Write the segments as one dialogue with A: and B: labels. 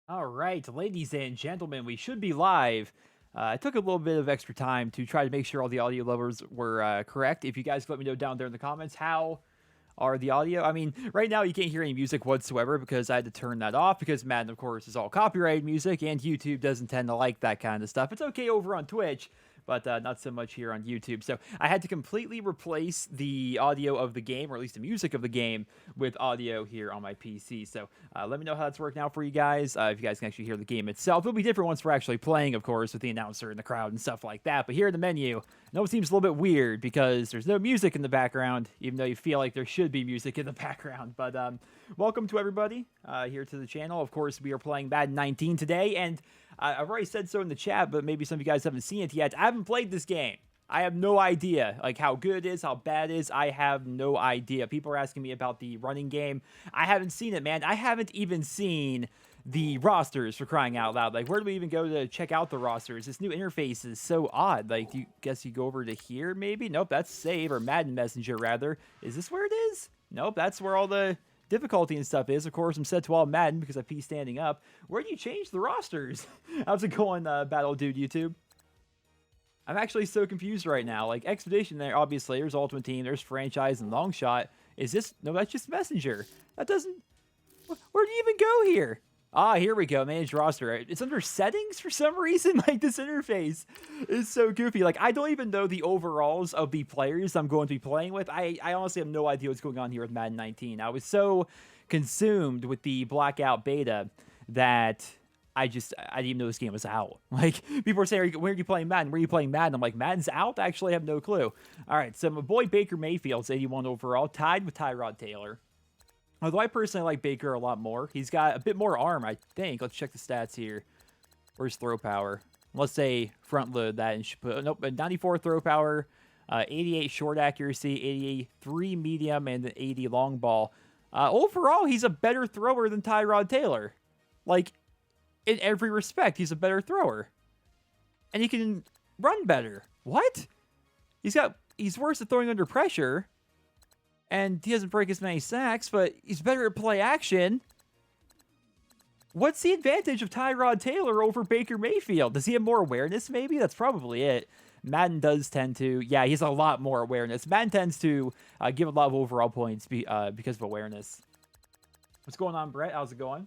A: All right, ladies and gentlemen, we should be live. I took a little bit of extra time to try to make sure all the audio levels were correct. If you guys could let me know down there in the comments how are the audio. I mean, right now you can't hear any music whatsoever because I had to turn that off because Madden, of course, is all copyrighted music and YouTube doesn't tend to like that kind of stuff. It's okay over on Twitch, but not so much here on YouTube. So I had to completely replace the audio of the game, or at least the music of the game, with audio here on my PC. So let me know how that's working out for you guys. If you guys can actually hear the game itself, it'll be different once we're actually playing, of course, with the announcer in the crowd and stuff like that. But here in the menu, no, it seems a little bit weird because there's no music in the background, even though you feel like there should be music in the background. But welcome to everybody here to the channel. Of course, we are playing Madden 19 today, and I've already said so in the chat, but maybe some of you guys haven't seen it yet. I haven't played this game. I have no idea, like, how good it is, how bad it is. I have no idea. People are asking me about the running game. I haven't seen it, man. I haven't even seen the rosters, for crying out loud. Like, where do we even go to check out the rosters? This new interface is so odd. Like, you guess you go over to here, maybe? Nope, that's Save, or Madden Messenger, rather. Is this where it is? Nope, that's where all the difficulty and stuff is. Of course, I'm set to all Madden because I pee standing up. Where do you change the rosters? How's it going, Battle Dude YouTube? I'm actually so confused right now. Like, Expedition there, obviously. There's Ultimate Team. There's Franchise and Long Shot. Is this... No, that's just Messenger. That doesn't... Where do you even go here? Ah, here we go. Manage roster. It's under settings for some reason. Like, this interface is so goofy. Like, I don't even know the overalls of the players I'm going to be playing with. I honestly have no idea what's going on here with Madden 19. I was so consumed with the Blackout beta that I didn't even know this game was out. Like, people were saying, where are you playing Madden? Where are you playing Madden? I'm like, Madden's out? I actually have no clue. All right, so my boy Baker Mayfield's 81 overall, tied with Tyrod Taylor. Although I personally like Baker a lot more. He's got a bit more arm, I think. Let's check the stats here. Where's throw power? Let's say front load that and put, nope, 94 throw power, 88 short accuracy, 83 medium, and 80 long ball. Overall, he's a better thrower than Tyrod Taylor. Like, in every respect, he's a better thrower. And he can run better. What? He's worse at throwing under pressure. And he doesn't break as many sacks, but he's better at play action. What's the advantage of Tyrod Taylor over Baker Mayfield? Does he have more awareness, maybe? That's probably it. Madden does tend to... Yeah, he has a lot more awareness. Madden tends to give a lot of overall points because of awareness. What's going on, Brett? How's it going?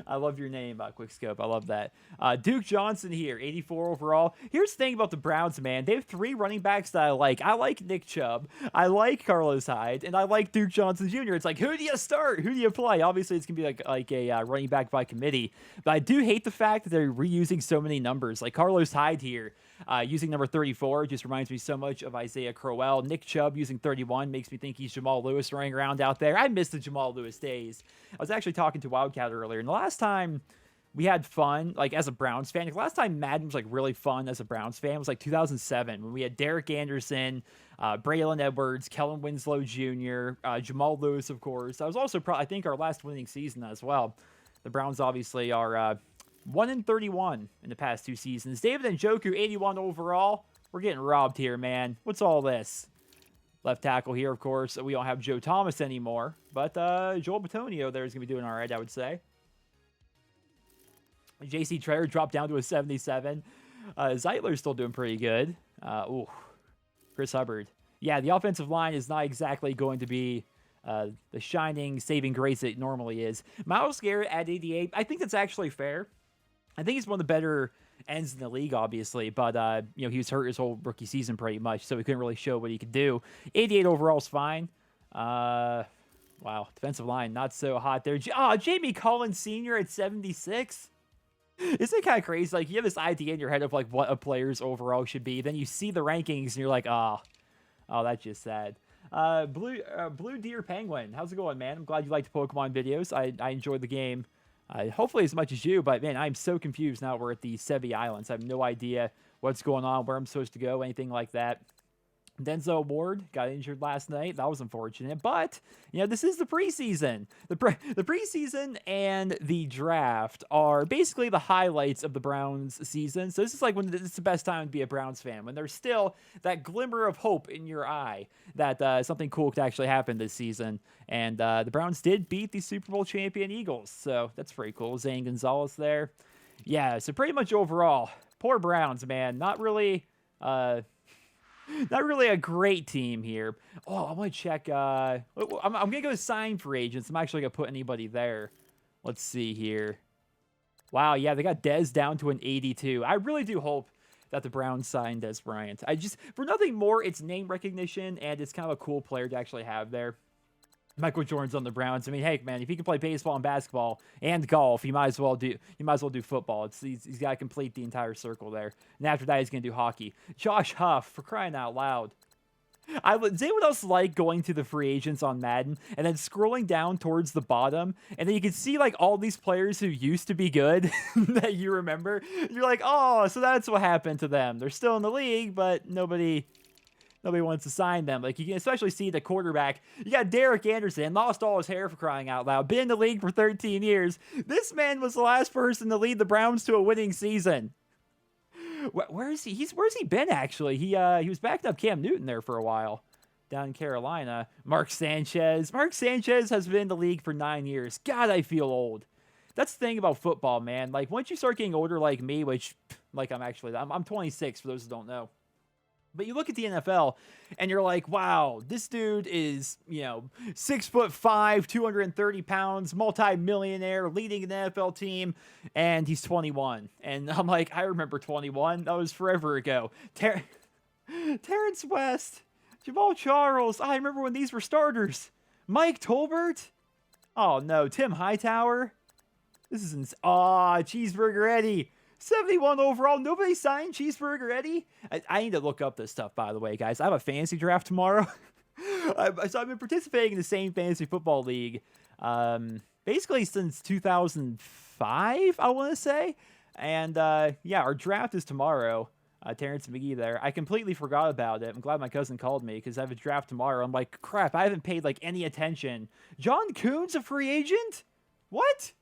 A: I love your name, Quickscope. I love that. Duke Johnson here, 84 overall. Here's the thing about the Browns, man. They have three running backs that I like. I like Nick Chubb. I like Carlos Hyde. And I like Duke Johnson Jr. It's like, who do you start? Who do you play? Obviously, it's going to be like a running back by committee. But I do hate the fact that they're reusing so many numbers. Like Carlos Hyde here, using number 34 just reminds me so much of Isaiah Crowell. Nick Chubb using 31 makes me think he's Jamal Lewis running around out there. I miss the Jamal Lewis days. I was actually talking to Wildcat earlier, and the last time we had fun, like as a Browns fan, like last time Madden was like really fun as a Browns fan was like 2007 when we had Derek Anderson, Braylon Edwards, Kellen Winslow Jr., Jamal Lewis, of course. That was also I think our last winning season as well. The Browns obviously are 1-31 in the past two seasons. David Njoku, 81 overall. We're getting robbed here, man. What's all this? Left tackle here, of course. We don't have Joe Thomas anymore, but Joel Bitonio there is going to be doing all right, I would say. J.C. Treyer dropped down to a 77. Zeitler's still doing pretty good. Ooh, Chris Hubbard. Yeah, the offensive line is not exactly going to be the shining saving grace it normally is. Myles Garrett at 88. I think that's actually fair. I think he's one of the better ends in the league, obviously, but you know, he was hurt his whole rookie season pretty much, so he couldn't really show what he could do. 88 overall is fine. Wow, defensive line not so hot there. Jamie Collins Sr. at 76. Isn't it kind of crazy? Like, you have this idea in your head of like what a player's overall should be, then you see the rankings and you're like, oh, that's just sad. Blue Deer Penguin, how's it going, man? I'm glad you like the Pokemon videos. I enjoyed the game. Hopefully as much as you, but man, I'm so confused now. We're at the Sevi Islands. I have no idea what's going on, where I'm supposed to go, anything like that. Denzel Ward got injured last night. That was unfortunate. But, this is the preseason. The preseason and the draft are basically the highlights of the Browns season. So this is like when it's the best time to be a Browns fan, when there's still that glimmer of hope in your eye that something cool could actually happen this season. And the Browns did beat the Super Bowl champion Eagles. So that's pretty cool. Zane Gonzalez there. Yeah, so pretty much overall, poor Browns, man. Not really a great team here. Oh, I want to check. I'm going to go sign free agents. I'm actually going to put anybody there. Let's see here. Wow, yeah, they got Dez down to an 82. I really do hope that the Browns sign Dez Bryant. For nothing more, it's name recognition, and it's kind of a cool player to actually have there. Michael Jordan's on the Browns. I mean, hey, man, if he can play baseball and basketball and golf, you might as well do football. He's got to complete the entire circle there. And after that, he's going to do hockey. Josh Huff, for crying out loud. Does anyone else like going to the free agents on Madden and then scrolling down towards the bottom, and then you can see like all these players who used to be good that you remember? You're like, oh, so that's what happened to them. They're still in the league, but nobody wants to sign them. Like, you can especially see the quarterback. You got Derek Anderson, lost all his hair, for crying out loud. Been in the league for 13 years. This man was the last person to lead the Browns to a winning season. Where is he? Where's he been, actually? He was backing up Cam Newton there for a while down in Carolina. Mark Sanchez. Mark Sanchez has been in the league for 9 years. God, I feel old. That's the thing about football, man. Like, once you start getting older like me, which, like, I'm 26, for those who don't know. But you look at the NFL and you're like, wow, this dude is, 6'5", 230 pounds, multi-millionaire, leading an NFL team, and he's 21. And I'm like, I remember 21. That was forever ago. Terrence West, Jamal Charles. I remember when these were starters. Mike Tolbert. Oh, no. Tim Hightower. This is Cheeseburger Eddie. 71 overall. Nobody signed Cheeseburger Eddie. I need to look up this stuff, by the way, guys. I have a fantasy draft tomorrow. So I've been participating in the same fantasy football league basically since 2005, I want to say. And our draft is tomorrow. Terrence McGee there. I completely forgot about it. I'm glad my cousin called me because I have a draft tomorrow. I'm like, crap, I haven't paid like any attention. John Kuhn's a free agent? What?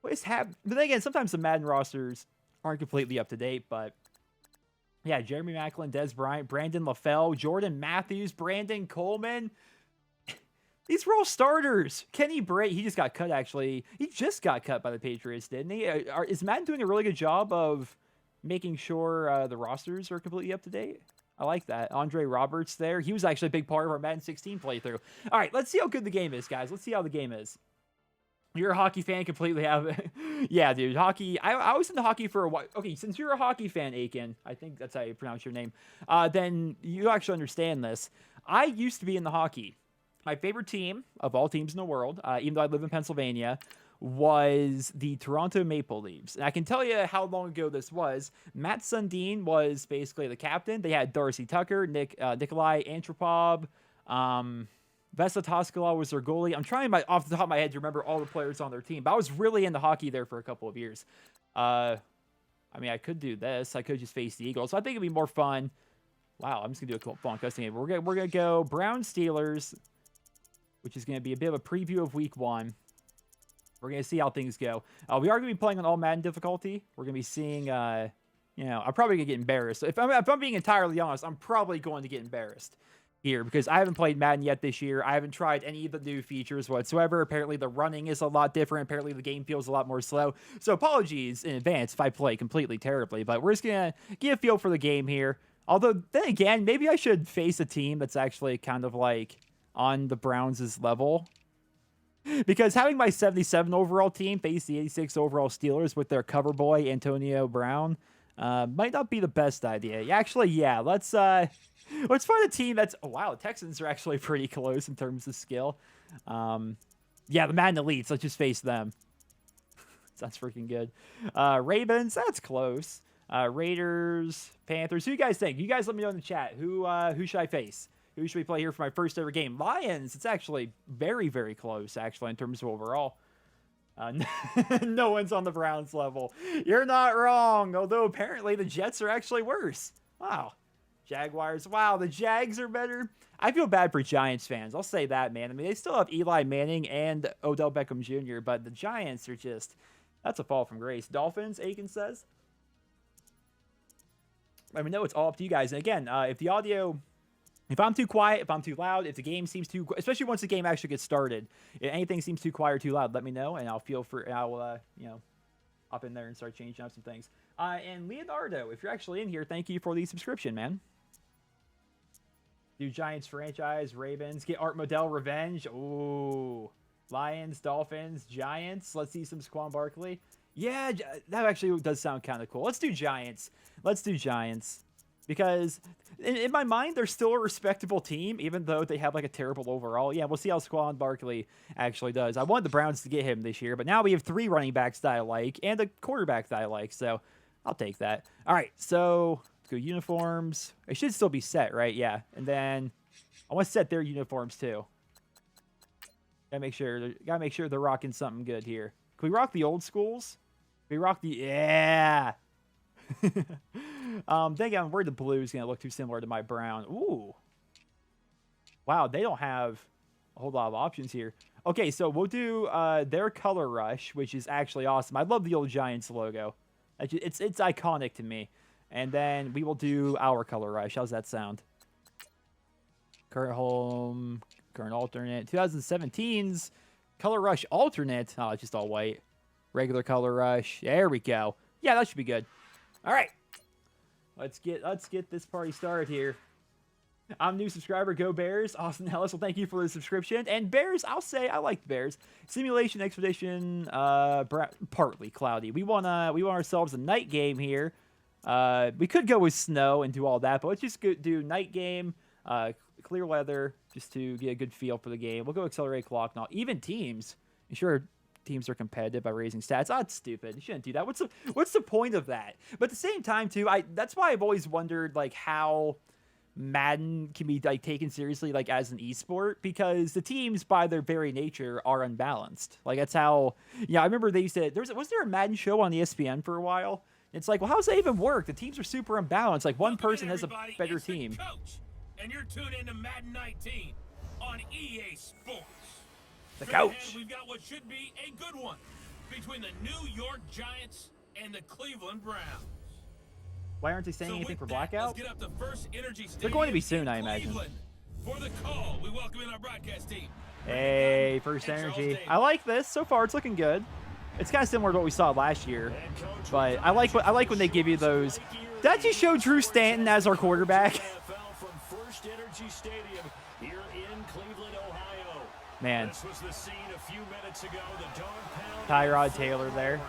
A: But then again, sometimes the Madden rosters aren't completely up to date, but yeah, Jeremy Maclin, Dez Bryant, Brandon LaFell, Jordan Matthews, Brandon Coleman. These were all starters. Kenny Bray, he just got cut, actually. He just got cut by the Patriots, didn't he? Is Madden doing a really good job of making sure the rosters are completely up to date? I like that. Andre Roberts there. He was actually a big part of our Madden 16 playthrough. All right, let's see how good the game is, guys. Let's see how the game is. You're a hockey fan, completely have it. Yeah, dude, hockey. I was into hockey for a while. Okay, since you're a hockey fan, Aiken, I think that's how you pronounce your name, then you actually understand this. I used to be into hockey. My favorite team of all teams in the world, even though I live in Pennsylvania, was the Toronto Maple Leafs. And I can tell you how long ago this was. Matt Sundin was basically the captain. They had Darcy Tucker, Nikolai Antropov, Vesa Toskala was their goalie. I'm trying off the top of my head to remember all the players on their team, but I was really into hockey there for a couple of years. I mean, I could do this. I could just face the Eagles. So I think it'd be more fun. Wow, I'm just going to do a fun custom game. We're gonna go Browns Steelers, which is going to be a bit of a preview of week 1. We're going to see how things go. We are going to be playing on all Madden difficulty. We're going to be seeing, I'm probably going to get embarrassed. If I'm being entirely honest, I'm probably going to get embarrassed here because I haven't played Madden yet this year. I haven't tried any of the new features whatsoever. Apparently the running is a lot different. Apparently the game feels a lot more slow. So apologies in advance if I play completely terribly, but we're just going to get a feel for the game here. Although then again, maybe I should face a team that's actually kind of like on the Browns' level, because having my 77 overall team face the 86 overall Steelers with their cover boy Antonio Brown might not be the best idea. Actually, yeah, let's find a team that's... Oh, wow, the Texans are actually pretty close in terms of skill. Yeah, the Madden Elites, let's just face them. Sounds freaking good. Ravens, that's close. Raiders, Panthers, who you guys think? You guys let me know in the chat. Who should I face? Who should we play here for my first ever game? Lions, it's actually very, very close, actually, in terms of overall. No one's on the Browns level. You're not wrong, although apparently the Jets are actually worse. Wow. Jaguars. Wow, the Jags are better. I feel bad for Giants fans. I'll say that, man. I mean, they still have Eli Manning and Odell Beckham Jr., but the Giants are just, that's a fall from grace. Dolphins, Aiken says. Let me know. It's all up to you guys. And again, if the audio, if I'm too quiet, if I'm too loud, if the game seems too, especially once the game actually gets started, if anything seems too quiet or too loud, let me know, and I'll you know, hop in there and start changing up some things. And Leonardo, if you're actually in here, thank you for the subscription, man. Do Giants franchise, Ravens, get Art Modell revenge. Ooh. Lions, Dolphins, Giants. Let's see some Saquon Barkley. Yeah, that actually does sound kind of cool. Let's do Giants. Let's do Giants. Because in my mind, they're still a respectable team, even though they have like a terrible overall. Yeah, we'll see how Saquon Barkley actually does. I wanted the Browns to get him this year, but now we have 3 running backs that I like and a quarterback that I like, so I'll take that. All right, so let's go uniforms. It should still be set, right? Yeah, and then I want to set their uniforms too. Gotta make sure they're rocking something good here. Can we rock the old schools? Can we rock the yeah? Thinking I'm worried the blue is gonna look too similar to my brown. Ooh, wow, they don't have a whole lot of options here. Okay, so we'll do their color rush, which is actually awesome. I love the old Giants logo. It's iconic to me. And then we will do our color rush. How's that sound? Current home, current alternate. 2017's color rush alternate. Oh, it's just all white. Regular color rush. There we go. Yeah, that should be good. All right. Let's get this party started here. I'm new subscriber. Go Bears. Austin Ellis. Well, thank you for the subscription. And Bears, I'll say I like the Bears. Simulation Expedition. Partly cloudy. We want ourselves a night game here. We could go with snow and do all that, but let's just do night game. Clear weather, just to get a good feel for the game. We'll go accelerate clock. Now, even teams. Ensure teams are competitive by raising stats. Oh, it's stupid. You shouldn't do that. What's the point of that? But at the same time, too, that's why I've always wondered like how Madden can be like taken seriously like as an esport, because the teams by their very nature are unbalanced. Like that's how. Yeah, I remember they used to. Was there a Madden show on ESPN for a while? It's like, well, how does that even work? The teams are super unbalanced. Like one person has a better team.
B: Coach, and you're tuned into Madden 19 on EA Sports.
A: The coach.
B: Ahead, we've got what should be a good one between the New York Giants and the Cleveland Browns.
A: Why aren't they saying anything for blackout?
B: Let's get up the first energy
A: They're going to be soon, I imagine.
B: For the call, we welcome in our broadcast team.
A: Hey, first energy. I like this. So far, it's looking good. It's kind of similar to what we saw last year, but I like when they give you those. Did that just show Drew Stanton as our quarterback? Man, Tyrod Taylor there.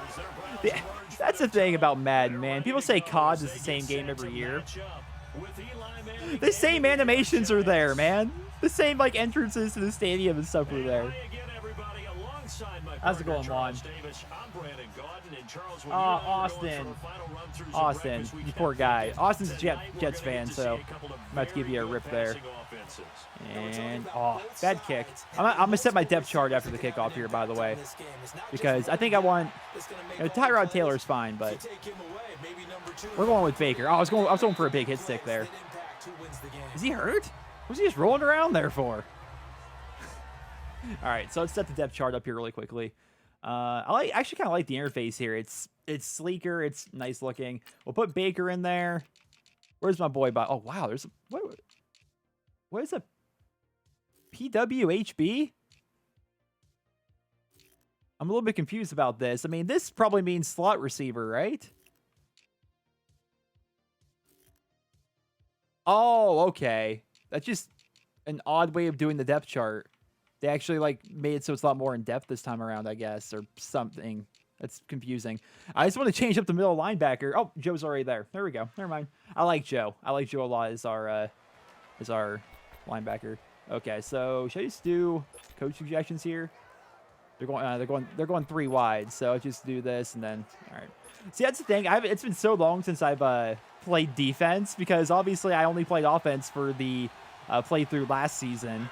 A: That's the thing about Madden, man. People say COD is the same game every year. The same animations are there, man. The same like entrances to the stadium and stuff are there. How's it going, Juan? Austin, you poor guy. Austin's a Jets fan, so I'm about to give you a rip there. And, bad kick. I'm going to set my depth chart after the kickoff here, by the way, because I think I want, Tyrod Taylor's fine, but we're going with Baker. I was going for a big hit stick there. Is he hurt? What was he just rolling around there for? All right, so let's set the depth chart up here really quickly. I actually kind of like the interface here. It's sleeker. It's nice looking. We'll put Baker in there. Where's my boy? Oh wow, there's what is a PWHB? I'm a little bit confused about this. I mean, this probably means slot receiver, right? Oh, okay. That's just an odd way of doing the depth chart. They actually like made it so it's a lot more in depth this time around, I guess, or something. That's confusing. I just want to change up the middle linebacker. Oh, Joe's already there. There we go. Never mind. I like Joe. I like Joe a lot as our linebacker. Okay, so should I just do coach suggestions here? They're going 3 wide. So I'll just do this and then all right. See, that's the thing. It's been so long since I've played defense, because obviously I only played offense for the playthrough last season.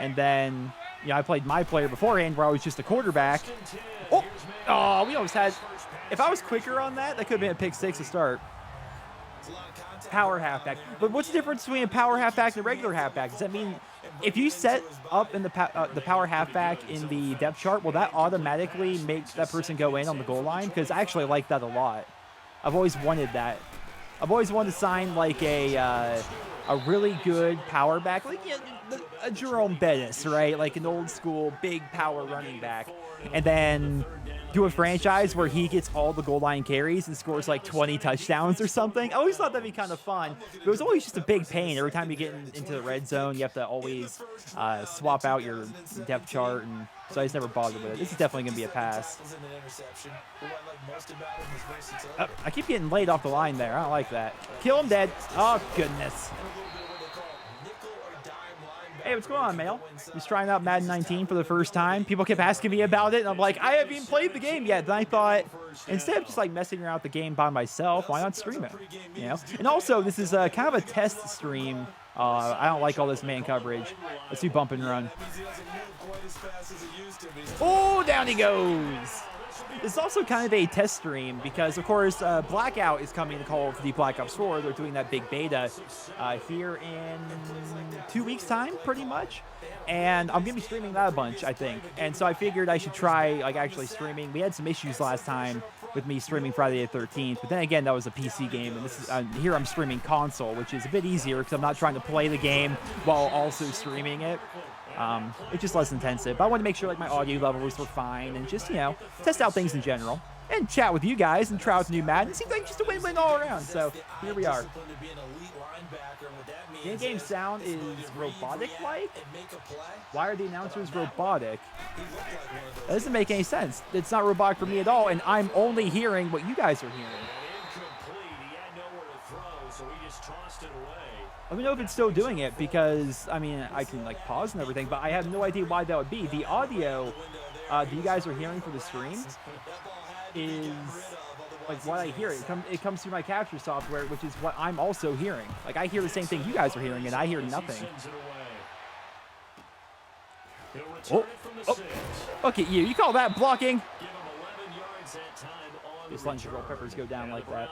A: And then, I played my player beforehand where I was just a quarterback. Oh, we almost had... If I was quicker on that, that could have been a pick 6 to start. Power halfback. But what's the difference between a power halfback and a regular halfback? Does that mean if you set up in the power halfback in the depth chart, will that automatically make that person go in on the goal line? Because I actually like that a lot. I've always wanted that. I've always wanted to sign like a really good power back, like a Jerome Bettis, right? Like an old school big power running back, and then do a franchise where he gets all the goal line carries and scores like 20 touchdowns or something. I always thought that'd be kind of fun. But it was always just a big pain. Every time you get into the red zone, you have to always swap out your depth chart, and so I just never bothered with it. This is definitely going to be a pass. I keep getting laid off the line there. I don't like that. Kill him dead. Oh, goodness. Hey, what's going on, Mail? Just trying out Madden 19 for the first time. People kept asking me about it, and I'm like, I haven't even played the game yet. Then I thought, instead of just like messing around with the game by myself, why not stream it? You know? And also, this is kind of a test stream. I don't like all this man coverage. Let's do bump and run. Oh, down he goes. This is also kind of a test stream because, of course, Blackout is coming to Call of Duty Black Ops 4. They're doing that big beta here in 2 weeks' time, pretty much. And I'm going to be streaming that a bunch, I think. And so I figured I should try, like, actually streaming. We had some issues last time with me streaming Friday the 13th. But then again, that was a PC game. And this is here I'm streaming console, which is a bit easier because I'm not trying to play the game while also streaming it. It's just less intensive. But I wanted to make sure like my audio levels were fine and just, you know, test out things in general. And chat with you guys and try out the new Madden. It seems like just a win-win all around. So here we are. The in-game sound is robotic-like? Why are the announcers robotic? That doesn't make any sense. It's not robotic for me at all, and I'm only hearing what you guys are hearing. Let me know if it's still doing it, because, I mean, I can, like, pause and everything, but I have no idea why that would be. The audio that you guys are hearing for the stream is, like, what I hear. It comes through my capture software, which is what I'm also hearing. Like, I hear the same thing you guys are hearing, and I hear nothing. Oh, look at you. You call that blocking? Just letting your peppers go down like that.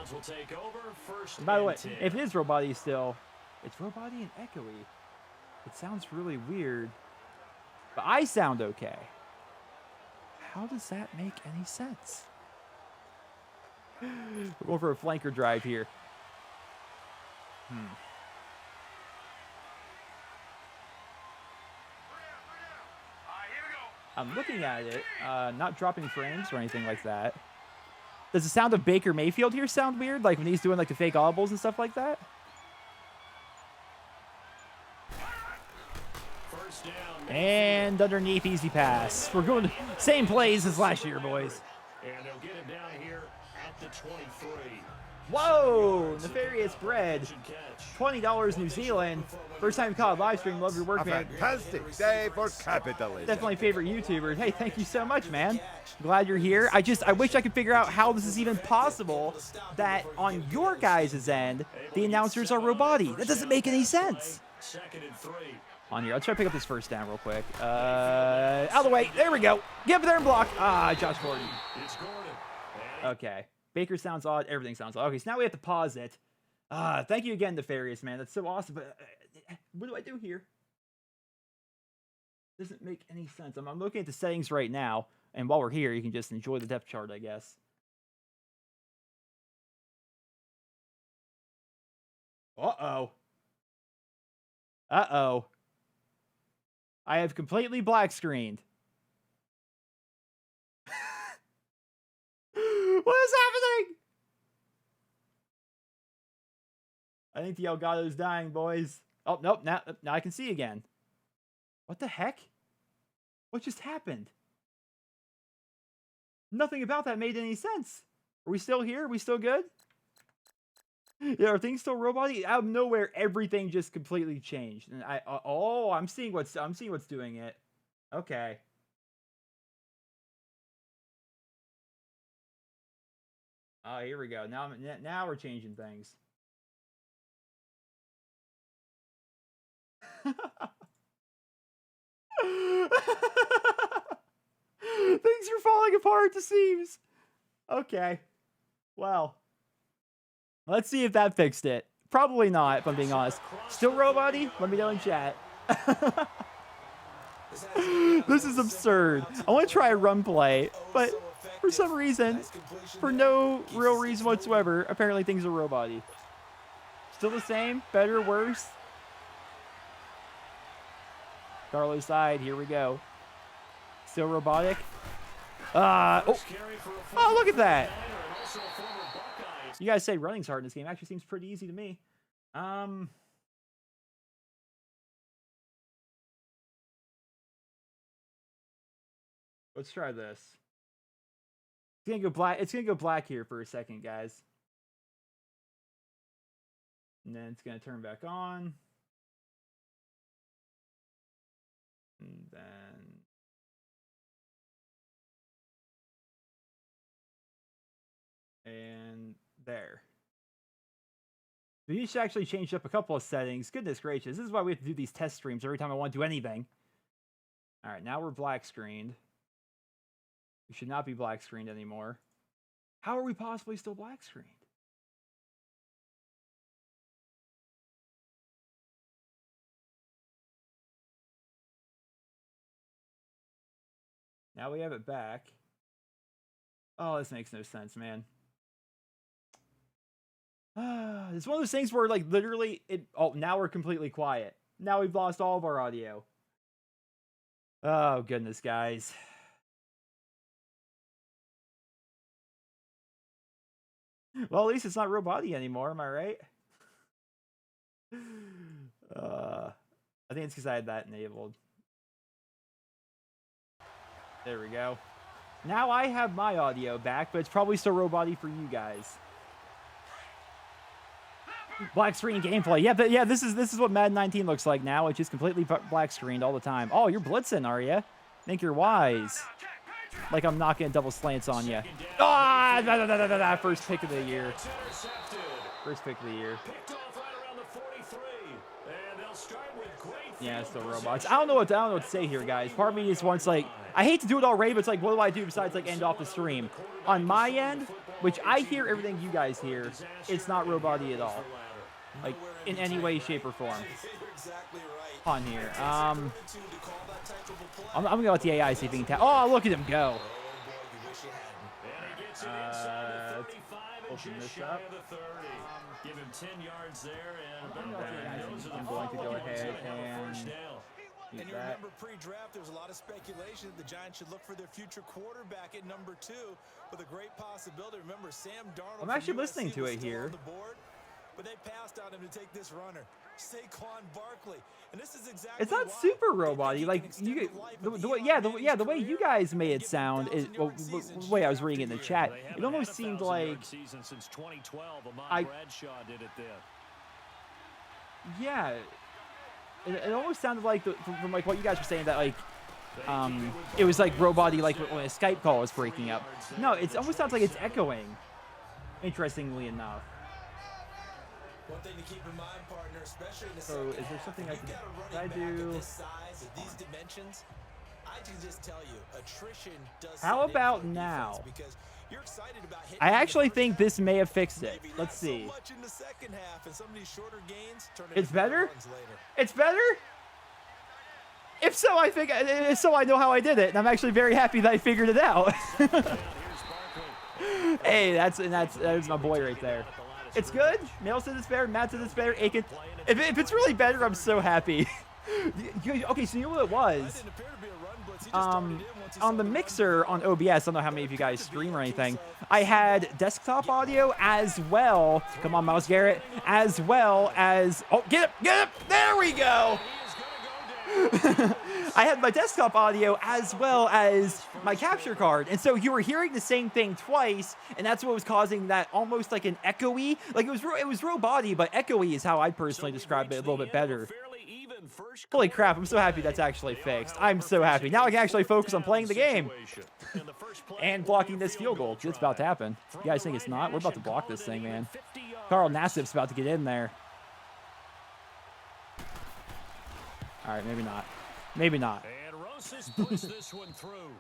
A: And by the way, if it is roboty still, it's roboty and echoey. It sounds really weird, but I sound okay. How does that make any sense? We're going for a flanker drive here. I'm looking at it, not dropping frames or anything like that. Does the sound of Baker Mayfield here sound weird? Like when he's doing like the fake audibles and stuff like that? And underneath, easy pass. We're going to same plays as last year, boys.
C: And they'll get it down here at the 23.
A: Whoa, nefarious bread. $20 New Zealand. First time caught live stream. Love your work, man.
D: Fantastic day for capitalism.
A: Definitely favorite YouTuber. Hey, thank you so much, man. Glad you're here. I wish I could figure out how this is even possible that on your guys' end, the announcers are roboty. That doesn't make any sense.
C: Second and 3.
A: On here, let's try to pick up this first down real quick. Out of the way. There we go. Get up there and block. Ah, Josh Gordon.
C: It's Gordon.
A: Okay. Baker sounds odd. Everything sounds odd. Okay, so now we have to pause it. Thank you again, Nefarious, man. That's so awesome. But what do I do here? Doesn't make any sense. I'm looking at the settings right now, and while we're here, you can just enjoy the depth chart, I guess. Uh-oh. Uh-oh. I have completely black screened. What is happening? I think the Elgato's dying, boys. Oh, nope. Now I can see again. What the heck? What just happened? Nothing about that made any sense. Are we still here? Are we still good? Yeah, are things still roboty? Out of nowhere, everything just completely changed. And I'm seeing what's doing it. Okay. Oh, here we go. Now we're changing things. Things are falling apart, it seems. Okay. Well. Let's see if that fixed it. Probably not, if I'm being honest. Still robot-y? Let me know in chat. This is absurd. I want to try a run play, but for some reason, for no real reason whatsoever, apparently things are robot-y. Still the same? Better? Worse? Carlos side. Here we go. Still robotic. Oh, look at that. You guys say running's hard in this game. Actually seems pretty easy to me. Let's try this. It's gonna go black. It's gonna go black here for a second, guys. And then it's gonna turn back on. And then there. We should actually change up a couple of settings. Goodness gracious. This is why we have to do these test streams every time I want to do anything. All right, now we're black screened. We should not be black screened anymore. How are we possibly still black screened? Now we have it back. Oh, this makes no sense, man. It's one of those things where, like, literally, oh, now we're completely quiet. Now we've lost all of our audio. Oh, goodness, guys. Well, at least it's not robot-y anymore, am I right? I think it's because I had that enabled. There we go. Now I have my audio back, but it's probably still robot-y for you guys. Black screen gameplay. Yeah, but yeah, this is what Madden 19 looks like now. It's just completely black screened all the time. Oh, you're blitzing, are you? Think you're wise. Like I'm not getting double slants on you. Ah, first pick of the year. First pick of the year. Yeah, it's still robots. I don't know what to say here, guys. Part of me just wants, like, I hate to do it already, but it's like, what do I do besides, like, end off the stream? On my end, which I hear everything you guys hear, it's not robot-y at all. Like, in any way, shape, or form. On here. I'm gonna go with the AI, see if he can oh, look at him go. Open this up.
C: Give him 10 yards there,
A: and then I'm going to go ahead and
E: And you remember pre-draft, there's a lot of speculation that the Giants should look for their future quarterback at number 2 with a great possibility. Remember, Sam Darnold.
A: I'm actually listening to it here.
E: But they passed on him to take this runner, Saquon Barkley. And this is exactly
A: it's not super robot-y. Like you, the way you guys made it sound is well, the way I was reading it in the chat. It almost seemed like yeah. It almost sounded like from like what you guys were saying that like it was like robot-y like when a Skype call was breaking up. No, it almost sounds like it's echoing. Interestingly enough.
E: One thing to keep in mind, partner, especially in the
A: so is there something I do?
E: This size, these dimensions, I can just tell you, attrition does.
A: How about now?
E: Because you're excited about hitting
A: I actually think this may have fixed it. Let's see.
E: So much in the second half, and some of these shorter gains turn
A: it's better? It's better? If so, I think I know how I did it, and I'm actually very happy that I figured it out. Hey, that's my boy right there. It's good. Nails to this better. Matt to this better. Aiken. If it's really better, I'm so happy. Okay, so you know what it was? On the mixer on OBS, I don't know how many of you guys stream or anything. I had desktop audio as well. Come on, Miles Garrett. As well as get up. There we go. I had my desktop audio as well as my capture card, and so you were hearing the same thing twice, and that's what was causing that almost like an echoey. Like it was robot-y, but echoey is how I personally describe it a little bit better. Holy crap! I'm so happy that's actually fixed. I'm so happy now. I can actually focus on playing the game and blocking this field goal. It's about to happen. You guys think it's not? We're about to block this thing, man. Carl Nassif's about to get in there. All right, maybe not. Maybe not.
C: And Rosas puts this one through.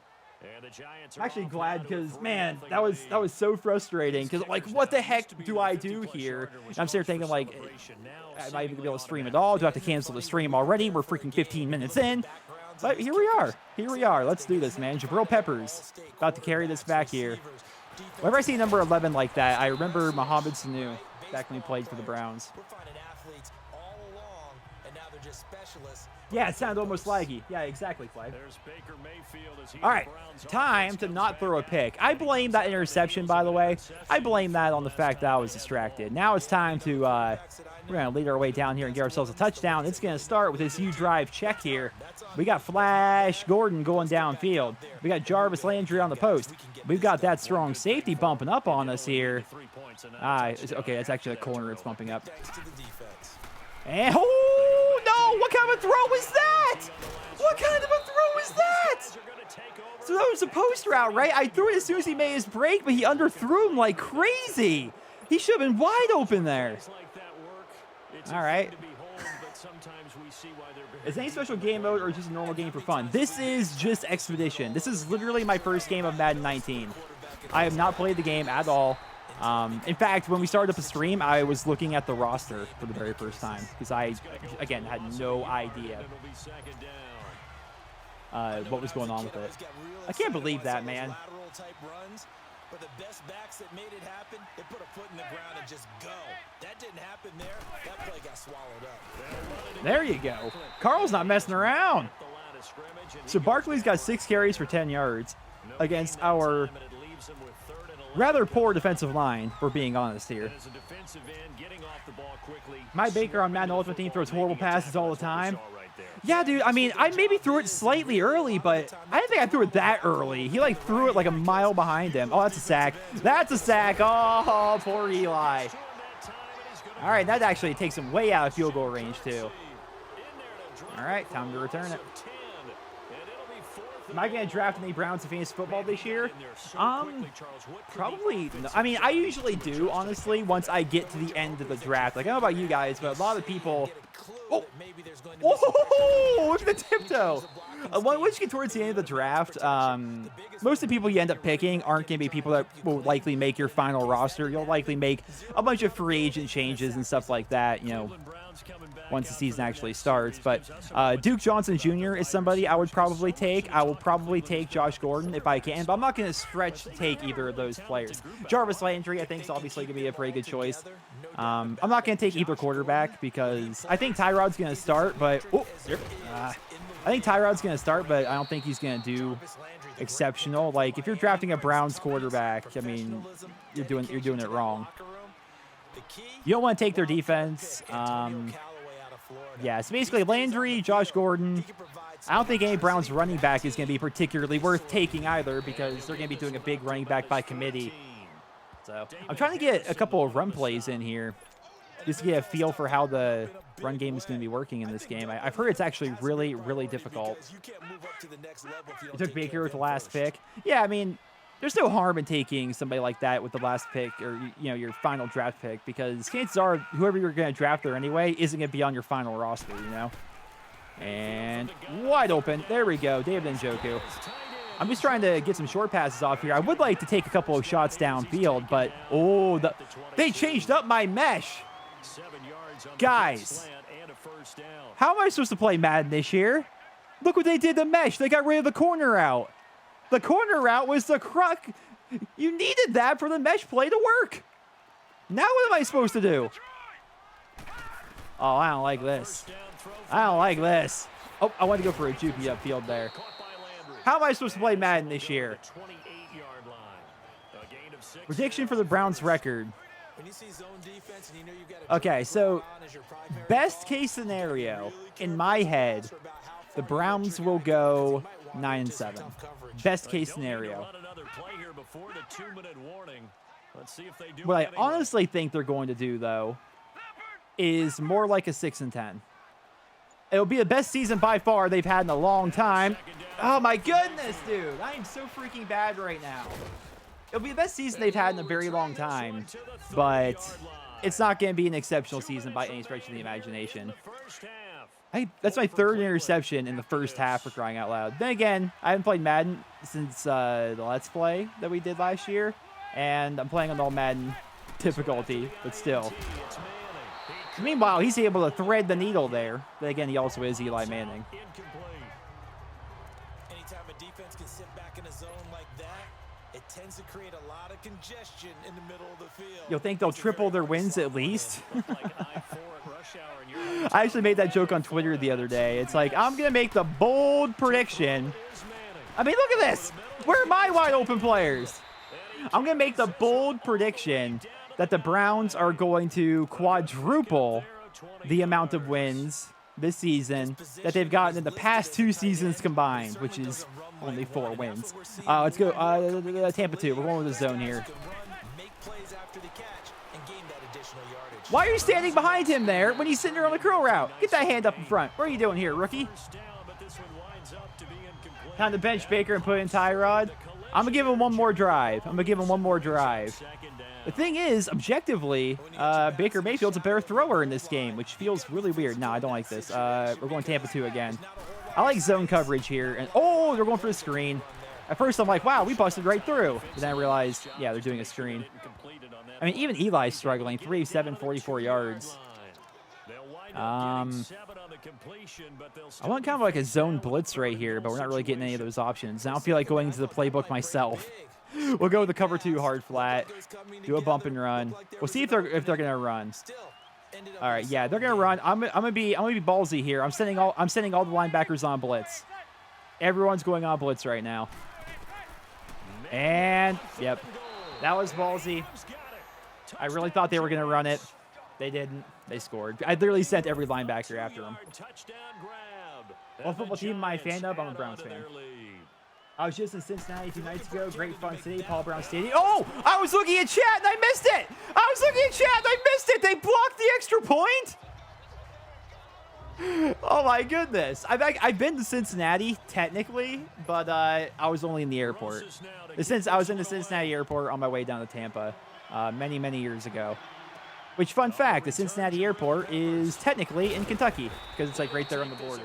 A: I'm actually glad because, man, that was so frustrating because, like, what the heck do I do here? And I'm sitting there thinking, like, am I even going to be able to stream at all? Do I have to cancel the stream already? We're freaking 15 minutes in. But here we are. Here we are. Let's do this, man. Jabril Peppers about to carry this back here. Whenever I see number 11 like that, I remember Mohamed Sanu back when he played for the Browns. Yeah, it sounded almost laggy. Yeah, exactly, Clay. All right, time to not throw a pick. I blame that interception, by the way. I blame that on the fact that I was distracted. Now it's time to, we're going to lead our way down here and get ourselves a touchdown. It's going to start with this U-drive check here. We got Flash Gordon going downfield. We got Jarvis Landry on the post. We've got that strong safety bumping up on us here. Okay, that's actually a corner it's bumping up. And, oh, no, what kind of a throw was that? What kind of a throw is that? So that was a post route, right? I threw it as soon as he made his break, but he underthrew him like crazy. He should have been wide open there. All right. Is any special game mode or just a normal game for fun? This is just Expedition. This is literally my first game of Madden 19. I have not played the game at all. In fact, when we started up a stream, I was looking at the roster for the very first time because I, again, had no idea what was going on with it. I can't believe that, man.
E: But the best backs that made it happen, they put a foot in the ground and just go. That didn't happen there. That play got swallowed up.
A: There you go. Carl's not messing around. So Barkley's got 6 carries for 10 yards against our rather poor defensive line, if we're being honest here. My Baker on Madden Ultimate Team throws horrible passes all the time. Yeah, dude, I mean, I maybe threw it slightly early, but I didn't think I threw it that early. He, like, threw it like a mile behind him. Oh, that's a sack. That's a sack. Oh, poor Eli. All right, that actually takes him way out of field goal range, too. All right, time to return it. Am I going to draft any Browns in fantasy football this year? Probably. No. I mean, I usually do, honestly, once I get to the end of the draft. Like, I don't know about you guys, but a lot of people... Oh, look at the tiptoe. Once you get towards the end of the draft, most of the people you end up picking aren't going to be people that will likely make your final roster. You'll likely make a bunch of free agent changes and stuff like that, you know, once the season actually starts. But Duke Johnson Jr. is somebody I would probably take. I will probably take Josh Gordon if I can, but I'm not going to stretch to take either of those players. Jarvis Landry, I think, is obviously going to be a pretty good choice. I'm not going to take either quarterback because I think Tyrod's going to start, but I think Tyrod's going to start, but I don't think he's going to do exceptional. Like, if you're drafting a Browns quarterback, I mean, you're doing it wrong. You don't want to take their defense. Yeah, so basically Landry, Josh Gordon. I don't think any Browns running back is going to be particularly worth taking either because they're going to be doing a big running back by committee. So I'm trying to get a couple of run plays in here just to get a feel for how the run game is going to be working in this game. I've heard it's actually really, really difficult. I took Baker with the last pick. Yeah, I mean, there's no harm in taking somebody like that with the last pick or, you know, your final draft pick because chances are whoever you're going to draft there anyway isn't going to be on your final roster, you know? And wide open. There we go. David Njoku. I'm just trying to get some short passes off here. I would like to take a couple of shots downfield, but, oh, they changed up my mesh. Guys, how am I supposed to play Madden this year? Look what they did to mesh. They got rid of the corner route. The corner route was the crook. You needed that for the mesh play to work. Now what am I supposed to do? Oh, I don't like this. I don't like this. Oh, I want to go for a jukey upfield there. How am I supposed to play Madden this year? Prediction for the Browns record. Okay, so best case scenario in my head, the Browns will go 9-7. Best case scenario. What I honestly think they're going to do, though, is more like a 6-10. It'll be the best season by far they've had in a long time. Oh my goodness, dude. I am so freaking bad right now. It'll be the best season they've had in a very long time, but it's not going to be an exceptional season by any stretch of the imagination. That's my third interception in the first half, for crying out loud. Then again, I haven't played Madden since the Let's Play that we did last year, and I'm playing on all Madden difficulty, but still. Meanwhile, he's able to thread the needle there. But again, he also is Eli Manning.
E: Anytime a defense can sit back in a zone like that, it tends to create a lot of congestion in the middle of the field.
A: You'll think they'll triple their wins at least? I actually made that joke on Twitter the other day. It's like, I'm going to make the bold prediction. I mean, look at this. Where are my wide open players? I'm going to make the bold prediction that the Browns are going to quadruple the amount of wins this season that they've gotten in the past 2 seasons combined, which is only 4 wins. Let's go Tampa 2. We're going with the zone here. Why are you standing behind him there when he's sitting there on the curl route? Get that hand up in front. What are you doing here, rookie? Time to bench Baker and put in Tyrod. I'm going to give him one more drive. The thing is, objectively, Baker Mayfield's a better thrower in this game, which feels really weird. No, I don't like this. We're going Tampa 2 again. I like zone coverage here. And oh, they're going for the screen. At first, I'm like, wow, we busted right through. But then I realized, yeah, they're doing a screen. I mean, even Eli's struggling. 3 of 7, 44 yards. I want kind of like a zone blitz right here, but we're not really getting any of those options. I don't feel like going into the playbook myself. We'll go with the cover 2 hard flat. Do a bump and run. We'll see if they're gonna run. All right, yeah, they're gonna run. I'm gonna be ballsy here. I'm sending all the linebackers on blitz. Everyone's going on blitz right now. And yep, that was ballsy. I really thought they were gonna run it. They didn't. They scored. I literally sent every linebacker after them. What football team am I a fan of? I'm a Browns fan. I was just in Cincinnati 2 nights ago. Great fun city, Paul Brown Stadium. Oh, I was looking at chat and I missed it. They blocked the extra point. Oh my goodness. I've been to Cincinnati technically, but I was only in the airport. Since I was in the Cincinnati airport on my way down to Tampa many years ago. Which, fun fact, the Cincinnati airport is technically in Kentucky because it's like right there on the border.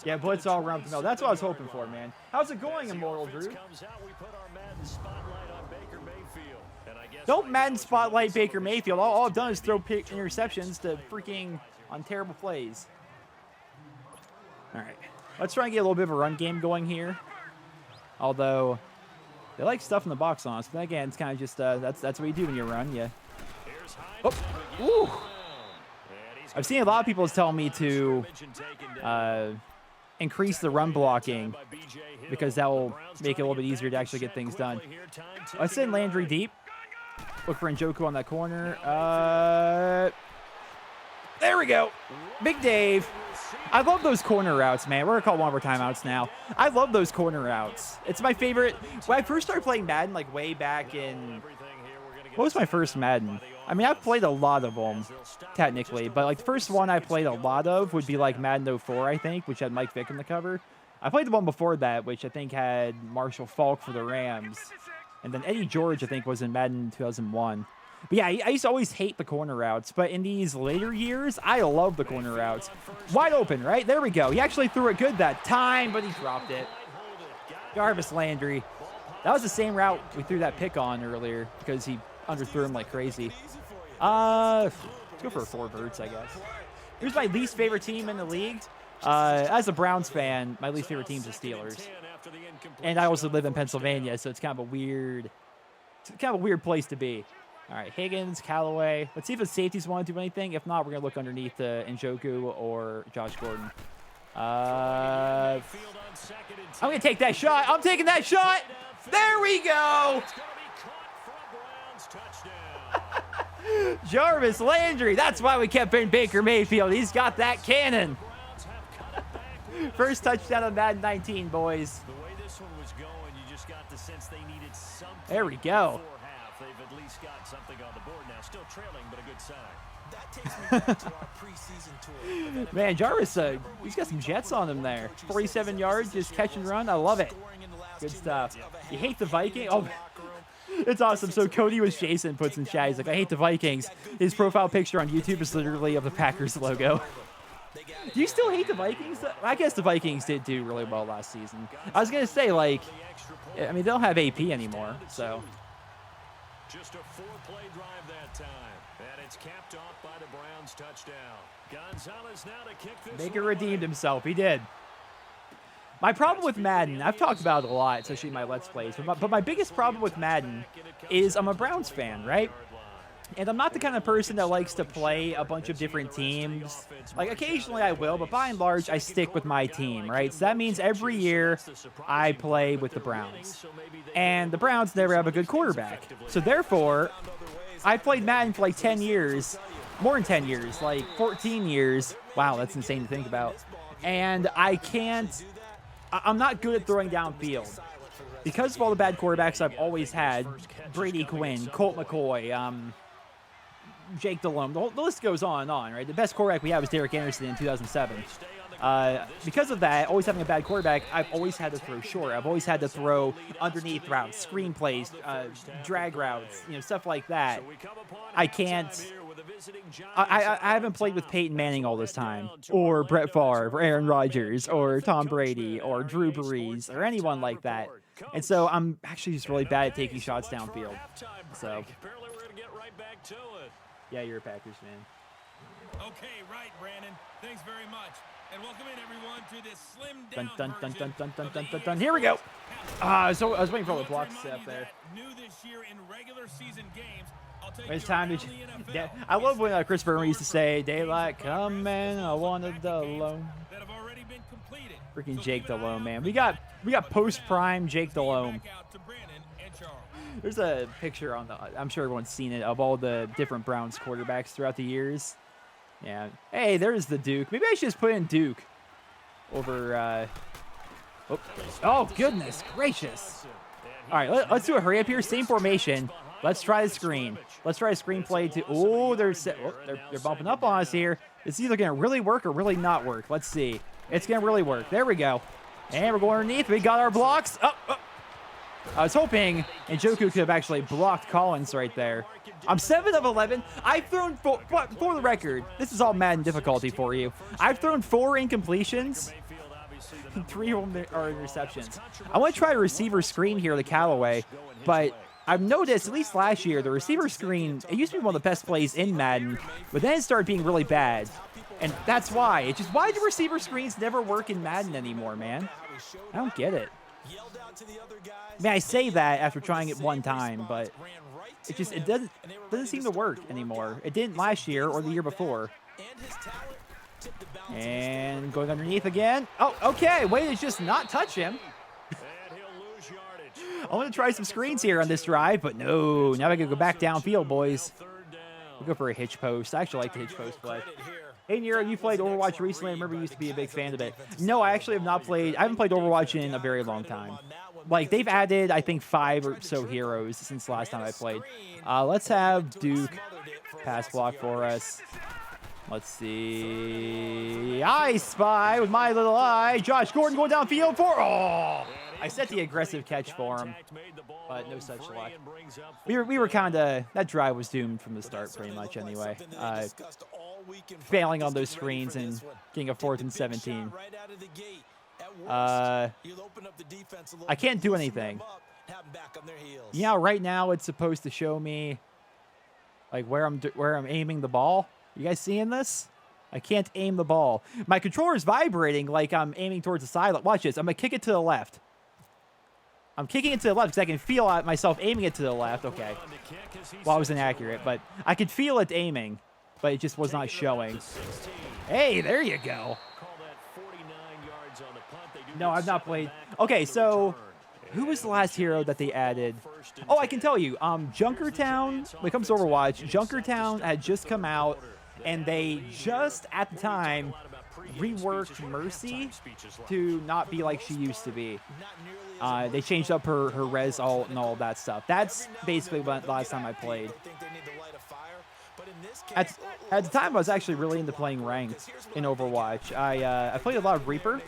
A: Yeah, blitz all around the middle. That's what I was hoping for, man. How's it going, Immortal Drew? Don't Madden spotlight Baker Mayfield. All I've done is throw interceptions to freaking on terrible plays. All right, let's try and get a little bit of a run game going here. Although they like stuff in the box on us, but again, it's kind of just that's what you do when you run. Yeah. Oh, ooh. I've seen a lot of people tell me to increase the run blocking because that will make it a little bit easier to actually get things done. Let's send Landry deep. Look for Njoku on that corner. There we go. Big Dave. I love those corner routes, man. We're going to call one of our timeouts now. I love those corner routes. It's my favorite. When I first started playing Madden, like way back in... What was my first Madden? I mean, I've played a lot of them, technically. But like the first one I played a lot of would be like Madden 04, I think, which had Mike Vick in the cover. I played the one before that, which I think had Marshall Faulk for the Rams. And then Eddie George, I think, was in Madden 2001. But yeah, I used to always hate the corner routes. But in these later years, I love the corner routes. Wide open, right? There we go. He actually threw it good that time, but he dropped it. Jarvis Landry. That was the same route we threw that pick on earlier because he underthrew him like crazy. Let's go for 4 birds, I guess. Here's my least favorite team in the league. As a Browns fan, my least favorite team is the Steelers. And I also live in Pennsylvania, so it's kind of a weird place to be. All right, Higgins, Callaway. Let's see if the safeties want to do anything. If not, we're going to look underneath Njoku or Josh Gordon. I'm going to take that shot. I'm taking that shot. There we go. Jarvis Landry. That's why we kept in Baker Mayfield. He's got that cannon. First touchdown of Madden 19, boys.
C: The way this one was going, you just got the sense they needed something.
A: There we go.
C: They've at least got something on the board now. Still trailing, but a good sign.
E: That takes me back to our preseason tour.
A: Man, Jarvis, he's got some jets on him there. 47 yards, just catch and run. I love it. Good stuff. You hate the Viking? Oh, It's awesome. So Cody was Jason puts in chat. He's like, I hate the Vikings. His profile picture on YouTube is literally of the Packers logo. Do you still hate the Vikings? I guess the Vikings did do really well last season. I was gonna say, like, I mean, they don't have AP anymore, so.
C: Just a 4-play drive that time, and it's capped off by the Browns touchdown. Gonzalez now to kick this.
A: Baker redeemed himself. He did. My problem with Madden, I've talked about it a lot, especially in my Let's Plays, but my biggest problem with Madden is I'm a Browns fan, right? And I'm not the kind of person that likes to play a bunch of different teams. Like, occasionally I will, but by and large, I stick with my team, right? So that means every year I play with the Browns. And the Browns never have a good quarterback. So therefore, I played Madden for like 10 years, more than 10 years, like 14 years. Wow, that's insane to think about. And I'm not good at throwing downfield. Because of all the bad quarterbacks I've always had, Brady Quinn, Colt McCoy, Jake Delhomme, the list goes on, right? The best quarterback we had was Derek Anderson in 2007. Because of that, always having a bad quarterback, I've always had to throw short. I've always had to throw underneath routes, screen plays, drag routes, stuff like that. I can't. I haven't played with Peyton Manning all this time, or Brett Favre, or Aaron Rodgers, or Tom Brady, or Drew Brees, or anyone like that. And so I'm actually just really bad at taking shots downfield. So. Yeah, you're a Packers fan.
B: Okay, right, Brandon. Thanks very much. And welcome in, everyone, to this slimmed
A: Dun,
B: down
A: dun, dun, dun, dun, dun, dun,
B: version
A: dun. Here we go. So I was waiting for all the
B: I
A: blocks
B: want
A: to
B: to
A: set up there.
B: remind you that new this year in regular season games, I'll take
A: It's
B: you
A: time
B: around
A: to.
B: the NFL.
A: Yeah, I love when Chris Berman used to say, "Daylight coming, I wanted the loan."
B: That have already been completed.
A: Freaking
B: So
A: Jake
B: keep an eye
A: Delhomme,
B: out
A: man.
B: for
A: We
B: that.
A: got post prime Jake Delhomme.
B: Back out to Brandon and Charles.
A: There's a picture on the. I'm sure everyone's seen it of all the different Browns quarterbacks throughout the years. Yeah. Hey, there's the Duke. Maybe I should just put in Duke over. Oh goodness gracious! All right, let's do a hurry up here. Same formation. Let's try the screen. Let's try a screen play to. Oh, they're bumping up on us here. It's either gonna really work or really not work. Let's see. It's gonna really work. There we go. And we're going underneath. We got our blocks. I was hoping Njoku could have actually blocked Collins right there. I'm 7 of 11. I've thrown for the record. This is all Madden difficulty for you. I've thrown 4 incompletions. 3 of them are interceptions. I want to try a receiver screen here, the Callaway, but I've noticed, at least last year, the receiver screen, it used to be one of the best plays in Madden, but then it started being really bad. And that's why. Why do receiver screens never work in Madden anymore, man? I don't get it. I mean, I say that after trying it one time, but it doesn't seem to work anymore. It didn't last year or the year before. And going underneath again. Oh, okay. Way to just not touch him. I want to try some screens here on this drive, but no. Now I got to go back downfield, boys. We'll go for a hitch post. I actually like the hitch post play. Hey, Nero, you played Overwatch recently. I remember you used to be a big fan of it. No, I actually have not played. I haven't played Overwatch in a very long time. Like, they've added, I think, 5 or so heroes since last time I played. Let's have Duke pass block for us. Let's see. I spy with my little eye. Josh Gordon going downfield for. Oh! I set the aggressive catch for him, but no such luck. We were kind of, that drive was doomed from the start pretty much anyway. Failing on those screens and getting a 4th and 17. I can't do anything. Right now it's supposed to show me like where I'm aiming the ball. You guys seeing this? I can't aim the ball. My controller is vibrating like I'm aiming towards the side. Watch this. I'm gonna kick it to the left. I'm kicking it to the left because I can feel myself aiming it to the left. Okay. Well, I was inaccurate, but I could feel it aiming, but it just was not showing. Hey, there you go. No, I've not played. Okay, so who was the last hero that they added? Oh, I can tell you. Junkertown, when it comes to Overwatch, Junkertown had just come out, and they just, at the time, reworked Mercy to not be like she used to be. They changed up her res alt and all that stuff. That's basically what last time I played. At the time, I was actually really into playing ranked in Overwatch. I played a lot of Reaper.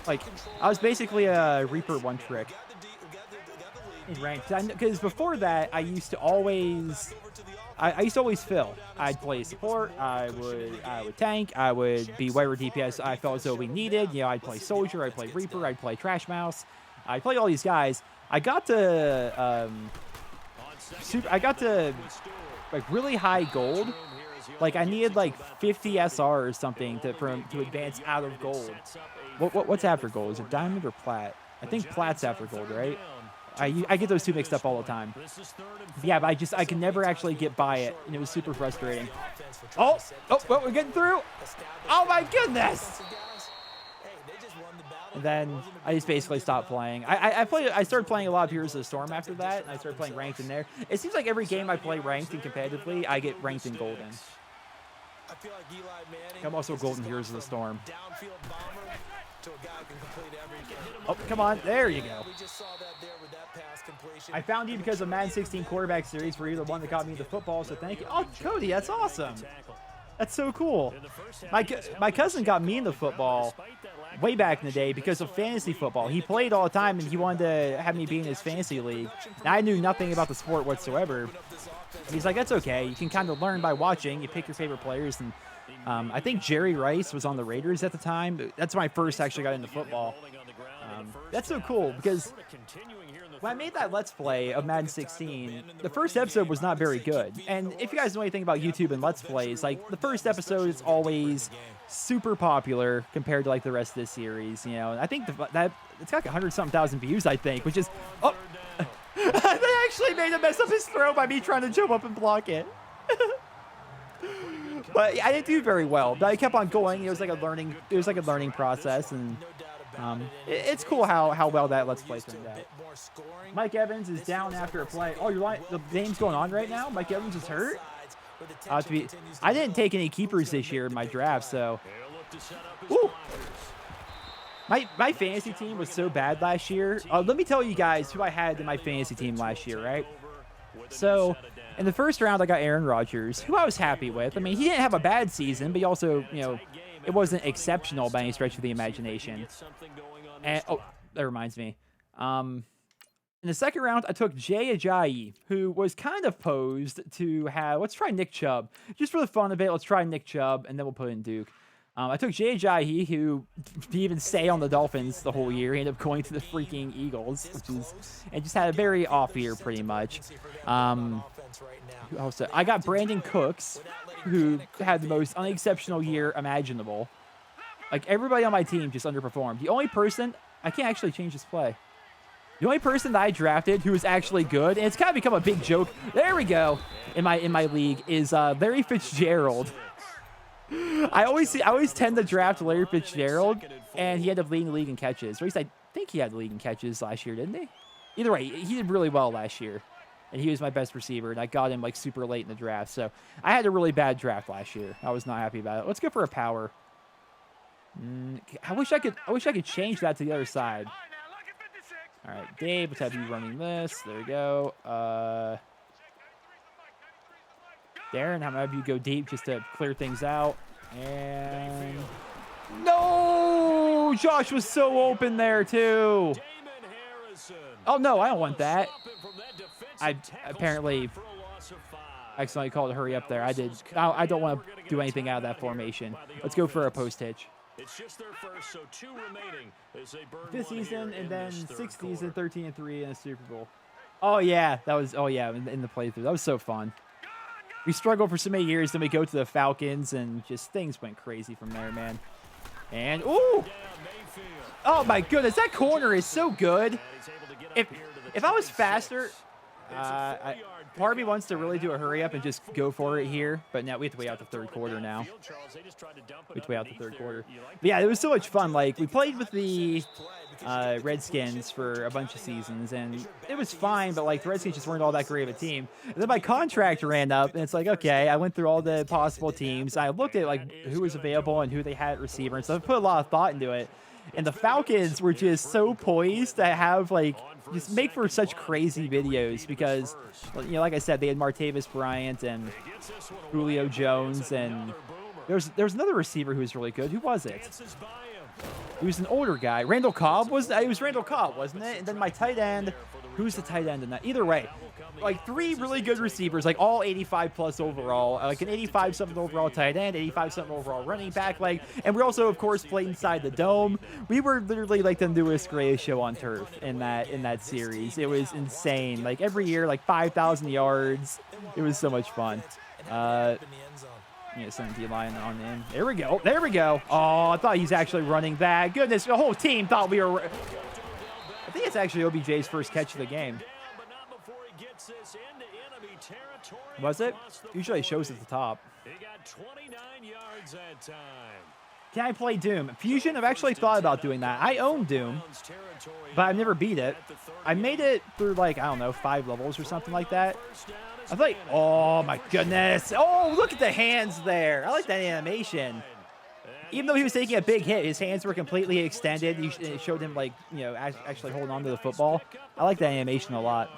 A: Like, I was basically a Reaper one trick. in ranked. Because before that, I used to always fill. I'd play support. I would tank. I would be whatever DPS I felt as though we needed. You know, I'd play soldier. I'd play reaper. I'd play trash mouse. I'd play all these guys. I got to like really high gold. Like I needed like 50 SR or something to advance out of gold. What's after gold? Is it diamond or plat? I think plat's after gold, right? I get those two mixed up all the time. Yeah, but I can never actually get by it, and it was super frustrating. Oh, well, we're getting through. Oh my goodness! And then I just basically stopped playing. I started playing a lot of Heroes of the Storm after that, and I started playing ranked in there. It seems like every game I play ranked and competitively, I get ranked in golden. I'm also golden Heroes of the Storm. Oh, come on. There you go. I found you because of Madden 16 quarterback series where you're the one that got me into football, so thank you. Oh, Cody, that's awesome. That's so cool. My cousin got me into football way back in the day because of fantasy football. He played all the time, and he wanted to have me be in his fantasy league. And I knew nothing about the sport whatsoever. And he's like, that's okay. You can kind of learn by watching. You pick your favorite players, and I think Jerry Rice was on the Raiders at the time. That's when I first actually got into football. That's so cool because when I made that Let's Play of Madden 16, the first episode was not very good. And if you guys know anything about YouTube and Let's Plays, like the first episode is always super popular compared to like the rest of this series. You know, and I think that it's got like 100-something thousand views, I think, which is they actually made him mess up his throw by me trying to jump up and block it. But I didn't do very well. But I kept on going. It was like a learning process, and it's cool how well that Let's Play turned out. Mike Evans is down after a play. Oh, the game's going on right now? Mike Evans is hurt? I didn't take any keepers this year in my draft, so. Ooh. My fantasy team was so bad last year. Let me tell you guys who I had in my fantasy team last year, right? So, in the first round, I got Aaron Rodgers, who I was happy with. I mean, he didn't have a bad season, but he also, you know, it wasn't exceptional by any stretch of the imagination. And, oh, that reminds me. In the second round, I took Jay Ajayi, who was kind of posed to have, let's try Nick Chubb. Just for the fun of it, let's try Nick Chubb, and then we'll put in Duke. I took Jay Ajayi, who didn't even stay on the Dolphins the whole year. He ended up going to the freaking Eagles, and just had a very off year, pretty much. Also, I got Brandon Cooks, who had the most unexceptional year imaginable. Like, everybody on my team just underperformed. The only person, I can't actually change this play. The only person that I drafted who was actually good, and it's kind of become a big joke, there we go, in my league, is Larry Fitzgerald. I always tend to draft Larry Fitzgerald, and he ended up leading the league in catches. Or at least I think he had the league in catches last year, didn't he? Either way, he did really well last year, and he was my best receiver, and I got him like super late in the draft. So I had a really bad draft last year. I was not happy about it. Let's go for a power. I wish I could change that to the other side. All right, Dave, let's have you running this. There we go. Darren, how about you go deep just to clear things out? And no, Josh was so open there too. Oh no, I don't want that. I apparently accidentally called a hurry up there. I did. I don't want to do anything out of that formation. Let's go for a post hitch.
C: It's just their first, so 2 remaining as they burn
A: 5th season and then 6th season, 13-3 in a Super Bowl. Oh yeah, that was. Oh yeah, in the playthrough, that was so fun. We struggled for so many years, then we go to the Falcons, and just things went crazy from there, man. And ooh, oh my goodness, that corner is so good. If I was faster, part of me wants to really do a hurry up and just go for it here, but now we have to wait out the third quarter now. We have to wait out the third quarter. But yeah, it was so much fun. Like, we played with the Redskins for a bunch of seasons, and it was fine, but like the Redskins just weren't all that great of a team. And then my contract ran up, and it's like, okay, I went through all the possible teams. I looked at like who was available and who they had at receiver, and so I put a lot of thought into it. And the Falcons were just so poised to have like just make for such crazy videos because, you know, like I said, they had Martavis Bryant and Julio Jones, and there's another receiver who was really good. Who was it? He was an older guy. Randall Cobb was. It was Randall Cobb, wasn't it? And then my tight end, Who's the tight end in that? Either way, like 3 really good receivers, like all 85 plus overall, like an 85 something overall tight end, 85 something overall running back, like, and we also of course played inside the dome. We were literally like the newest greatest show on turf in that series. It was insane. Like every year, like 5,000 yards. It was so much fun. Some D-line on in. There we go. There we go. Oh, I thought he's actually running that. Goodness, the whole team thought we were. I think it's actually OBJ's first catch of the game. Was it? Usually it shows at the top. Can I play Doom? Fusion, I've actually thought about doing that. I own Doom, but I've never beat it. I made it through, like, I don't know, 5 levels or something like that. I thought, oh my goodness. Oh, look at the hands there. I like that animation. Even though he was taking a big hit, his hands were completely extended. It showed him, like, you know, actually holding on to the football. I like that animation a lot.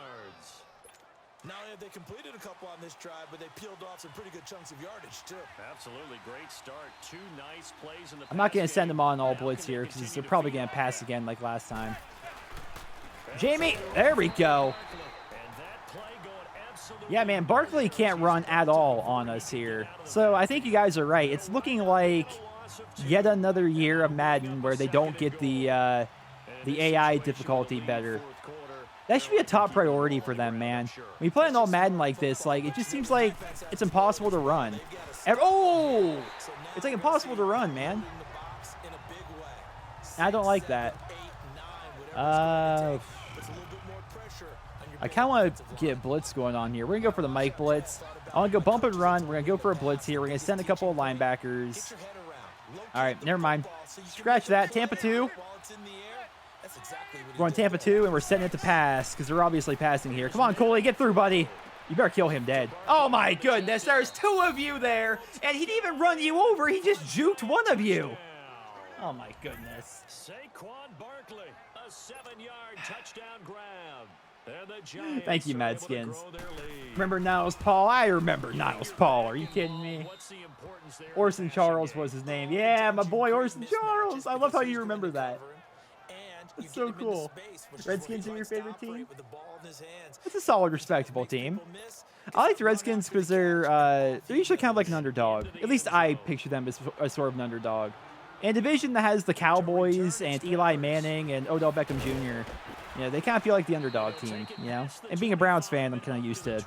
E: Not only have they completed a couple on this drive, but they peeled off some pretty good chunks of yardage, too.
C: Absolutely great start. 2 nice plays in the
A: I'm not going to send them on all blitz here because they're probably going to pass again like last time. Jamie, there we go. Yeah, man, Barkley can't run at all on us here. So I think you guys are right. It's looking like yet another year of Madden where they don't get the AI difficulty better. That should be a top priority for them, man. When you play an all Madden like this, like, it just seems like it's impossible to run. Oh! It's like impossible to run, man. I don't like that. I kind of want to get blitz going on here. We're going to go for the Mike blitz. I want to go bump and run. We're going to go for a blitz here. We're going to send a couple of linebackers. All right, never mind. Scratch that. Tampa 2. We're on Tampa 2, and we're setting it to pass because they're obviously passing here. Come on, Coley, get through, buddy. You better kill him dead. Oh, my goodness. There's 2 of you there, and he didn't even run you over. He just juked one of you. Oh, my goodness.
C: Saquon Barkley, a 7-yard touchdown grab.
A: Thank you, Madskins. Remember Niles Paul? I remember Niles Paul. Are you kidding me? Orson Charles was his name. Yeah, my boy Orson Charles. I love how you remember that. That's so cool. Redskins are your favorite team? It's a solid, respectable team. I like the Redskins because they're usually kind of like an underdog. At least I picture them as a sort of an underdog. In a division that has the Cowboys and Eli Manning and Odell Beckham Jr., you know, they kind of feel like the underdog team, you know? And being a Browns fan, I'm kind of used to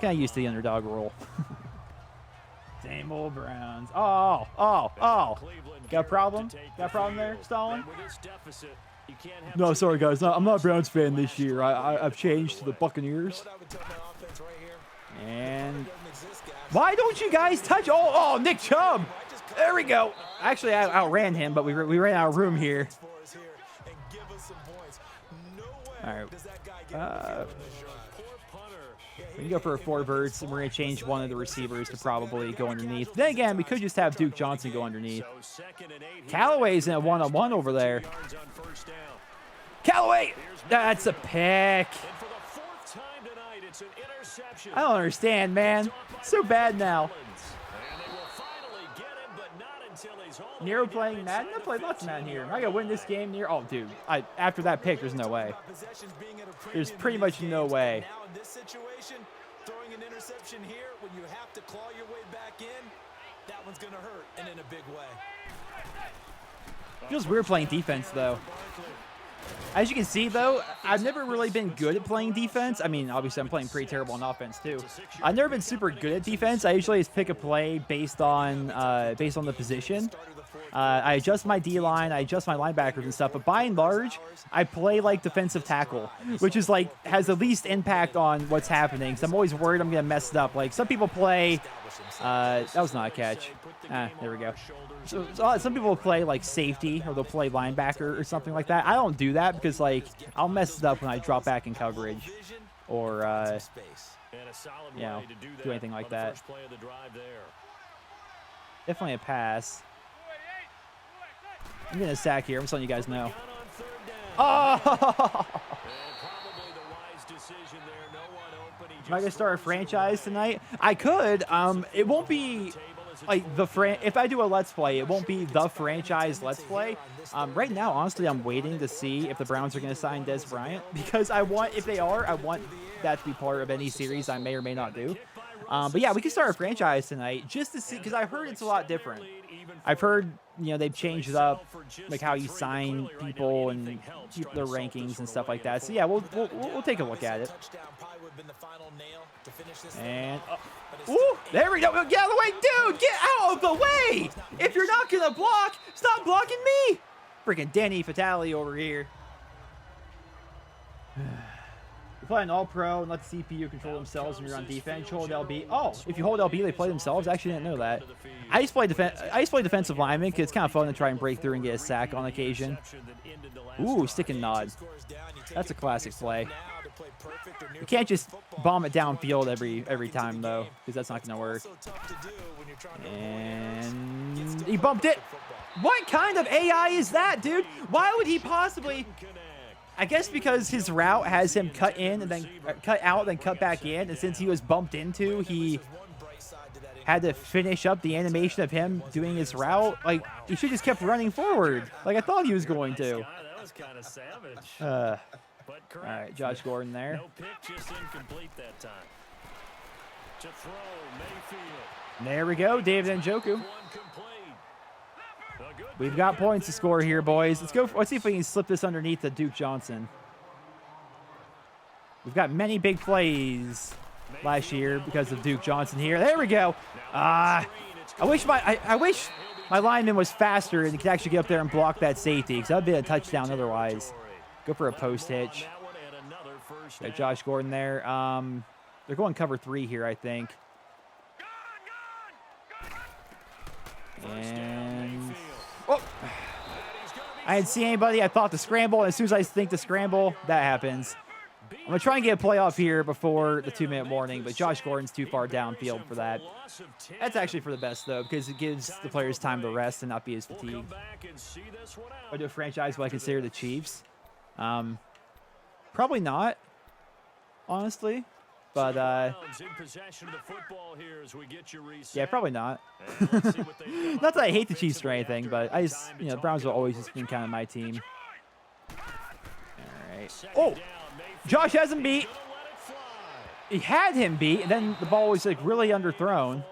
A: the underdog role. Same old Browns. Oh. Got a problem? Got a problem there, Stalin? No, sorry, guys. I'm not a Browns fan this year. I've changed to the Buccaneers. And why don't you guys touch? Oh, Nick Chubb. There we go. Actually, I outran him, but we ran out of room here. All right. We can go for a 4 birds, and we're going to change one of the receivers to probably go underneath. Then again, we could just have Duke Johnson go underneath. Callaway's in a one-on-one over there. Callaway! That's a pick. I don't understand, man. It's so bad now. Nero playing Madden? I played lots of Madden here. Am I going to win this game, Nero? Oh, dude. After that pick, there's no way. There's pretty much no way.
E: Now in this situation, throwing an interception here when you have to claw your way back in, that one's going to hurt, and in a big way.
A: Feels weird playing defense, though. As you can see, though, I've never really been good at playing defense. I mean, obviously, I'm playing pretty terrible on offense, too. I've never been super good at defense. I usually just pick a play based on the position. I adjust my D-line, I adjust my linebackers and stuff, but by and large, I play like defensive tackle, which is like, has the least impact on what's happening, so I'm always worried I'm going to mess it up. Like, some people play, that was not a catch. There we go. So some people will play like safety, or they'll play linebacker or something like that. I don't do that because, like, I'll mess it up when I drop back in coverage, or, you know, do anything like that. Definitely a pass. I'm getting a sack here. I'm just letting you guys know. Oh! Am I going to start a franchise tonight? I could. It won't be like if I do a Let's Play, it won't be the franchise Let's Play. Right now, honestly, I'm waiting to see if the Browns are going to sign Des Bryant, because if they are, I want that to be part of any series I may or may not do. But yeah, we can start a franchise tonight just to see, because I've heard it's a lot different. I've heard, they've changed it up, like how you sign people and keep their rankings and stuff like that. So yeah, we'll take a look at it. And ooh, there we go. Get out of the way, dude. Get out of the way. If you're not gonna block, stop blocking me. Freaking Danny Fatale over here. You play an all-pro and let the CPU control themselves when you're on defense. Hold LB. Oh, if you hold LB, they play themselves. I actually didn't know that. I used to play defensive lineman because it's kind of fun to try and break through and get a sack on occasion. Ooh, stick and nod. That's a classic play. You can't just bomb it downfield every time though, because that's not going to work. And he bumped it. What kind of AI is that, dude? Why would he possibly? I guess because his route has him cut in and then cut out, then cut back in. And since he was bumped into, he had to finish up the animation of him doing his route. Like, he should just kept running forward, like I thought he was going to.
C: That was kind of savage.
A: All right, Josh Gordon there.
C: No pick, just incomplete that time. To throw, Mayfield.
A: There we go, David Njoku. We've got points to score here, boys. Let's see if we can slip this underneath to Duke Johnson. We've got many big plays last year because of Duke Johnson here. There we go. I wish my lineman was faster and could actually get up there and block that safety, because that would be a touchdown otherwise. Go for a post hitch. Got Josh Gordon there. They're going cover 3 here, I think. And oh, I didn't see anybody. I thought the scramble, and as soon as I think the scramble, that happens. I'm going to try and get a playoff here before the 2-minute warning, but Josh Gordon's too far downfield for that. That's actually for the best, though, because it gives the players time to rest and not be as fatigued. I do a franchise what I consider the Chiefs. Probably not, honestly. But, yeah, probably not. Not that I hate the Chiefs or anything, but I just, the Browns will always just been kind of my team. All right. Oh, Josh has him beat. He had him beat, and then the ball was, like, really underthrown.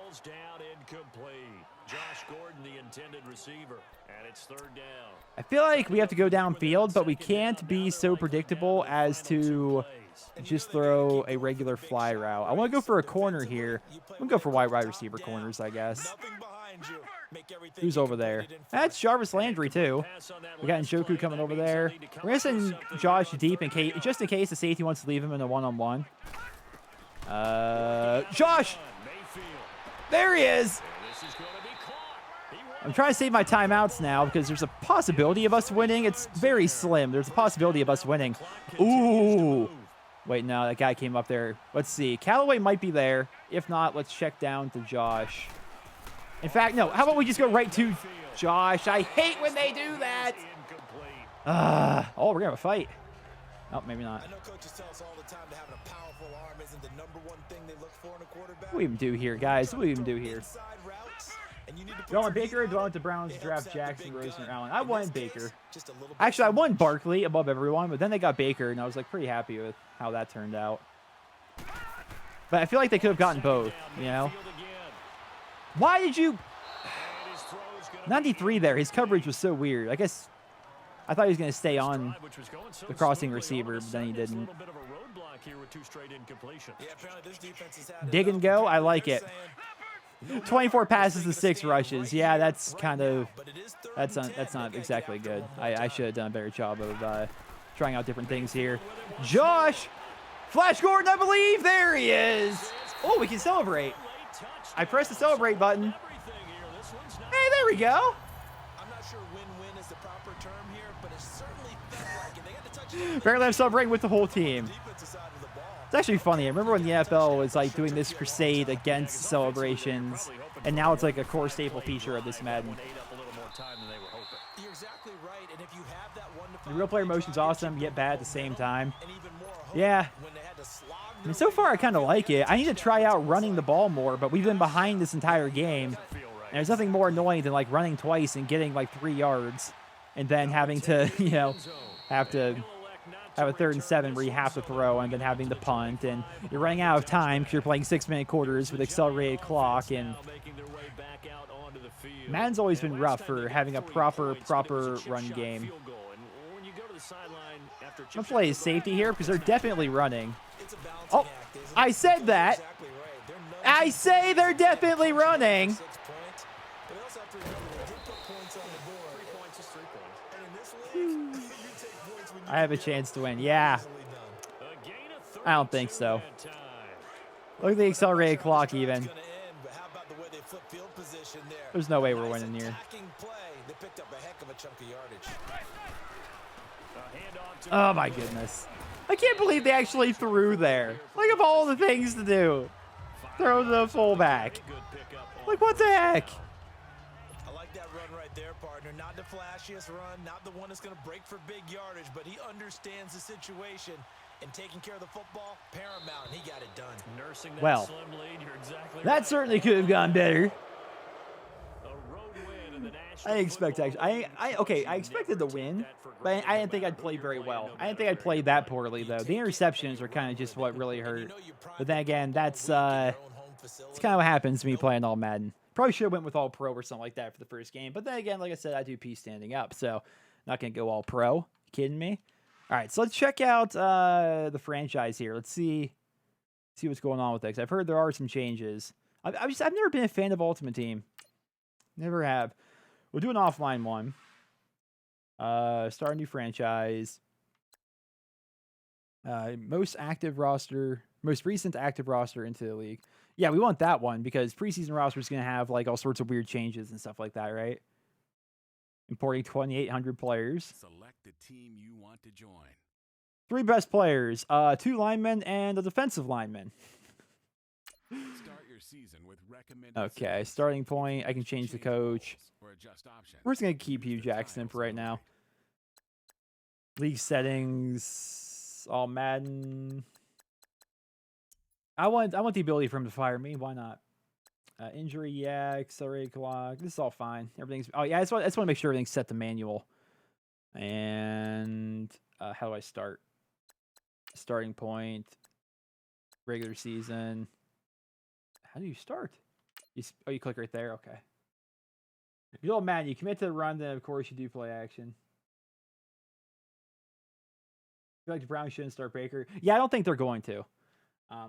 A: I feel like we have to go downfield, but we can't be so predictable as to just throw a regular fly route. I want to go for a corner here. I'm going to go for wide receiver corners, I guess. Who's over there? That's Jarvis Landry, too. We got Njoku coming over there. We're going to send Josh deep just in case the safety wants to leave him in a one-on-one. Josh! There he is! I'm trying to save my timeouts now because there's a possibility of us winning. It's very slim. There's a possibility of us winning. Ooh. Wait, no, that guy came up there. Let's see. Callaway might be there. If not, let's check down to Josh. In fact, no. How about we just go right to Josh? I hate when they do that. Oh, we're going to have a fight. Oh, maybe not. What do we even do here, guys? What do we even do here? Do I want Baker or do I want the Browns to draft Jackson, Rosen, or Allen? I wanted Baker. Actually, I won Barkley above everyone, but then they got Baker, and I was like pretty happy with how that turned out. But I feel like they could have gotten both, Why did you... 93 there. His coverage was so weird. I guess I thought he was going to stay on the crossing receiver, but then he didn't. Dig and go. I like it. 24 passes to 6 rushes. Yeah, that's kind of that's not exactly good. I should have done a better job of trying out different things here. Josh, Flash Gordon, I believe. There he is. Oh, we can celebrate. I pressed the celebrate button. Hey, there we go.
E: I'm not sure win-win is the proper term here, but it certainly felt like it. They got the touchdown.
A: Apparently, I'm celebrating with the whole team. It's actually funny. I remember when the NFL was like doing this crusade against celebrations, and now it's like a core staple feature of this Madden. The real player motion's awesome, yet bad at the same time. Yeah. I mean, so far I kind of like it. I need to try out running the ball more, but we've been behind this entire game. And there's nothing more annoying than like running twice and getting like 3 yards, and then having to, have to have a 3rd and 7 where you have to throw and then having to punt, and you're running out of time because you're playing 6-minute quarters with accelerated clock. And Madden's always been rough for having a proper run game. I'm playing safety here because they're definitely running. Oh, I said that. I say they're definitely running. I have a chance to win. Yeah. I don't think so. Look at the accelerated clock even. There's no way we're winning here. Oh my goodness. I can't believe they actually threw there. Like, of all the things to do, throw to the fullback. Like, what the heck?
E: I like that run right there, partner. Not the flashiest run, not the one that's going to break for big yardage, but he understands the situation, and taking care of the football, paramount, and he got it done. Nursing that
A: well,
E: slim lead, you're exactly
A: that
E: right.
A: certainly could have gone better. I expected to win, but I didn't think I'd play very well. I didn't think I'd play that poorly, though. The interceptions are kind of just what really hurt. But then again, that's kind of what happens to me playing all Madden. Probably should have went with all pro or something like that for the first game. But then again, like I said, I do P standing up, so not going to go all pro. You kidding me? All right, so let's check out the franchise here. Let's see what's going on with this. I've heard there are some changes. I've never been a fan of Ultimate Team. Never have. We'll do an offline one. Start a new franchise. Most recent active roster into the league. Yeah, we want that one because preseason roster is going to have like all sorts of weird changes and stuff like that, right? Importing 2,800 players.
F: Select the team you want to join.
A: 3 best players, 2 linemen and a defensive lineman.
F: Start your season with recommended.
A: Okay, starting point. I can change the coach. We're just gonna keep Hugh Jackson for right now. League settings, all Madden. I want the ability for him to fire me. Why not? Injury, yeah. Accelerated clock. This is all fine. Everything's. Oh yeah, I just want to make sure everything's set to manual. And how do I start? Starting point. Regular season. How do you start? You click right there. Okay. Good old man, you commit to the run, then of course you do play action. I feel like the Browns shouldn't start Baker. Yeah, I don't think they're going to.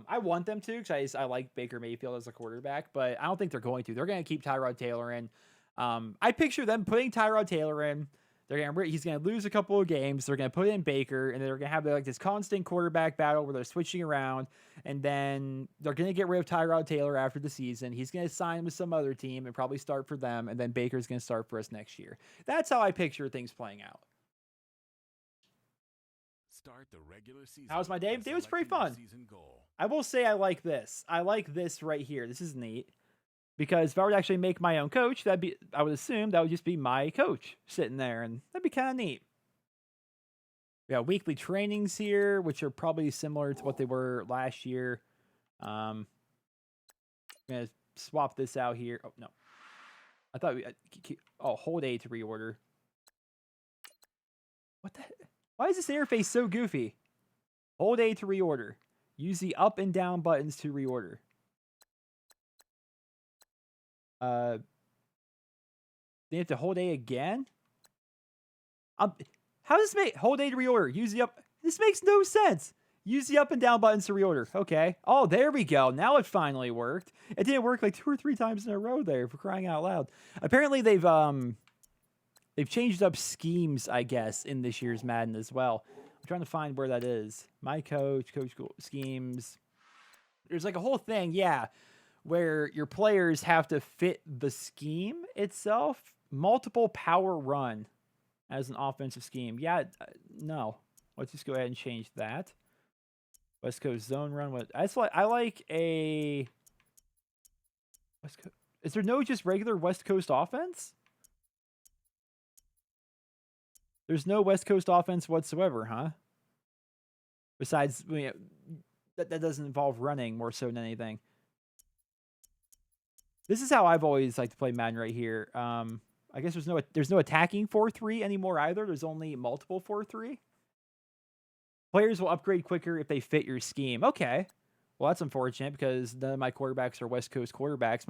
A: I want them to because I like Baker Mayfield as a quarterback, but I don't think they're going to. They're going to keep Tyrod Taylor in. I picture them putting Tyrod Taylor in. He's going to lose a couple of games. They're going to put in Baker, and they're going to have like this constant quarterback battle where they're switching around, and then they're going to get rid of Tyrod Taylor after the season. He's going to sign with some other team and probably start for them, and then Baker's going to start for us next year. That's how I picture things playing out.
F: Start the regular season.
A: How was my day? It was pretty fun. I will say I like this. I like this right here. This is neat. Because if I were to actually make my own coach, I would assume that would just be my coach sitting there, and that'd be kind of neat. We got weekly trainings here, which are probably similar to what they were last year. I'm going to swap this out here. Oh, no. I thought hold A to reorder. What the heck? Why is this interface so goofy? Hold A to reorder. Use the up and down buttons to reorder. They have to hold A again? How does this make hold A to reorder? Use the up. This makes no sense. Use the up and down buttons to reorder. Okay. Oh, there we go. Now it finally worked. It didn't work like 2 or 3 times in a row there, for crying out loud. Apparently they've changed up schemes, I guess, in this year's Madden as well. I'm trying to find where that is. My coach schemes. There's like a whole thing, yeah, where your players have to fit the scheme itself. Multiple power run as an offensive scheme. Yeah, no. Let's just go ahead and change that. West Coast zone run. I like a West Coast. Is there no just regular West Coast offense? There's no West Coast offense whatsoever, huh? Besides, that doesn't involve running more so than anything. This is how I've always liked to play Madden right here. I guess there's no attacking 4-3 anymore either. There's only multiple 4-3. Players will upgrade quicker if they fit your scheme. Okay. Well, that's unfortunate because none of my quarterbacks are West Coast quarterbacks.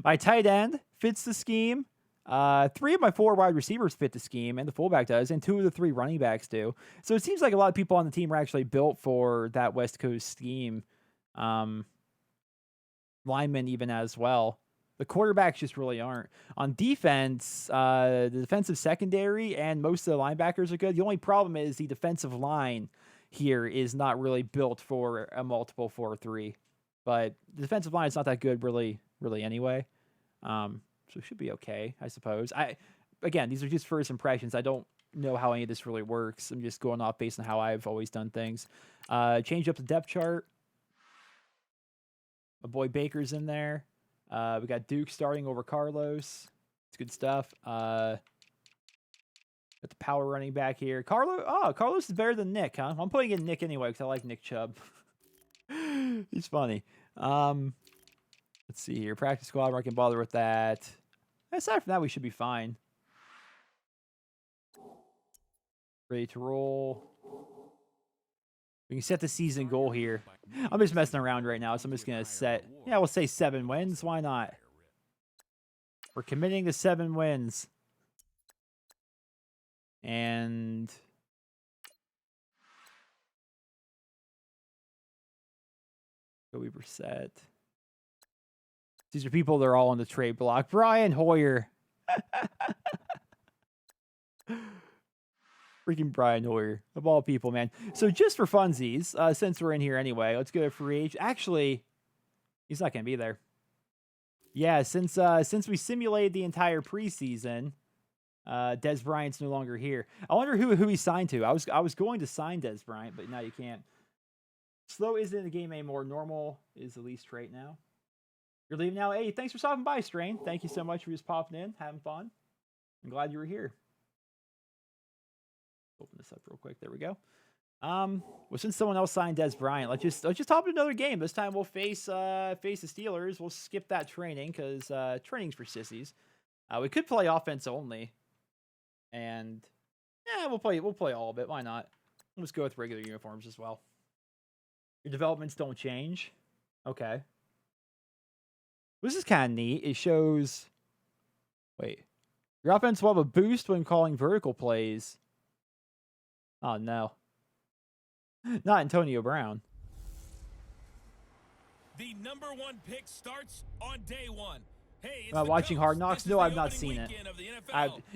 A: My tight end fits the scheme. 3 of my 4 wide receivers fit the scheme, and the fullback does, and 2 of the 3 running backs do. So it seems like a lot of people on the team are actually built for that West Coast scheme. Linemen even as well. The quarterbacks just really aren't. On defense, the defensive secondary and most of the linebackers are good. The only problem is the defensive line here is not really built for a multiple 4-3. But the defensive line is not that good really anyway. So it should be okay, I suppose. Again, these are just first impressions. I don't know how any of this really works. I'm just going off based on how I've always done things. Change up the depth chart. My boy Baker's in there. We got Duke starting over Carlos. It's good stuff. Got the power running back here. Carlos is better than Nick, huh? I'm putting in Nick anyway because I like Nick Chubb. He's funny. Let's see here. Practice squad, I can bother with that. Aside from that, we should be fine. Ready to roll. We can set the season goal here. I'm just messing around right now, so I'm just going to set... Yeah, we'll say 7 wins. Why not? We're committing to 7 wins. And... Kobe Brissett. These are people that are all on the trade block. Brian Hoyer. Freaking Brian Hoyer. Of all people, man. So just for funsies, since we're in here anyway, let's go to free agent. Actually, he's not going to be there. Yeah, since we simulated the entire preseason, Dez Bryant's no longer here. I wonder who he signed to. I was going to sign Dez Bryant, but now you can't. Slow isn't in the game anymore. Normal is the least trait now. You're leaving now. Hey, thanks for stopping by, Strain. Thank you so much for just popping in, having fun. I'm glad you were here. Open this up real quick. There we go. Well, since someone else signed Dez Bryant, let's just hop into another game. This time we'll face the Steelers. We'll skip that training because training's for sissies. We could play offense only, and yeah, we'll play all of it. Why not? Let's go with regular uniforms as well. Your developments don't change. Okay. This is kind of neat. It shows... Wait. Your offense will have a boost when calling vertical plays. Oh, no. Not Antonio Brown.
B: The number 1 pick starts on day 1. Hey,
A: watching Hard Knocks? No, I've not seen it.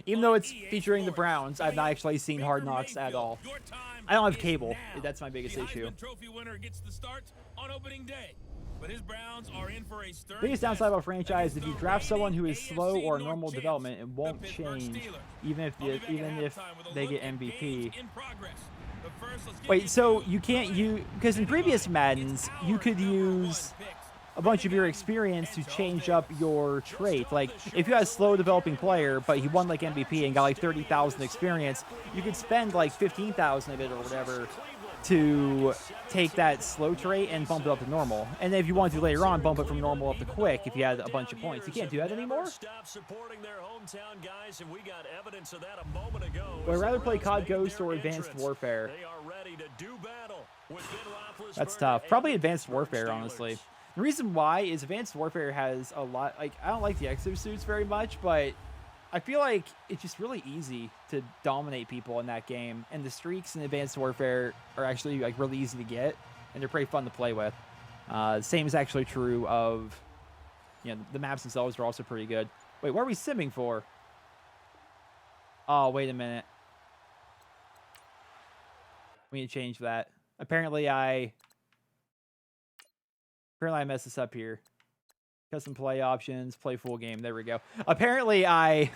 A: Even though it's featuring the Browns, I've not actually seen Hard Knocks at all. I don't have cable. That's my biggest issue.
B: Trophy winner gets the start on opening day. But his Browns are in for a stern
A: biggest downside about franchise: if you draft someone who is slow or normal development, it won't change, even if they get MVP. Wait, so you can't use, because in previous Maddens you could use a bunch of your experience to change up your trait. Like if you had a slow developing player, but he won like MVP and got like 30,000 experience, you could spend like 15,000 of it or whatever to take that slow trait and bump it up to normal. And then if you want to later on, bump it from normal up to quick if you had a bunch of points. You can't do that anymore? Would I rather play COD Ghost or Advanced Warfare? That's tough. Probably Advanced Warfare, honestly. The reason why is Advanced Warfare has a lot... Like, I don't like the exosuits very much, but I feel like it's just really easy to dominate people in that game, and the streaks in Advanced Warfare are actually like really easy to get, and they're pretty fun to play with. The same is actually true of, the maps themselves are also pretty good. Wait, what are we simming for? Oh, wait a minute. We need to change that. Apparently I messed this up here. Custom play options, play full game. There we go. Apparently, I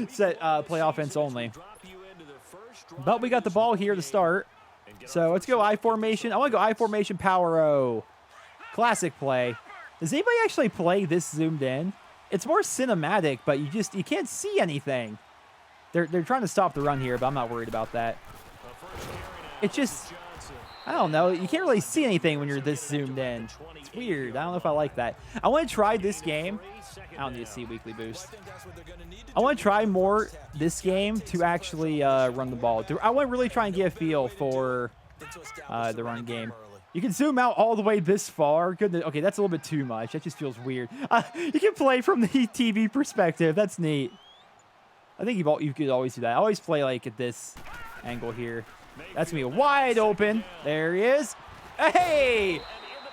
A: set play offense only. But we got the ball here to start. So let's go I formation. I want to go I formation power O. Classic play. Does anybody actually play this zoomed in? It's more cinematic, but you can't see anything. They're trying to stop the run here, but I'm not worried about that. It's just I don't know. You can't really see anything when you're this zoomed in. It's weird. I don't know if I like that. I want to try this game. I don't need to see weekly boost. I want to try more this game to actually run the ball. I want to really try and get a feel for the run game. You can zoom out all the way this far. Goodness. Okay, that's a little bit too much. That just feels weird. You can play from the TV perspective. That's neat. I think you could always do that. I always play like at this angle here. That's me wide open. There he is. Hey!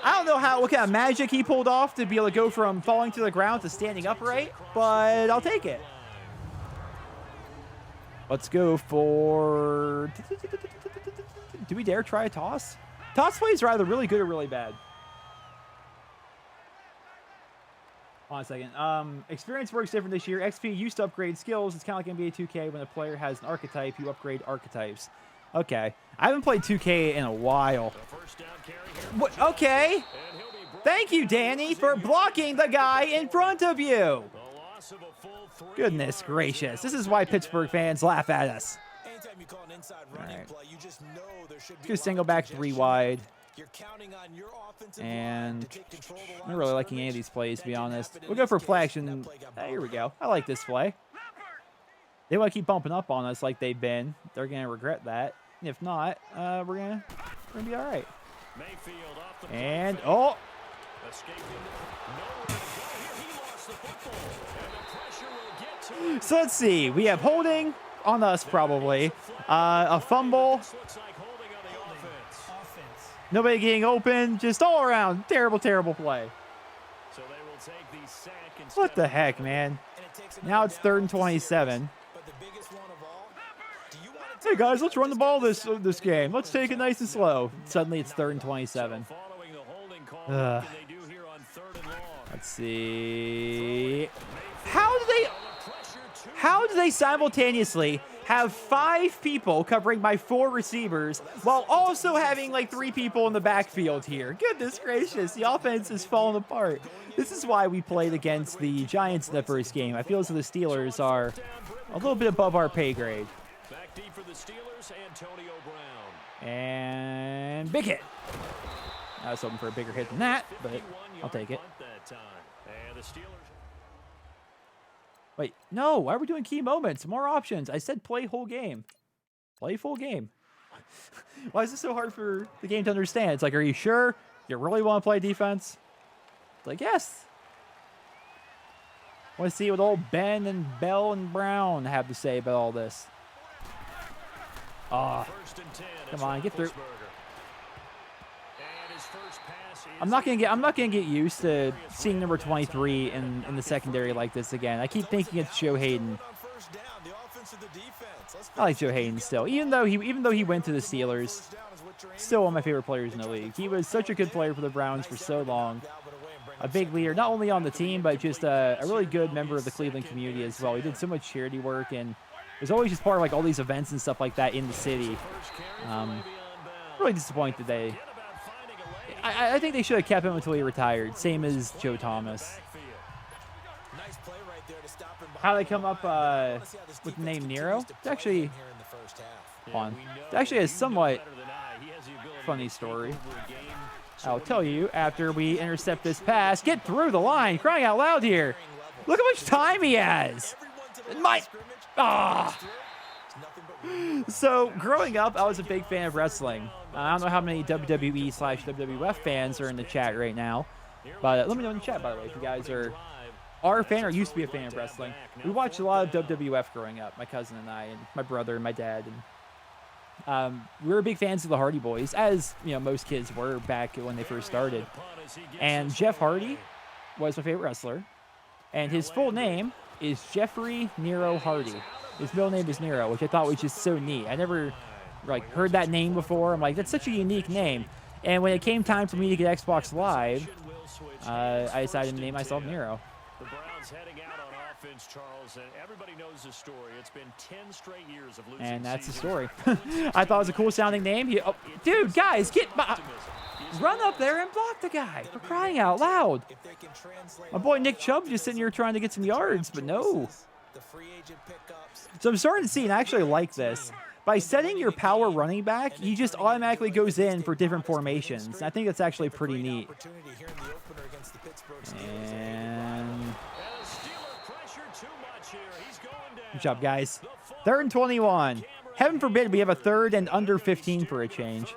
A: I don't know what kind of magic he pulled off to be able to go from falling to the ground to standing upright, but I'll take it. Let's go for... Do we dare try a toss? Toss play is either really good or really bad. Hold on a second. Experience works different this year. XP used to upgrade skills. It's kind of like NBA 2K. When a player has an archetype, you upgrade archetypes. Okay. I haven't played 2K in a while. What? Okay. Thank you, Danny, for blocking the guy in front of you. Goodness gracious. This is why Pittsburgh fans laugh at us. All right. Let's go single back 3 wide. And I'm not really liking any of these plays, to be honest. We'll go for play action. Here we go. I like this play. They want to keep bumping up on us like they've been. They're going to regret that. If not, we're gonna be all right. And oh, so let's see. We have holding on us probably. A fumble. Nobody getting open. Just all around terrible, terrible play. What the heck, man? Now it's 3rd and 27. Hey guys, let's run the ball this game. Let's take it nice and slow. Suddenly it's 3rd and 27. Let's see. How do they simultaneously have 5 people covering my 4 receivers while also having like 3 people in the backfield here? Goodness gracious, the offense is falling apart. This is why we played against the Giants in the first game. I feel as though the Steelers are a little bit above our pay grade.
C: Back deep for the Steelers, Antonio Brown.
A: And big hit. I was hoping for a bigger hit than that, but I'll take it. Wait, no. Why are we doing key moments? More options. I said play whole game. Play full game. Why is this so hard for the game to understand? It's like, are you sure you really want to play defense? It's like, yes. I want to see what old Ben and Bell and Brown have to say about all this. Oh, come on, get through. I'm not gonna get used to seeing number 23 in the secondary like this again. I keep thinking it's Joe Hayden. I like Joe Hayden still, even though he went to the Steelers. Still one of my favorite players in the league. He was such a good player for the Browns for so long. A big leader, not only on the team, but just a really good member of the Cleveland community as well. He did so much charity work and was always just part of like all these events and stuff like that in the city. Really disappointed they. I think they should have kept him until he retired, same as Joe Thomas. How they come up with the name Nero? It's actually fun. It's actually a somewhat funny story. I'll tell you after we intercept this pass. Get through the line, crying out loud here. Look how much time he has. So growing up, I was a big fan of wrestling. I don't know how many WWE/WWF fans are in the chat right now, but let me know in the chat, by the way, if you guys are a fan or used to be a fan of wrestling. We watched a lot of WWF growing up, my cousin and I, and my brother and my dad. And we were big fans of the Hardy Boys, as you know most kids were back when they first started. And Jeff Hardy was my favorite wrestler, and his full name is Jeffrey Nero Hardy. His middle name is Nero, which I thought was just so neat. I never heard that name before. I'm like, that's such a unique name. And when it came time for me to get Xbox Live, I decided to name myself Nero.
C: The Browns heading out on offense, Charles, and everybody knows the story. It's been 10 straight years of losing.
A: And that's the story. I thought it was a cool sounding name. Dude, guys, run up there and block the guy. For crying out loud. My boy Nick Chubb just sitting here trying to get some yards, but no. So I'm starting to see, and I actually like this, by setting your power running back, he just automatically goes in for different formations. I think that's actually pretty neat. And good job, guys. 3rd and 21. Heaven forbid we have a 3rd and under 15 for a change.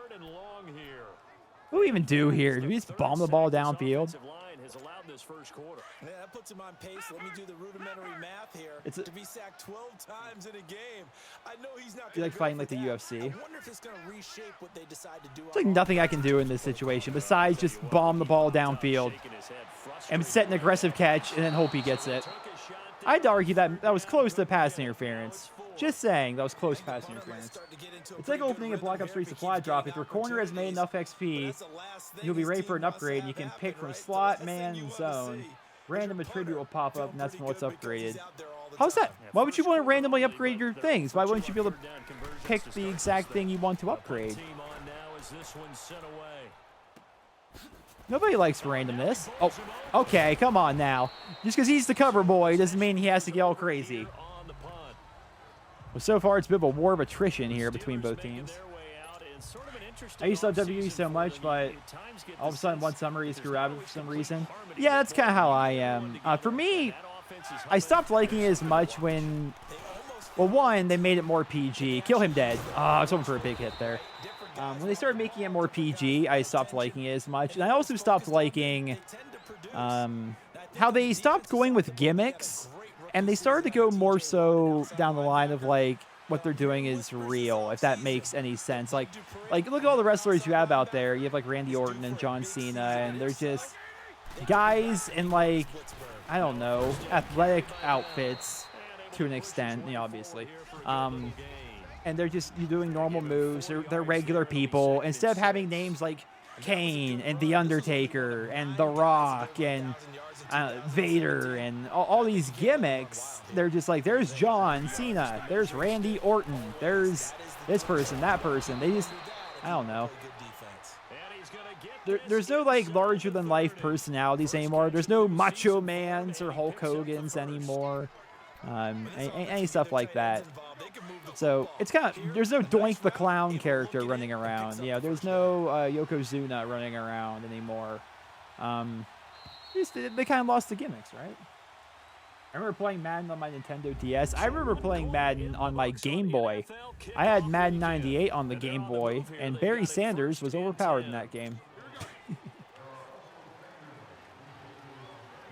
A: What do we even do here? Do we just bomb the ball downfield?
E: Yeah, that puts him on pace. Let me do the rudimentary math here.
A: It's
E: to be sacked 12 times in a game. I know he's not
A: you like fighting like the UFC.
E: I wonder if it's going to reshape what they decide to do.
A: There's like nothing I can do in this situation besides just bomb the ball downfield and set an aggressive catch and then hope he gets it. I'd argue that that was close to pass interference. Just saying, that was close pass interference. It's like opening a Black Ops 3 supply drop. If your corner has made enough XP, you'll be ready for an upgrade. You can pick from slot, man, and zone. Random attribute will pop up, and that's what's upgraded. How's that? Why would you want to randomly upgrade your things? Why wouldn't you be able to pick the exact thing you want to upgrade? Nobody likes randomness. Oh, okay, come on now. Just because he's the cover boy doesn't mean he has to get all crazy. Well, so far it's a bit of a war of attrition here between both teams. I used to love WWE so much, but all of a sudden one summer he screwed out for some reason. Yeah, that's kind of how I am. For me, I stopped liking it as much when, well, one, they made it more PG. Kill him dead. I was hoping for a big hit there. When they started making it more PG, I stopped liking it as much. And I also stopped liking how they stopped going with gimmicks. And they started to go more so down the line of, like, what they're doing is real, if that makes any sense. Like look at all the wrestlers you have out there. You have, like, Randy Orton and John Cena, and they're just guys in, like, I don't know, athletic outfits to an extent, you know, obviously. And they're just doing normal moves. They're regular people. Instead of having names like Kane and The Undertaker and The Rock and Vader and all these gimmicks, they're just like, there's John Cena, there's Randy Orton, there's this person, that person. They just, I don't know. There's no, like, larger than life personalities anymore. There's no Macho Mans or Hulk Hogan's anymore. Any stuff like that. So it's kind of, there's no Doink the Clown character running around. You know, there's no Yokozuna running around anymore. They kind of lost the gimmicks, right? I remember playing Madden on my Nintendo DS. I remember playing Madden on my Game Boy. I had Madden 98 on the Game Boy, and Barry Sanders was overpowered in that game.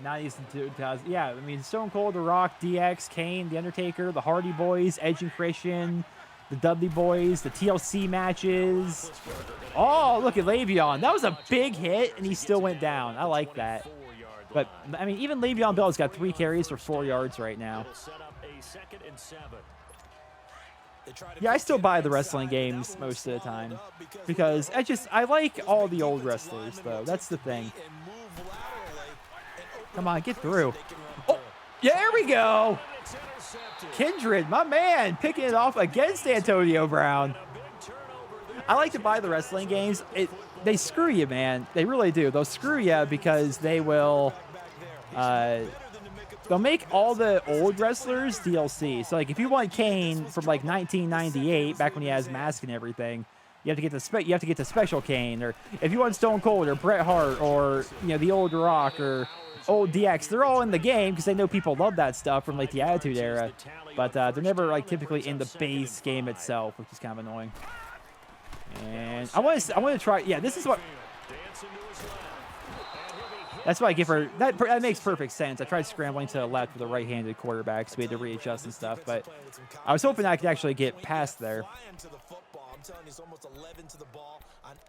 A: 90s and 2000s. Yeah, I mean, Stone Cold, The Rock, DX, Kane, The Undertaker, the Hardy Boys, Edge and Christian, the Dudley Boys, the TLC matches. Oh, look at Le'Veon. That was a big hit, and he still went down. I like that. But, I mean, even Le'Veon Bell's got 3 carries for 4 yards right now. Yeah, I still buy the wrestling games most of the time because I like all the old wrestlers, though. That's the thing. Come on, get through. Oh, yeah, there we go. Kindred, my man, picking it off against Antonio Brown. I like to buy the wrestling games. They screw you, man. They really do. They'll screw you because they will... they'll make all the old wrestlers DLC. So, like, if you want Kane from, like, 1998, back when he has mask and everything, you have to get the special Kane. Or if you want Stone Cold or Bret Hart or, you know, the old Rock or old DX, they're all in the game because they know people love that stuff from, like, the Attitude Era. But they're never, like, typically in the base game itself, which is kind of annoying. And I want to try. Yeah, this is what. That's why I give her that makes perfect sense. I tried scrambling to the left with a right-handed quarterback, so we had to readjust and stuff. But I was hoping I could actually get past there.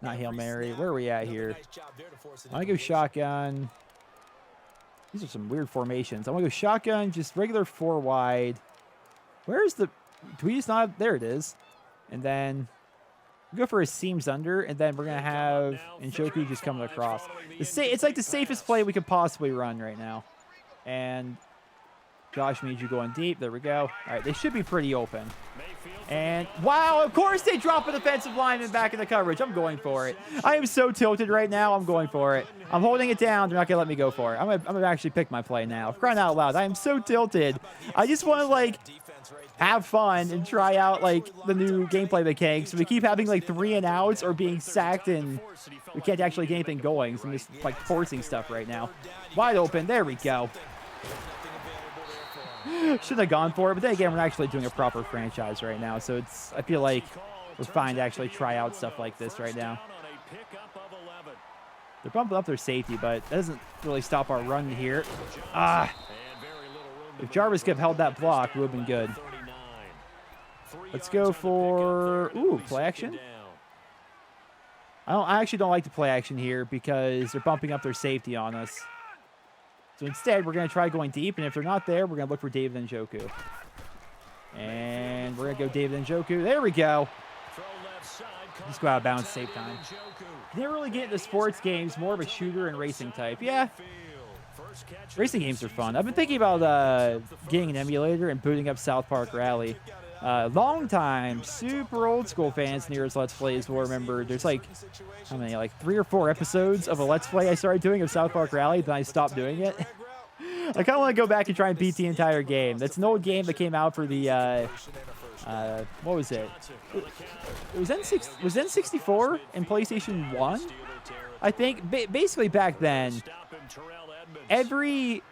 A: Not Hail Mary. Where are we at here? I want to go shotgun. These are some weird formations. I want to go shotgun, just regular 4 wide. Where's the? Do we just not? There it is. And then go for a seams under, and then we're going to have Njoku just coming across. It's like the safest play we could possibly run right now. And Josh needs you going deep. There we go. All right, they should be pretty open. And, wow, of course they drop a defensive lineman back in the coverage. I'm going for it. I am so tilted right now. I'm going for it. I'm holding it down. They're not going to let me go for it. I'm going to actually pick my play now. Crying out loud. I am so tilted. I just want to, like, have fun and try out like the new gameplay mechanics. So we keep having like 3 and outs or being sacked, and we can't actually get anything going. So I'm just like forcing stuff right now. Wide open. There we go. Should have gone for it, but then again, we're actually doing a proper franchise right now, so it's. I feel like we're fine to actually try out stuff like this right now. They're bumping up their safety, but that doesn't really stop our run here. If Jarvis could have held that block, it would have been good. Let's go for play action. I actually don't like the play action here because they're bumping up their safety on us. So instead, we're going to try going deep, and if they're not there, we're going to look for David Njoku. And we're going to go David Njoku. There we go. Just go out of bounds, save time. Never really get into sports games, more of a shooter and racing type. Yeah. Racing games are fun. I've been thinking about getting an emulator and booting up South Park Rally. Long time, super old school fans near us Let's Plays will remember there's like, how many, like 3 or 4 episodes of a Let's Play I started doing of South Park Rally, then I stopped doing it. I kind of want to go back and try and beat the entire game. That's an old game that came out for the, what was it? It was N64 and PlayStation 1, I think. Basically back then, pretty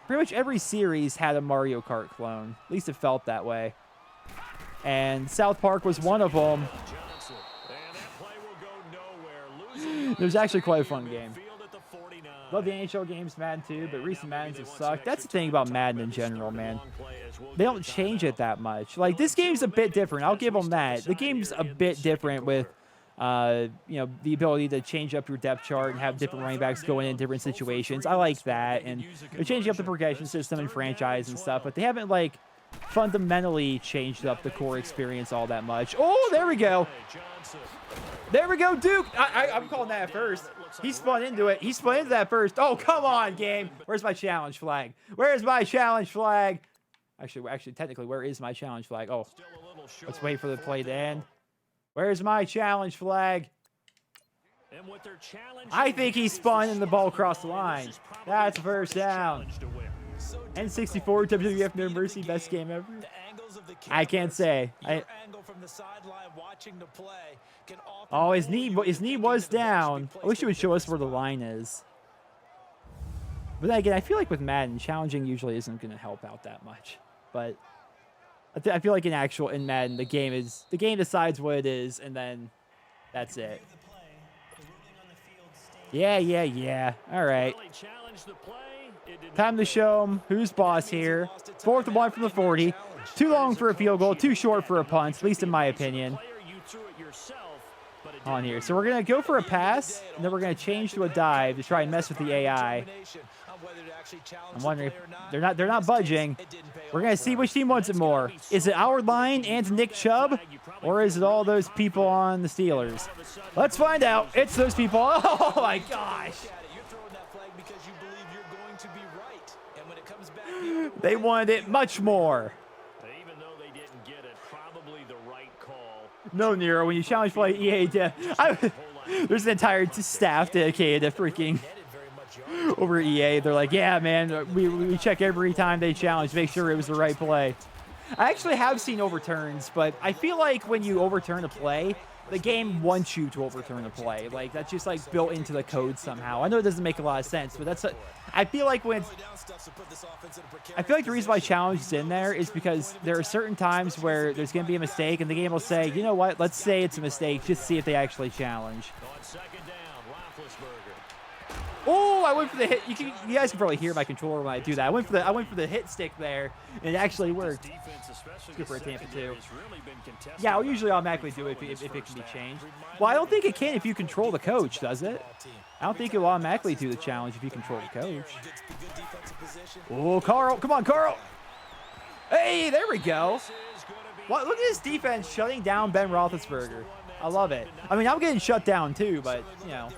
A: much every series had a Mario Kart clone. At least it felt that way. And South Park was one of them. It was actually quite a fun game. Love the NHL games, Madden too, but recent Maddens have sucked. That's the thing about Madden in general, man. They don't change it that much. Like, this game's a bit different. I'll give them that. The game's a bit different with, you know, the ability to change up your depth chart and have different running backs going in different situations. I like that. And they're changing up the progression system and franchise and stuff, but they haven't, like, fundamentally changed up the core experience all that much. Oh, there we go. There we go, Duke. I'm calling that at first. He spun into it. He spun into that first. Oh, come on, game. Where's my challenge flag? Where's my challenge flag? Actually, technically, where is my challenge flag? Oh, let's wait for the play to end. Where's my challenge flag? I think he spun and the ball crossed the line. That's first down. N64 WWF No Mercy, best game ever. I can't say. Oh, his knee was down. I wish it would show us where the line is. But then again, I feel like with Madden, challenging usually isn't going to help out that much. But I feel like in Madden, the game decides what it is, and then that's it. Yeah. All right. Time to show them who's boss here. 4th and 1 from the 40. Too long for a field goal, too short for a punt, at least in my opinion. On here. So we're going to go for a pass, and then we're going to change to a dive to try and mess with the AI. I'm wondering if they're not budging. We're going to see which team wants it more. Is it our line and Nick Chubb, or is it all those people on the Steelers? Let's find out. It's those people. Oh my gosh. They wanted it much more.
C: Even though they didn't get it, probably the right call.
A: No, Nero, when you challenge play EA, there's an entire staff dedicated to freaking over EA. They're like, yeah, man, we check every time they challenge, make sure it was the right play. I actually have seen overturns, but I feel like when you overturn a play, the game wants you to overturn a play. Like, that's just like built into the code somehow. I know it doesn't make a lot of sense, but I feel like the reason why challenge is in there is because there are certain times where there's going to be a mistake, and the game will say, you know what, let's say it's a mistake, just see if they actually challenge. Oh, I went for the hit. You guys can probably hear my controller when I do that. I went for the hit stick there, and it actually worked. It's good for a Tampa too. Yeah, I'll usually automatically do it if it can be changed. Well, I don't think it can if you control the coach, does it? I don't think it will automatically do the challenge if you control the coach. Oh, Carl. Come on, Carl. Hey, there we go. Look at this defense shutting down Ben Roethlisberger. I love it. I mean, I'm getting shut down too, but, you know.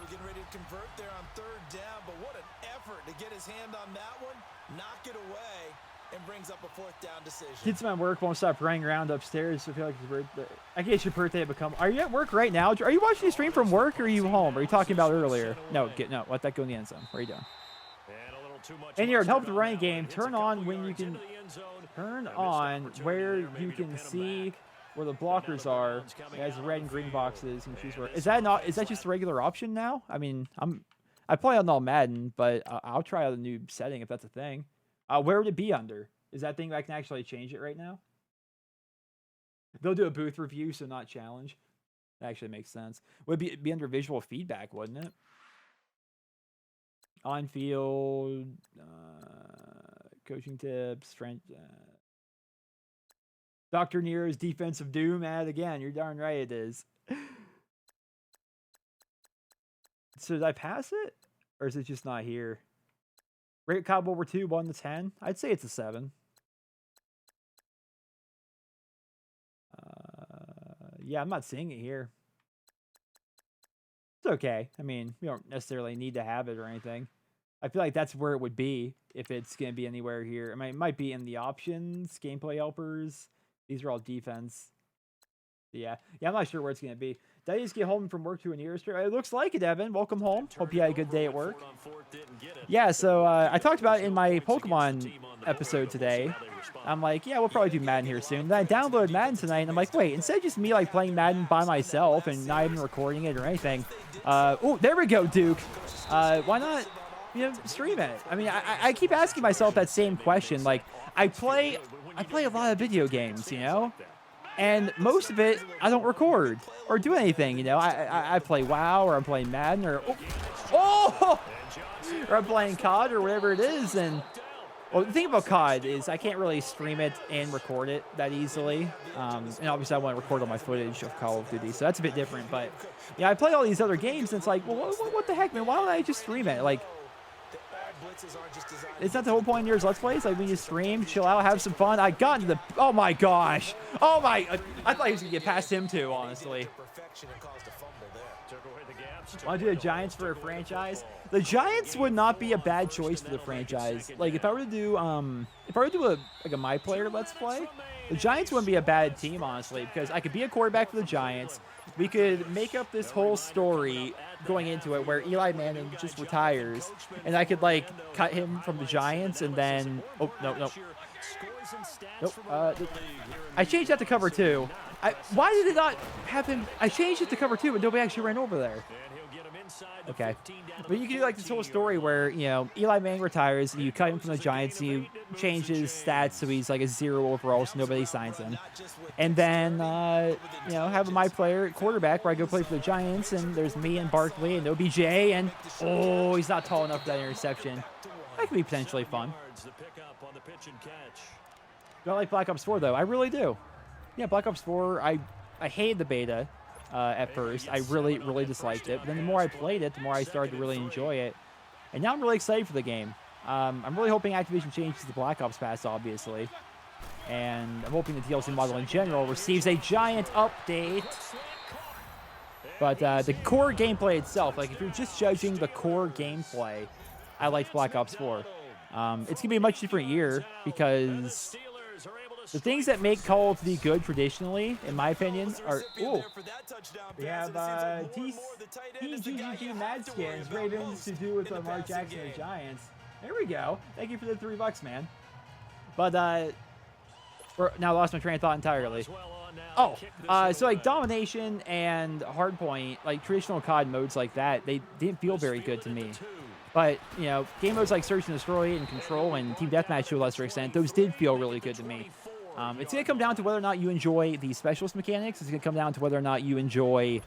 E: Hand on that one, knock it away, and brings up a 4th down decision.
A: Kids at work won't stop running around upstairs. So I feel like his birthday. I guess your birthday become. Are you at work right now? Are you watching the stream from work, or are you home? Are you talking about earlier? No, let that go in the end zone. What are you doing? And here, help the running game. Turn on when you can. Turn on where you can see where the blockers are. It has red and green boxes. And choose where. Is that just a regular option now? I mean, I play on all Madden, but I'll try out a new setting if that's a thing. Where would it be under? Is that thing I can actually change it right now? They'll do a booth review, so not challenge. That actually makes sense. Would be under visual feedback, wouldn't it? On field, coaching tips, strength. Dr. Nero's defensive doom ad again. You're darn right it is. So did I pass it? Or is it just not here? Rate Cowboy over 2, 1 to 10. I'd say it's a 7. Yeah, I'm not seeing it here. It's okay. I mean, we don't necessarily need to have it or anything. I feel like that's where it would be if it's going to be anywhere here. I mean, it might be in the options, gameplay helpers. These are all defense. Yeah, I'm not sure where it's going to be. Did I just get home from work 2 years straight? It looks like it, Evan. Welcome home. Hope you had a good day at work. Yeah, so I talked about it in my Pokemon episode today. I'm like, yeah, we'll probably do Madden here soon. Then I downloaded Madden tonight, and I'm like, wait, instead of just me like playing Madden by myself and not even recording it or anything. Oh, there we go, Duke. Why not, stream it? I mean, I keep asking myself that same question. Like, I play a lot of video games, and most of it I don't record or do anything. I play WoW, or I'm playing Madden, or or I'm playing COD or whatever it is. And well, the thing about COD is I can't really stream it and record it that easily. And obviously I want to record all my footage of Call of Duty, so that's a bit different. But yeah, I play all these other games, and it's like, well, what the heck, man? Why don't I just stream it? Like, it's not the whole point in yours Let's Plays. Like, we just stream, chill out, have some fun. I got into the... Oh, my gosh. Oh, my... I thought he was going to get past him, too, honestly. Want to do the Giants for a franchise? The Giants would not be a bad choice for the franchise. Like, if I were to do a My Player Let's Play, the Giants wouldn't be a bad team, honestly, because I could be a quarterback for the Giants. We could make up this whole story going into it where Eli Manning just retires, and I could like cut him from the Giants, and then nope. I changed that to cover 2. Why did it not have him? I changed it to cover 2, but nobody actually ran over there. Okay, but you can do like this whole story where Eli Manning retires, and you cut him from the Giants, and you change his stats so he's like a 0 overall, so nobody signs him, and then have a My Player quarterback where I go play for the Giants, and there's me and Barkley and OBJ, and he's not tall enough for that interception. That could be potentially fun. Do I like Black Ops 4 though? I really do. Yeah, Black Ops 4. I hated the beta. At first, I really disliked it. But then the more I played it, the more I started to really enjoy it. And now I'm really excited for the game. I'm really hoping Activision changes the Black Ops Pass, obviously. And I'm hoping the DLC model in general receives a giant update. But the core gameplay itself, like if you're just judging the core gameplay, I liked Black Ops 4. It's going to be a much different year because... the things that make Call of Duty good traditionally, in my opinion, are... Ooh. We have TGGG Mad Skins, Ravens to do with Lamar Jackson and the Giants. There we go. Thank you for the $3, man. But, now I lost my train of thought entirely. So like Domination and Hardpoint, like traditional COD modes like that, they didn't feel very good to me. But, game modes like Search and Destroy and Control and Team Deathmatch to a lesser extent, those did feel really good to me. It's going to come down to whether or not you enjoy the specialist mechanics. It's going to come down to whether or not you enjoy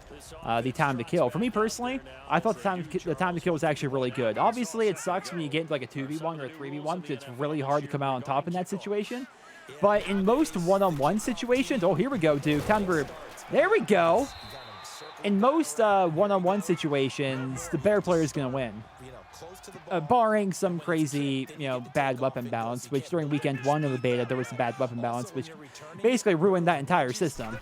A: the time to kill. For me personally, I thought the time to kill was actually really good. Obviously, it sucks when you get into like a 2v1 or a 3v1 because it's really hard to come out on top in that situation. But in most one-on-one situations... Oh, here we go, dude. Time for... There we go. In most one-on-one situations, the better player is going to win. Barring some crazy, bad weapon balance, which during weekend 1 of the beta, there was some bad weapon balance, which basically ruined that entire system.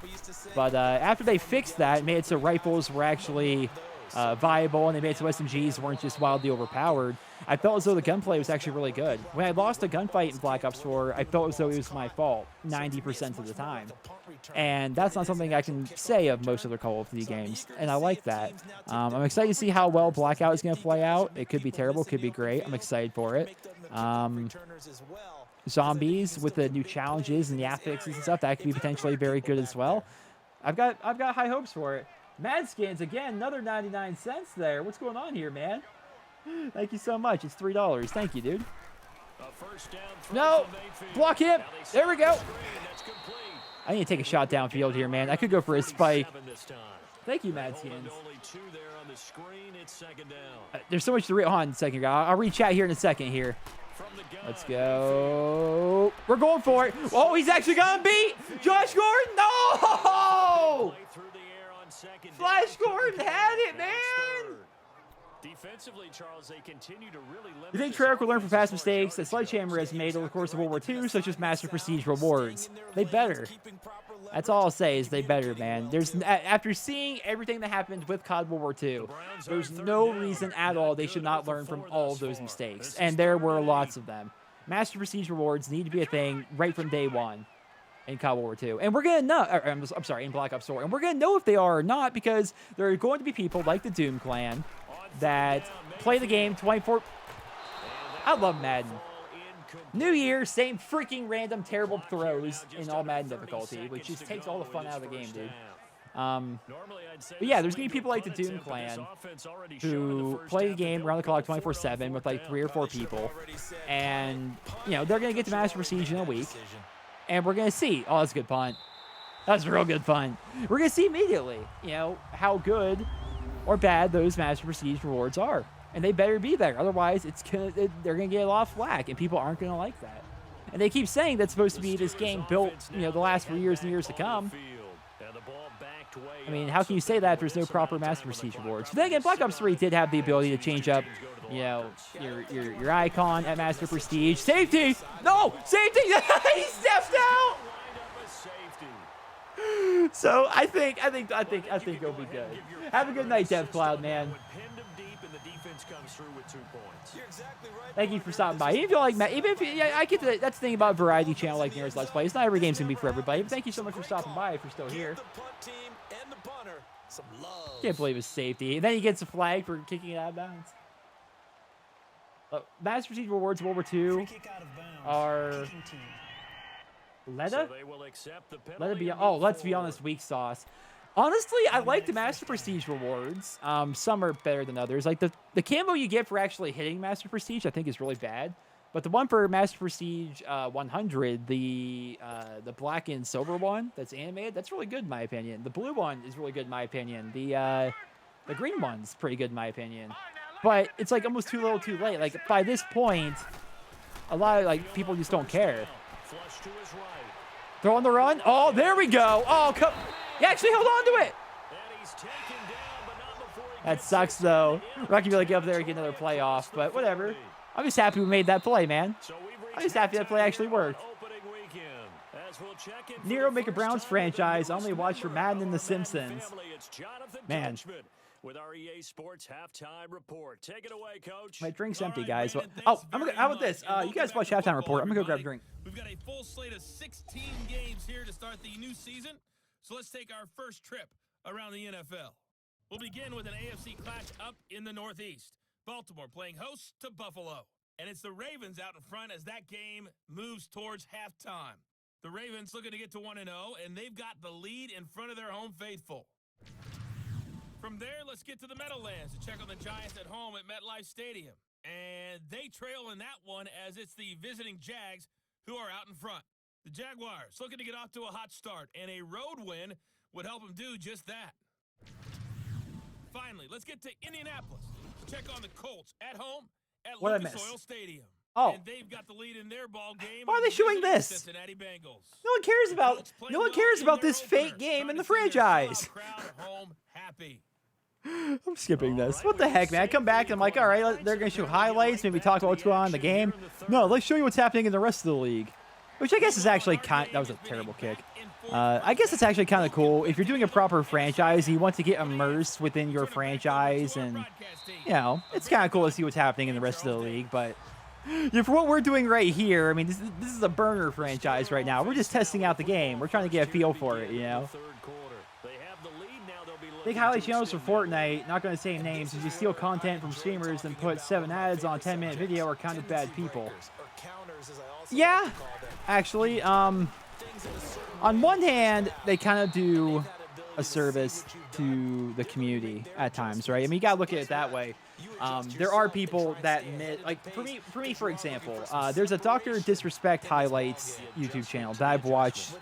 A: But after they fixed that, made it so rifles were actually viable, and they made it so SMGs weren't just wildly overpowered, I felt as though the gunplay was actually really good. When I lost a gunfight in Black Ops 4, I felt as though it was my fault 90% of the time. And that's not something I can say of most other Call of Duty games, and I like that. I'm excited to see how well Blackout is going to play out. It could be terrible, could be great. I'm excited for it. zombies with the new challenges and the affixes and stuff, that could be potentially very good as well. I've got high hopes for it. Mad Skins, again, another 99 cents there. What's going on here, man? Thank you so much. It's $3. Thank you, dude. No! Block him! There we go! I need to take a shot downfield here, man. I could go for a spike. Thank you, Mad Skins. There's so much to read. Hold on a second, guys. I'll read chat here in a second here. Let's go. We're going for it. Oh, he's actually gonna beat Josh Gordon. No! Flash Gordon had it, man.
C: Defensively, Charles, they continue to really limit.
A: You think Treyarch will learn from past mistakes that Sledgehammer has made over the course of World War II, such as Master Prestige rewards? They better. That's all I'll say is they better, man. After seeing everything that happened with COD World War II, there's no reason at all they should not learn from all of those mistakes, and there were lots of them. Master Prestige rewards need to be a thing right from day one in COD World War II, and we're gonna know. I'm sorry, in Black Ops 4, and we're gonna know if they are or not because there are going to be people like the Doom Clan that play the game 24. I love Madden. New Year, same freaking random terrible throws in all Madden difficulty, which just takes all the fun out of the game, dude. But yeah, there's gonna be people like the Doom Clan who play the game around the clock 24/7 with like 3 or 4 people, and you know they're gonna get to Master Prestige in a week, and we're gonna see. Oh, that's a good punt. That's real good fun. We're gonna see immediately, you know, how good or bad those Master Prestige rewards are, and they better be there. Otherwise, they're gonna get a lot of flack, and people aren't gonna like that. And they keep saying that's supposed to be this game built, you know, the last for years and years to come. I mean, how can you say that if there's no proper Master Prestige rewards? But then again, Black Ops 3 did have the ability to change up, you know, your icon at Master Prestige. Safety! No! Safety! He stepped out! So I think it'll be good. Have a good night, Dev Cloud, man. Thank you for stopping by. Even if you like, I get that. That's the thing about variety channel like Nearest Let's Play. It's not every game's gonna be for everybody. But thank you so much for stopping by. If you're still here. Can't believe it's safety. And then he gets a flag for kicking it out of bounds. Master Prestige rewards World War II are. Let it be. Oh, let's be honest. Weak sauce. Honestly, I like the Master Prestige rewards. Some are better than others. Like the camo you get for actually hitting Master Prestige, I think is really bad. But the one for Master Prestige 100, the black and silver one that's animated, that's really good in my opinion. The blue one is really good in my opinion. The green one's pretty good in my opinion. But it's like almost too little, too late. Like by this point, a lot of like people just don't care. Throw on the run. Oh, there we go. Oh, come. He actually held on to it. That sucks, though. We're not going to be able to get up there and get another play off, but whatever. I'm just happy we made that play, man. I'm just happy that play actually worked. Nero make a Browns franchise. Only watch for Madden and The Simpsons. Man.
C: With our EA Sports halftime report. Take it away, Coach.
A: My drink's empty, guys. Oh, how about this? You guys watch halftime report. I'm gonna go grab a drink.
B: We've got a full slate of 16 games here to start the new season. So let's take our first trip around the NFL. We'll begin with an AFC clash up in the Northeast. Baltimore playing host to Buffalo. And it's the Ravens out in front as that game moves towards halftime. The Ravens looking to get to 1-0, and they've got the lead in front of their home faithful. From there, let's get to the Meadowlands to check on the Giants at home at MetLife Stadium. And they trail in that one as it's the visiting Jags who are out in front. The Jaguars looking to get off to a hot start, and a road win would help them do just that. Finally, let's get to Indianapolis to check on the Colts at home at Lucas Oil Stadium.
A: Oh,
B: and they've got the lead in their ball game.
A: Why are they showing this?
B: Cincinnati Bengals.
A: No one cares about this fake game in the franchise.
B: Home happy.
A: I'm skipping this. What the heck, man? I come back and I'm like, all right, they're going to show highlights, maybe talk about what's going on in the game. No, let's show you what's happening in the rest of the league. Which I guess is actually that was a terrible kick. I guess it's actually kind of cool. If you're doing a proper franchise, you want to get immersed within your franchise, and, you know, it's kind of cool to see what's happening in the rest of the league, but yeah, for what we're doing right here, I mean, this is a burner franchise right now. We're just testing out the game. We're trying to get a feel for it, you know? Big highlight channels for Fortnite, not going to say names, if you steal content from streamers and put 7 ads on a 10-minute video are kind of bad people. Yeah, actually. On one hand, they kind of do a service to the community at times, right? I mean, you gotta look at it that way. There are people that like for me, for example, there's a Dr. Disrespect highlights YouTube channel that I've watched,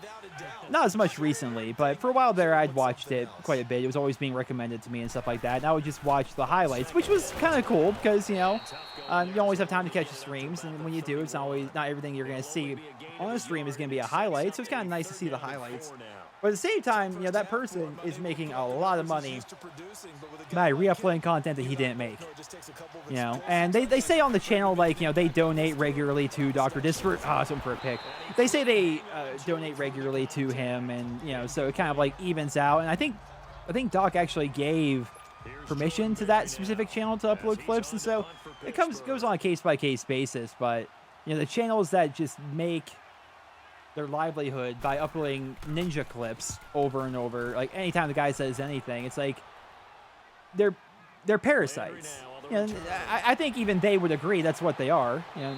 A: not as much recently, but for a while there, I'd watched it quite a bit. It was always being recommended to me and stuff like that. And I would just watch the highlights, which was kind of cool because, you know, you don't always have time to catch the streams. And when you do, it's not everything you're going to see on the stream is going to be a highlight. So it's kind of nice to see the highlights. But at the same time, you know, that person is making a lot of money by re-uploading content that he didn't make. You know, and they say on the channel, like, you know, they donate regularly to Dr. Disrespect. Something for a pick. They say they donate regularly to him, and, you know, so it kind of like evens out. And I think Doc actually gave permission to that specific channel to upload clips, and so it goes on a case-by-case basis. But, you know, the channels that just make their livelihood by uploading ninja clips over and over, like anytime the guy says anything, it's like they're parasites. You know, I think even they would agree that's what they are. You know,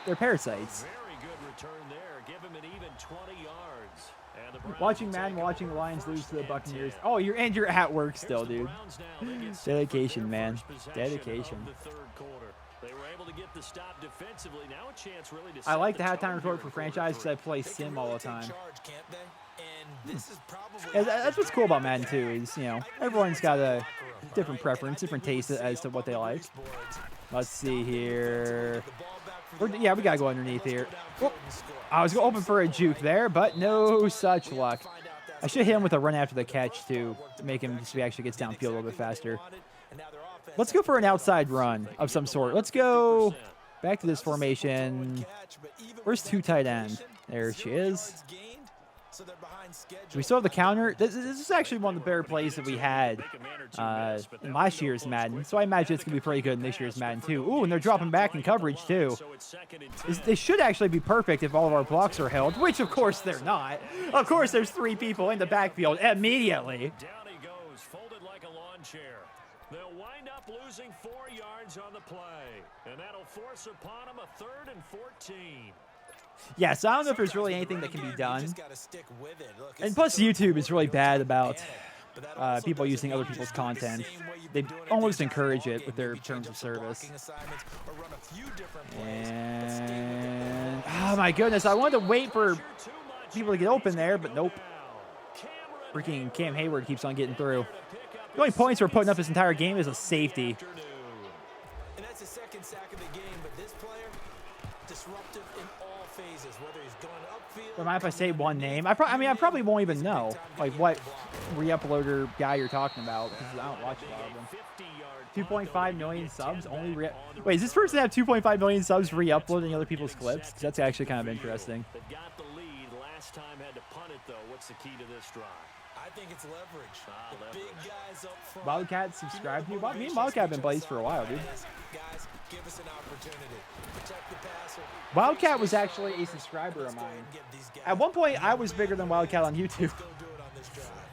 A: they're parasites.
C: Very good return there. Give him an even 20 yards. And the Browns
A: Watching Madden, watching the Lions lose to the Buccaneers. Oh, you're at work still, dude. Dedication, man. Dedication.
C: They were able to get the stop defensively. Now a chance really to
A: I like the halftime report for franchise because I play Sim all the time. Yeah, that's what's cool about Madden too. Is, you know, everyone's got a different preference, different taste as to what they like. Let's see here. Yeah, we gotta go underneath here. Whoop. I was going to open for a juke there, but no such luck. I should hit him with a run after the catch to make him just actually gets downfield a little bit faster. Let's go for an outside run of some sort. Let's go back to this formation. Where's two tight end? There she is. Do we still have the counter? This is actually one of the better plays that we had in last year's Madden. So I imagine it's going to be pretty good in this year's Madden too. Ooh, and they're dropping back in coverage too. This should actually be perfect if all of our blocks are held, which of course they're not. Of course there's three people in the backfield immediately.
C: Down he goes, folded like a lawn chair. They'll wind up losing 4 yards on the play, and that'll force upon them a 3rd and 14.
A: Yeah, so I don't know if there's really anything that can be done. And plus, YouTube is really bad about people using other people's content. They almost encourage it with their terms of service. And oh my goodness, I wanted to wait for people to get open there, but nope. Freaking Cam Hayward keeps on getting through. The only points we're putting up this entire game is a safety.
E: And that's the second sack of the game, but this player, disruptive in all phases, whether he's going upfield.
A: Don't mind if I say one name? I probably won't even know like what re-uploader guy you're talking about because I don't watch a lot of them. 2.5 million subs only. Wait, does this person have 2.5 million subs re-uploading other people's clips? Because that's actually kind of interesting.
C: They got the lead. Last time had to punt it though. What's the key to this drive?
E: I think it's leverage. The big guys up front.
A: Wildcat subscribe to you? Me and Wildcat have been buddies for a while, dude.
E: Guys, give us an opportunity. Protect the passer.
A: Wildcat was actually a subscriber of mine. At one point, I was bigger than Wildcat on YouTube.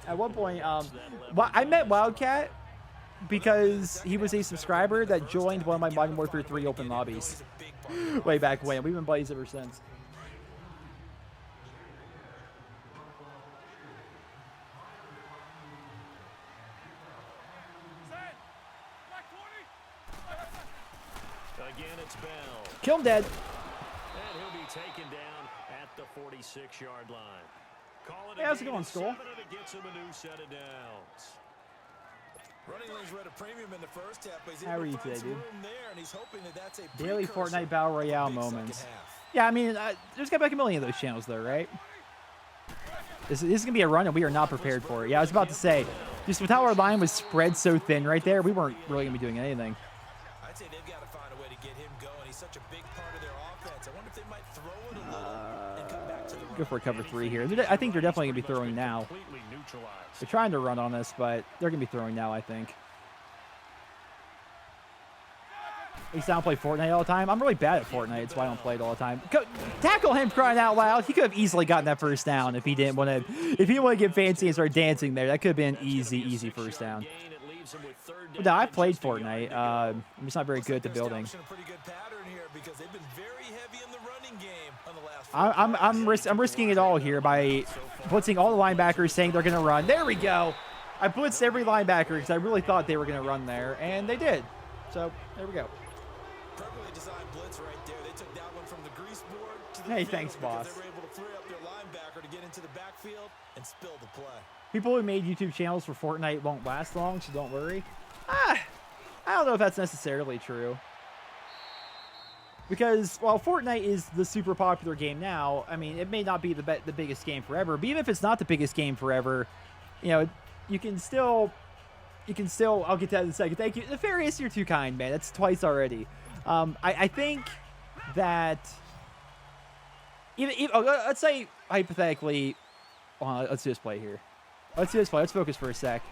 A: At one point, I met Wildcat because he was a subscriber that joined one of my Modern Warfare 3 open lobbies way back when. We've been buddies ever since.
C: Again, it's Bell.
A: Kill him dead.
C: And he'll be taken down at the 46-yard line. Call it
A: Hey, how's it going, Skull?
C: Gets him a new set of downs.
E: Running lanes were at a premium in the first half, but he's
A: How are you
E: able to find
A: today,
E: some
A: dude?
E: room there, and he's hoping that that's a
A: Daily
E: precursor
A: Fortnite Battle
E: to a
A: Royale
E: big
A: moments.
E: second half.
A: Yeah, I mean, there's got like a million of those channels there, right? This is going to be a run, and we are not prepared for it. Yeah, I was about to say, just with how our line was spread so thin right there, we weren't really going to be doing anything.
E: I'd say they've got to find a way to get him going. He's such a big part of their offense. I wonder if they might throw it a little and come back to the
A: Go for a cover 3 here. I think they're definitely going to be throwing now.
C: Completely neutralized.
A: They're trying to run on us, but they're going to be throwing now, I think. At least I don't play Fortnite all the time. I'm really bad at Fortnite. That's why I don't play it all the time. Tackle him, crying out loud. He could have easily gotten that first down if he didn't want to. If he didn't want to get fancy and start dancing there, that could have been an easy first down. But no, I played Fortnite. I'm just not very good at the building.
E: A pretty good pattern here because they've been very heavy in the running game.
A: I'm risking it all here by blitzing all the linebackers, saying they're going to run. There we go. I blitzed every linebacker because I really thought they were going to run there, and they did. So there we go.
E: Perfectly designed blitz right there. They took that one from the grease board to the
A: Hey,
E: field
A: thanks,
E: because
A: boss.
E: They were able to free up their linebacker to get into the backfield and spill the play.
A: People who made YouTube channels for Fortnite won't last long, so don't worry. I don't know if that's necessarily true. Because while Fortnite is the super popular game now, I mean, it may not be the biggest game forever. But even if it's not the biggest game forever, you know, you can still. I'll get to that in a second. Thank you, Nefarious. You're too kind, man. That's twice already. I think that even let's say hypothetically, let's do this play here. Let's do this play. Let's focus for a sec.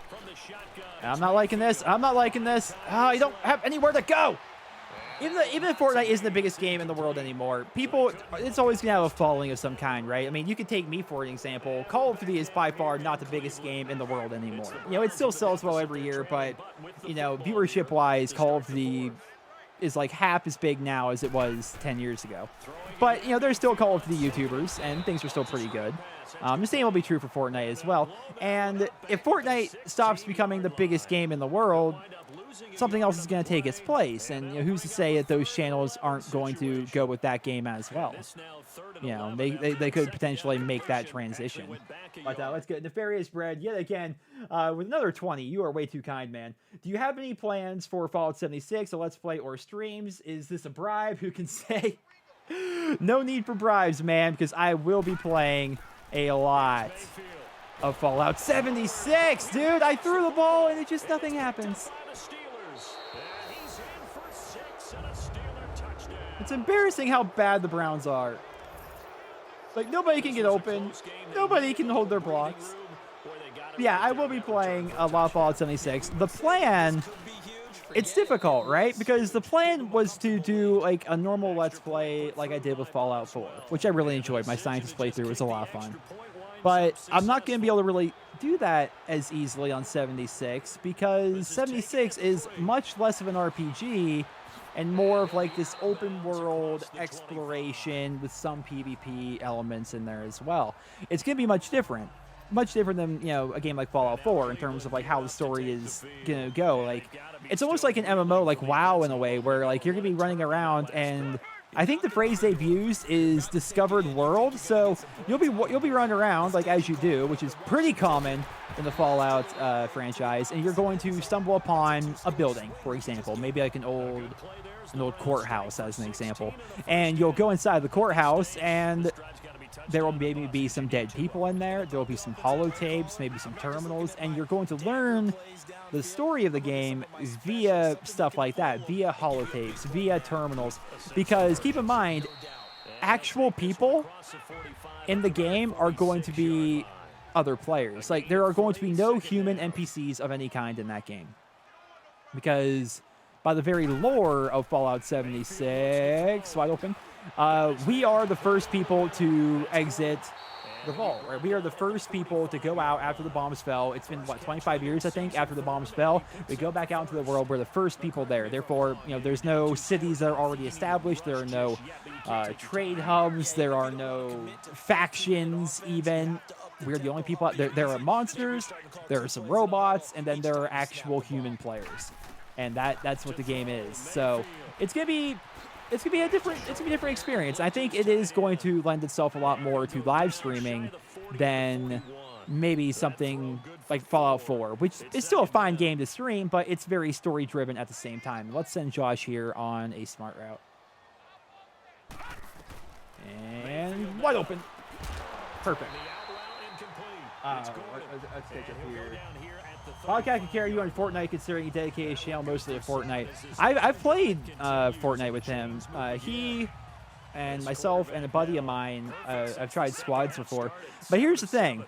A: I'm not liking this. I'm not liking this. You don't have anywhere to go. Even if Fortnite isn't the biggest game in the world anymore, people, it's always going to have a following of some kind, right? I mean, you can take me for an example. Call of Duty is by far not the biggest game in the world anymore. You know, it still sells well every year, but, you know, viewership-wise, Call of Duty is like half as big now as it was 10 years ago. But, you know, there's still Call of Duty YouTubers, and things are still pretty good. The same will be true for Fortnite as well. And if Fortnite stops becoming the biggest game in the world, something else is going to take its place. And you know, who's to say that those channels aren't going to go with that game as well? You know, they could potentially make that transition. But let's get Nefarious Bread yet again with another 20. You are way too kind, man. Do you have any plans for Fallout 76, a Let's Play, or streams? Is this a bribe? Who can say? No need for bribes, man, because I will be playing a lot of Fallout 76. Dude, I threw the ball and it just nothing happens. It's embarrassing how bad the Browns are. Like, nobody can get open. Nobody can hold their blocks. Yeah, I will be playing a lot of Fallout 76. The plan, it's difficult, right? Because the plan was to do, like, a normal Let's Play like I did with Fallout 4, which I really enjoyed. My scientist playthrough was a lot of fun. But I'm not going to be able to really do that as easily on 76 because 76 is much less of an RPG and more of like this open world exploration with some PvP elements in there as well. It's going to be much different than, you know, a game like Fallout 4 in terms of like how the story is going to go. Like, it's almost like an MMO, like WoW in a way, where like you're going to be running around, and I think the phrase they've used is discovered world. So you'll be running around like as you do, which is pretty common in the Fallout franchise, and you're going to stumble upon a building, for example, maybe like an old courthouse as an example, and you'll go inside the courthouse, and there will maybe be some dead people in there. There will be some holotapes, maybe some terminals, and you're going to learn the story of the game via stuff like that, via holotapes, via terminals. Because keep in mind, actual people in the game are going to be other players. Like, there are going to be no human NPCs of any kind in that game. Because by the very lore of Fallout 76, wide open, we are the first people to exit the vault, right? We are the first people to go out after the bombs fell. It's been, what, 25 years, I think, after the bombs fell. We go back out into the world. We're the first people there. Therefore, you know, there's no cities that are already established. There are no trade hubs. There are no factions, even. We're the only people out there. There are monsters. There are some robots. And then there are actual human players. And that's what the game is. So it's gonna be a different experience. I think it is going to lend itself a lot more to live streaming than maybe something like Fallout 4, which is still a fine game to stream, but it's very story driven at the same time. Let's send Josh here on a smart route. And wide open. Perfect. Let's take it here. Podcast can carry you on Fortnite, considering he dedicated his channel mostly to Fortnite. I've played Fortnite with him. He and myself and a buddy of mine, I've tried squads before. But here's the thing.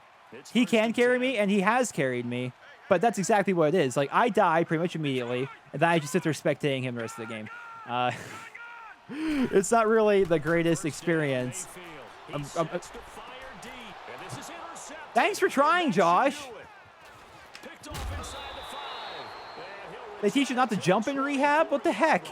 A: He can carry me, and he has carried me. But that's exactly what it is. Like, I die pretty much immediately, and then I just sit there spectating him the rest of the game. It's not really the greatest experience. Thanks for trying, Josh. They teach you not to jump in rehab? What the heck?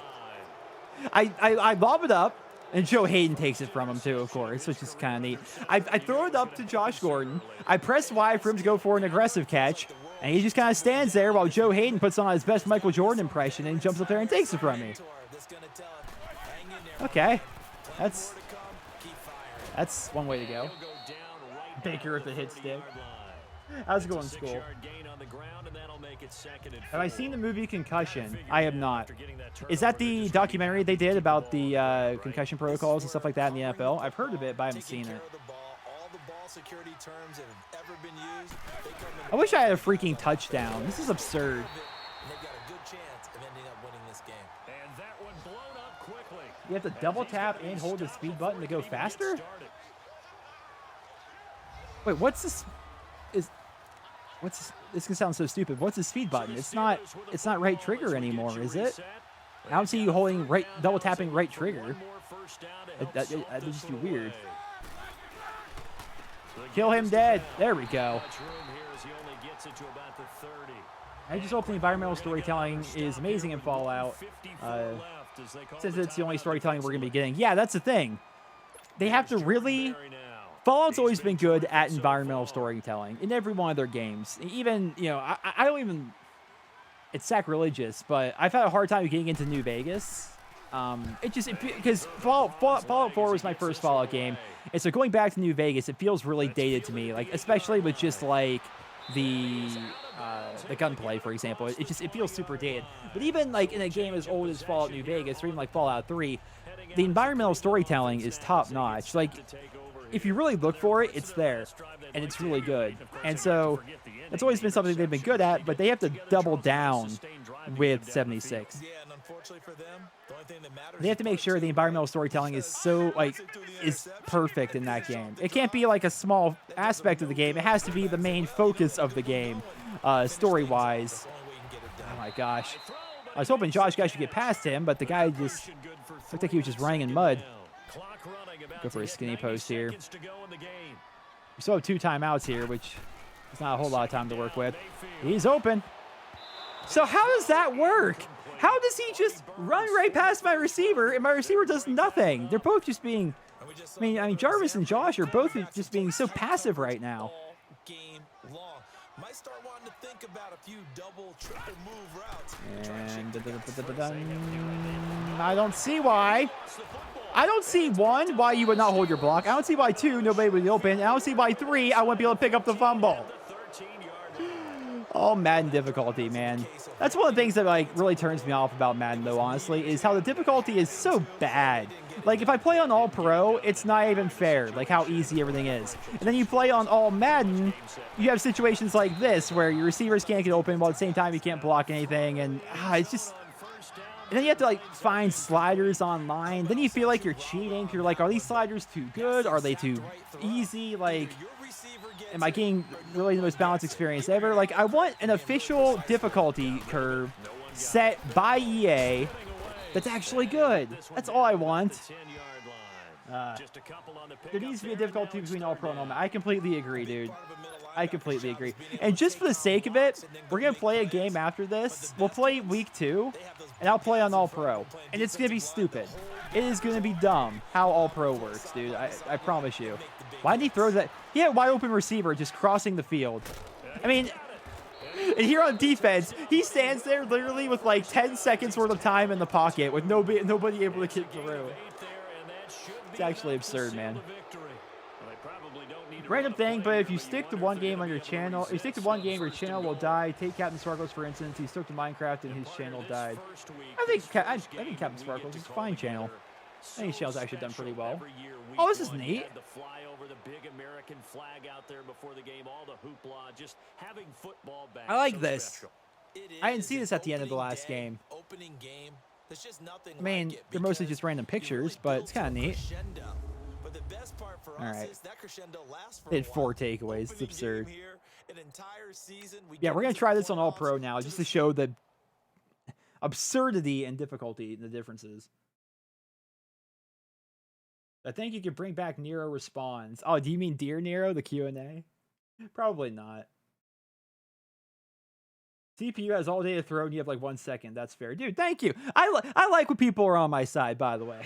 A: I lob it up. And Joe Hayden takes it from him too, of course, which is kind of neat. I throw it up to Josh Gordon. I press Y for him to go for an aggressive catch, and he just kind of stands there while Joe Hayden puts on his best Michael Jordan impression and jumps up there and takes it from me. Okay, that's one way to go. Baker with the hit stick. How's it going, school? Have I seen the movie Concussion? I have not. Is that the documentary they did about the concussion protocols and stuff like that in the NFL? I've heard of it, but I haven't seen it. I wish I had a freaking touchdown. This is absurd. You have to double tap and hold the speed button to go faster? Wait, what's this? This can sound so stupid. What's the speed button? It's not right trigger anymore, is it? I don't see you holding double tapping right trigger. That would just be weird. Kill him dead. There we go. I just hope the environmental storytelling is amazing in Fallout. Since it's the only storytelling we're going to be getting. Yeah, that's the thing. They have to really... Fallout's always been good at environmental storytelling in every one of their games. Even, you know, I don't even... It's sacrilegious, but I've had a hard time getting into New Vegas. Because Fallout 4 was my first Fallout game. And so going back to New Vegas, it feels really dated to me. Like, especially with just, like, the gunplay, for example. It feels super dated. But even, like, in a game as old as Fallout New Vegas, or even, like, Fallout 3, the environmental storytelling is top-notch. Like... If you really look for it, it's there, and it's really good. And so that's always been something they've been good at, but they have to double down with 76. They have to make sure the environmental storytelling is is perfect in that game. It can't be like a small aspect of the game. It has to be the main focus of the game, story-wise. Oh my gosh. I was hoping Josh guy should get past him, but the guy just looked like he was just running in mud. Go for a skinny post here. We still have 2 timeouts here, which is not a whole lot of time to work with. He's open. So how does that work? How does he just run right past my receiver, and my receiver does nothing? They're both just being... I mean, Jarvis and Josh are both just being so passive right now.
E: Might start wanting to think about a few double, triple move routes.
A: And I don't see why. I don't see 1, why you would not hold your block. I don't see why 2, nobody would be open. I don't see why 3, I wouldn't be able to pick up the fumble. Oh, Madden difficulty, man. That's one of the things that like really turns me off about Madden, though, honestly, is how the difficulty is so bad. Like, if I play on All Pro, it's not even fair, like how easy everything is. And then you play on All Madden, you have situations like this where your receivers can't get open while at the same time you can't block anything, and it's just... And then you have to, like, find sliders online. Then you feel like you're cheating. You're like, are these sliders too good? Are they too easy? Like, am I getting really the most balanced experience ever? Like, I want an official difficulty curve set by EA that's actually good. That's all I want. There needs to be a difficulty between All Pro and All Madden. I completely agree, dude. I completely agree. And just for the sake of it, we're going to play a game after this. We'll play week 2, and I'll play on All Pro. And it's going to be stupid. It is going to be dumb how All Pro works, dude. I promise you. Why did he throw that? He had a wide open receiver just crossing the field. I mean, and here on defense, he stands there literally with like 10 seconds worth of time in the pocket with nobody able to kick through. It's actually absurd, man. Random thing, but if you stick to one game on your channel, if you stick to one game, your channel will die. Take Captain Sparkles, for instance. He stuck to Minecraft and his channel died. I think Captain Sparkles is a fine channel. I think his channel's actually done pretty well. Oh, this is neat. I like this. I didn't see this at the end of the last game. I mean, they're mostly just random pictures, but it's kind of neat. All right. They had 4 takeaways. It's absurd. Yeah, we're going to try this on All Pro now just to show the absurdity and difficulty and the differences. I think you could bring back Nero Responds. Oh, do you mean Dear Nero, the Q&A? Probably not. CPU has all day to throw and you have like 1 second. That's fair. Dude, thank you. I like when people are on my side, by the way.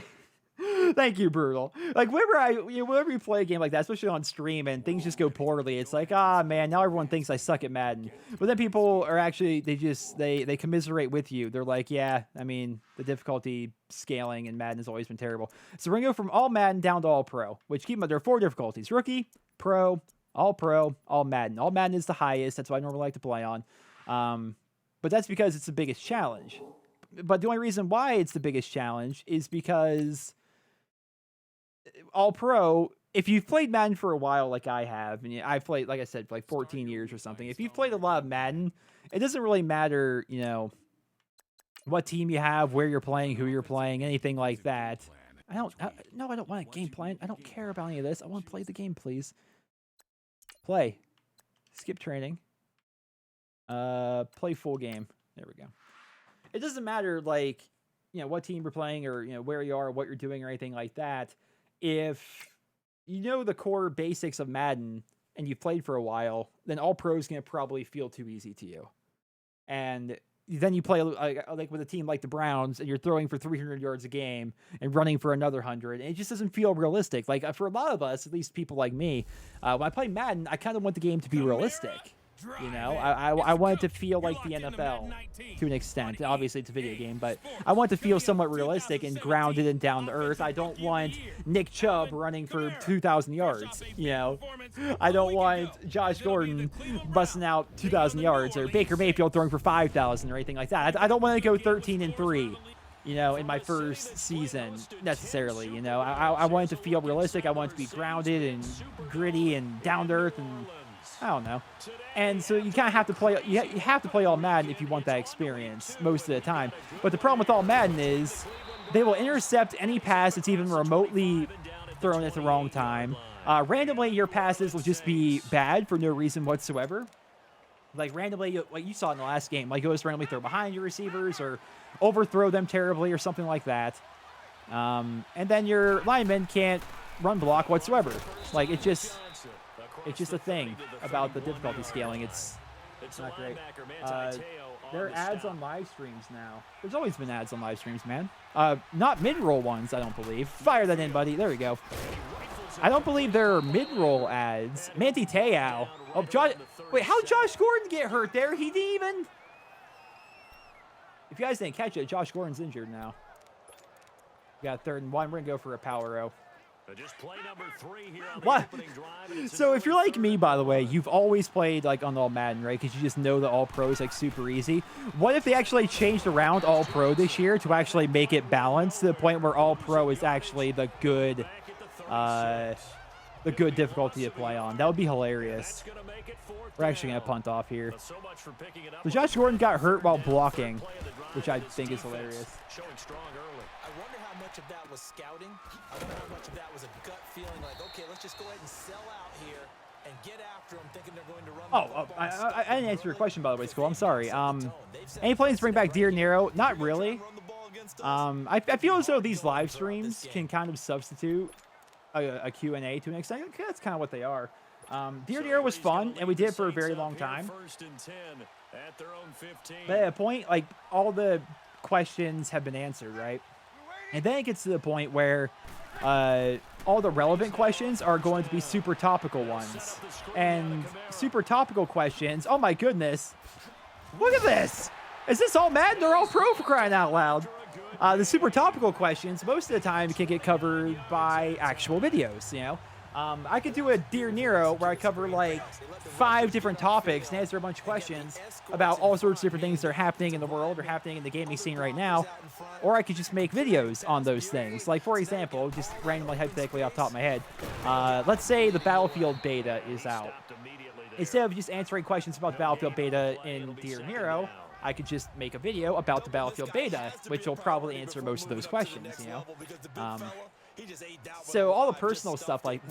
A: Thank you, Brutal. Like, whenever you play a game like that, especially on stream, and things just go poorly, it's like, man, now everyone thinks I suck at Madden. But then people are actually, they commiserate with you. They're like, yeah, I mean, the difficulty scaling in Madden has always been terrible. So we're going to go from all Madden down to all pro, which keep in mind, there are 4 difficulties: Rookie, Pro, all Madden. All Madden is the highest. That's what I normally like to play on. But that's because it's the biggest challenge. But the only reason why it's the biggest challenge is because all pro, if you've played Madden for a while like I have, and I've played, like I said, for like 14 years or something, if you've played a lot of Madden, it doesn't really matter, what team you have, where you're playing, who you're playing, anything like that. I don't want a game plan. I don't care about any of this. I want to play the game, please. Play. Skip training. Play full game. There we go. It doesn't matter, like, what team you're playing or, where you are, what you're doing or anything like that. If you know the core basics of Madden and you've played for a while, then all pro is going to probably feel too easy to you. And then you play like with a team like the Browns and you're throwing for 300 yards a game and running for another 100. And it just doesn't feel realistic. Like, for a lot of us, at least people like me, when I play Madden, I kind of want the game to be realistic. I want it to feel like the NFL to an extent. Obviously, it's a video game, but I want it to feel somewhat realistic and grounded and down to earth. I don't want Nick Chubb running for 2,000 yards. I don't want Josh Gordon busting out 2,000 yards or Baker Mayfield throwing for 5,000 or anything like that. I don't want to go 13-3. In my first season, necessarily. I want it to feel realistic. I want it to be grounded and gritty and down to earth, and I don't know. And so you kind of have to play. You have to play all Madden if you want that experience most of the time. But the problem with all Madden is they will intercept any pass that's even remotely thrown at the wrong time. Randomly, your passes will just be bad for no reason whatsoever. Like, randomly, like you saw in the last game, like, you'll just randomly throw behind your receivers or overthrow them terribly or something like that. And then your linemen can't run block whatsoever. Like, it's just a thing about the difficulty scaling. It's not great. There are ads on live streams now. There's always been ads on live streams, man. Not mid-roll ones, I don't believe. Fire that in, buddy. There we go. I don't believe there are mid-roll ads. Manti Te'o. Oh, wait, how did Josh Gordon get hurt there? He didn't even... If you guys didn't catch it, Josh Gordon's injured now. We got 3rd and 1. We're going to go for a power row.
C: Just play number 3 here on the
A: What?
C: opening drive,
A: So if you're like me, by the way, you've always played like on all Madden, right? Because you just know that all pro is like super easy. What if they actually changed around all pro this year to actually make it balanced to the point where all pro is actually the good difficulty to play on? That would be hilarious. We're actually going to punt off here. So Josh Gordon got hurt while blocking, which I think is hilarious.
E: I wonder how much of that was scouting. I wonder how much of that was a gut feeling like, okay, let's just go ahead and sell out here and get after them, thinking they're going to run the football.
A: I didn't answer your question, by the way, School. I'm sorry. Any plans to bring back Deer Nero? Not really. I feel as though these live streams can kind of substitute a Q&A to an extent. That's kind of what they are. Deer Nero was fun, and we did it for a very long time. But at a point, like, all the questions have been answered, right? And then it gets to the point where all the relevant questions are going to be super topical ones. And super topical questions, oh my goodness. Look at this. Is this all Madden? They're all pro, for crying out loud. The super topical questions, most of the time, can get covered by actual videos, I could do a Dear Nero where I cover like 5 different topics and answer a bunch of questions about all sorts of different things that are happening in the world or happening in the gaming scene right now. Or I could just make videos on those things. Like, for example, just randomly, hypothetically off the top of my head, let's say the Battlefield beta is out. Instead of just answering questions about the Battlefield beta in Dear Nero, I could just make a video about the Battlefield beta, which will probably answer most of those questions, So all the personal stuff, like,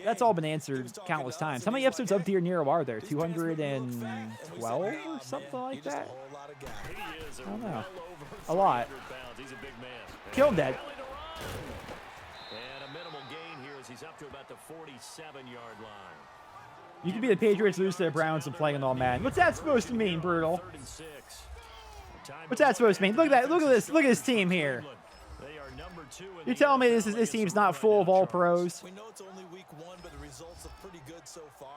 A: that's all been answered countless times. How many episodes of Dear Nero are there? 212 or something like that? I don't know. A lot. Kill him dead.
C: And a minimal gain here as he's up to about the 47-yard line.
A: You could be the Patriots, lose to the Browns, and playing an all Madden. What's that supposed to mean, Brutal? What's that supposed to mean? Look at that. Look at this. Look at this team here. You're telling me this team's not full of all pros?
E: We know it's only week 1, but the results are pretty good so far.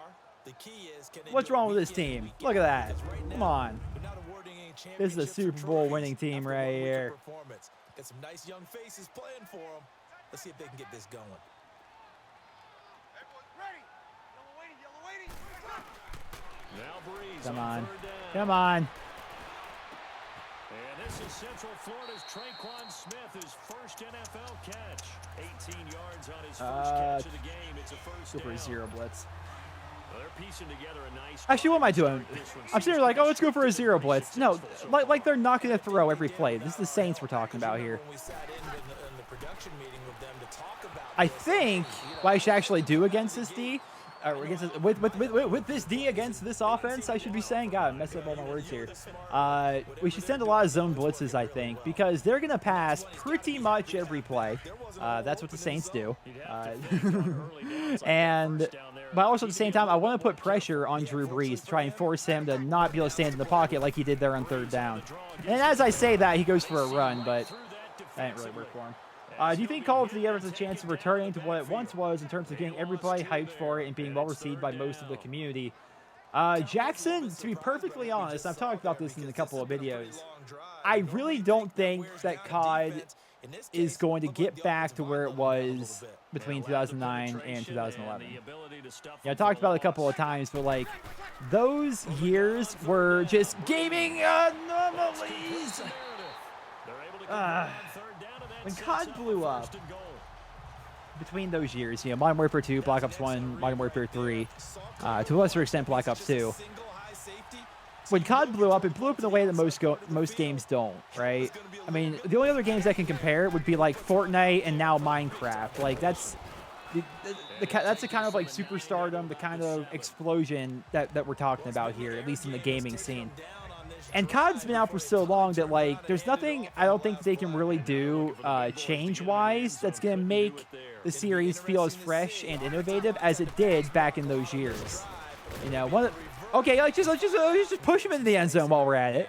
E: The key is, can they
A: What's
E: do it
A: wrong with
E: week
A: this
E: in,
A: team?
E: week
A: Look at
E: out?
A: that.
E: Because right
A: Come
E: now,
A: on.
E: they're not awarding any
A: This is a
E: championships or
A: Super Bowl
E: trophies
A: winning team
E: after
A: right
E: one week of
A: here.
E: performance. Got some nice young faces playing for them. Let's see if they can get this going.
A: Come on. Come on.
C: And this is Central Florida's Traquan Smith, his first NFL catch. 18 yards on his first catch of the game. It's a first
A: Go for a
C: down.
A: 0 blitz.
C: Well, they're piecing together a nice
A: Actually, what am I doing?
C: drive. This one
A: I'm sitting here like, oh, let's go for a 0 blitz. No, like they're not going to throw every play. This is the Saints we're talking about here.
E: When we sat in the production meeting with them to talk about
A: I
E: this,
A: think what I should actually do against this D, or against this, with this D against this offense, I should be saying, God, I messed up all my words here. We should send a lot of zone blitzes, I think, because they're going to pass pretty much every play. That's what the Saints do. But also at the same time, I want to put pressure on Drew Brees to try and force him to not be able to stand in the pocket like he did there on 3rd down. And as I say that, he goes for a run, but that didn't really work for him. Do you think Call of Duty ever has a chance of returning to what it once was in terms of getting every play hyped for it and being well received by most of the community? Jackson, to be perfectly honest, I've talked about this in a couple of videos. I really don't think that COD is going to get back to where it was between 2009 and 2011. Yeah, I talked about it a couple of times, but like those years were just gaming anomalies. When COD blew up between those years, you know, Modern Warfare 2, Black Ops 1, Modern Warfare 3, to a lesser extent Black Ops 2. When COD blew up, it blew up in a way that most games don't, right? I mean, the only other games that can compare would be like Fortnite and now Minecraft. Like that's the kind of like superstardom, the kind of explosion that we're talking about here, at least in the gaming scene. And COD's been out for so long that like there's nothing I don't think they can really do change-wise that's gonna make the series feel as fresh and innovative as it did back in those years. You know, okay, like just push him into the end zone while we're at it.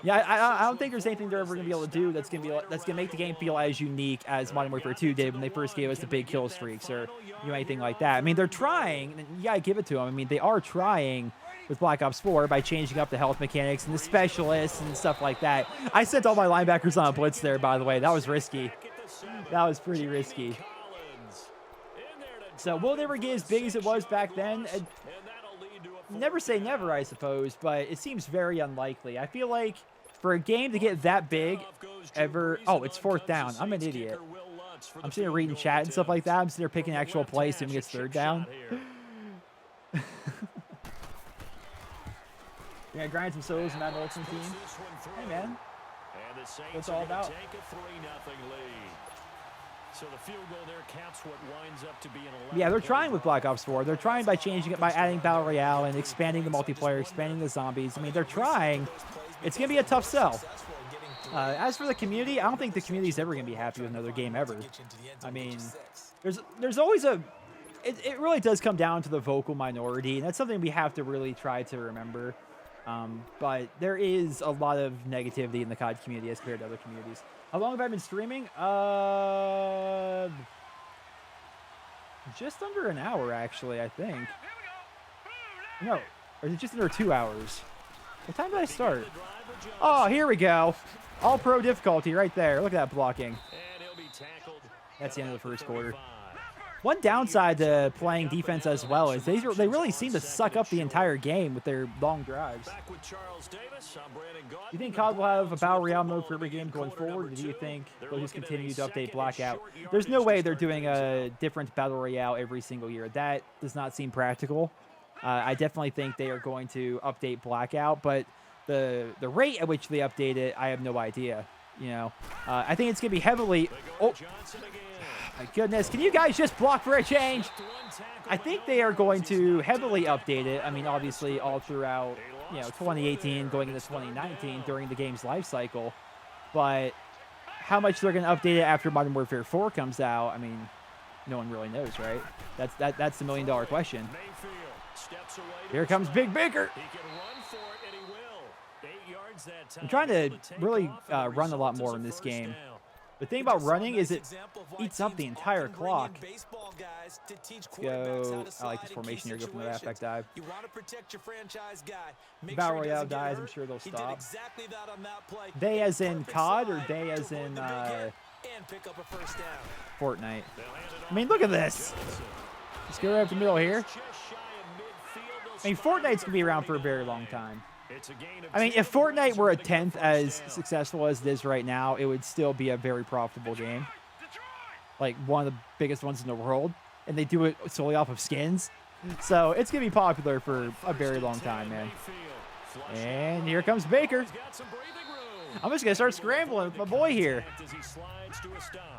A: Yeah, I don't think there's anything they're ever gonna be able to do that's gonna make the game feel as unique as Modern Warfare 2 did when they first gave us the big kill streaks or anything like that. I mean, they're trying, and you gotta give it to them. I mean, they are trying with Black Ops 4 by changing up the health mechanics and the specialists and stuff like that. I sent all my linebackers on a blitz there, by the way. That was risky. That was pretty risky. So will it ever get as big as it was back then? Never say never, I suppose, but it seems very unlikely. I feel like for a game to get that big ever... Oh, it's 4th down. I'm an idiot. I'm sitting here reading chat and stuff like that. I'm sitting here picking actual plays and it gets 3rd down. Yeah, grind some solos in that Ultimate team. Hey, man. What's it's all about?
C: So the field goal there counts what winds up to be an 11.
A: Yeah, they're trying with Black Ops 4. They're trying by changing it, by adding Battle Royale and expanding the multiplayer, expanding the zombies. I mean, they're trying. It's going to be a tough sell. As for the community, I don't think the community's ever going to be happy with another game ever. I mean, there's always a... It really does come down to the vocal minority, and that's something we have to really try to remember. But there is a lot of negativity in the COD community as compared to other communities. How long have I been streaming? Just under an hour, actually, I think. No, or is it just under 2 hours? What time did I start? Oh, here we go. All pro difficulty right there. Look at that blocking. That's the end of the first quarter. One downside to playing defense as well is they really seem to suck up the entire game with their long drives. Do you think COD will have a Battle Royale mode for every game going forward, or do you think they'll just continue to update Blackout? There's no way they're doing a different Battle Royale every single year. That does not seem practical. I definitely think they are going to update Blackout, but the rate at which they update it, I have no idea. You know, I think it's going to be heavily... Oh, my goodness. Can you guys just block for a change? I think they are going to heavily update it. I mean, obviously, all throughout, 2018 going into 2019 during the game's life cycle. But how much they're going to update it after Modern Warfare 4 comes out, I mean, no one really knows, right? That's the million-dollar question. Here comes Big Baker. I'm trying to really run a lot more in this game. The thing about running is it eats up the entire clock. Let's go. I like this formation here. Go from the halfback dive.
E: You want to protect your franchise guy.
A: Battle Royale dies. I'm sure they'll stop. They as in COD or they as in Fortnite? I mean, look at this. Let's go right up the middle here. I mean, Fortnite's going to be around for a very long time. I mean, if Fortnite were a 10th as successful as it is right now, it would still be a very profitable game. Like, one of the biggest ones in the world. And they do it solely off of skins. So, it's going to be popular for a very long time, man. And here comes Baker. I'm just going to start scrambling with my boy here.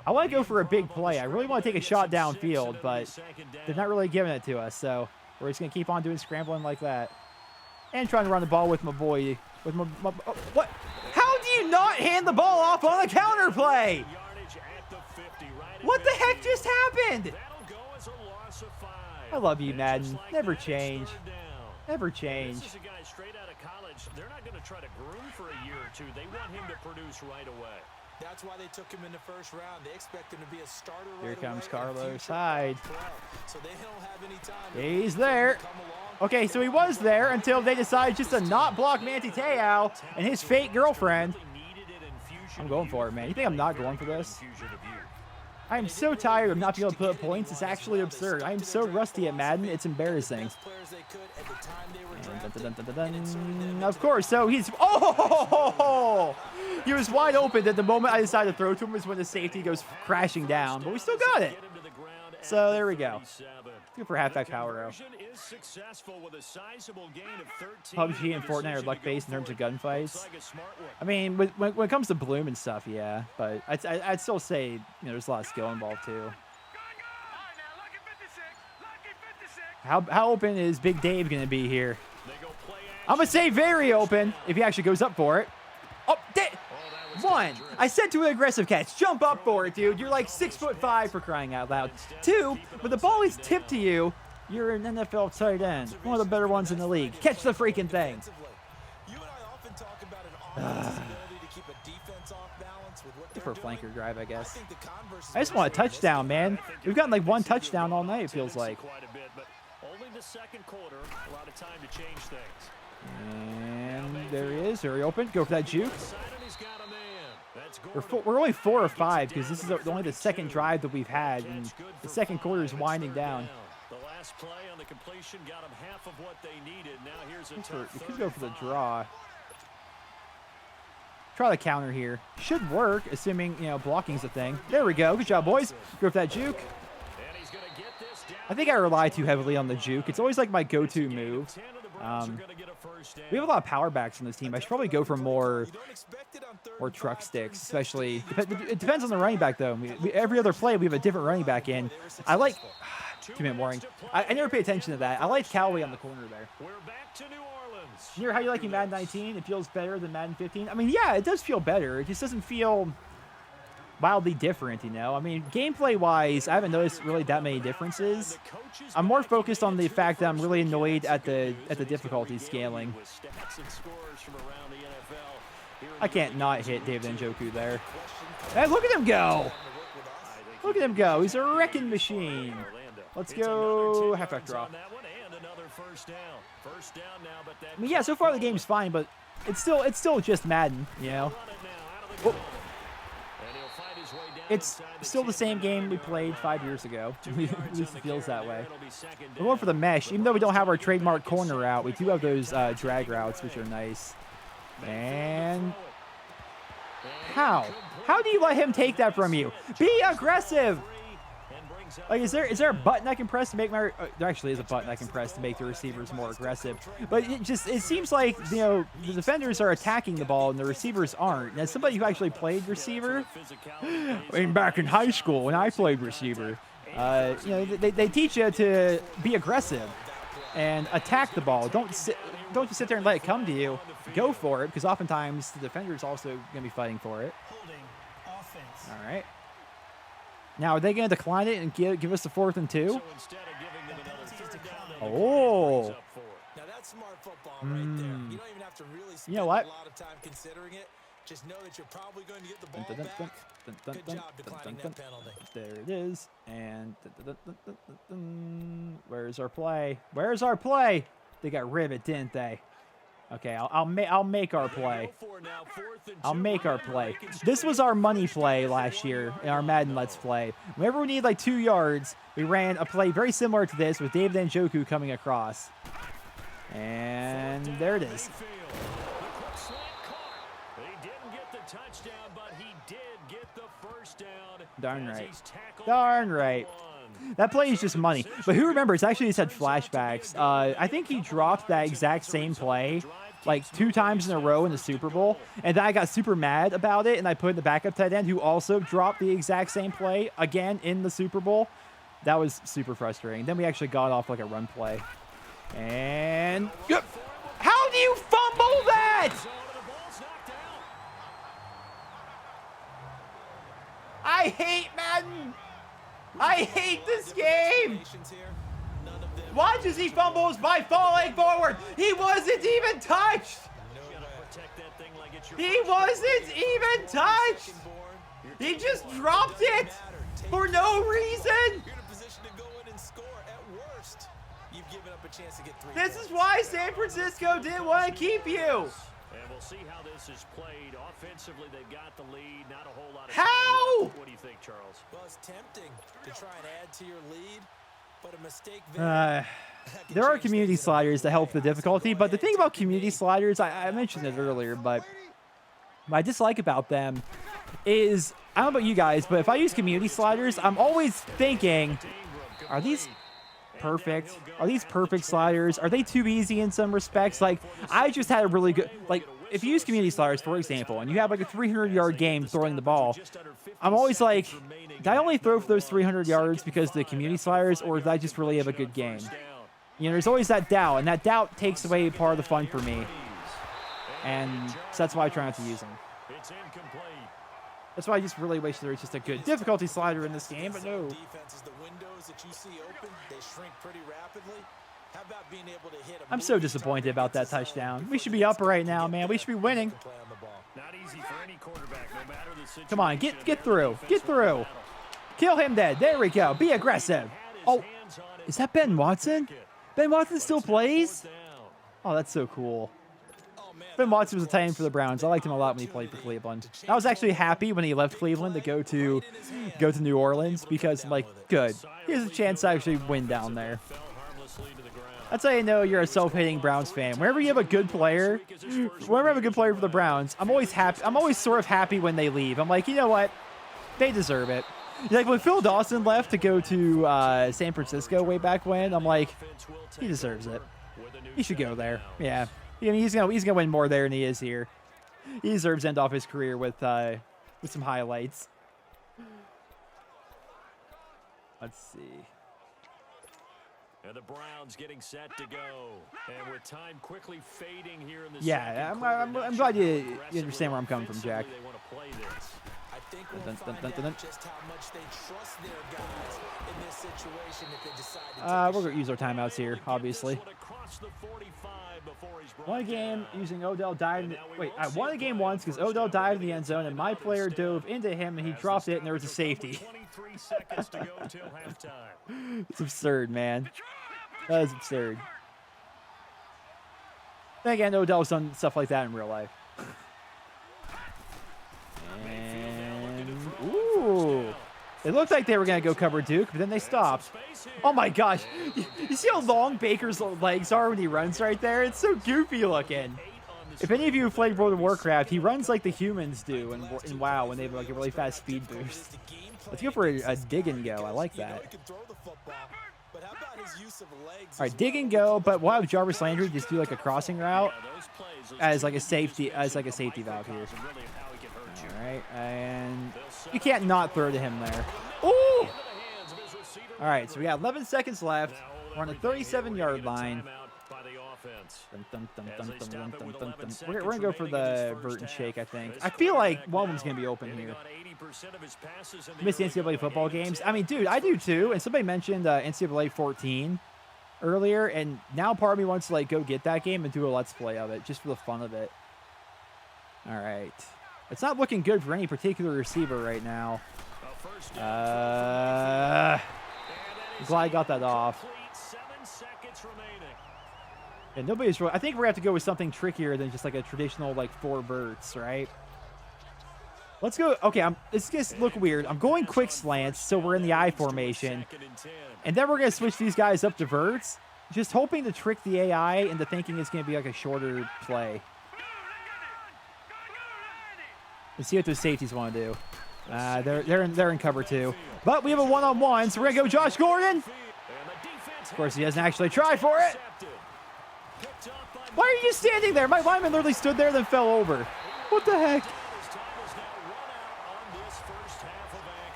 A: I want to go for a big play. I really want to take a shot downfield, but they're not really giving it to us. So, we're just going to keep on doing scrambling like that. And trying to run the ball with my boy. With my oh, what? How do you not hand the ball off on the counter play? What the heck just happened? I love you, Madden. Never change. Never change.
C: This is a guy straight out of college. They're not going to try to groom for a year or two. They want him to produce right away.
E: That's why they took him in the first round. They expect him to be a starter
A: Here
E: right
A: comes
E: away.
A: Carlos Hyde.
E: So they don't have any time.
A: He's there. Okay, so he was there until they decided just to not block Manti Te'o and his fake girlfriend. I'm going for it, man. You think I'm not going for this? I am so tired of not being able to put up points. It's actually absurd. I am so rusty at Madden. It's embarrassing. And of course, so he's... Oh! He was wide open at the moment I decided to throw to him is when the safety goes crashing down. But we still got it. So there we go. Good for halfback power row. PUBG and Fortnite are luck-based in terms of gunfights. I mean, when it comes to Bloom and stuff, yeah. But I'd still say, you know, there's a lot of skill involved too. How open is Big Dave going to be here? I'm going to say very open if he actually goes up for it. Oh, one, I said to an aggressive catch, jump up for it, dude. You're like 6'5" for crying out loud. Two, when the ball is tipped to you, you're an NFL tight end, one of the better ones in the league. Catch the freaking thing. Good for a flanker drive, I guess. I just want a touchdown, man. We've gotten like one touchdown all night, it feels like.
C: Only the second quarter, a lot of time to change things.
A: And there he is, very open. Go for that juke. We're only 4 or 5 because this is only the second drive that we've had, and the second quarter is winding down.
C: The last play on the completion got them half of what they needed. Now here's a
A: We could go for the draw. Try the counter here. Should work, assuming, you know, blocking's a thing. There we go. Good job, boys. Go for that juke. I think I rely too heavily on the juke. It's always like my go-to move. We have a lot of power backs on this team. I should probably go for more truck sticks, especially. It depends on the running back, though. Every other play, we have a different running back in. I like... 2-minute warning. I never pay attention to that. I like Callaway on the corner there.
C: We're back to New Orleans.
A: You hear how you like Madden 19? It feels better than Madden 15? I mean, yeah, it does feel better. It just doesn't feel wildly different, you know? I mean, gameplay-wise, I haven't noticed really that many differences. I'm more focused on the fact that I'm really annoyed at the difficulty scaling. I can't not hit David Njoku there. Hey, look at him go! Look at him go. He's a wrecking machine. Let's go halfback draw. I mean, yeah, so far the game's fine, but it's still just Madden, you know? Oh. It's still the same game we played 5 years ago. At least it feels that way. We're going for the mesh. Even though we don't have our trademark corner route, we do have those drag routes, which are nice. And how? How do you let him take that from you? Be aggressive! Like, is there a button I can press to make my... there actually is a button I can press to make the receivers more aggressive. But it seems like, you know, the defenders are attacking the ball and the receivers aren't. And as somebody who actually played receiver, I mean, back in high school when I played receiver, you know, they teach you to be aggressive and attack the ball. Don't just sit there and let it come to you. Go for it, because oftentimes the defender's also going to be fighting for it. All right. Now, are they going to decline it and give us the 4th and 2? Oh.
E: Now that's smart football right there. You don't even have to really spend
A: You know what?
E: a lot of time considering it. Just know that you're probably going to get the ball back. Good job declining that penalty.
A: There it is. And where's our play? Where's our play? They got ribbit, didn't they? Okay, I'll make our play. I'll make our play. This was our money play last year in our Madden Let's Play. Whenever we need like 2 yards, we ran a play very similar to this with David Njoku coming across. And there it is.
C: Touchdown, but he did get the first down.
A: Darn right. Darn right. That play is just money. But who remembers? Actually, he's had flashbacks. I think he dropped that exact same play like 2 times in a row in the Super Bowl. And then I got super mad about it, and I put in the backup tight end who also dropped the exact same play again in the Super Bowl. That was super frustrating. Then we actually got off like a run play. And how do you fumble that? I hate Madden. I hate this game. Why does he fumble by falling forward? He wasn't even touched. He wasn't even touched. He just dropped it for no reason. This is why San Francisco didn't want to keep you.
C: And we'll see how this is played. Offensively, they've got the lead. Not a whole lot of
A: how?
C: What do you think, Charles?
E: Well, it's tempting to try and add to your lead, but a mistake
A: there are community sliders that help the difficulty, but the thing about community sliders, I mentioned it earlier, but what I dislike about them is, I don't know about you guys, but if I use community sliders, I'm always thinking, are these perfect? Are these perfect sliders? Are they too easy in some respects? Like, I just had a really good, like, if you use community sliders, for example, and you have like a 300-yard game throwing the ball, I'm always like, did I only throw for those 300 yards because of the community sliders, or did I just really have a good game? You know, there's always that doubt, and that doubt takes away part of the fun for me. And so that's why I try not to use them. That's why I just really wish there was just a good difficulty slider in this game, but no. I'm so disappointed about that touchdown. We should be up right now, man. We should be winning. Come on, get through. Get through. Kill him dead. There we go. Be aggressive. Oh, is that Ben Watson? Ben Watson still plays? Oh, that's so cool. Ben Watson was a tight end for the Browns. I liked him a lot when he played for Cleveland. I was actually happy when he left Cleveland to go to New Orleans because I'm like, good. Here's a chance to actually win down there. That's how you know you're a self-hating Browns fan. Whenever you have a good player, whenever I have a good player for the Browns, I'm always happy. I'm always sort of happy when they leave. I'm like, you know what? They deserve it. Like when Phil Dawson left to go to San Francisco way back when, I'm like, he deserves it. He should go there. Yeah. I mean, he's gonna win more there than he is here. He deserves to end off his career with some highlights. Let's see.
C: And the Browns getting set to go, and with time quickly fading here in the
A: yeah, I'm glad you understand where I'm coming from, Jack.
E: They want to play this. I think we'll find out just how much they trust their guys in this situation if they decide to
A: we're gonna use our timeouts here, obviously. Won a game using Odell dived. Wait, I won a game once because Odell dived in the end zone and my player dove into him and he dropped it and there was a safety.
C: 23 seconds to go till halftime.
A: It's absurd, man. That is absurd. Then again, Odell's done stuff like that in real life. And ooh, it looked like they were gonna go cover Duke, but then they stopped. Oh my gosh, you see how long Baker's legs are when he runs right there? It's so goofy looking. If any of you have played World of Warcraft, he runs like the humans do in WoW when they have like a really fast speed boost. Let's go for a dig and go. I like that. All right, dig and go, but we'll have Jarvis Landry just do like a crossing route as like a safety valve here. All right, and you can't not throw to him there. Ooh! All right, so we got 11 seconds left. We're on the 37-yard line. We're going to go for the vert and shake, I think. I feel like one of them's going to be open here. Miss the NCAA football games. I mean, dude, I do too. And somebody mentioned NCAA 14 earlier, and now part of me wants to like go get that game and do a let's play of it just for the fun of it. All right. It's not looking good for any particular receiver right now. I'm glad I got that off. And nobody's really, I think we're going to have to go with something trickier than just like a traditional like 4 verts, right? Let's go. Okay, this gonna look weird. I'm going quick slants, so we're in the I formation. And then we're going to switch these guys up to verts, just hoping to trick the AI into thinking it's going to be like a shorter play. Let's see what those safeties want to do. They're in cover 2. But we have a one-on-one, so we're going to go Josh Gordon. Of course, he doesn't actually try for it. Why are you standing there? My lineman literally stood there, then fell over. What the heck?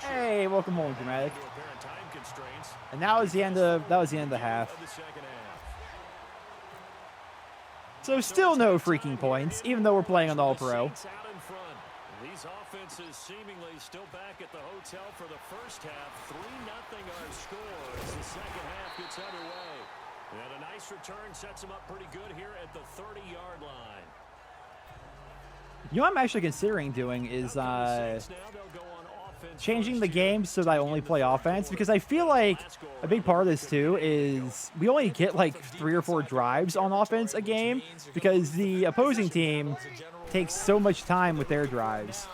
A: Hey, welcome home, Dramatic. And that was the end of the half. So still no freaking points, even though we're playing on All-Pro.
C: These offenses seemingly still back at the hotel for the first half. 3-0 our score as the second half gets underway. And a nice return sets them up pretty good here at the 30-yard line.
A: You know what I'm actually considering doing is changing the game so that I only play offense, because I feel like a big part of this too is we only get like 3 or 4 drives on offense a game because the opposing team takes so much time with their drives.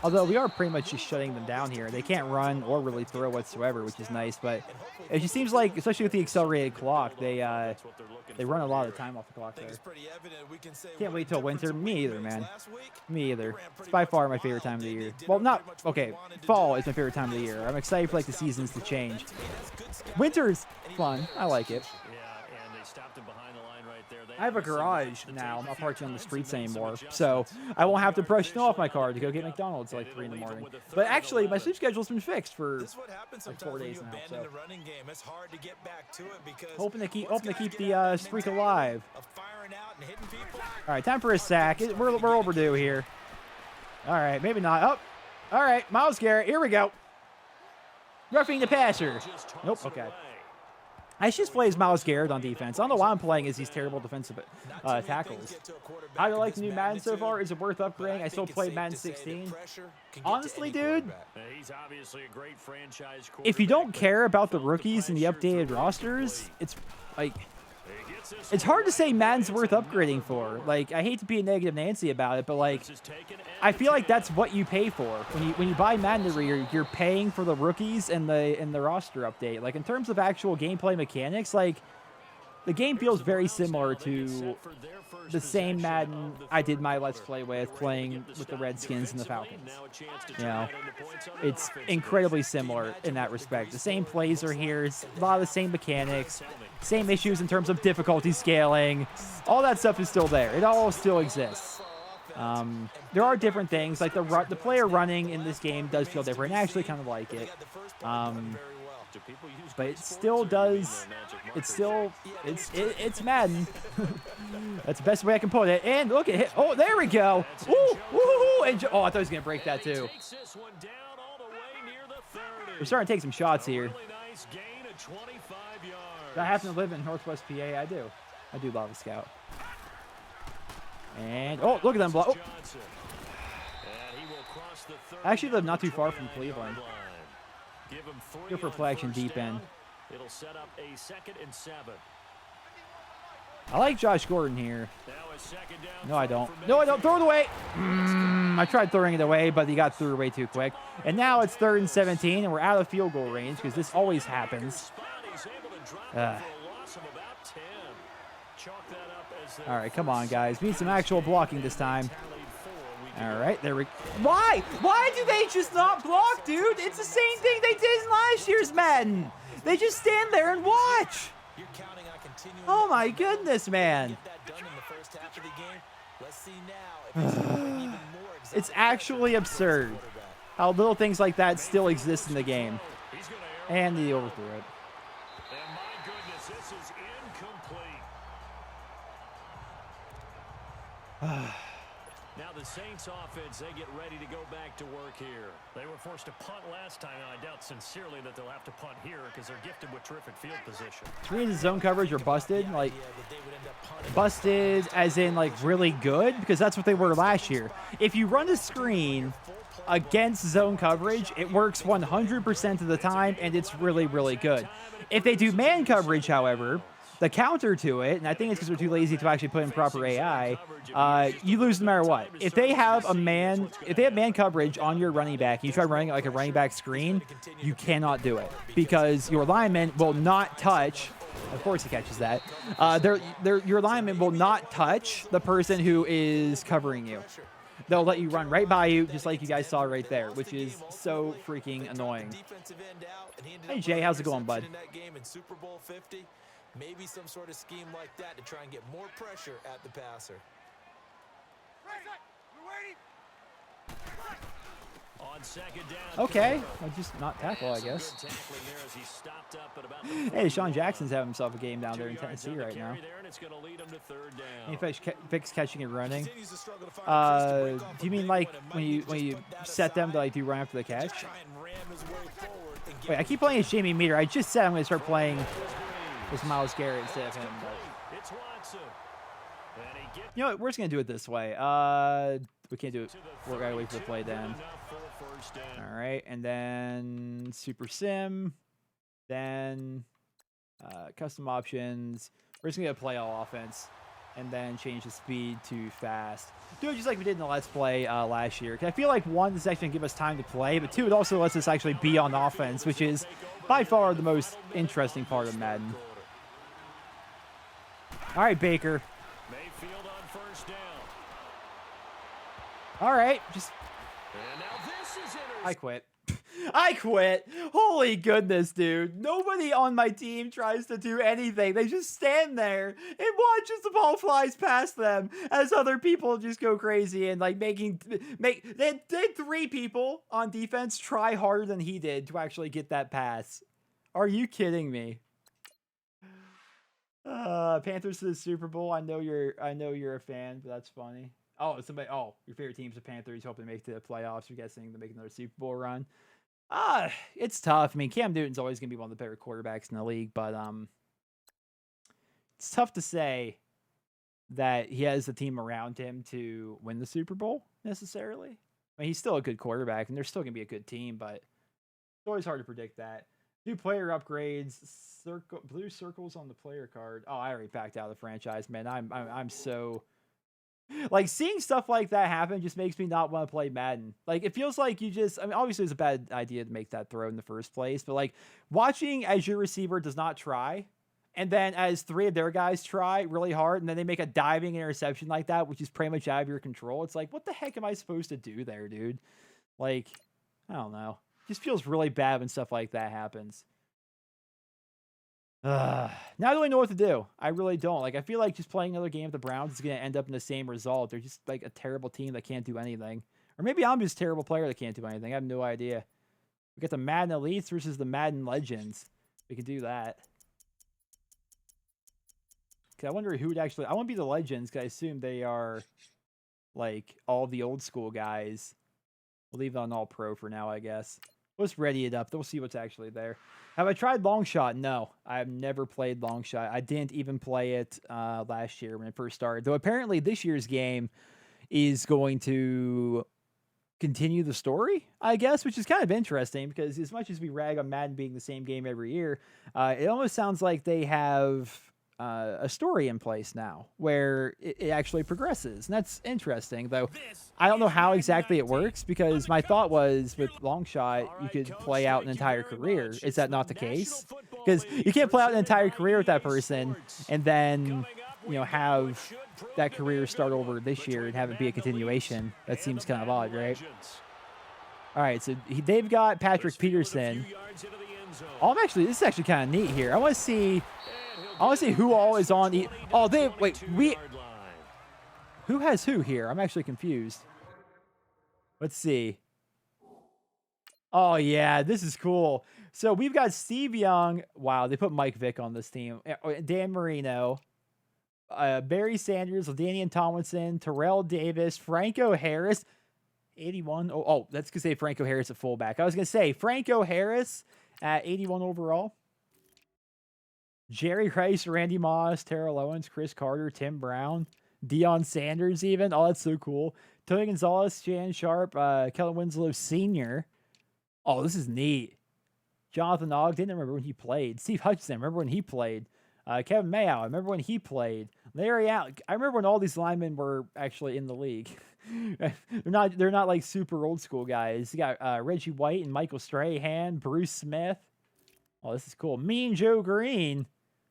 A: Although we are pretty much just shutting them down here. They can't run or really throw whatsoever, which is nice. But it just seems like, especially with the accelerated clock, they run a lot of time off the clock there. Can't wait till winter. Me either, man. Me either. It's by far my favorite time of the year. Well, not okay. Fall is my favorite time of the year. I'm excited for like the seasons to change. Winter's fun. I like it. I have a garage now. I'm not parking on the streets anymore, so I won't have to brush snow off my car to go get McDonald's at like 3 in the morning. But actually, my sleep schedule's been fixed for like 4 days now, so hoping to keep the streak alive. All right, time for a sack. We're overdue here. All right, maybe not. Oh, all right, Myles Garrett. Here we go. Roughing the passer. Nope. Okay. I should just play as Myles Garrett on defense. I don't know why I'm playing as these terrible defensive tackles. How do you like the new Madden so far? Is it worth upgrading? I still play Madden 16. Honestly, dude, if you don't care about the rookies and the updated rosters, it's like, it's hard to say Madden's worth upgrading for. Like, I hate to be a negative Nancy about it, but like, I feel like that's what you pay for when you buy Madden every year. You're paying for the rookies and the roster update. Like, in terms of actual gameplay mechanics, like, the game feels very similar to the same Madden I did my Let's Play with, playing with the Redskins and the Falcons. You know, it's incredibly similar in that respect. The same plays are here, it's a lot of the same mechanics, same issues in terms of difficulty scaling. All that stuff is still there. It all still exists. There are different things, like the player running in this game does feel different. I actually kind of like it. But it still does. It's Madden. That's the best way I can put it. And look at it. Oh, there we go. Ooh, woo, and oh, I thought he was gonna break that too. We're starting to take some shots here. I happen to live in Northwest PA. I do love a scout. And oh, look at them block. Oh. I actually live not too far from Cleveland. Go for play action deep end.
C: It'll set up a 2nd and 7.
A: I like Josh Gordon here. No, I don't. No, I don't. Throw it away. I tried throwing it away, but he got through away too quick. And now it's 3rd and 17, and we're out of field goal range because this always happens. All right, come on, guys. We need some actual blocking this time. All right, there we go. Why? Why do they just not block, dude? It's the same thing they did in last year's Madden. They just stand there and watch. Oh, my goodness, man. It's actually absurd how little things like that still exist in the game. And he overthrew it.
C: And my goodness, this is incomplete. Now the Saints offense, they get ready to go back to work here.
B: They were forced to punt last time, and I doubt sincerely that they'll have to punt here because they're gifted with terrific field position.
A: Screens zone coverage are busted. Like, busted as in, like, really good? Because that's what they were last year. If you run a screen against zone coverage, it works 100% of the time, and it's really, really good. If they do man coverage, however, the counter to it, and I think it's because they're too lazy to actually put in proper AI, you lose no matter what. If they have man coverage on your running back, and you try running like a running back screen, you cannot do it because your lineman will not touch. Of course, he catches that. Your lineman will not touch the person who is covering you. They'll let you run right by you, just like you guys saw right there, which is so freaking annoying. Hey, Jay, how's it going, bud?
E: Maybe some sort of scheme like that to try and get more pressure at the passer.
C: On second down.
A: Okay, I'll just not tackle, I guess. Hey, Sean Jackson's having himself a game down there in Tennessee right now. He fix catching and running. Do you mean like when you set them to like do run after the catch? Wait, I keep playing as Jamie Meter. I just said I'm going to start playing with Myles Garrett instead of him. But... You know what? We're just going to do it this way. We can't do it. We're going to wait for the play then. All right. And then Super Sim. Then custom options. We're just going to get a play all offense. And then change the speed to fast. Do it just like we did in the Let's Play last year. Because I feel like, one, this is actually going to give us time to play. But two, it also lets us actually be on offense, which is by far the most interesting part of Madden. All right, Baker.
C: Mayfield on first down.
A: All right, just...
C: And now this is
A: I quit. I quit. Holy goodness, dude. Nobody on my team tries to do anything. They just stand there and watch as the ball flies past them as other people just go crazy and like they had 3 people on defense try harder than he did to actually get that pass. Are you kidding me? Panthers to the Super Bowl. I know you're a fan, but that's funny. Oh, your favorite team's the Panthers, hoping to make the playoffs. You're guessing to make another Super Bowl run. It's tough. I mean, Cam Newton's always gonna be one of the better quarterbacks in the league, but it's tough to say that he has the team around him to win the Super Bowl necessarily. I mean, he's still a good quarterback, and they're still gonna be a good team, but it's always hard to predict that. New player upgrades, blue circles on the player card. Oh, I already backed out of the franchise, man. I'm so like seeing stuff like that happen just makes me not want to play Madden. Like it feels like I mean, obviously it's a bad idea to make that throw in the first place, but like watching as your receiver does not try, and then as 3 of their guys try really hard, and then they make a diving interception like that, which is pretty much out of your control. It's like, what the heck am I supposed to do there, dude? Like, I don't know. Just feels really bad when stuff like that happens. Now do I know what to do? I really don't. Like, I feel like just playing another game with the Browns is going to end up in the same result. They're just like a terrible team that can't do anything. Or maybe I'm just a terrible player that can't do anything. I have no idea. We got the Madden Elites versus the Madden Legends. We can do that. Cause I wonder who would actually... I want to be the Legends because I assume they are like all the old school guys. We'll leave it on all pro for now, I guess. Let's ready it up. We'll see what's actually there. Have I tried long shot? No, I've never played long shot. I didn't even play it last year when it first started. Though apparently this year's game is going to continue the story, I guess, which is kind of interesting because as much as we rag on Madden being the same game every year, it almost sounds like they have a story in place now where it actually progresses. And that's interesting, though. I don't know how exactly it works because my thought was with long shot, you could play out an entire career. Is that not the case? Because you can't play out an entire career with that person and then, have that career start over this year and have it be a continuation. That seems kind of odd, right? All right, so they've got Patrick Peterson. This is actually kind of neat here. I want to see who all is on. Who has who here? I'm actually confused. Let's see. Oh, yeah, this is cool. So we've got Steve Young. Wow, they put Mike Vick on this team. Dan Marino. Barry Sanders, LaDainian Tomlinson, Terrell Davis, Franco Harris, 81. Oh, that's going to say Franco Harris at fullback. I was going to say Franco Harris at 81 overall. Jerry Rice, Randy Moss, Terrell Owens, Chris Carter, Tim Brown, Deion Sanders even. Oh, that's so cool. Tony Gonzalez, Jan Sharp, Kellen Winslow Sr. Oh, this is neat. Jonathan Ogden, I remember when he played. Steve Hutchinson, I remember when he played. Kevin Mayow, I remember when he played. Larry Allen, I remember when all these linemen were actually in the league. they're not like super old school guys. You got Reggie White and Michael Strahan, Bruce Smith. Oh, this is cool. Mean Joe Green,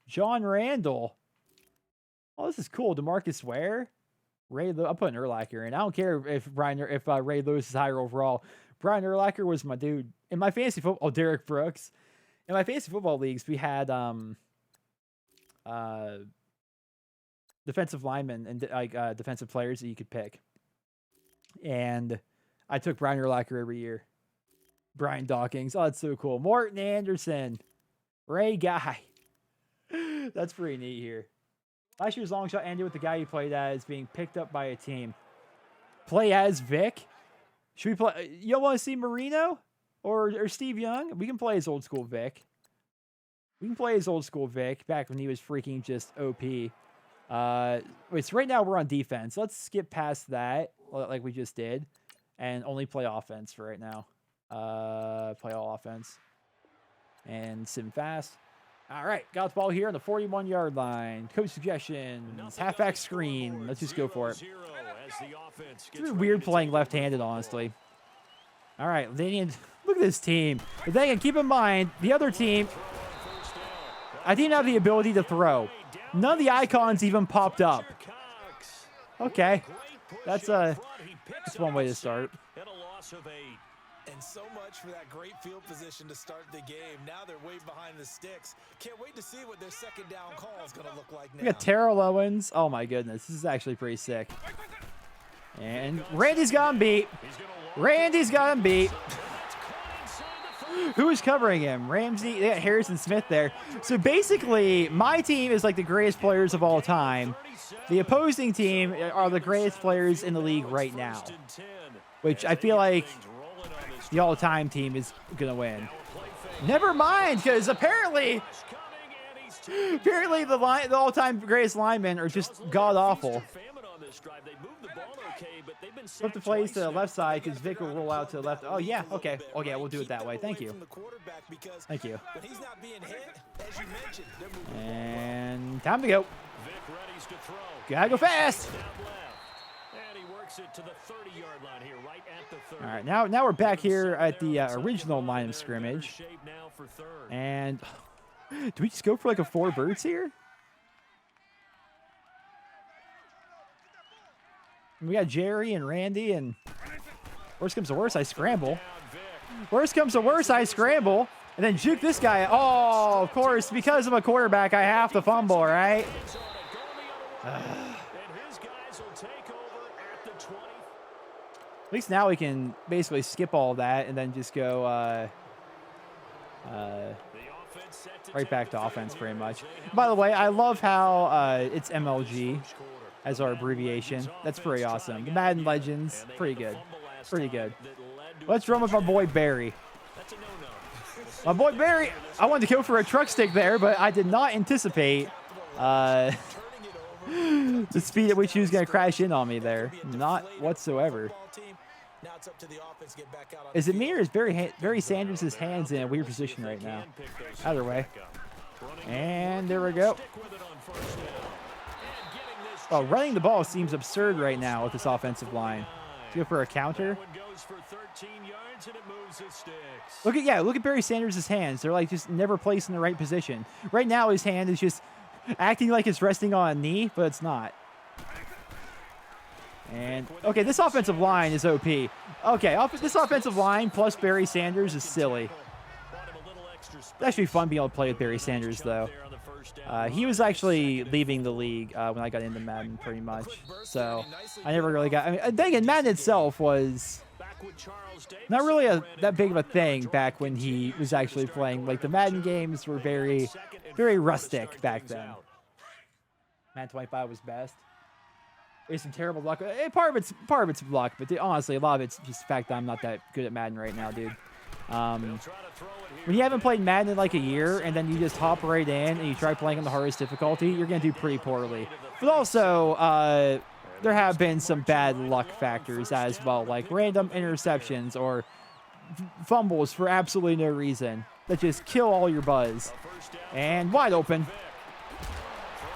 A: John Randall. Oh, this is cool. DeMarcus Ware, Ray. I'll put an Urlacher in. I don't care if Ray Lewis is higher overall. Brian Urlacher was my dude in my fantasy football. Oh, Derek Brooks. In my fantasy football leagues, we had defensive linemen and defensive players that you could pick. And I took Brian Urlacher every year. Brian Dawkins. Oh, that's so cool. Morton Anderson. Ray Guy. That's pretty neat here. Last year's long shot ended with the guy you played as being picked up by a team. Play as Vic. Should we play? You don't want to see Marino or Steve Young? We can play as old school Vic. We can play as old school Vic back when he was freaking just OP. Wait, so right now we're on defense. Let's skip past that like we just did and only play offense for right now. Play all offense. And sim fast. All right, got the ball here on the 41-yard line. Coach suggestions, halfback screen. Let's just go for it. It's really weird playing left-handed, honestly. All right, look at this team. But then keep in mind, the other team, I didn't have the ability to throw. None of the icons even popped up. Okay, that's one way to start.
E: And so much for that great field position to start the game. Now they're way behind the sticks. Can't wait to see what their second down call is going to look like now.
A: We got Terrell Owens. Oh, my goodness. This is actually pretty sick. And Randy's got him beat. Randy's got him beat. Who is covering him? Ramsey. They got Harrison Smith there. So basically, my team is like the greatest players of all time. The opposing team are the greatest players in the league right now, which I feel like the all-time team is going to win. Never mind, because apparently the all-time greatest linemen are just god-awful. Flip the plays to the left side because Vic will roll out to the left. Oh, yeah. Okay. Oh, yeah, we'll do it that way. Thank you. Thank you. And time to go. Gotta go fast.
C: It to the 30-yard line here, right at the 30.
A: All right, now we're back here at the original line of scrimmage. And do we just go for like a 4 birds here? We got Jerry and Randy, and worst comes to worst, I scramble. Worst comes to worst, I scramble. And then juke this guy. Oh, of course, because I'm a quarterback, I have to fumble, right? At least now we can basically skip all that and then just go right back to offense pretty much. By the way, I love how it's MLG as our abbreviation. That's pretty awesome. The Madden Legends, pretty good. Pretty good. Let's run with my boy Barry. My boy Barry, I wanted to go for a truck stick there, but I did not anticipate the speed at which he was going to crash in on me there. Not whatsoever. Is it me or is Barry Sanders' hands in a weird position right now? Either way. And there we go. Oh, running the ball seems absurd right now with this offensive line. Go for a counter. Look at Barry Sanders' hands. They're like just never placed in the right position. Right now his hand is just acting like it's resting on a knee, but it's not. And, okay, this offensive line is OP. Okay, this offensive line plus Barry Sanders is silly. It's actually fun being able to play with Barry Sanders, though. He was actually leaving the league when I got into Madden, pretty much. So, I never really got... I mean, dang it, Madden itself was not really that big of a thing back when he was actually playing. Like, the Madden games were very, very rustic back then. Madden 25 was best. There's some terrible luck. Part of it's luck, but honestly, a lot of it's just the fact that I'm not that good at Madden right now, dude. When you haven't played Madden in like a year, and then you just hop right in and you try playing on the hardest difficulty, you're gonna do pretty poorly. But also, there have been some bad luck factors as well, like random interceptions or fumbles for absolutely no reason that just kill all your buzz. And wide open.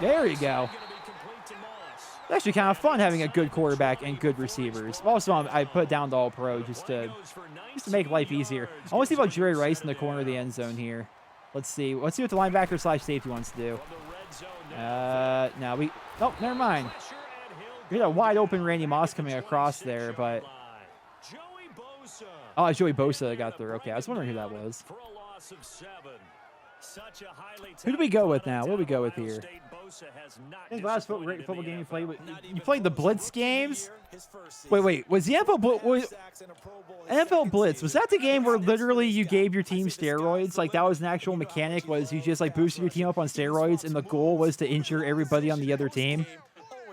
A: There you go. It's actually kind of fun having a good quarterback and good receivers. Also, I put down the All-Pro just to make life easier. I want to see about Jerry Rice in the corner of the end zone here. Let's see. Let's see what the linebacker / safety wants to do. No, oh, never mind. We had a wide open Randy Moss coming across there, but oh, Joey Bosa got there. Okay, I was wondering who that was. Who do we go with now? What do we go with here? I think the last football game you played the Blitz games? Wait. Was the NFL Blitz, was that the game where literally you gave your team steroids? Like that was an actual mechanic, was you just like boosted your team up on steroids and the goal was to injure everybody on the other team?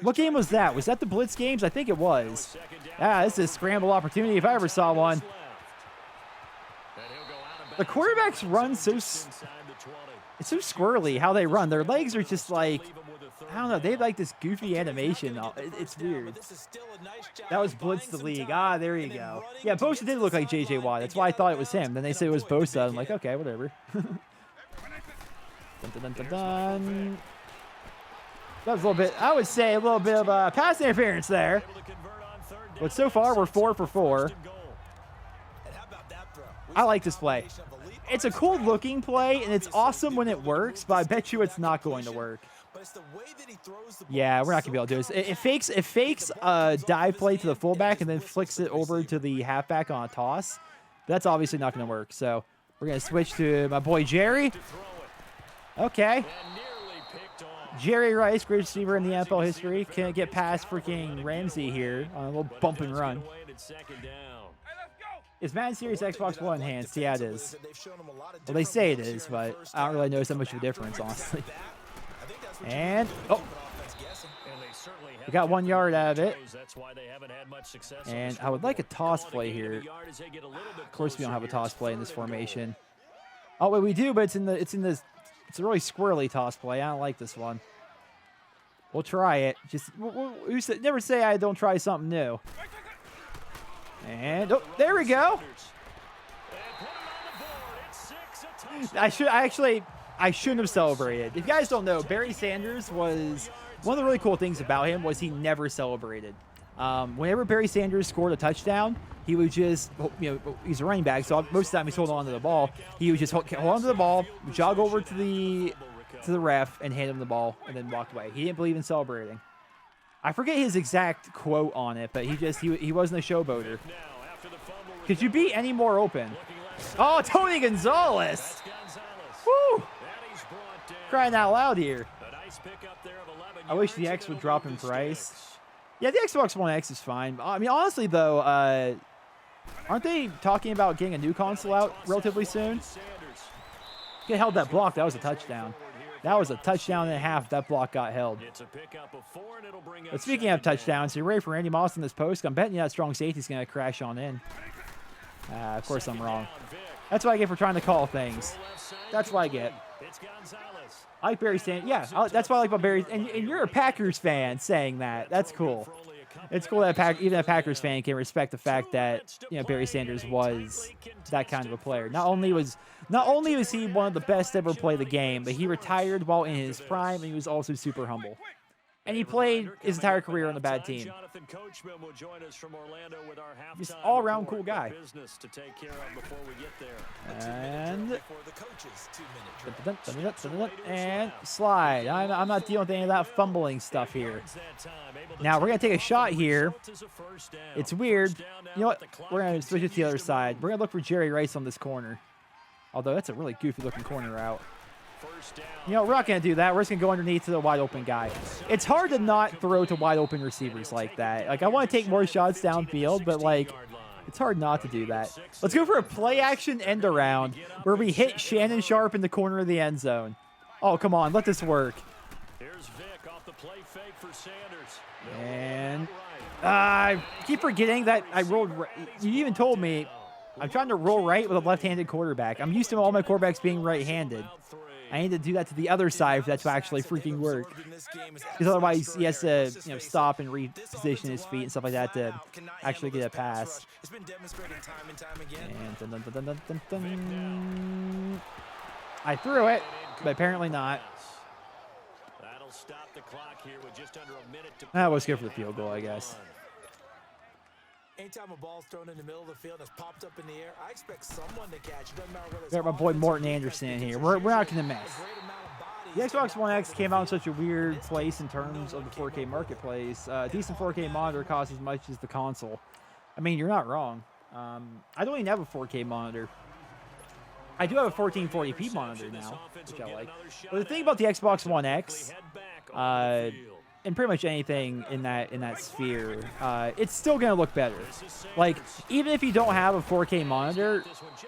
A: What game was that? Was that the Blitz games? I think it was. This is a scramble opportunity if I ever saw one. The quarterbacks run it's so squirrely how they run. Their legs are just like, I don't know, they have like this goofy animation. It's weird. That was Blitz the league. There you go. Yeah, Bosa did look like J.J. Watt. That's why I thought it was him. Then they said it was Bosa. I'm like, okay, whatever. Dun, dun, dun, dun. That was a little bit, I would say, a little bit of pass interference there. But so far, we're 4 for 4. I like this play. It's a cool looking play, and it's awesome when it works, but I bet you it's not going to work. Yeah, we're not going to be able to do this. It fakes a dive play to the fullback and then flicks it over to the halfback on a toss. That's obviously not going to work. So we're going to switch to my boy Jerry. Okay. Jerry Rice, greatest receiver in the NFL history. Can't get past freaking Ramsey here on a little bump and run. Is Madden Series Xbox One enhanced? Yeah, it is. Well, they say it is, but I don't really notice that much of a difference, honestly. And, oh. We got 1 yard out of it. And I would like a toss play here. Of course, we don't have a toss play in this formation. Oh, wait, we do, but it's a really squirrely toss play. I don't like this one. We'll try it. Just never say I don't try something new. And, oh, there we go. I shouldn't have celebrated. If you guys don't know, Barry Sanders was, one of the really cool things about him was he never celebrated. Whenever Barry Sanders scored a touchdown, he would just, he's a running back, so most of the time he's holding on to the ball. He would just hold on to the ball, jog over to the ref, and hand him the ball, and then walk away. He didn't believe in celebrating. I forget his exact quote on it, but he wasn't a showboater. Could you be any more open? Oh, Tony Gonzalez! Woo! Crying out loud here. I wish the X would drop in price. Yeah, the Xbox One X is fine. I mean, honestly, though, aren't they talking about getting a new console out relatively soon? Get held that block. That was a touchdown. That was a touchdown and a half. That block got held. But speaking of touchdowns, you're ready for Randy Moss in this post. I'm betting you that strong safety's going to crash on in. Of course I'm wrong. That's what I get for trying to call things. That's what I get. I like Barry Sanders. Yeah, that's what I like about Barry. And you're a Packers fan saying that. That's cool. It's cool that even a Packers fan can respect the fact that Barry Sanders was that kind of a player. Not only was he one of the best to ever play the game, but he retired while in his prime, and he was also super humble. And he played his entire career on a bad team. Just all-around cool guy. And slide. I'm not dealing with any of that fumbling stuff here. Now, we're going to take a shot here. It's weird. You know what? We're going to switch it to the other side. We're going to look for Jerry Rice on this corner. Although, that's a really goofy-looking corner route. We're not going to do that. We're just going to go underneath to the wide-open guy. It's hard to not throw to wide-open receivers like that. Like, I want to take more shots downfield, but, like, it's hard not to do that. Let's go for a play-action end-around where we hit Shannon Sharp in the corner of the end zone. Oh, come on. Let this work.
C: play fake for Sanders.
A: And I keep forgetting that I rolled. You even told me I'm trying to roll right with a left-handed quarterback. I'm used to all my quarterbacks being right-handed. I need to do that to the other side for that to actually freaking work. Because otherwise, he has to, stop and reposition his feet and stuff like that to actually get a pass. And I threw it, but apparently not.
C: That'll stop the clock here with just under a minute to
A: That was good for the field goal, I guess.
E: Anytime a ball's thrown in the middle of the field that's popped up in the air, I expect someone to catch it. Doesn't matter whether it's
A: Got my boy Morton Anderson in here. We're not going to miss. The Xbox One X came out in such a weird place in terms of the 4K marketplace. A decent 4K monitor costs as much as the console. I mean, you're not wrong. I don't even have a 4K monitor. I do have a 1440p monitor now, which I like. But the thing about the Xbox One X, and pretty much anything in that sphere, it's still gonna look better. Like, even if you don't have a 4K monitor,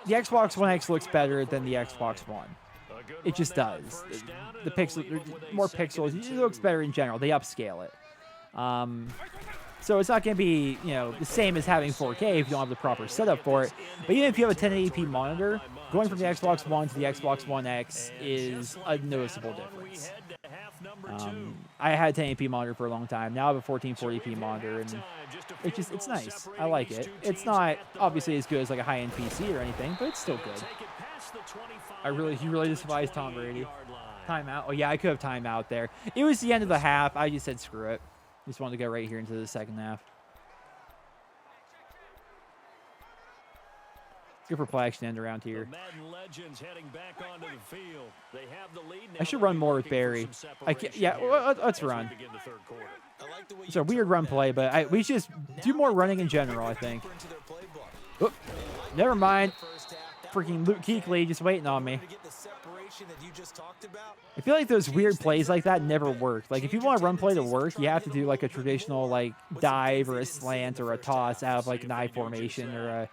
A: the Xbox One X looks better than the Xbox One. It just does. The pixel, more pixels, it looks better in general. They upscale it. So it's not going to be, the same as having 4K if you don't have the proper setup for it. But even if you have a 1080p monitor, going from the Xbox One to the Xbox One X is a noticeable difference. I had a 1080p monitor for a long time. Now I have a 1440p monitor, and it's nice. I like it. It's not obviously as good as like a high-end PC or anything, but it's still good. You really despise Tom Brady. Timeout. Oh yeah, I could have timeout there. It was the end of the half. I just said screw it. Just wanted to go right here into the second half. Good for play action end around here. I should run more with Barry. Let's run. It's a weird run play, but we should just do more running in general, I think. Oop, never mind. Freaking Luke Kuechly just waiting on me. I feel like those weird plays like that never work. Like, if you want a run play to work, you have to do like a traditional like dive or a slant or a toss out of like an I formation or a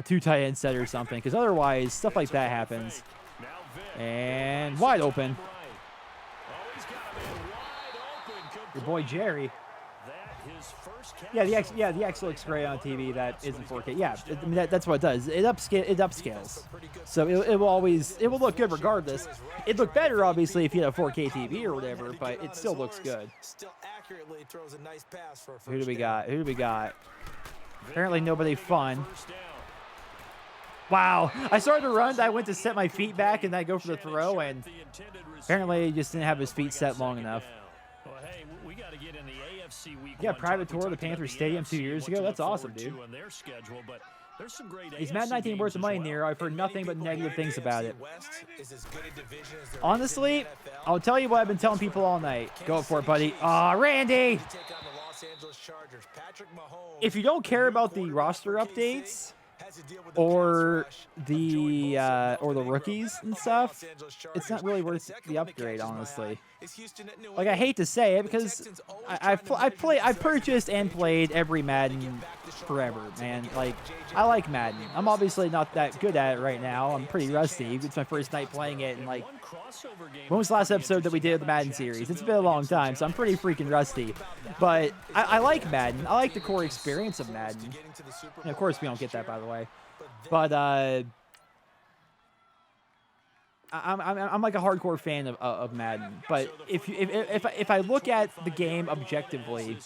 A: two tight end set or something. Because otherwise, stuff like that happens. And wide open. Your boy Jerry. Yeah, the X looks great on TV. That isn't 4K. Yeah, I mean that's what it does. It upscales. So it will look good regardless. It'd look better obviously if you had a 4K TV or whatever, but it still looks good. Who do we got? Apparently nobody fun. Wow, I started to run. I went to set my feet back and I go for the throw, and apparently he just didn't have his feet set long enough. Yeah, private tour of the Panthers Stadium 2 years ago. That's awesome, dude. Is Madden 19 worth the money near? I've heard nothing but negative things about it. Honestly, I'll tell you what I've been telling people all night. Go for it, buddy. Aw, Randy! If you don't care about the roster updates or the rookies and stuff, it's not really worth the upgrade, honestly. Like, I hate to say it because I've purchased and played every Madden forever, man. Like, I like Madden. I'm obviously not that good at it right now. I'm pretty rusty. It's my first night playing it, and like, when was the last episode that we did of the Madden series? It's been a long time, so I'm pretty freaking rusty. But I like Madden. I like the core experience of Madden. And of course, we don't get that, by the way. But I'm like a hardcore fan of Madden. But if I look at the game objectively,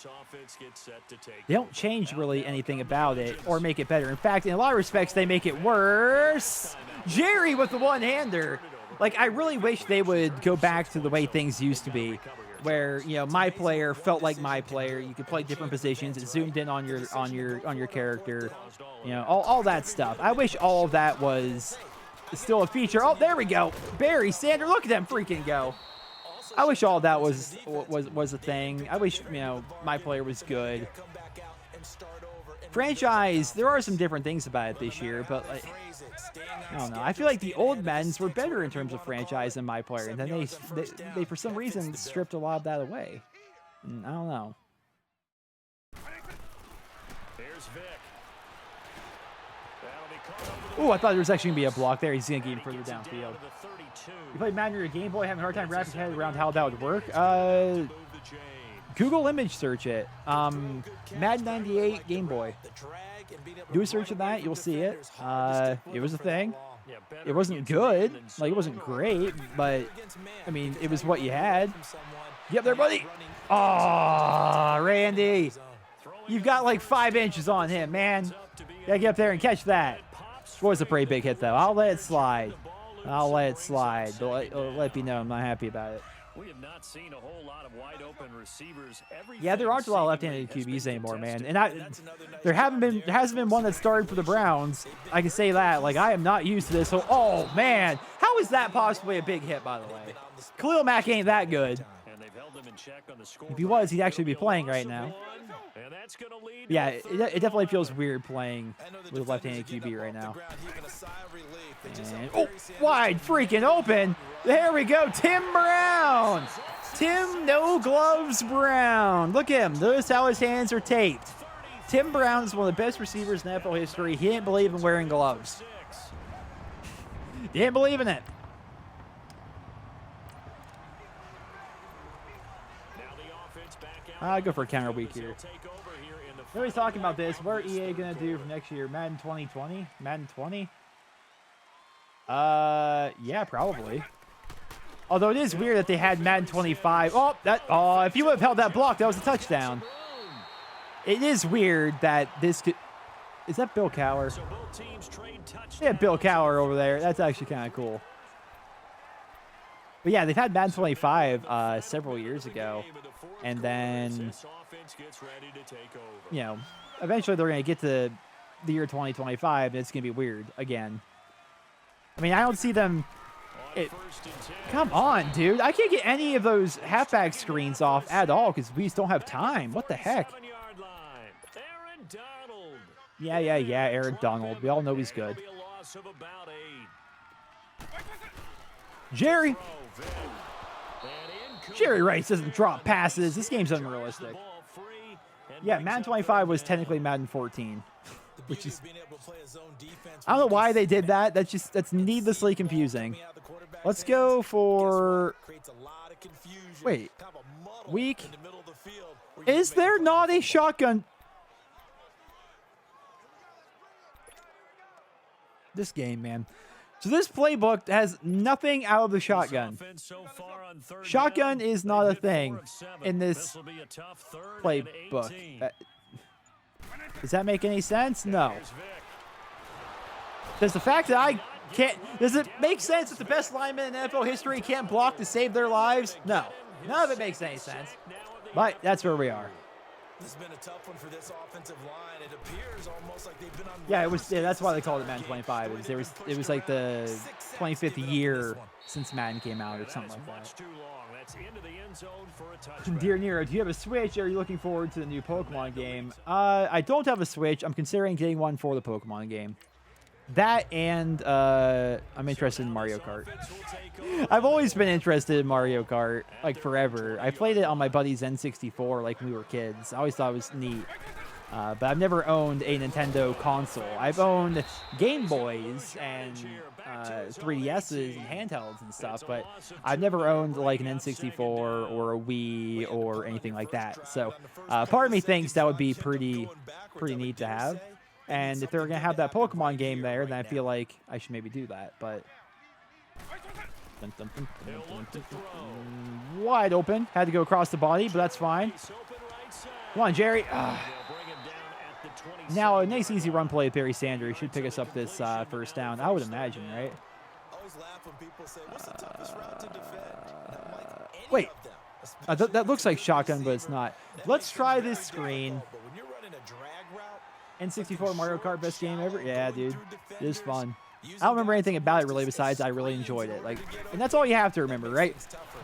A: they don't change really anything about it or make it better. In fact, in a lot of respects, they make it worse. Jerry with the one-hander. Like, I really wish they would go back to the way things used to be, where my player felt like my player. You could play different positions. It zoomed in on your character. All that stuff. I wish all of that was still a feature. Oh, there we go. Barry Sanders, look at them freaking go. I wish all of that was a thing. I wish my player was good. Franchise, there are some different things about it this year, but like, I don't know. I feel like the old Maddens were better in terms of franchise than my player, and then they for some reason stripped a lot of that away. I don't know.
C: Here's Vic.
A: Oh, I thought there was actually going to be a block there. He's going to get him further downfield. You played Madden on your Game Boy, having a hard time wrapping your head around how that would work? Google image search it. Madden 98 Game Boy. Do a search of that. You'll see it. It was a thing. It wasn't good. Like, it wasn't great, but, I mean, it was what you had. Get up there, buddy. Oh, Randy. You've got like 5 inches on him, man. Gotta get up there and catch that. Was a pretty big hit, though. I'll let it slide. I'll let it slide. But let me know I'm not happy about it.
C: We have not seen a whole lot of wide open receivers.
A: Yeah, there aren't a lot of left-handed QBs anymore, man. And there hasn't been one that started for the Browns. I can say that. Like, I am not used to this. So, oh man, how is that possibly a big hit? By the way, Khalil Mack ain't that good. If he was, he'd actually be playing right now. Yeah, it definitely feels weird playing with a left-handed QB right now. And, oh, wide freaking open. There we go. Tim Brown. Tim No Gloves Brown. Look at him. Notice how his hands are taped. Tim Brown is one of the best receivers in NFL history. He didn't believe in wearing gloves. He didn't believe in it. I go for a counter week here. Nobody's talking about this. What are EA going to do for next year? Madden 2020? Madden 20? Yeah, probably. Although it is weird that they had Madden 25. Oh, if you would have held that block, that was a touchdown. It is weird that this could... Is that Bill Cowher? Yeah, Bill Cowher over there. That's actually kind of cool. But yeah, they've had Madden 25 several years ago. And then, you know, eventually they're going to get to the year 2025, and it's going to be weird again. I mean, I don't see them... Come on, dude. I can't get any of those halfback screens off at all because we just don't have time. What the heck? Yeah, Aaron Donald. We all know he's good. Jerry Rice doesn't drop passes. This game's unrealistic. Yeah, Madden 25 was technically Madden 14. Which is... I don't know why they did that. That's needlessly confusing. Let's go for... Wait. Week? Is there not a shotgun? This game, man. So this playbook has nothing out of the shotgun. Shotgun is not a thing in this playbook. Does that make any sense? No. Does the fact that I can't... Does it make sense that the best lineman in NFL history can't block to save their lives? No. None of it makes any sense. But that's where we are.
E: This has been a tough one for this offensive line. It appears almost like they've been on...
A: Yeah, it was. Yeah, that's why they called it Madden 25. It was like the 25th year since Madden came out or something like that. Dear Nero, do you have a Switch? Or are you looking forward to the new Pokemon game? I don't have a Switch. I'm considering getting one for the Pokemon game. That and I'm interested in Mario Kart. I've always been interested in Mario Kart, like forever. I played it on my buddy's N64 like when we were kids. I always thought it was neat. But I've never owned a Nintendo console. I've owned Game Boys and 3DSs and handhelds and stuff, but I've never owned like an N64 or a Wii or anything like that. So part of me thinks that would be pretty neat to have. And if they're going to have that Pokemon game there, then I feel like I should maybe do that. But wide open. Had to go across the body, but that's fine. Come on, Jerry. Now, a nice, easy run play with Barry Sanders should pick us up this first down. I would imagine, right? Wait. That looks like shotgun, but it's not. Let's try this screen. N64 Mario Kart, best game ever? Yeah, dude. It is fun. I don't remember anything about it really besides I really enjoyed it. Like, and that's all you have to remember, right?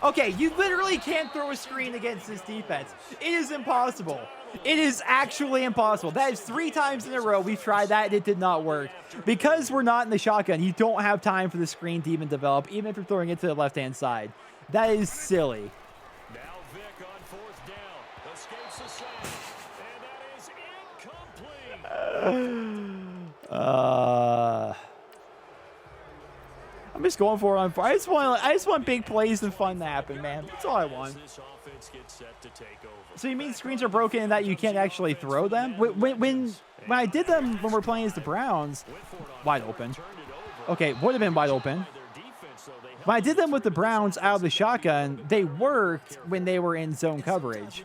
A: Okay, you literally can't throw a screen against this defense. It is impossible. It is actually impossible. That is 3 times in a row we've tried that and it did not work. Because we're not in the shotgun, you don't have time for the screen to even develop, even if you're throwing it to the left-hand side. That is silly.
C: Now Vic on 4th down. Escapes the sack. And that is incomplete.
A: I'm just going for it on. I just want big plays and fun to happen, man. That's all I want. So you mean screens are broken and that you can't actually throw them? When I did them when we're playing as the Browns, wide open. Okay, would have been wide open. When I did them with the Browns out of the shotgun, they worked when they were in zone coverage.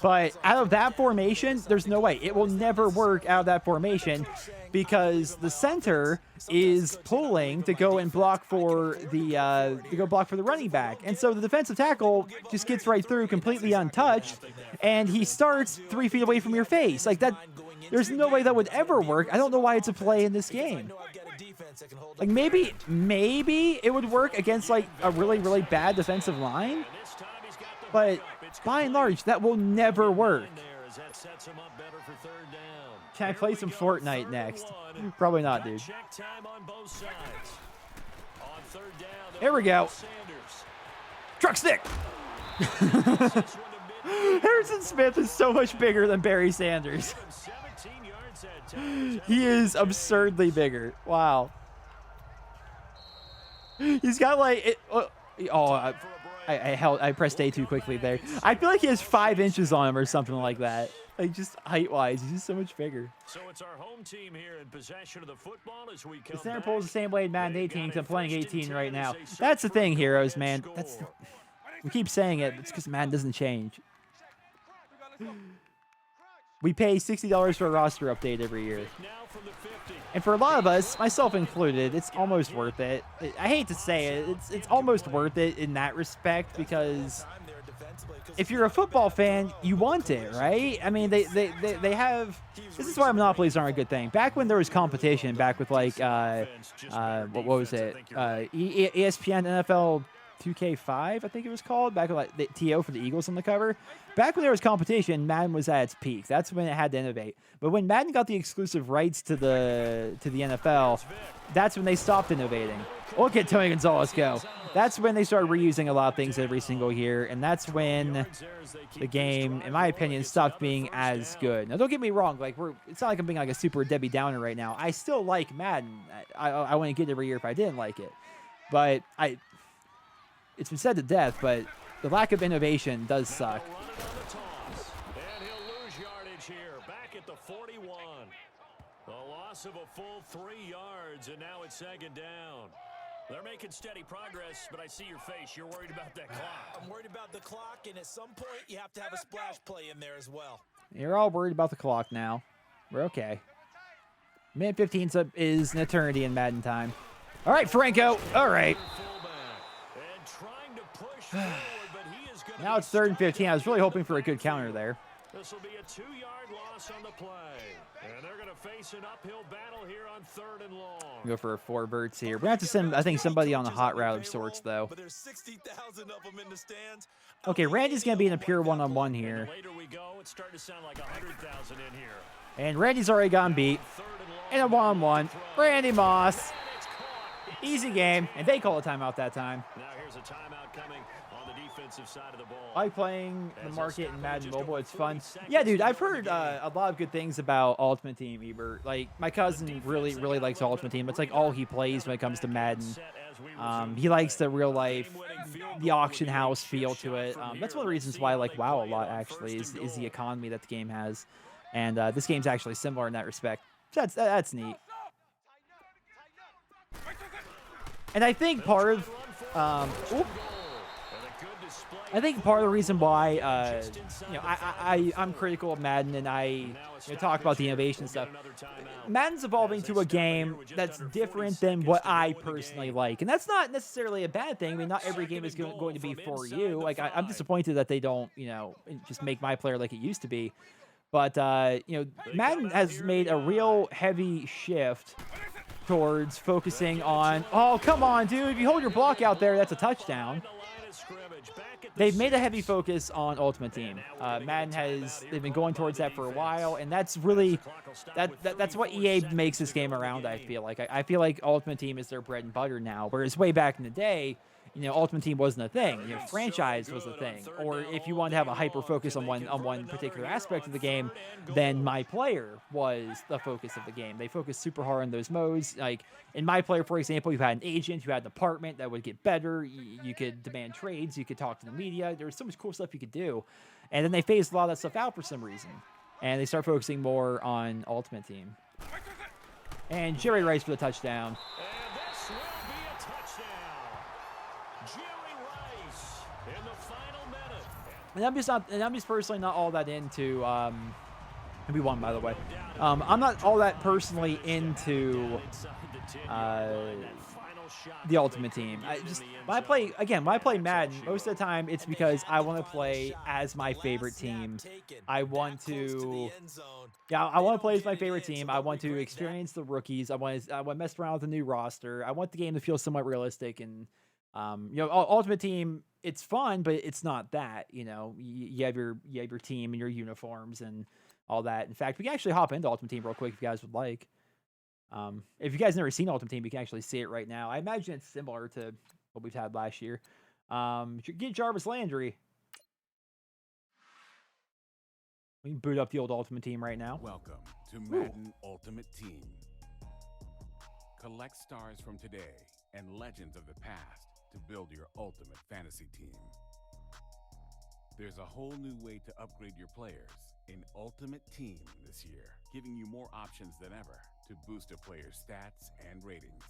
A: But out of that formation, there's no way. It will never work out of that formation because the center is pulling to go and block for the running back. And so the defensive tackle just gets right through completely untouched, and he starts 3 feet away from your face. Like that, there's no way that would ever work. I don't know why it's a play in this game. Like maybe it would work against like a really, really bad defensive line, but by and large, that will never work. Can I play some Fortnite next? Probably not, dude. Here we go. Truck stick. Harrison Smith is so much bigger than Barry Sanders. He is absurdly bigger. Wow. He's got like it. Oh, I pressed A too quickly there. I feel like he has 5 inches on him or something like that. Like just height-wise, he's just so much bigger.
C: So it's our home team here in possession of the football as we come
A: the center pulls the same way in Madden 18 because I'm playing 18 right now. That's the thing, heroes, man. We keep saying it. It's because Madden doesn't change. We pay $60 for a roster update every year. And for a lot of us, myself included, it's almost worth it. I hate to say it. It's almost worth it in that respect because if you're a football fan, you want it, right? I mean, they have. This is why monopolies aren't a good thing. Back when there was competition, back with like what was it? ESPN NFL 2K5, I think it was called. Back with like the TO for the Eagles on the cover. Back when there was competition, Madden was at its peak. That's when it had to innovate. But when Madden got the exclusive rights to the NFL, that's when they stopped innovating. Look at Tony Gonzalez go. That's when they started reusing a lot of things every single year, and that's when the game, in my opinion, stopped being as good. Now, don't get me wrong. Like it's not like I'm being like a super Debbie Downer right now. I still like Madden. I wouldn't get it every year if I didn't like it. But it's been said to death, but the lack of innovation does suck.
C: And he'll lose yardage here, back at the 41. A loss of a full 3 yards, and now it's second down. They're making steady progress, but I see your face. You're worried about that clock.
E: I'm worried about the clock, and at some point, you have to have a splash play in there as well.
A: You're all worried about the clock now. We're okay. Minute 15 is an eternity in Madden time. All right, Franco. All right. Now it's 3rd and 15. I was really hoping for a good counter there.
C: This will be a 2-yard loss on the play. And they're going to face an uphill battle here on 3rd and long.
A: Go for 4 verts here. We're going to have to send, I think, somebody on a hot route of sorts, though.
E: But there's 60,000 of them in the stands.
A: Okay, Randy's going to be in a pure one-on-one here.
C: Later we go, it's starting to sound like 100,000 in here.
A: And Randy's already gotten beat. In a one-on-one. Randy Moss. Easy game. And they call a timeout that time.
C: Now here's a timeout coming on the defensive side of the ball.
A: I like playing the market in Madden Mobile. It's fun. Yeah, dude, I've heard a lot of good things about Ultimate Team, Ebert. Like, my cousin really, really likes Ultimate Team. It's like all he plays when it comes to Madden. He likes the real life, the auction house feel to it. That's one of the reasons why I like WoW a lot, actually, is the economy that the game has. And this game's actually similar in that respect. That's neat. And I think part of the reason why I'm critical of Madden and I talk about the innovation stuff. Madden's evolving to a game that's different than what I personally like, and that's not necessarily a bad thing. I mean, not every game is going to be for you. Like I'm disappointed that they don't just make my player like it used to be. But Madden has made a real heavy shift towards focusing on, oh, come on, dude. If you hold your block out there, that's a touchdown. They've made a heavy focus on Ultimate Team. Madden they've been going towards that for a while, and that's really, that's what EA makes this game around, I feel like. I feel like Ultimate Team is their bread and butter now, whereas way back in the day, Ultimate Team wasn't a thing. Franchise was a thing. Or if you wanted to have a hyper focus on one particular aspect of the game, then My Player was the focus of the game. They focused super hard on those modes. Like in My Player, for example, you had an agent, you had an apartment that would get better. You could demand trades, you could talk to the media. There was so much cool stuff you could do. And then they phased a lot of that stuff out for some reason. And they start focusing more on Ultimate Team. And Jerry Rice for the touchdown.
C: And this will be a touchdown. Jerry Rice in the final minute.
A: And I'm just personally not all that into we won, by the way. I'm not all that personally into the Ultimate Team. When I play Madden, most of the time it's because I want to play as my favorite team. I want to play as my favorite team. I want to experience the rookies. I want to mess around with the new roster. I want the game to feel somewhat realistic. And Ultimate Team, it's fun, but it's not that. You have your team and your uniforms and all that. In fact, we can actually hop into Ultimate Team real quick if you guys would like. If you guys never seen Ultimate Team, you can actually see it right now. I imagine it's similar to what we've had last year. Get Jarvis Landry. We can boot up the old Ultimate Team right now.
F: Welcome to Madden Ultimate Team. Collect stars from today and legends of the past to build your ultimate fantasy team. There's a whole new way to upgrade your players in Ultimate Team this year, giving you more options than ever to boost a player's stats and ratings.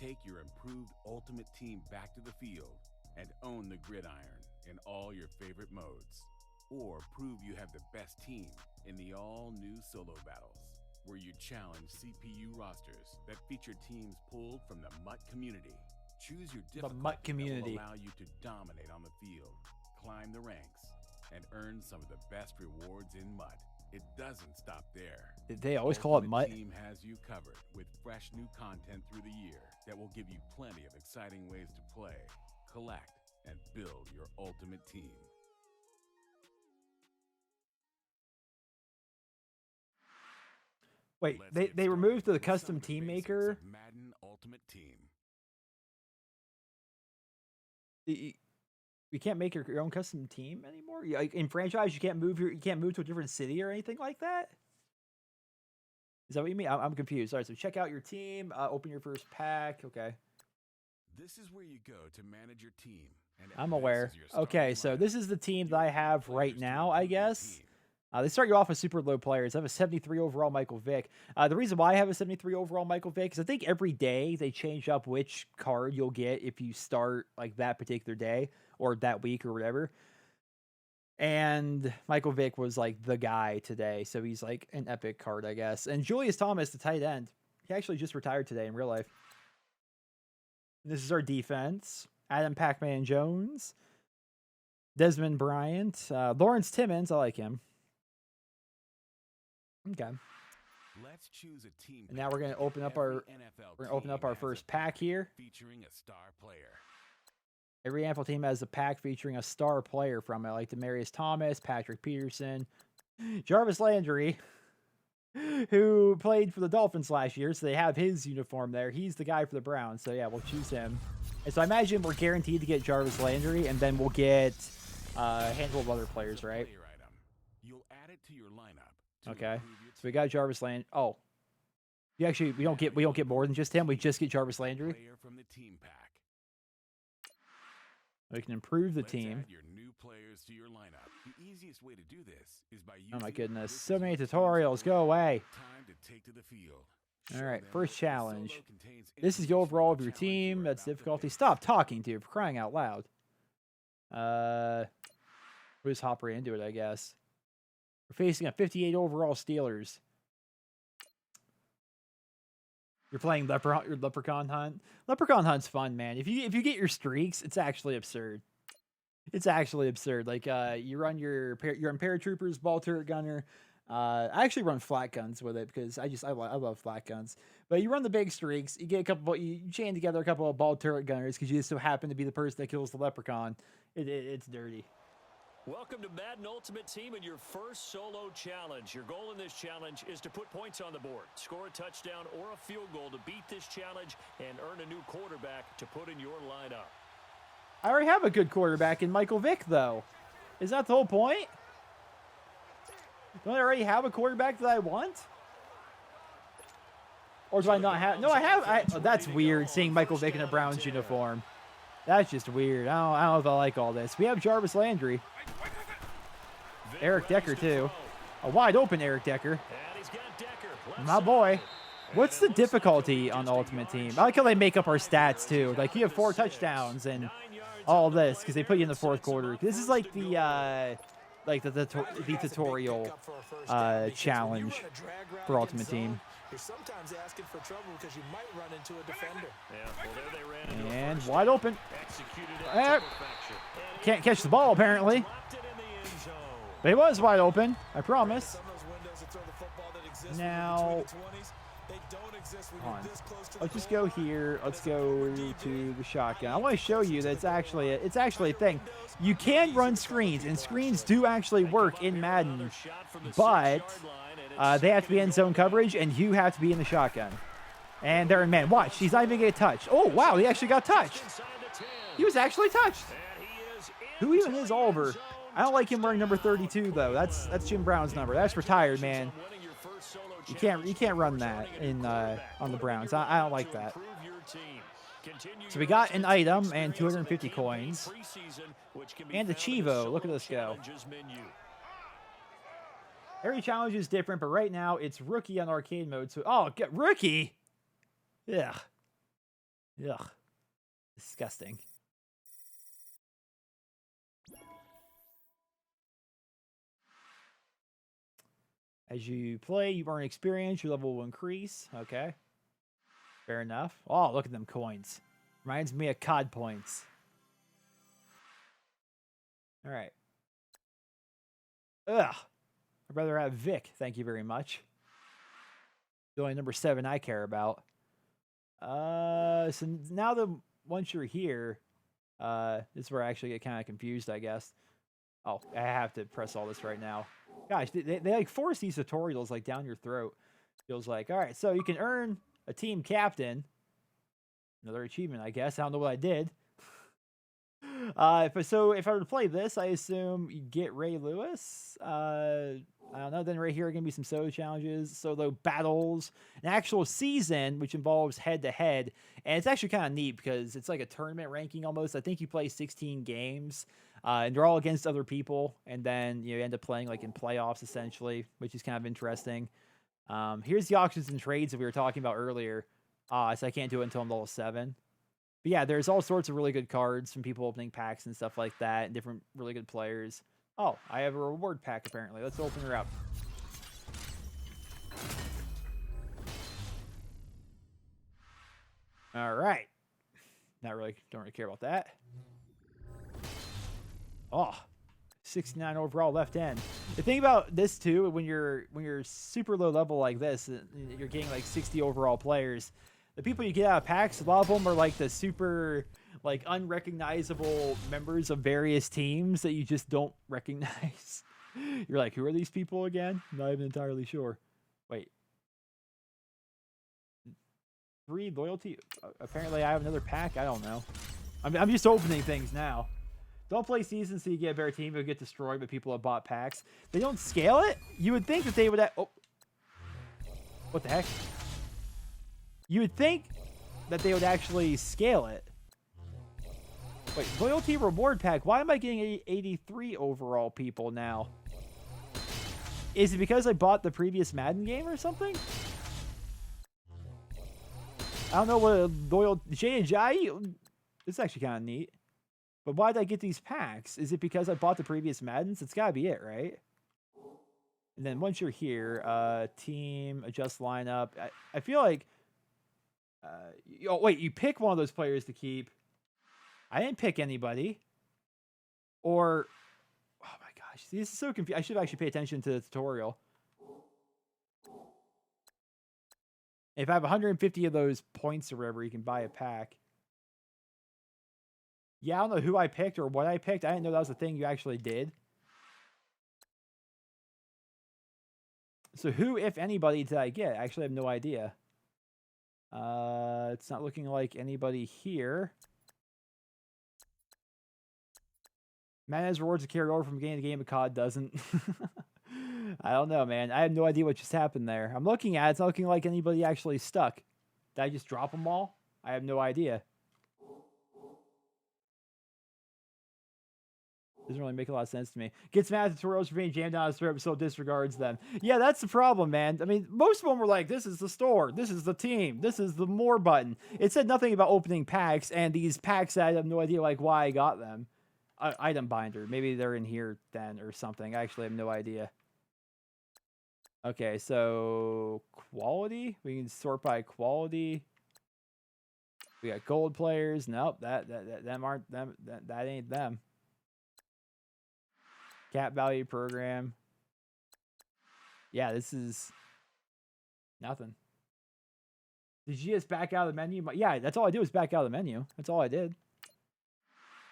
F: Take your improved Ultimate Team back to the field and own the gridiron in all your favorite modes. Or prove you have the best team in the all-new solo battles, where you challenge CPU rosters that feature teams pulled from the MUT community. Choose your difficulty that will allow you to dominate on the field, climb the ranks, and earn some of the best rewards in MUT. It doesn't stop there.
A: Did they always call it MUT?
F: The team has you covered with fresh new content through the year that will give you plenty of exciting ways to play, collect, and build your ultimate team.
A: Wait, they removed the custom team maker.
F: Madden Ultimate Team.
A: You can't make your own custom team anymore. Like in franchise, you can't move to a different city or anything like that. Is that what you mean? I'm confused. All right, so check out your team. Open your first pack. Okay.
F: This is where you go to manage your team. And
A: I'm aware. Okay, so this is the team that I have right now, I guess. They start you off with super low players. I have a 73 overall Michael Vick. The reason why I have a 73 overall Michael Vick is I think every day they change up which card you'll get if you start like that particular day or that week or whatever. And Michael Vick was like the guy today, so he's like an epic card, I guess. And Julius Thomas, the tight end, he actually just retired today in real life. This is our defense. Adam Pac-Man Jones, Desmond Bryant, Lawrence Timmons. I like him. Okay.
F: Let's choose a team.
A: And now we're gonna open up our first pack here.
F: Featuring a star player.
A: Every NFL team has a pack featuring a star player from it, like Demaryius Thomas, Patrick Peterson, Jarvis Landry, who played for the Dolphins last year, so they have his uniform there. He's the guy for the Browns, so yeah, we'll choose him. And so I imagine we're guaranteed to get Jarvis Landry, and then we'll get a handful of other players, right?
F: You'll add it to your lineup.
A: Okay, so we got Jarvis Landry. Oh, we don't get more than just him. We just get Jarvis Landry.
F: Player from the team pack.
A: We can improve the
F: Let's
A: team.
F: Add your new players to your lineup. The easiest way to do this is by using
A: Oh my goodness, so many tutorials. Go away.
F: Time to take to the field.
A: All right, first challenge. This is the overall of your team. That's difficulty. Stop talking, dude, for crying out loud. We'll just hop right into it, I guess. We're facing a 58 overall Steelers. You're playing Leprechaun Hunt. Leprechaun Hunt's fun, man. If you get your streaks, it's actually absurd. It's actually absurd. Like you run you're on paratroopers, ball turret gunner. I actually run flat guns with it because I love flat guns. But you run the big streaks. You get a couple. You chain together a couple of ball turret gunners because you just so happen to be the person that kills the leprechaun. It's dirty.
C: Welcome to Madden Ultimate Team and your first solo challenge. Your goal in this challenge is to put points on the board, score a touchdown or a field goal to beat this challenge, and earn a new quarterback to put in your lineup.
A: I already have a good quarterback in Michael Vick, though. Is that the whole point? Don't I already have a quarterback that I want? Or do I not have? No, I have. Oh, that's weird, seeing Michael Vick in a Browns uniform. That's just weird. I don't know if I like all this. We have Jarvis Landry. Eric Decker, too. A wide open Eric Decker. My boy. What's the difficulty on the Ultimate Team? I like how they make up our stats, too. Like, you have 4 touchdowns and all this because they put you in the 4th quarter. This is like the tutorial challenge for Ultimate Team.
E: You're sometimes asking for trouble because you might run into a defender.
C: Yeah, well, there they ran into
A: And wide open.
C: it
A: Can't catch the ball, apparently. But it was wide open, I promise. Now, let's just go here. Let's go to the shotgun. I want to show you that it's actually a thing. You can run screens, and screens do actually work in Madden, but they have to be in zone coverage, and you have to be in the shotgun. And they're in man. Watch, he's not even getting touched. Oh, wow, he actually got touched. He was actually touched. Who even is Oliver? I don't like him wearing number 32, though. That's Jim Brown's number. That's retired, man. You can't run that in on the Browns. I don't like that. So we got an item and 250 coins. And the Chivo. Look at this go. Every challenge is different, but right now it's rookie on arcade mode. So get rookie. Ugh. Ugh. Disgusting. As you play, you earn experience. Your level will increase. Okay. Fair enough. Oh, look at them coins. Reminds me of COD points. All right. Ugh. I'd rather have Vic. Thank you very much. The only number 7 I care about. So now that once you're here, this is where I actually get kind of confused, I guess. Oh, I have to press all this right now. Gosh, they like force these tutorials like down your throat. Feels like, all right, so you can earn a team captain. Another achievement, I guess. I don't know what I did. If I were to play this, I assume you get Ray Lewis. I don't know. Then right here are going to be some solo challenges, solo battles, an actual season, which involves head-to-head. And it's actually kind of neat because it's like a tournament ranking almost. I think you play 16 games, and they're all against other people. And then you end up playing like in playoffs, essentially, which is kind of interesting. Here's the auctions and trades that we were talking about earlier. So I can't do it until I'm level 7. But yeah, there's all sorts of really good cards from people opening packs and stuff like that, and different really good players. Oh, I have a reward pack, apparently. Let's open her up. All right. Don't really care about that. Oh, 69 overall left end. The thing about this, too, when you're super low level like this, you're getting like 60 overall players, the people you get out of packs, a lot of them are like the super like unrecognizable members of various teams that you just don't recognize. You're like, who are these people again? I'm not even entirely sure. Wait. 3 loyalty. Apparently I have another pack. I don't know. I'm just opening things now. Don't play seasons so you get a better team. You'll get destroyed, but people have bought packs. They don't scale it? You would think that they would have... Oh. What the heck? You would think that they would actually scale it. Wait, loyalty reward pack. Why am I getting 83 overall people now? Is it because I bought the previous Madden game or something? I don't know what a loyal... J&J? It's actually kind of neat. But why did I get these packs? Is it because I bought the previous Maddens? It's got to be it, right? And then once you're here, team, adjust lineup. I feel like... oh, wait, you pick one of those players to keep. I didn't pick anybody. Or... Oh my gosh, this is so confusing. I should actually pay attention to the tutorial. If I have 150 of those points or whatever, you can buy a pack. Yeah, I don't know who I picked or what I picked. I didn't know that was a thing you actually did. So who, if anybody, did I get? I actually have no idea. It's not looking like anybody here. Madden has rewards to carry over from game to game, but COD doesn't. I don't know, man. I have no idea what just happened there. I'm looking at it. It's not looking like anybody actually stuck. Did I just drop them all? I have no idea. Doesn't really make a lot of sense to me. Gets mad at tutorials for being jammed down his throat, so disregards them. Yeah, that's the problem, man. I mean, most of them were like, this is the store, this is the team, this is the more button. It said nothing about opening packs, and these packs, I have no idea like why I got them. Item binder. Maybe they're in here then or something. I actually have no idea. Okay, so quality. We can sort by quality. We got gold players. Nope, that ain't them. Cap value program. Yeah, this is nothing. Did you just back out of the menu? Yeah, that's all I did was back out of the menu. That's all I did.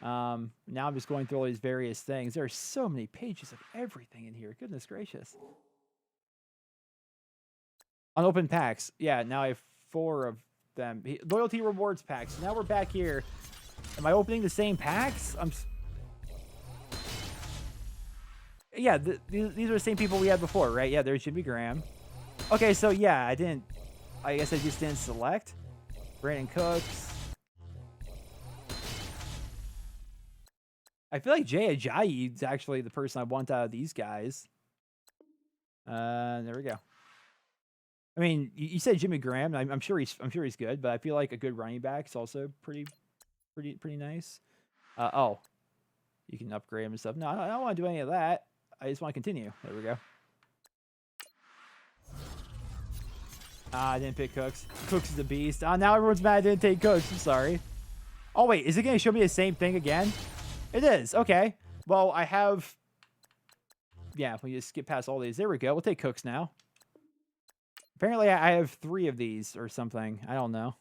A: Now I'm just going through all these various things. There are so many pages of everything in here. Goodness gracious. Unopened packs. Yeah, now I have 4 of them. Loyalty rewards packs. Now we're back here. Am I opening the same packs? Yeah, these are the same people we had before, right? Yeah, there's Jimmy Graham. Okay, so yeah, I guess I just didn't select. Brandon Cooks. I feel like Jay Ajayi is actually the person I want out of these guys. There we go. I mean, you said Jimmy Graham. I'm sure he's good, but I feel like a good running back is also pretty nice. Oh, you can upgrade him and stuff. No, I don't want to do any of that. I just want to continue. There we go. I didn't pick Cooks. Cooks is the beast. Now everyone's mad I didn't take Cooks. I'm sorry. Oh wait, is it going to show me the same thing again? It is. Okay. Well, I have... Yeah, we just skip past all these. There we go. We'll take Cooks now. Apparently, I have 3 of these or something. I don't know.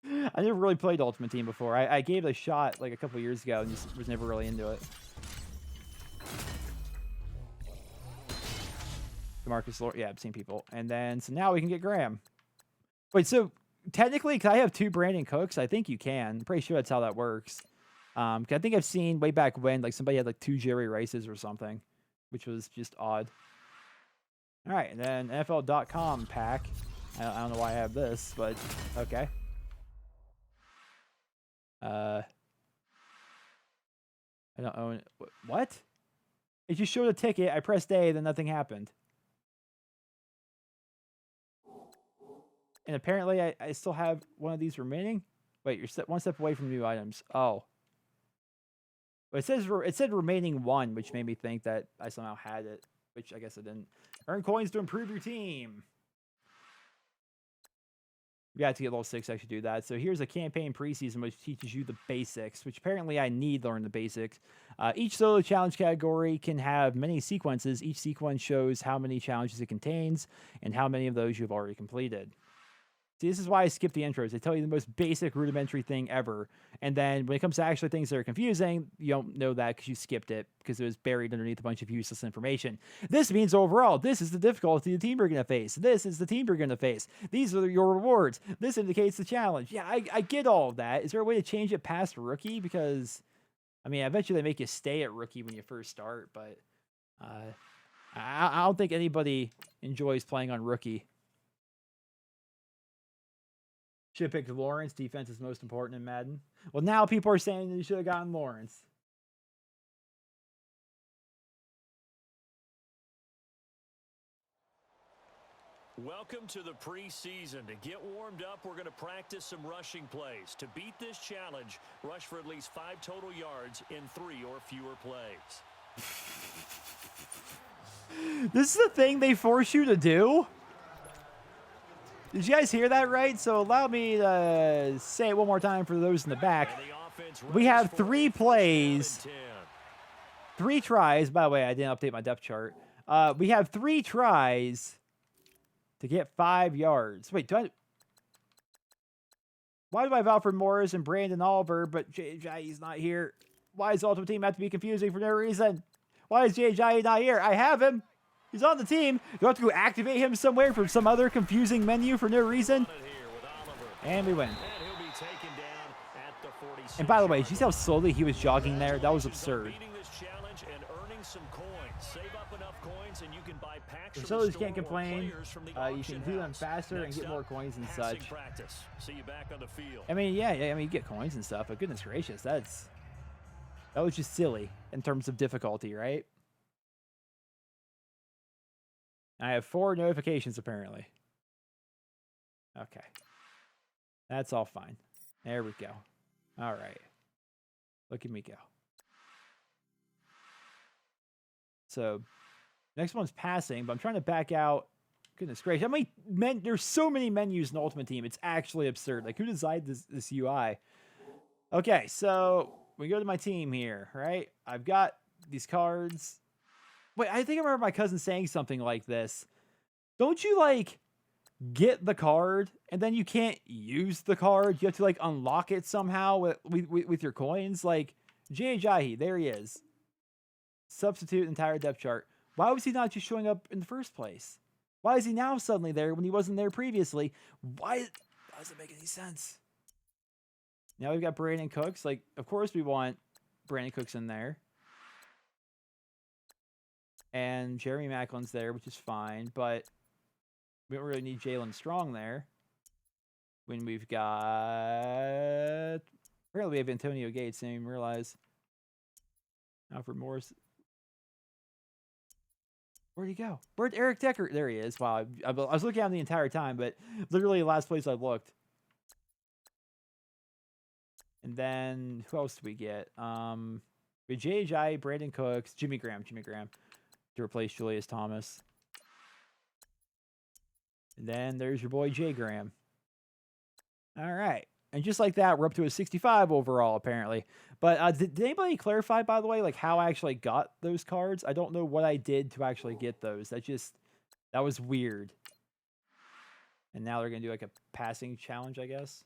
A: I never really played Ultimate Team before. I gave it a shot like a couple years ago and just was never really into it. Marcus Lord. Yeah, I've seen people. And then, so now we can get Graham. Wait, so technically, because I have 2 Brandon Cooks, I think you can. I'm pretty sure that's how that works. I think I've seen way back when, like somebody had like 2 Jerry Rices or something, which was just odd. All right, and then NFL.com pack. I don't know why I have this, but okay. I don't own it. What? It just showed a ticket. I pressed A, then nothing happened. And apparently, I still have one of these remaining. Wait, you're one step away from new items. Oh. But it said remaining 1, which made me think that I somehow had it, which I guess I didn't. Earn coins to improve your team. You got to get level 6 to actually do that. So here's a campaign preseason which teaches you the basics, which apparently I need to learn the basics. Each solo challenge category can have many sequences. Each sequence shows how many challenges it contains and how many of those you've already completed. See, this is why I skip the intros. They tell you the most basic rudimentary thing ever. And then when it comes to actually things that are confusing, you don't know that because you skipped it because it was buried underneath a bunch of useless information. This means overall, this is the difficulty the team you're going to face. This is the team you're going to face. These are your rewards. This indicates the challenge. Yeah, I get all of that. Is there a way to change it past rookie? Because, I mean, I bet you they make you stay at rookie when you first start, but I don't think anybody enjoys playing on rookie. Should have picked Lawrence. Defense is most important in Madden. Well, now people are saying you should have gotten Lawrence.
C: Welcome to the preseason. To get warmed up, we're going to practice some rushing plays. To beat this challenge, rush for at least 5 total yards in 3 or fewer plays.
A: This is the thing they force you to do? Did you guys hear that right? So allow me to say it one more time for those in the back. We have 3 plays, 3 tries. By the way, I didn't update my depth chart. We have 3 tries to get 5 yards. Wait, why do I have Alfred Morris and Brandon Oliver, but J.J.'s not here? Why does Ultimate Team have to be confusing for no reason? Why is J.J. not here? I have him. He's on the team. Do I have to go activate him somewhere from some other confusing menu for no reason? And we win. And by the way, did you see how slowly he was jogging there? That was absurd. Facilities can't complain. You can do them faster and get more coins and such. I mean, yeah, I mean, you get coins and stuff, but goodness gracious, that was just silly in terms of difficulty, right? I have 4 notifications apparently. Okay. That's all fine. There we go. All right. Look at me go. So, next one's passing, but I'm trying to back out. Goodness gracious. How many there's so many menus in Ultimate Team. It's actually absurd. Like, who designed this UI? Okay, so we go to my team here, right? I've got these cards. Wait, I think I remember my cousin saying something like this. Don't you, like, get the card, and then you can't use the card? You have to, like, unlock it somehow with your coins? Like, Jahi, there he is. Substitute entire depth chart. Why was he not just showing up in the first place? Why is he now suddenly there when he wasn't there previously? Why? That doesn't make any sense. Now we've got Brandon Cooks. Like, of course we want Brandon Cooks in there. And Jeremy Macklin's there, which is fine, but we don't really need Jalen Strong there. When we've got... Apparently we have Antonio Gates, I didn't even realize. Alfred Morris. Where'd he go? Where'd Eric Decker? There he is. Wow, I was looking at him the entire time, but literally the last place I looked. And then, who else do we get? We J.J., Brandon Cooks, Jimmy Graham. To replace Julius Thomas. And then there's your boy Jay Graham. All right. And just like that, we're up to a 65 overall, apparently. But did anybody clarify, by the way, like how I actually got those cards? I don't know what I did to actually get those. That was weird. And now they're going to do like a passing challenge, I guess.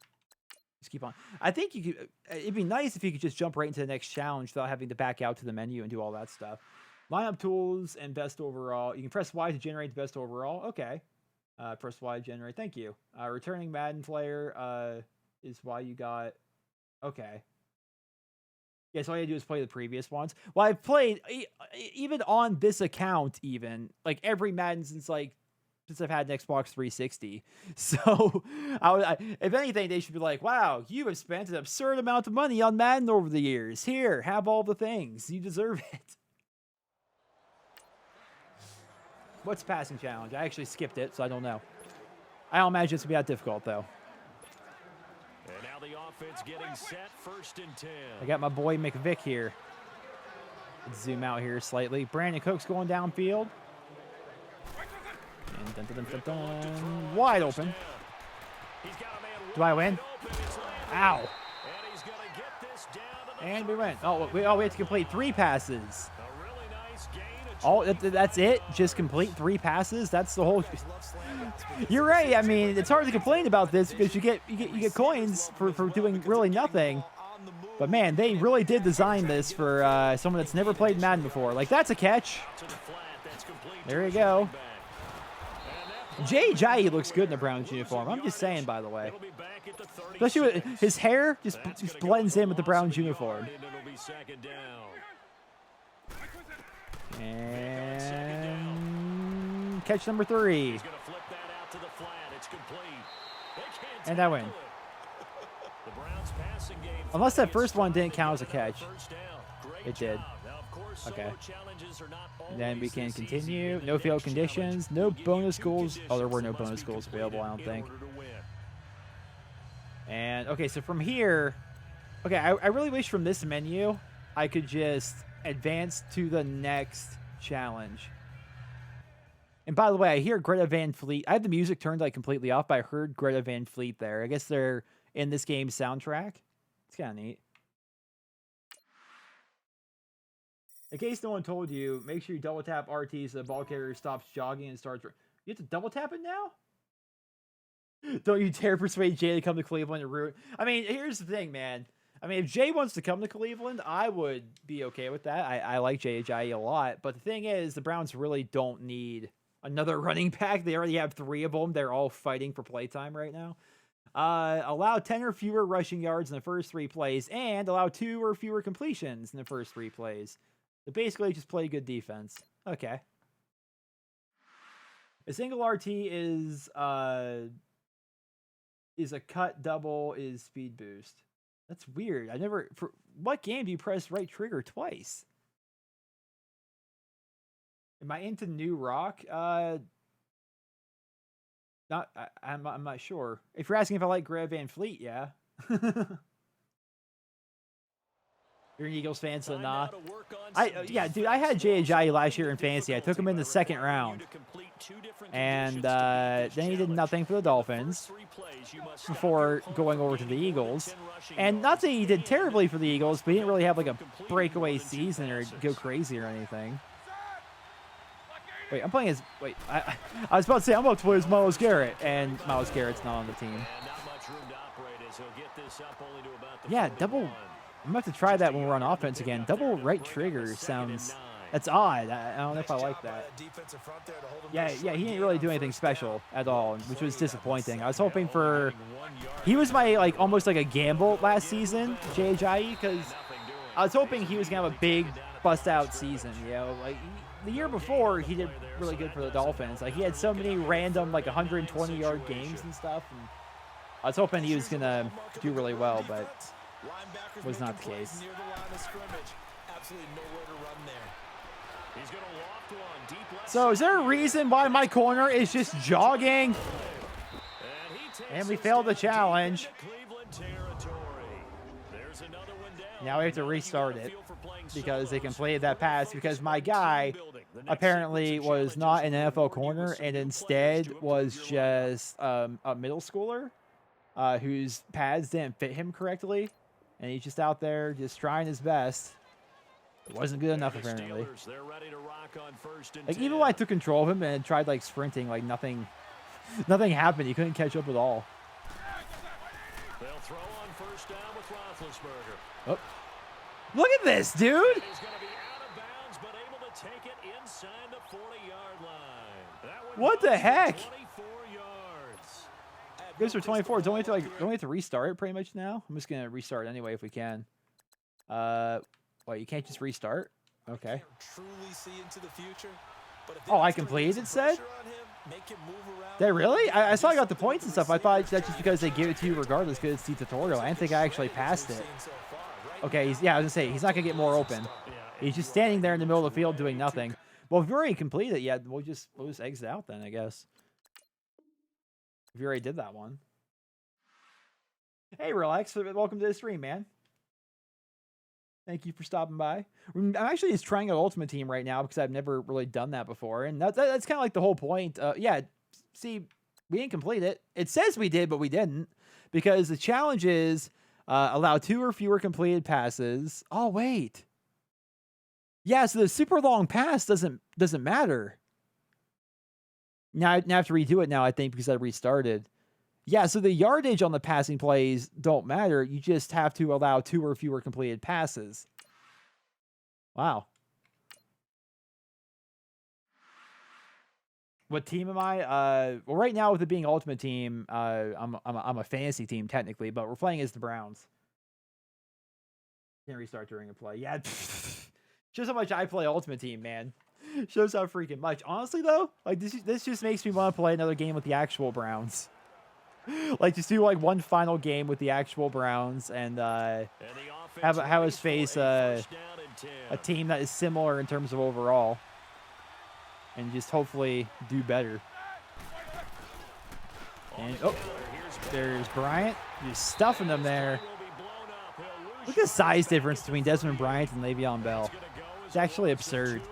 A: Just keep on. I think you could. It'd be nice if you could just jump right into the next challenge without having to back out to the menu and do all that stuff. Lineup tools and best overall. You can press Y to generate the best overall. Okay. Press Y to generate. Thank you. Returning Madden player is why you got... Okay. Yeah, so all you do is play the previous ones. Well, I've played, even on this account, like every Madden since I've had an Xbox 360. So, if anything, they should be like, wow, you have spent an absurd amount of money on Madden over the years. Here, have all the things. You deserve it. What's passing challenge? I actually skipped it, so I don't know. I don't imagine it's going to be that difficult, though.
C: And now the offense getting set, 1st and 10.
A: I got my boy McVick here. Let's zoom out here slightly. Brandon Cooks going downfield. And dun, dun, dun, dun, dun. Wide open. Do I win? Ow. And we win. Oh, we have to complete 3 passes. Oh, that's it? Just complete 3 passes? That's the whole... You're right. I mean, it's hard to complain about this because you get coins for doing really nothing. But man, they really did design this for someone that's never played Madden before. Like, that's a catch. There you go. Jay looks good in the Browns uniform. I'm just saying, by the way. Especially with his hair just blends in with the Browns uniform. And catch number 3. And I win. Unless that first one didn't count as a catch. It did. Okay. And then we can continue. No field conditions. No bonus goals. Oh, there were no bonus goals available, I don't think. And, okay, so from here... Okay, I really wish from this menu I could just advance to the next challenge. And by the way, I hear Greta Van Fleet. I have the music turned like completely off, but I heard Greta Van Fleet there. I guess they're in this game's soundtrack. It's kind of neat. In case no one told you, make sure you double tap RT so the ball carrier stops jogging and starts... You have to double tap it now? Don't you dare persuade Jay to come to Cleveland and ruin... I mean, here's the thing, man. I mean, if Jay wants to come to Cleveland, I would be okay with that. I like Jay Ajayi a lot. But the thing is, the Browns really don't need another running back. They already have 3 of them. They're all fighting for playtime right now. Allow 10 or fewer rushing yards in the first 3 plays and allow 2 or fewer completions in the first 3 plays. So basically just play good defense. Okay. A single RT is a cut, double is speed boost. That's weird. I never, for what game do you press right trigger twice? Am I into New Rock? I'm not sure. If you're asking if I like Greg Van Fleet, yeah. You're an Eagles fan, so nah. Yeah, dude, I had Jay Ajayi last year in fantasy. I took him in the 2nd round. And then he did nothing for the Dolphins before going over to the Eagles. And not that he did terribly for the Eagles, but he didn't really have like a breakaway season or go crazy or anything. Wait, I'm playing as... Wait, I was about to say, I'm about to play as Myles Garrett, and Myles Garrett's not on the team. Yeah, double... I'm going to have to try that when we're on offense again. Double right trigger sounds... That's odd. I don't know if I like that. Yeah, he didn't really do anything special at all, which was disappointing. I was hoping for... He was my, like, almost like a gamble last season, Jay Ajayi, because I was hoping he was going to have a big bust-out season, you know? Like, the year before, he did really good for the Dolphins. Like, he had so many random, like, 120-yard games and stuff. And I was hoping he was going to do really well, but was not the case. So is there a reason why my corner is just jogging? And we failed the challenge. Now we have to restart it because they completed that pass because my guy apparently was not an NFL corner and instead was just a middle schooler whose pads didn't fit him correctly. And he's just out there just trying his best. It wasn't good enough, apparently. Like, even when I took control of him and tried, like, sprinting, like, nothing happened. He couldn't catch up at all.
C: They'll throw on first down with Roethlisberger.
A: Oh. Look at this, dude!
C: He's going to be out of bounds, but able to take it inside the 40-yard line.
A: What the heck? 24 yards. Goes for 24. Don't we have to restart it pretty much now? I'm just going to restart anyway if we can. Wait, you can't just restart? Okay. Oh, I completed, it said? Did I really? I saw I got the points and stuff. I thought that's just because they give it to you regardless because it's the tutorial. I didn't think I actually passed it. Okay, I was going to say, he's not going to get more open. He's just standing there in the middle of the field doing nothing. Well, if you already completed it, yeah, we'll just exit out then, I guess. If you already did that one. Hey, Relax. Welcome to the stream, man. Thank you for stopping by. I'm actually just trying out Ultimate Team right now because I've never really done that before. And that's kind of like the whole point. Yeah, see, we didn't complete it. It says we did, but we didn't. Because the challenge is allow 2 or fewer completed passes. Oh, wait. Yeah, so the super long pass doesn't matter. Now I have to redo it now, I think, because I restarted. Yeah, so the yardage on the passing plays don't matter. You just have to allow 2 or fewer completed passes. Wow. What team am I? Well, right now with it being Ultimate Team, I'm a fantasy team technically, but we're playing as the Browns. Can't restart during a play. Yeah, shows how much I play Ultimate Team, man. Shows how freaking much. Honestly, though, like this just makes me want to play another game with the actual Browns. Like, just do like one final game with the actual Browns and have us face a team that is similar in terms of overall, and just hopefully do better. And oh, there's Bryant, just stuffing them there. Look at the size difference between Desmond Bryant and Le'Veon Bell. It's actually absurd.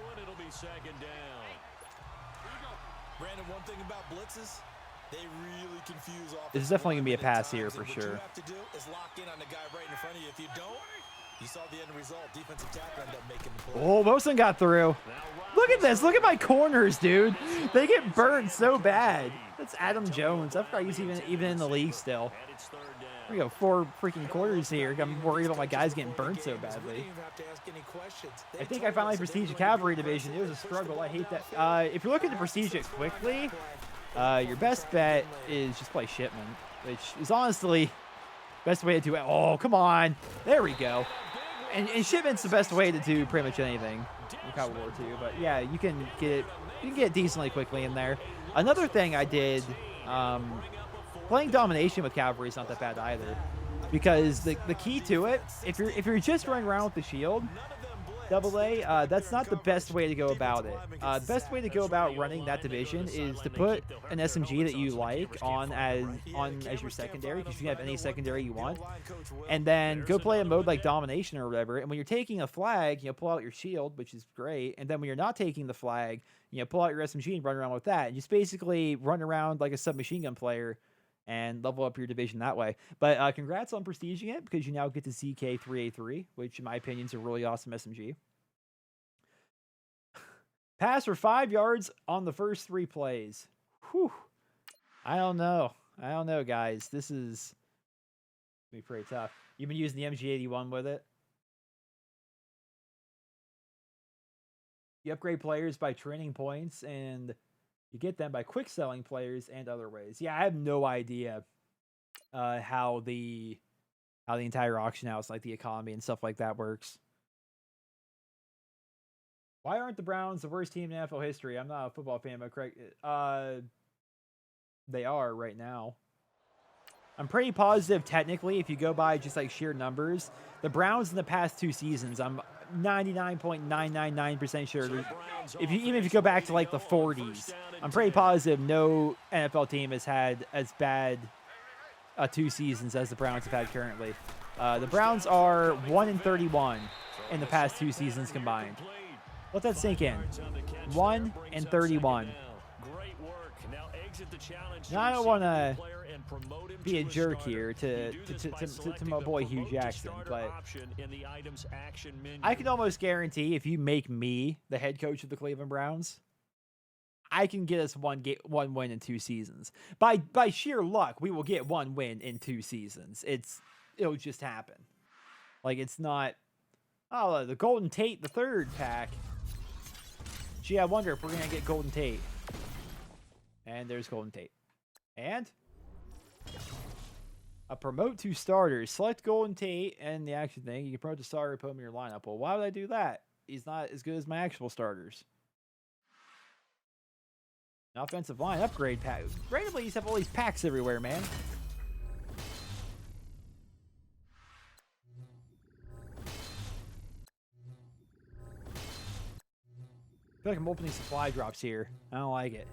E: Brandon, one thing about blitzes, they really confuse offense.
A: This is definitely going to be a pass here for sure.
E: What you have to do is lock in on the guy right in front of you. If you don't, you saw the end result. Defensive tackle ended up making the play.
A: Oh, Wilson got through. Look at this. Look at my corners, dude. They get burned so bad. That's Adam Jones. I forgot he's even in the league still. We go 4 freaking quarters here. I'm worried about my guys getting burned so badly. I think I finally prestige the cavalry division. It was a struggle. I hate that. If you're looking to prestige it quickly, your best bet is just play Shipman, which is honestly best way to do it. Oh, come on. There we go. And Shipman's the best way to do pretty much anything in Civil War II. But yeah, you can get it decently quickly in there. Another thing I did, playing domination with cavalry is not that bad either, because the key to it, if you're just running around with the shield, AA, that's not the best way to go about it. The best way to go about running that division is to put an SMG that you like on as your secondary, because you can have any secondary you want, and then go play a mode like domination or whatever. And when you're taking a flag, pull out your shield, which is great. And then when you're not taking the flag, pull out your SMG and run around with that. And just basically run around like a submachine gun player and level up your division that way. But congrats on prestiging it, because you now get to CK3A3, which in my opinion is a really awesome SMG. Pass for 5 yards on the first 3 plays. Whew. I don't know, guys. This is gonna be pretty tough. You've been using the MG81 with it. You upgrade players by training points, and you get them by quick selling players and other ways. Yeah, I have no idea how the entire auction house, like the economy and stuff like that, works. Why aren't the Browns the worst team in NFL history? I'm not a football fan, but correct. They are right now. I'm pretty positive technically, if you go by just like sheer numbers, the Browns in the past 2 seasons, I'm 99.999% sure. Even if you go back to like the 40s, I'm pretty positive no NFL team has had as bad 2 seasons as the Browns have had currently. The Browns are 1-31 in the past 2 seasons combined. Let that sink in. 1-31. Now I don't want to be a jerk here to my boy Hugh Jackson, but I can almost guarantee if you make me the head coach of the Cleveland Browns, I can get us one win in 2 seasons. By sheer luck, we will get 1 win in 2 seasons. It'll just happen. Like, it's not, oh, the Golden Tate the third pack. Gee, I wonder if we're gonna get Golden Tate. And there's Golden Tate. And a promote to starters. Select Golden Tate and the action thing. You can promote to starter and put him in your lineup. Well, why would I do that? He's not as good as my actual starters. An offensive line upgrade pack. Randomly, you have all these packs everywhere, man. I feel like I'm opening supply drops here. I don't like it.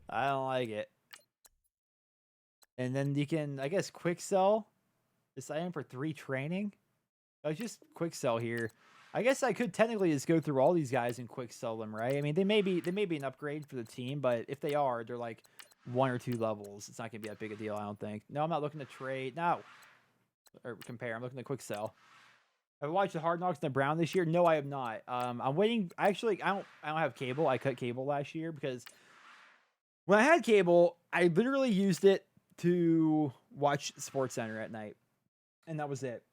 A: I don't like it. And then you can, I guess, quick sell this item for 3 training. Oh, just quick sell here. I guess I could technically just go through all these guys and quick sell them, right? I mean, they may be an upgrade for the team, but if they are, they're like 1 or 2 levels. It's not gonna be that big a deal, I don't think. No, I'm not looking to trade. No, or compare. I'm looking to quick sell. Have I watched the Hard Knocks and the Brown this year? No, I have not. I'm waiting. Actually, I don't have cable. I cut cable last year because when I had cable, I literally used it to watch SportsCenter at night, and that was it.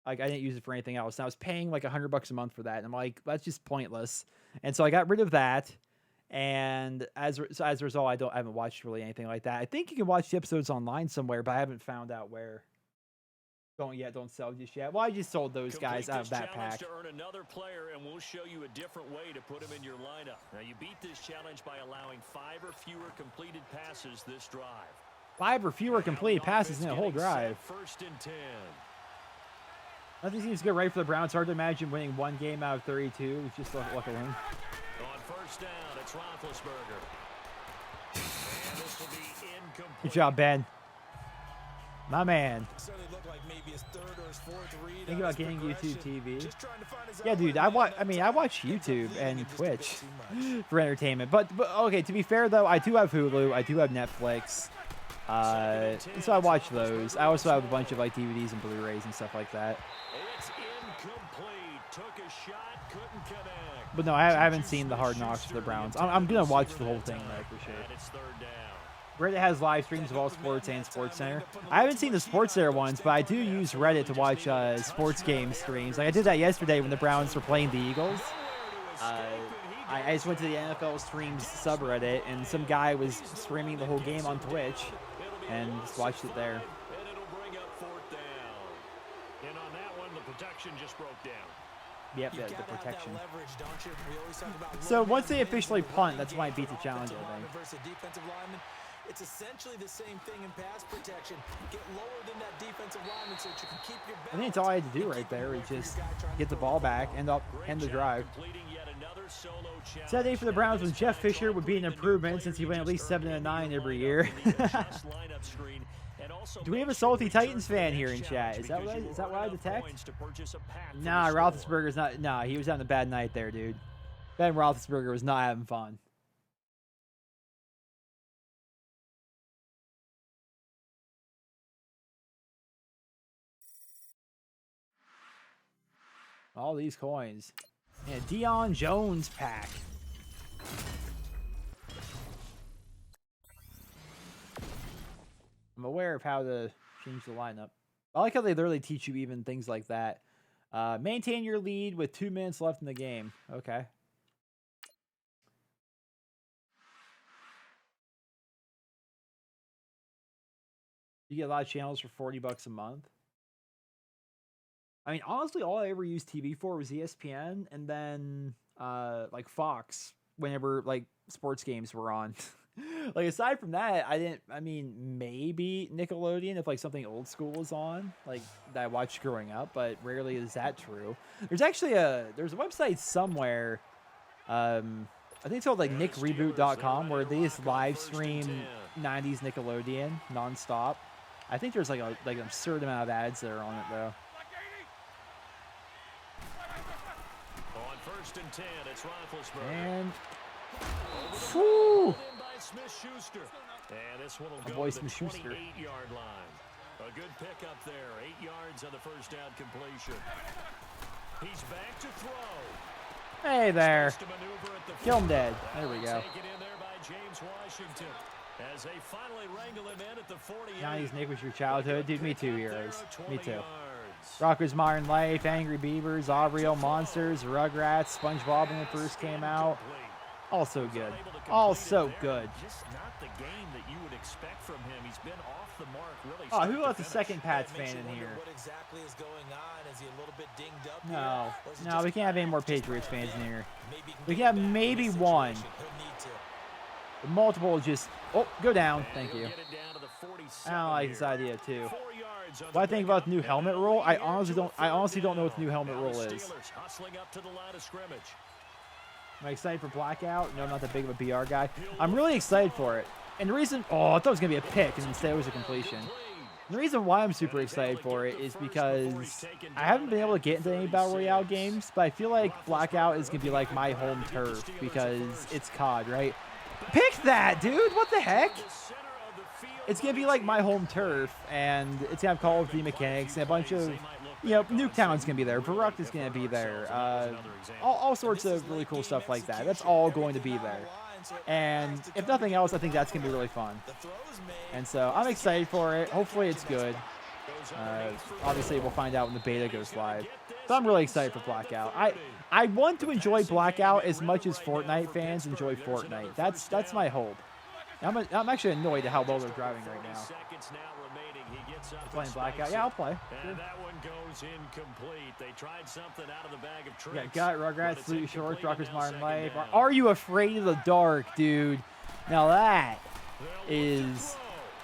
A: Like, I didn't use it for anything else. And I was paying like $100 a month for that, and I'm like, that's just pointless. And so I got rid of that. And as a result, I haven't watched really anything like that. I think you can watch the episodes online somewhere, but I haven't found out where. Don't sell just yet. Well, I just sold those guys out of that pack.
C: To earn another player, and we'll show you a different way to put him in your lineup. Now, you beat this challenge by allowing 5 or fewer completed passes this drive.
A: 5 or fewer completed passes in a whole drive.
C: 1st and 10.
A: Nothing seems to go right for the Browns. Hard to imagine winning 1 game out of 32. It's just like a win.
C: On 1st down, it's Roethlisberger. And this will be incomplete.
A: Good job, Ben. My man. Think about getting YouTube TV. Yeah, dude, I watch YouTube and Twitch for entertainment. But okay, to be fair though, I do have Hulu, I do have Netflix. So I watch those. I also have a bunch of like DVDs and Blu-rays and stuff like that.
C: It's incomplete. Took a shot, couldn't connect.
A: But no, I haven't seen the Hard Knocks for the Browns. I'm gonna watch the whole thing though, for sure.
C: And it's 3rd down.
A: Reddit has live streams of all sports and SportsCenter. I haven't seen the SportsCenter ones, but I do use Reddit to watch sports game streams. Like I did that yesterday when the Browns were playing the Eagles. I just went to the NFL Streams subreddit, and some guy was streaming the whole game on Twitch, and just watched it there.
C: And it'll bring up 4th down. And on that one, the protection just broke down.
A: Yep, the protection. So once they officially punt, that's why I beat the challenge, I think.
E: It's essentially the same thing in pass protection. Get lower than that defensive lineman so that you can keep your balance.
A: I think that's all I had to do right there is just get the ball back and end the drive. Sad day for the Browns was Jeff Fisher would be an improvement since he went at least 7-9 every year. Do we have a salty Titans fan here in chat? Is that what I detect? Nah, Roethlisberger's not. Nah, he was having a bad night there, dude. Ben Roethlisberger was not having fun. All these coins. Yeah, Deion Jones pack. I'm aware of how to change the lineup. I like how they literally teach you even things like that. Maintain your lead with 2 minutes left in the game. Okay. You get a lot of channels for $40 a month. I mean, honestly, all I ever used TV for was ESPN and then like Fox whenever like sports games were on. Like aside from that, I mean, maybe Nickelodeon if like something old school was on, like that I watched growing up, but rarely is that true. There's actually there's a website somewhere, I think it's called like nickreboot.com where they just live stream 90s Nickelodeon nonstop. I think there's like an absurd amount of ads that are on it though.
C: On 1st and 10, it's Roethlisberger.
A: And whew.
C: Smith-Schuster. And this one will
A: My
C: go
A: boy
C: to the
A: Smith-Schuster.
C: 28-yard line. A good pickup there. 8 yards on the first down completion. He's back to throw.
A: Hey there.
C: To maneuver at the
A: Kill him dead. There we go.
C: Taken in there by James Washington. As they finally wrangle him in at the 48.
A: 90s Nick was your childhood. Dude, me too, heroes. Me too.
C: Yards.
A: Rocko's Modern Life, Angry Beavers, Aubrey Monsters, Rugrats, SpongeBob when it first came out. All so good. All so good.
C: Just not the game that you would expect from him. He's been off the mark really.
A: Oh, who let the second Pats fan in here?
E: What exactly is going on? Is he a little bit dinged up
A: No.
E: here?
A: No, we can't have any more Patriots fans in here. We can have maybe one. The multiple just go down. Thank you. I don't like this idea too. What I think about the new helmet rule, I honestly don't know what the new helmet rule is. Am I excited for Blackout? No, I'm not that big of a BR guy. I'm really excited for it. And the reason, I thought it was going to be a pick, and instead it was a completion. And the reason why I'm super excited for it is because I haven't been able to get into any Battle Royale games, but I feel like Blackout is going to be like my home turf because it's COD, right? Pick that, dude! What the heck? It's going to be like my home turf, and it's going to have Call of Duty mechanics and a bunch of, Nuketown's going to be there. Baruch is going to be there. All sorts of really cool stuff like that. That's all going to be there. And if nothing else, I think that's going to be really fun. And so I'm excited for it. Hopefully it's good. Obviously, we'll find out when the beta goes live. So I'm really excited for Blackout. I want to enjoy Blackout as much as Fortnite fans enjoy Fortnite. That's my hope. I'm actually annoyed at how well they're driving right now. Playing Blackout. Yeah, I'll play.
C: And that one goes incomplete. They tried something out of the bag of tricks.
A: Yeah, got it, Rugrats, Fleet Shorts, Rockers Modern Life. Are you afraid of the dark, dude? Now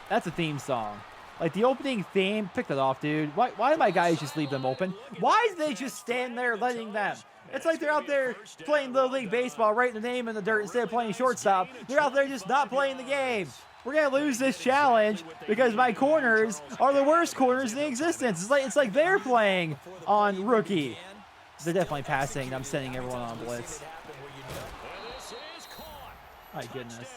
A: that's a theme song. Like the opening theme, pick that off, dude. Why do my guys just leave them open? Why do they just stand there letting them? It's like they're out there playing Little League Baseball, writing the name in the dirt instead of playing shortstop. They're out there just not playing the game. We're going to lose this challenge because my corners are the worst corners in existence. It's like they're playing on rookie. They're definitely passing, and I'm sending everyone on blitz. My goodness.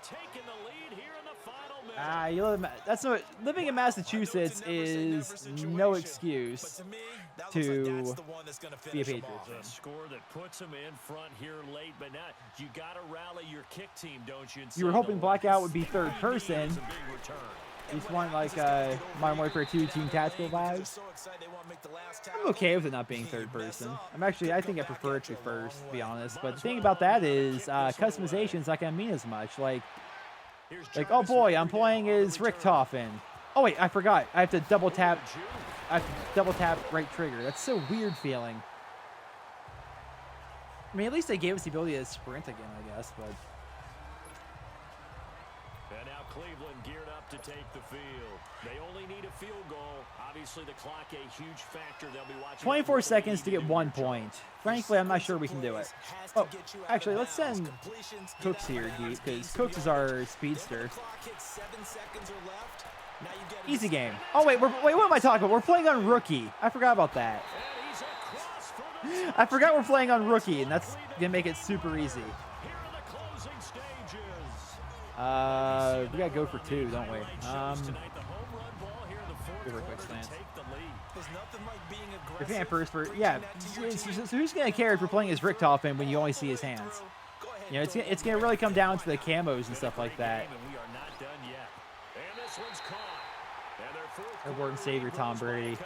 C: taking the lead here in the final minute.
A: You live, that's no, living in Massachusetts is no excuse to be a Patriots fan.
C: A score that puts them in front here late, but now you got to rally your kick team, don't you?
A: You were hoping Blackout would be third person. You just want like Modern Warfare 2 Team Tactical vibes. I'm okay with it not being third person. I think I prefer it to be first, to be honest. But the thing about that is customization is not going to mean as much. Like, oh boy, I'm playing as Richtofen. Oh wait, I forgot. I have to double tap. I have to double tap right trigger. That's so weird feeling. I mean, at least they gave us the ability to sprint again, I guess. But
C: and now Cleveland geared up to take the field. They only need a field goal. Obviously, the clock a huge factor. They'll be watching.
A: 24 seconds to get 1 point. Frankly, I'm not sure we can do it. Oh, actually, let's send Cooks here, Deep, because Cooks is our speedster. Easy game. Oh wait, what am I talking about? We're playing on rookie. I forgot about that. I forgot we're playing on rookie, and that's gonna make it super easy. We gotta go for 2, don't we? Go for a quick slant. If you first for so who's gonna care if you're playing as Richtofen when you only see his hands? You know, it's gonna really come down to the camos and stuff like that. Our Lord and Savior Tom Brady.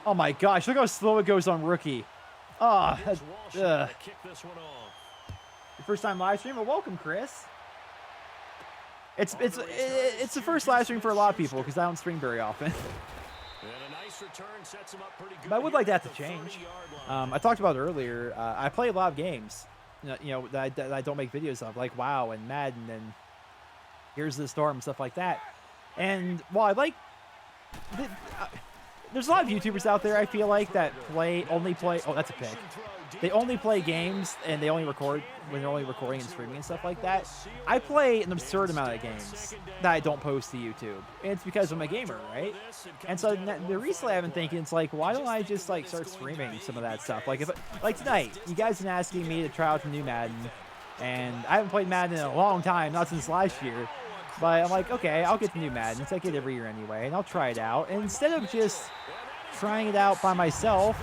A: Oh my gosh, look how slow it goes on rookie. Oh, your first time live stream? Well, welcome, Chris. It's the first live stream for a lot of people because I don't stream very often. But I would like that to change. I talked about it earlier. I play a lot of games, that I don't make videos of, like WoW and Madden and Here's the Storm and stuff like that. And while I like, there's a lot of YouTubers out there I feel like that only play. Oh, that's a pick. They only play games and they only record when they're only recording and streaming and stuff like that. I play an absurd amount of games that I don't post to YouTube. And it's because I'm a gamer, right? And so recently I've been thinking, it's like, why don't I just like start streaming some of that stuff? Like like tonight, you guys have been asking me to try out the new Madden. And I haven't played Madden in a long time, not since last year. But I'm like, okay, I'll get the new Madden. I get it every year anyway, and I'll try it out. And instead of just trying it out by myself,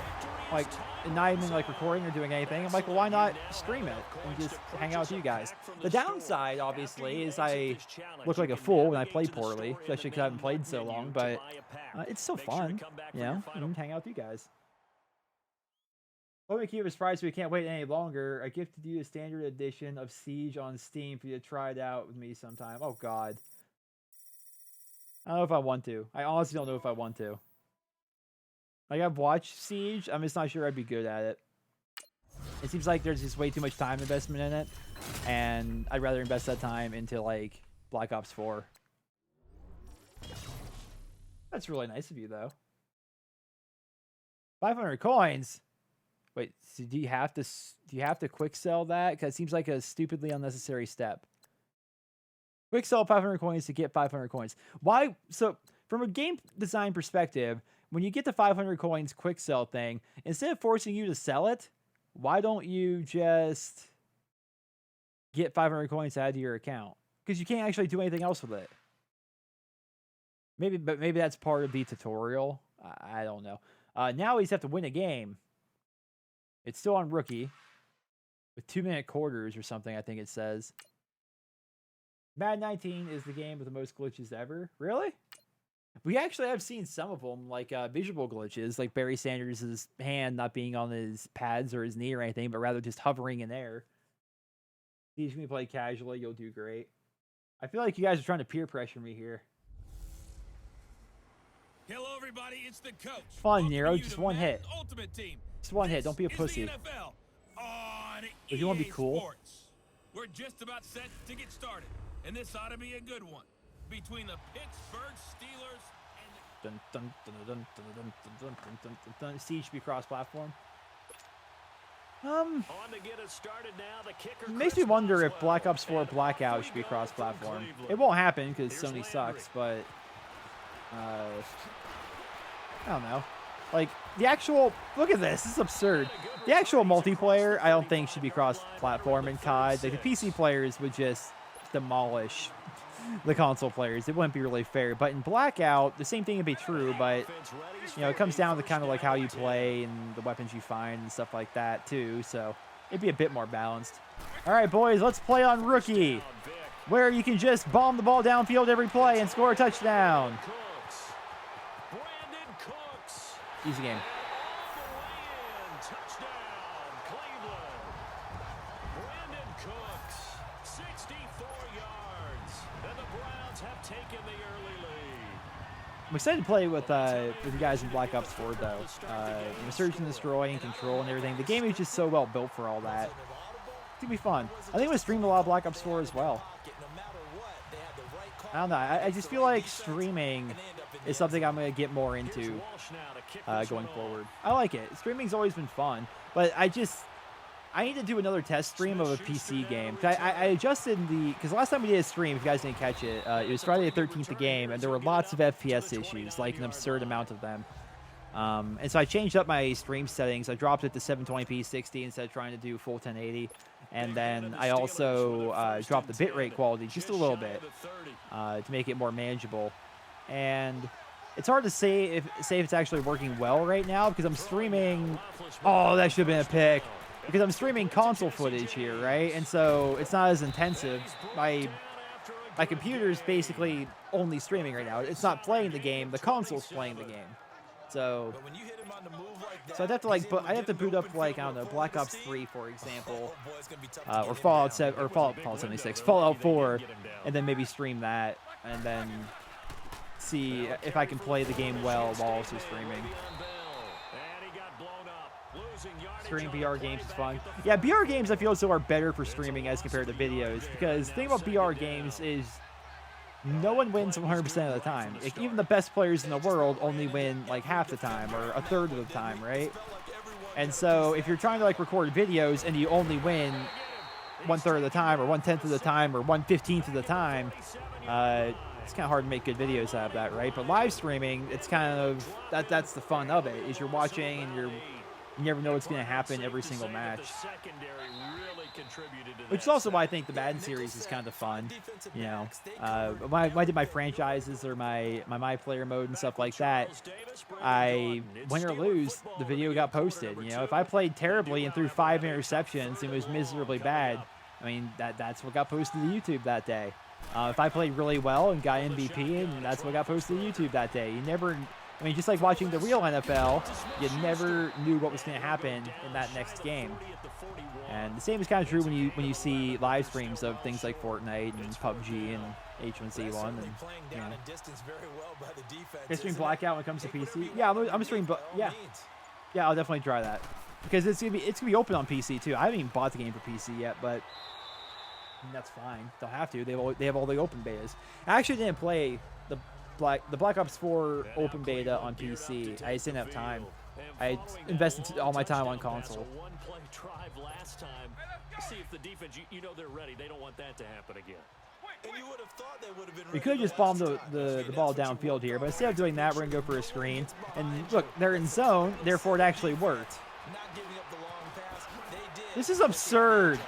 A: like not even like recording or doing anything, I'm like, well, why not stream it and just hang out with you guys? The downside, obviously, is I look like a fool when I play poorly, especially because I haven't played so long. But it's so fun, and hang out with you guys. Let me keep it surprised we can't wait any longer. I gifted you a standard edition of Siege on Steam for you to try it out with me sometime. Oh, God. I don't know if I want to. I honestly don't know if I want to. Like, I've watched Siege. I'm just not sure I'd be good at it. It seems like there's just way too much time investment in it. And I'd rather invest that time into, like, Black Ops 4. That's really nice of you, though. 500 coins? Wait, so do you have to quick sell that? Because it seems like a stupidly unnecessary step. Quick sell 500 coins to get 500 coins. Why? So from a game design perspective, when you get the 500 coins quick sell thing, instead of forcing you to sell it, why don't you just get 500 coins out of your account? Because you can't actually do anything else with it. Maybe that's part of the tutorial. I don't know. Now we just have to win a game. It's still on rookie with 2-minute quarters or something, I think it says. Madden 19 is the game with the most glitches ever. Really? We actually have seen some of them, like visual glitches, like Barry Sanders' hand not being on his pads or his knee or anything, but rather just hovering in air. Teach me to play casually, you'll do great. I feel like you guys are trying to peer pressure me here.
B: Hello, everybody. It's the coach.
A: Fun, Nero. Just one hit.
B: Ultimate Team.
A: Just one hit. Don't be a pussy. If you want to be cool.
B: Sports. We're just about set to get started, and this ought to be a good one between the Pittsburgh Steelers and
A: Siege should be cross-platform.
C: On to get us started now. The kicker
A: It makes me wonder if Black Ops 4 Blackout should be cross-platform. It won't happen because Sony sucks, but I don't know. Like, the actual... Look at this. This is absurd. The actual multiplayer, I don't think should be cross-platform in COD. Like, the PC players would just demolish the console players. It wouldn't be really fair. But in Blackout, the same thing would be true, but, you know, it comes down to kind of like how you play and the weapons you find and stuff like that, too. So it'd be a bit more balanced. All right, boys, let's play on Rookie, where you can just bomb the ball downfield every play and score a touchdown. Easy game. I'm excited to play with you guys in Black Ops 4, though. Search and destroy and control and everything. The game is just so well built for all that. It's gonna be fun. I think I'm gonna stream a lot of Black Ops 4 as well. I don't know. I just feel like streaming is something I'm gonna get more into going forward. I like it. Streaming's always been fun, but I need to do another test stream of a PC game. I adjusted because last time we did a stream, if you guys didn't catch it, it was Friday the 13th, the game, and there were lots of FPS issues, like an absurd amount of them. And so I changed up my stream settings. I dropped it to 720p 60 instead of trying to do full 1080. And then I also dropped the bitrate quality just a little bit to make it more manageable. And it's hard to say if it's actually working well right now because I'm streaming. Oh, that should have been a pick. Because I'm streaming console footage here, right? And so it's not as intensive. My computer's basically only streaming right now. It's not playing the game. The console's playing the game. So I'd have to I'd have to boot up like, I don't know, Black Ops 3, for example, or Fallout 7, or Fallout 76, Fallout 4, and then maybe stream that, and then see if I can play the game well while also streaming. Streaming BR games is fun. Yeah, BR games I feel as though are better for streaming as compared to videos, because the thing about BR games is no one wins 100% of the time. Like, even the best players in the world only win like half the time or a third of the time, right? And so if you're trying to like record videos and you only win 1/3 of the time or 1/10 of the time or 1/15 of the time, it's kind of hard to make good videos out of that, right? But live streaming, it's kind of that's the fun of it, is you're watching and you never know what's going to happen every single match. Which is also why I think the Madden series is kind of fun. You know, when I did my franchises or my player mode and stuff like that, I win or lose, the video got posted. You know, if I played terribly and threw 5 interceptions and was miserably bad, I mean, that's what got posted to YouTube that day. If I played really well and got MVP, and that's what got posted to YouTube that day. You never... I mean, just like watching the real NFL, you never knew what was going to happen in that next game. And the same is kind of true when you see live streams of things like Fortnite and PUBG and H1Z1. And, you know. Can I stream Blackout when it comes to PC? Yeah, I'm streaming. Yeah, I'll definitely try that because it's gonna be open on PC too. I haven't even bought the game for PC yet, but I mean, that's fine. They'll have to. They have all the open betas. I actually didn't play the Black Ops 4 open beta on PC. I just didn't have time. I invested all my time on console. We could just bomb the ball downfield here, but instead of doing that, we're gonna go for a screen. And look, they're in zone, therefore it actually worked. This is absurd.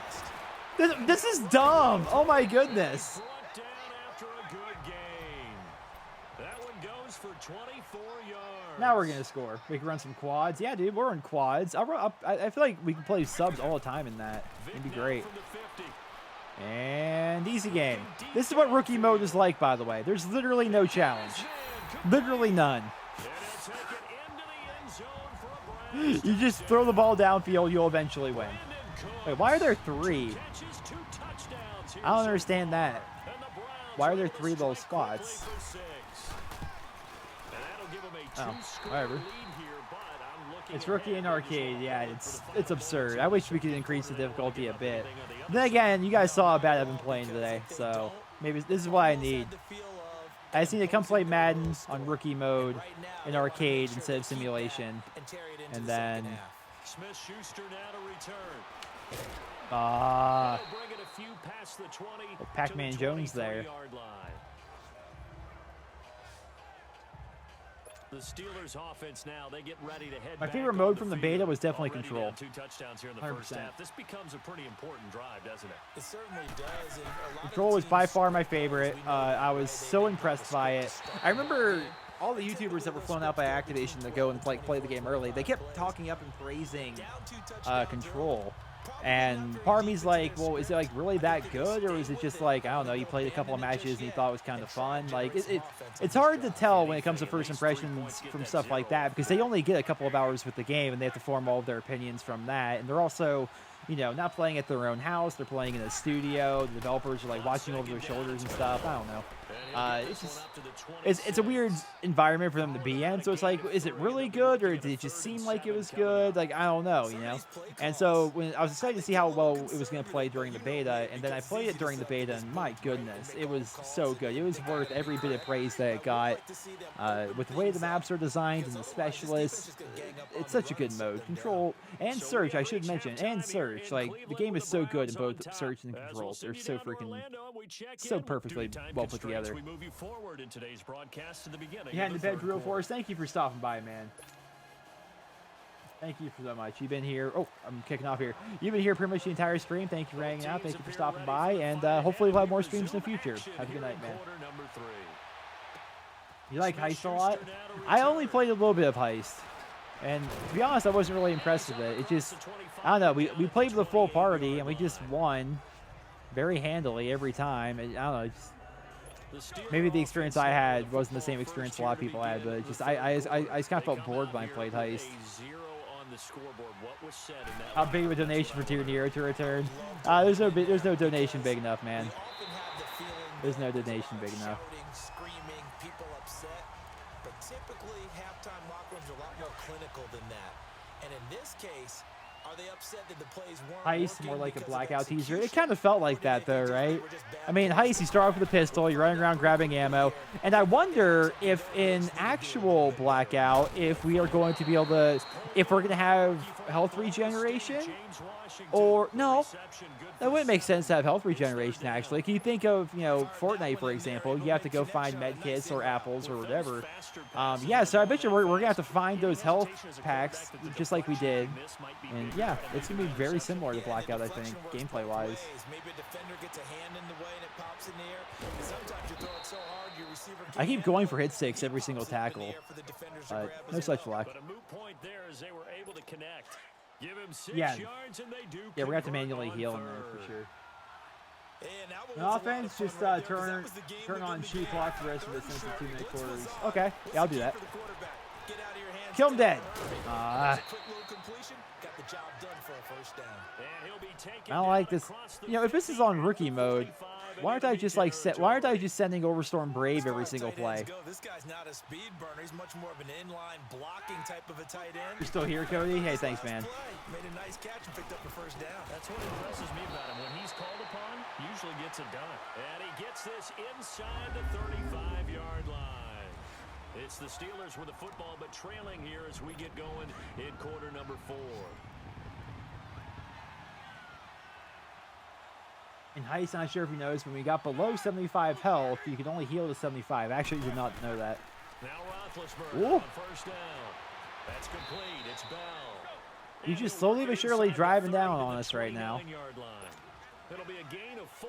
A: This is dumb. Oh my goodness. Now we're going to score. We can run some quads. Yeah, dude, we're in quads. I feel like we can play subs all the time in that. It'd be great. And easy game. This is what rookie mode is like, by the way. There's literally no challenge. Literally none. You just throw the ball downfield, you'll eventually win. Wait, why are there 3? I don't understand that. Why are there 3 little squats? Oh, whatever. It's rookie and arcade. Yeah, it's absurd. I wish we could increase the difficulty a bit. Then again, you guys saw how bad I've been playing today, so maybe this is what I need. I just need to come play Madden on rookie mode in arcade instead of simulation, and then Pac-Man Jones there.
C: The Steelers offense now, they get ready to head
A: My
C: back
A: favorite
C: on
A: mode
C: the
A: from the
C: field.
A: beta was definitely
C: Already
A: control.
C: down 2 touchdowns here in the
A: 100%.
C: first half. This becomes a pretty important drive, doesn't it?
E: It certainly does. And a lot
A: Control
E: of
A: was
E: the
A: by
E: teams
A: far my
E: score plays,
A: favorite.
E: we know
A: I was
E: right,
A: so
E: they
A: impressed
E: know
A: by
E: the
A: it.
E: script to start
A: I
E: the
A: remember
E: game.
A: all the YouTubers that were flown out by Activation to go and play the game early. They kept talking up and praising Control. And part of me's like, well, is it like really that good, or is it just like, I don't know, you played a couple of matches and you thought it was kind of fun? Like, it's hard to tell when it comes to first impressions from stuff like that, because they only get a couple of hours with the game and they have to form all of their opinions from that. And they're also, you know, not playing at their own house. They're playing in a studio. The developers are like watching over their shoulders and stuff. I don't know. It's just, it's a weird environment for them to be in. So it's like, is it really good, or did it just seem like it was good? Like, I don't know, you know. And so when I was excited to see how well it was going to play during the beta, and then I played it during the beta, and my goodness, it was so good. It was worth every bit of praise that it got. With the way the maps are designed and the specialists, it's such a good mode. Control and search, I should mention, and search. Like, the game is so good in both search and control. They're so freaking, so perfectly well put together.
C: We move you forward in today's broadcast to the beginning.
A: Yeah,
C: of
A: in
C: the
A: the bed,
C: third
A: Real
C: quarter.
A: Force. Thank you for stopping by, man. Thank you for so much. You've been here. Oh, I'm kicking off here. You've been here pretty much the entire stream. Thank you for hanging out. Thank you for stopping by, and hopefully we'll have more streams in the future. Have a good night, man. You like Heist a lot? I only played a little bit of Heist, and to be honest, I wasn't really impressed with it. It just, I don't know. We played with a full party, and we just won very handily every time. And I don't know. Just, maybe the experience I had wasn't the same experience a lot of people had, but it just I just kind of felt bored when I played Heist. How big of a donation for Tier Nero to return? There's no donation big enough, man. There's no donation big enough.
E: Screaming, people upset, but typically halftime locker rooms are a lot more clinical than that. And in this case, are they upset that the plays weren't
A: Heist,
E: working
A: more like a
E: because of
A: blackout teaser. It
E: execution?
A: kind of felt like that, though, right? I mean, Heist, you start off with a pistol, you're running around grabbing ammo, and I wonder if in actual blackout, if we are going to be able to, if we're going to have health regeneration, or no, that wouldn't make sense to have health regeneration, actually. Can you think of, you know, Fortnite, for example? You have to go find med kits or apples or whatever. Yeah, so I bet you we're going to have to find those health packs just like we did. And yeah, it's going to be very similar to Blackout, I think, gameplay-wise.
E: Maybe a defender gets a hand in the way and it pops in the air. Sometimes you throw it so hard your receiver
A: I keep going for hit sticks every single tackle. No such luck.
C: But a moot point there as they were able to connect. Give him 6
A: Yeah.
C: yards and they do.
A: Yeah, we're going to have to
C: convert
A: manually
C: on
A: heal him there
C: third.
A: for sure.
E: And
A: The offense, just turn on shoot clock for the rest of the since the 2-minute quarters. Okay, yeah, I'll do that. Kill him dead. I don't like this. You know, if this is on rookie mode, why aren't I just like sending over Storm Brave every single play?
E: This guy's not a speed burner. He's much more of an inline blocking type of a tight end.
A: You're still here, Cody? Hey, thanks, man.
E: Made a nice catch and picked up the first down.
C: That's what impresses me about him. When he's called upon, usually gets it done. And he gets this inside the 35-yard line. It's the Steelers with the football, but trailing here as we get going in quarter number 4.
A: In Heist, I'm not sure if you noticed, when we got below 75 health, you could only heal to 75. I actually did not know that.
C: Now Roethlisberger on first down. That's complete. It's Bell.
A: You're just slowly but surely driving down on us right now.
C: It'll be a gain of 4.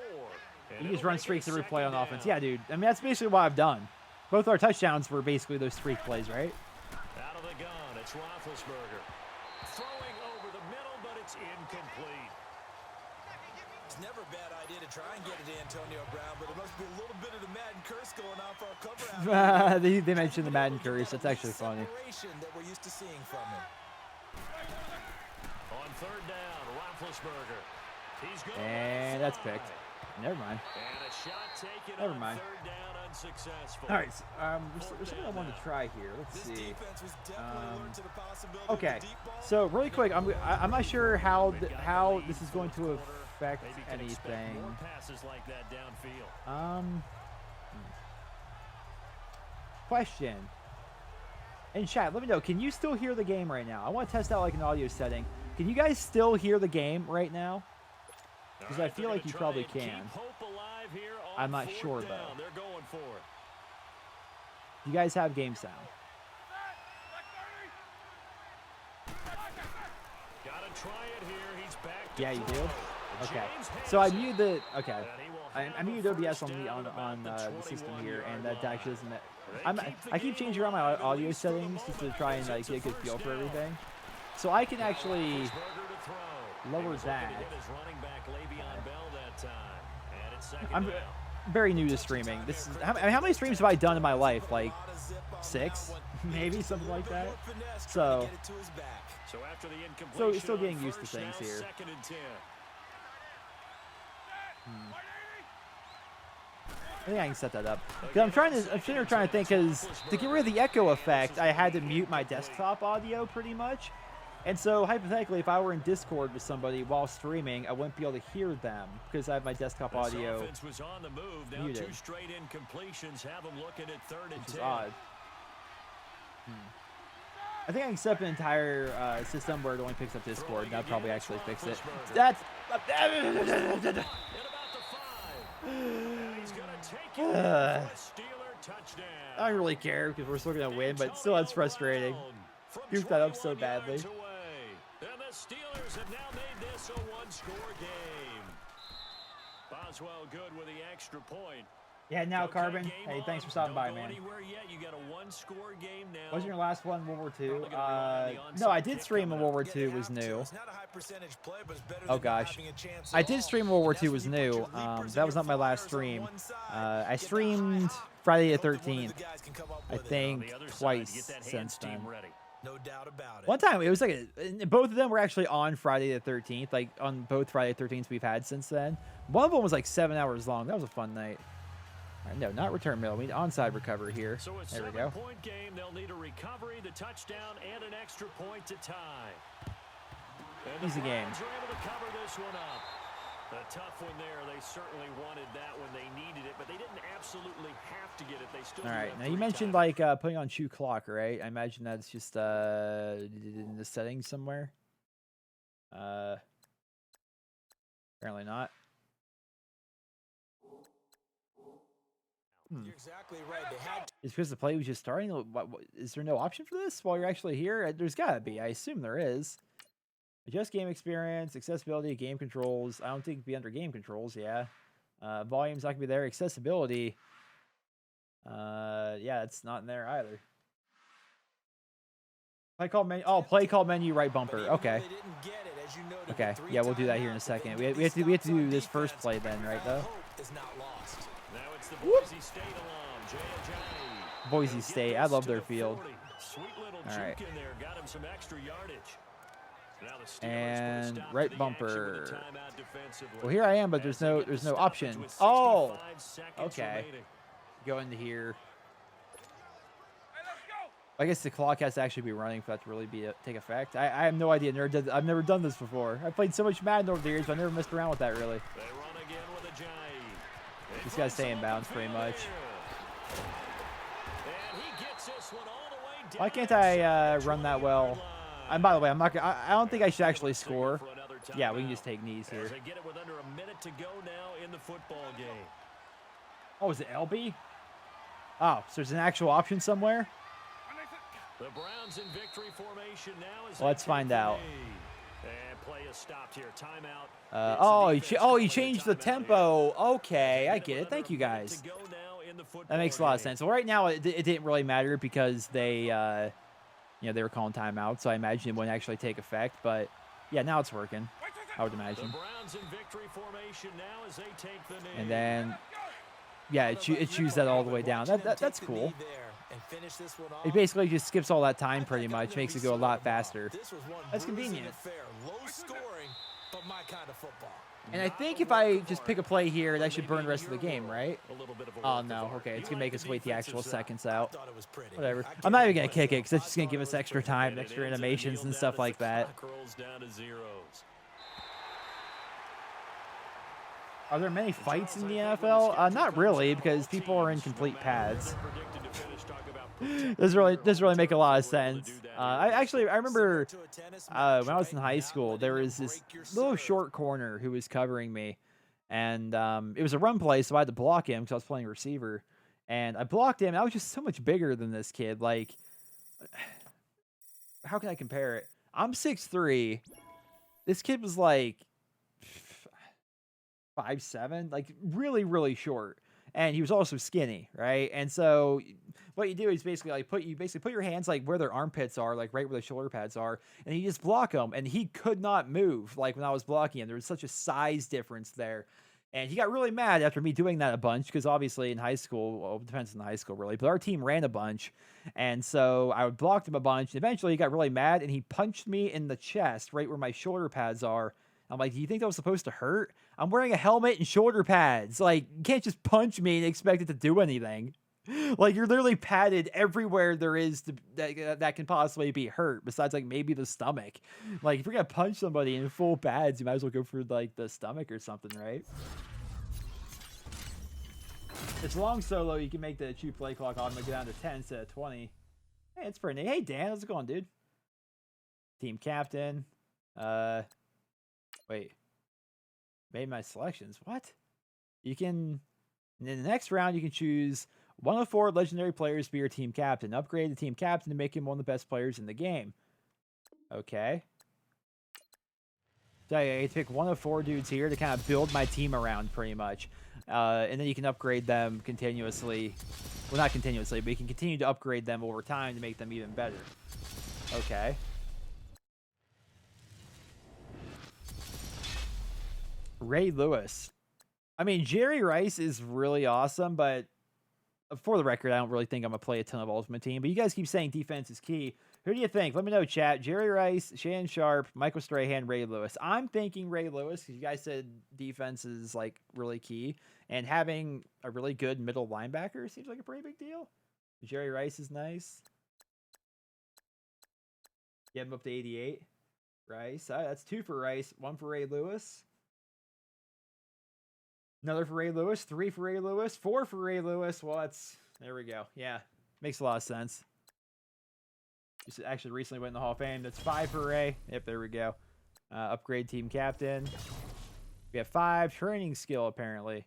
A: You just run streaks every play on offense. Yeah, dude. I mean, that's basically what I've done. Both our touchdowns were basically those streak plays, right?
C: Out of the gun, it's Roethlisberger. Throwing over the middle, but it's incomplete.
E: It's never a bad idea to try and get it to Antonio Brown, but there must be a little bit of the Madden curse going on for our cover out.
A: They mentioned the Madden curse. That's actually funny.
E: That we're used to seeing from him.
C: On third down, Roethlisberger. He's going
A: And that's picked. Never mind.
C: And a shot taken
A: Never
C: on
A: mind.
C: third down, unsuccessful.
A: All right. There's something I wanted to try here. Let's see. Okay. So really quick, I'm not sure how this is going to affect anything.
C: More passes like that downfield.
A: Question. In chat, let me know. Can you still hear the game right now? I want to test out like an audio setting. Can you guys still hear the game right now? Because I feel like you probably can. I'm not sure though.
C: They're going for it.
A: You guys have game sound. Yeah, you do. Okay. So I muted the. Okay. I muted OBS on the system here, and that actually doesn't. I keep changing around my audio settings just to try and like get a good feel for everything. So I can actually lower that. I'm very new to streaming. This is how many streams have I done in my life? Like 6, maybe something like that. So still getting used to things here. I think I can set that up. I'm trying to think, because to get rid of the echo effect, I had to mute my desktop audio pretty much. And so hypothetically, if I were in Discord with somebody while streaming, I wouldn't be able to hear them because I have my desktop audio muted. Which is odd. I think I can set up an entire system where it only picks up Discord, and that'll probably actually fix it. That's... I don't really care because we're still going to win, but still that's frustrating. Goofed that up so badly.
C: And the Steelers have now made this a one-score game. Boswell good with the extra point.
A: Yeah, now Carbon. Hey, thanks for stopping by, man.
C: You got a one-score game now.
A: Wasn't your last one World War II? No, I did stream when World War II was new. Oh gosh, I did stream World War II was new. That was not my last stream. I streamed Friday the 13th. I think twice since then.
E: No doubt about it.
A: One time it was like both of them were actually on Friday the 13th. Like on both Friday the 13th we've had since then. One of them was like 7 hours long. That was a fun night. All right, no, not return middle. We need onside recovery here.
C: So
A: there we go.
C: Point game, they'll need a recovery, the touchdown, and an extra point to tie.
A: Easy game.
C: Are able to cover this one up. A tough one there. They certainly wanted that when they needed it, but they didn't absolutely have to get it. They still.
A: All right. Now you mentioned like putting on shoe clock, right? I imagine that's just in the settings somewhere. Apparently not.
E: You're exactly right. They had to.
A: It's because the play was just starting. What, is there no option for this while you're actually here? There's gotta be. I assume there is. Adjust game experience, accessibility, game controls. I don't think it'd be under game controls. Yeah. Volume's not gonna be there. Accessibility. Yeah, it's not in there either. Play call menu. Oh, play call menu, right bumper. Okay. Okay. Yeah, we'll do that here in a second. We have to do this first play then, right? Though.
C: Boise State alum, J&J.
A: Boise State. I love their field. All right.
C: Got him some extra yardage.
A: And right bumper. Well, here I am, but there's no option. Oh, okay. Go into here. I guess the clock has to actually be running for that to really take effect. I have no idea. I've never done this before. I've played so much Madden over the years, but I never messed around with that really. Just gotta stay in bounds pretty much. Why can't I run that well? And by the way, I'm not. I don't think I should actually score. Yeah, we can just take knees here. Oh, is it LB? Oh, so there's an actual option somewhere.
C: The Browns in victory formation now.
A: Let's find out.
C: And play is stopped here. Timeout.
A: He changed the tempo. Okay, I get it. Thank you guys. That makes a lot of sense. Well, right now it didn't really matter because they, they were calling timeout, so I imagine it wouldn't actually take effect. But yeah, now it's working. I would imagine.
C: The Browns in victory formation now as they take the knee.
A: And then, yeah, it chews that all the way down. That's cool. It basically just skips all that time pretty much, makes it go a lot faster. That's convenient. And I think if I just pick a play here, that should burn the rest of the game, right? Oh, no. Okay, it's going to make us wait the actual seconds out. Whatever. I'm not even going to kick it because it's just going to give us extra time, extra animations and stuff like that. Are there many fights in the NFL? Not really, because people are in complete pads. Doesn't really make a lot of sense. I remember when I was in high school, there was this little short corner who was covering me, and it was a run play, so I had to block him because I was playing receiver, and I blocked him. And I was just so much bigger than this kid. Like, how can I compare it? I'm 6'3", this kid was like 5'7", like really, really short. And he was also skinny, right? And so what you do is basically like put your hands like where their armpits are, like right where the shoulder pads are, and you just block them. And he could not move like when I was blocking him. There was such a size difference there. And he got really mad after me doing that a bunch because obviously in high school, well, it depends on high school really, but our team ran a bunch. And so I blocked him a bunch. And eventually he got really mad and he punched me in the chest right where my shoulder pads are. I'm like, do you think that was supposed to hurt? I'm wearing a helmet and shoulder pads. Like, you can't just punch me and expect it to do anything. Like, you're literally padded everywhere there is that can possibly be hurt, besides, like, maybe the stomach. Like, if you're going to punch somebody in full pads, you might as well go for, like, the stomach or something, right? It's long solo. You can make the true play clock automatically go down to 10 instead of 20. Hey, it's pretty neat. Hey, Dan, how's it going, dude? Team captain. Wait. Made my selections. What? You can... In the next round, you can choose one of 4 legendary players to be your team captain. Upgrade the team captain to make him one of the best players in the game. Okay. So I get to pick one of 4 dudes here to kind of build my team around, pretty much. And then you can upgrade them continuously. Well, not continuously, but you can continue to upgrade them over time to make them even better. Okay. Ray Lewis. I mean, Jerry Rice is really awesome, but for the record, I don't really think I'm going to play a ton of Ultimate Team. But you guys keep saying defense is key. Who do you think? Let me know, chat. Jerry Rice, Shannon Sharp, Michael Strahan, Ray Lewis. I'm thinking Ray Lewis because you guys said defense is like really key. And having a really good middle linebacker seems like a pretty big deal. Jerry Rice is nice. Get him up to 88. Rice. That's 2 for Rice, 1 for Ray Lewis. Another for Ray Lewis, 3 for Ray Lewis, 4 for Ray Lewis. Well, there we go. Yeah, makes a lot of sense. Just actually recently went in the Hall of Fame. That's 5 for Ray. Yep, there we go. Upgrade team captain. We have 5 training skill apparently.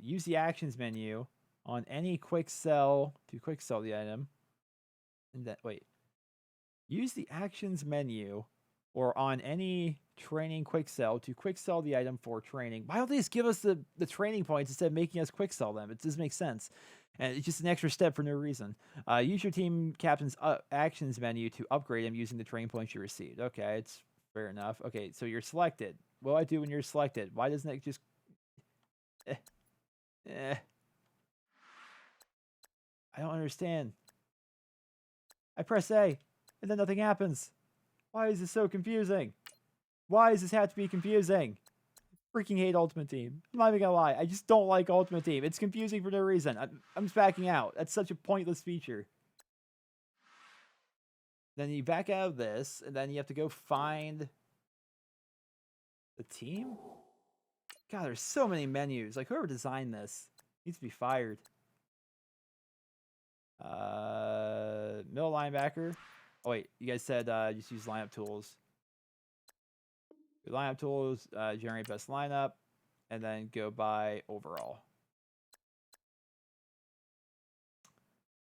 A: Use the actions menu on any quick sell to quick sell the item. And then use the actions menu or on any training quick sell to quick sell the item for training. Why don't they just give us the training points instead of making us quick sell them? It doesn't make sense. And it's just an extra step for no reason. Use your team captain's actions menu to upgrade him using the training points you received. Okay, it's fair enough. Okay, so you're selected. What do I do when you're selected? Why doesn't it just... I don't understand. I press A, and then nothing happens. Why is this so confusing? Why does this have to be confusing? I freaking hate Ultimate Team. I'm not even gonna lie. I just don't like Ultimate Team. It's confusing for no reason. I'm just backing out. That's such a pointless feature. Then you back out of this, and then you have to go find the team? God, there's so many menus. Like, whoever designed this needs to be fired. Middle linebacker. Oh, wait. You guys said just use lineup tools. Lineup tools, generate best lineup, and then go by overall.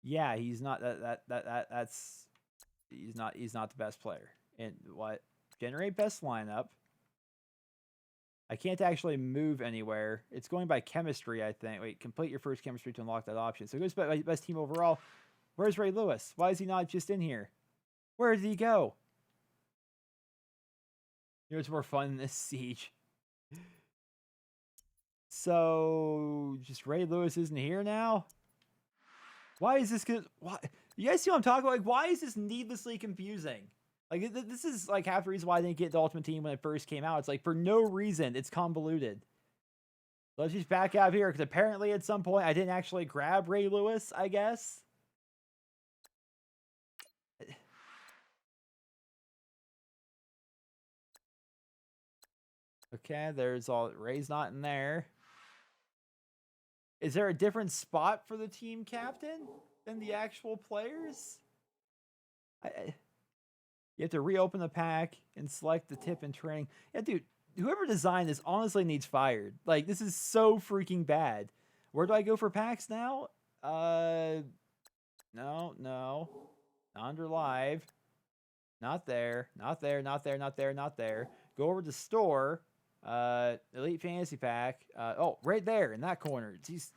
A: Yeah, he's not that's he's not the best player. And what? Generate best lineup. I can't actually move anywhere. It's going by chemistry, I think. Wait, complete your first chemistry to unlock that option. So it goes by best team overall. Where's Ray Lewis? Why is he not just in here? Where did he go? You know what's more fun than this siege? So just Ray Lewis isn't here now? Why is this good? Why? You guys see what I'm talking about? Like, why is this needlessly confusing? Like, this is like half the reason why I didn't get the Ultimate Team when it first came out. It's like, for no reason, it's convoluted. Let's just back out of here, because apparently at some point I didn't actually grab Ray Lewis, I guess. Okay, there's all... Ray's not in there. Is there a different spot for the team captain than the actual players? You have to reopen the pack and select the tip and training. Yeah, dude, whoever designed this honestly needs fired. Like, this is so freaking bad. Where do I go for packs now? No. Not under live. Not there. Not there. Not there. Not there. Not there. Go over to store. Elite Fantasy Pack. Oh, right there in that corner. Jeez,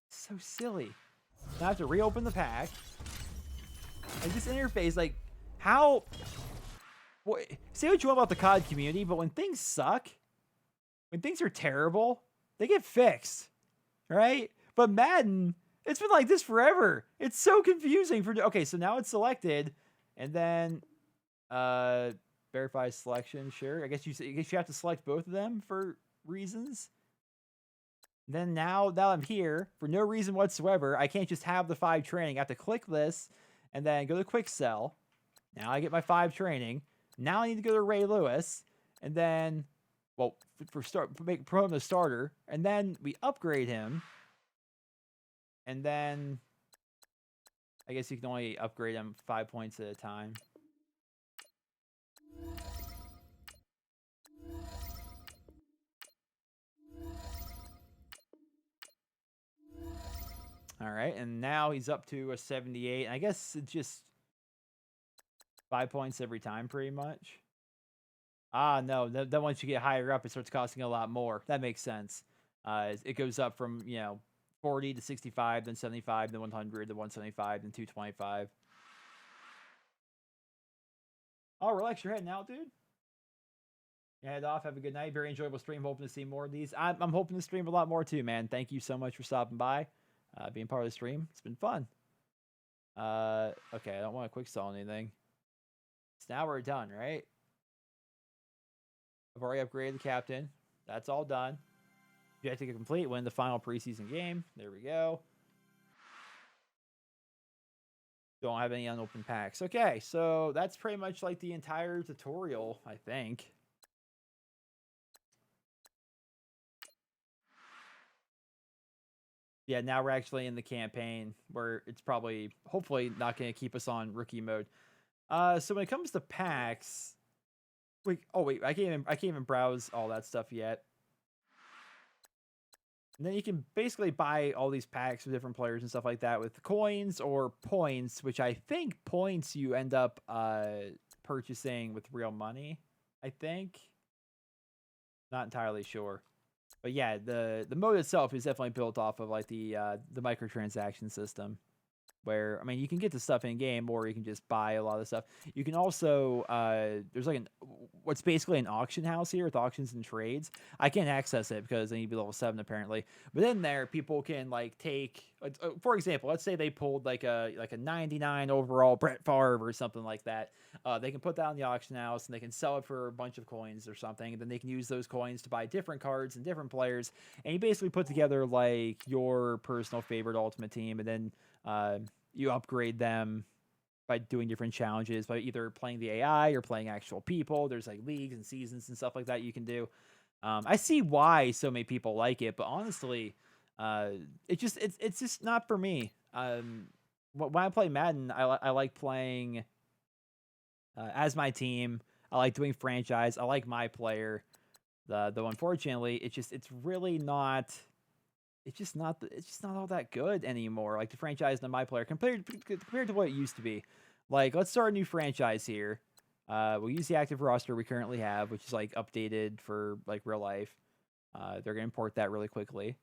A: so silly. Now I have to reopen the pack. Like this interface, like how? Say what you want about the COD community, but when things suck, when things are terrible, they get fixed, right? But Madden, it's been like this forever. It's so confusing for. Okay, so now it's selected, and then verify selection. Sure, I guess you have to select both of them for reasons. Then now I'm here for no reason whatsoever. I can't just have the 5 training. I have to click this and then go to quick sell. Now I get my 5 training. Now I need to go to Ray Lewis and then, well, promote him the starter, and then we upgrade him. And then I guess you can only upgrade him 5 points at a time. All right, and now he's up to a 78. I guess it's just 5 points every time, pretty much. Ah, no. Then once you get higher up, it starts costing a lot more. That makes sense. It goes up from 40 to 65, then 75, then 100, then 175, then 225. Oh, relax your head now, dude. Head off. Have a good night. Very enjoyable stream. Hoping to see more of these. I'm hoping to stream a lot more too, man. Thank you so much for stopping by. Being part of the stream. It's been fun. Okay, I don't want to quick sell anything. So now we're done, right? I've already upgraded the captain. That's all done. Objective complete. Win the final preseason game. There we go. Don't have any unopened packs. Okay, so that's pretty much like the entire tutorial, I think. Yeah, now we're actually in the campaign where it's probably, hopefully, not going to keep us on rookie mode. So when it comes to packs, wait, I can't even browse all that stuff yet. And then you can basically buy all these packs with different players and stuff like that with coins or points, which I think points you end up purchasing with real money, I think. Not entirely sure. But yeah, the mode itself is definitely built off of like the microtransaction system, where I mean you can get the stuff in game, or you can just buy a lot of stuff. You can also there's like what's basically an auction house here with auctions and trades. I can't access it because I need to be level 7 apparently. But in there, people can like take, for example, let's say they pulled like a 99 overall Brett Favre or something like that. They can put that in the auction house and they can sell it for a bunch of coins or something. And then they can use those coins to buy different cards and different players. And you basically put together like your personal favorite ultimate team, and then you upgrade them by doing different challenges, by either playing the AI or playing actual people. There's like leagues and seasons and stuff like that you can do. I see why so many people like it, but honestly, it's just not for me. When I play Madden, I like playing as my team. I like doing franchise. I like my player. Though unfortunately, it's really not. It's just not all that good anymore. Like the franchise and my player compared to what it used to be. Like, let's start a new franchise here. We'll use the active roster we currently have, which is like updated for like real life. They're gonna import that really quickly,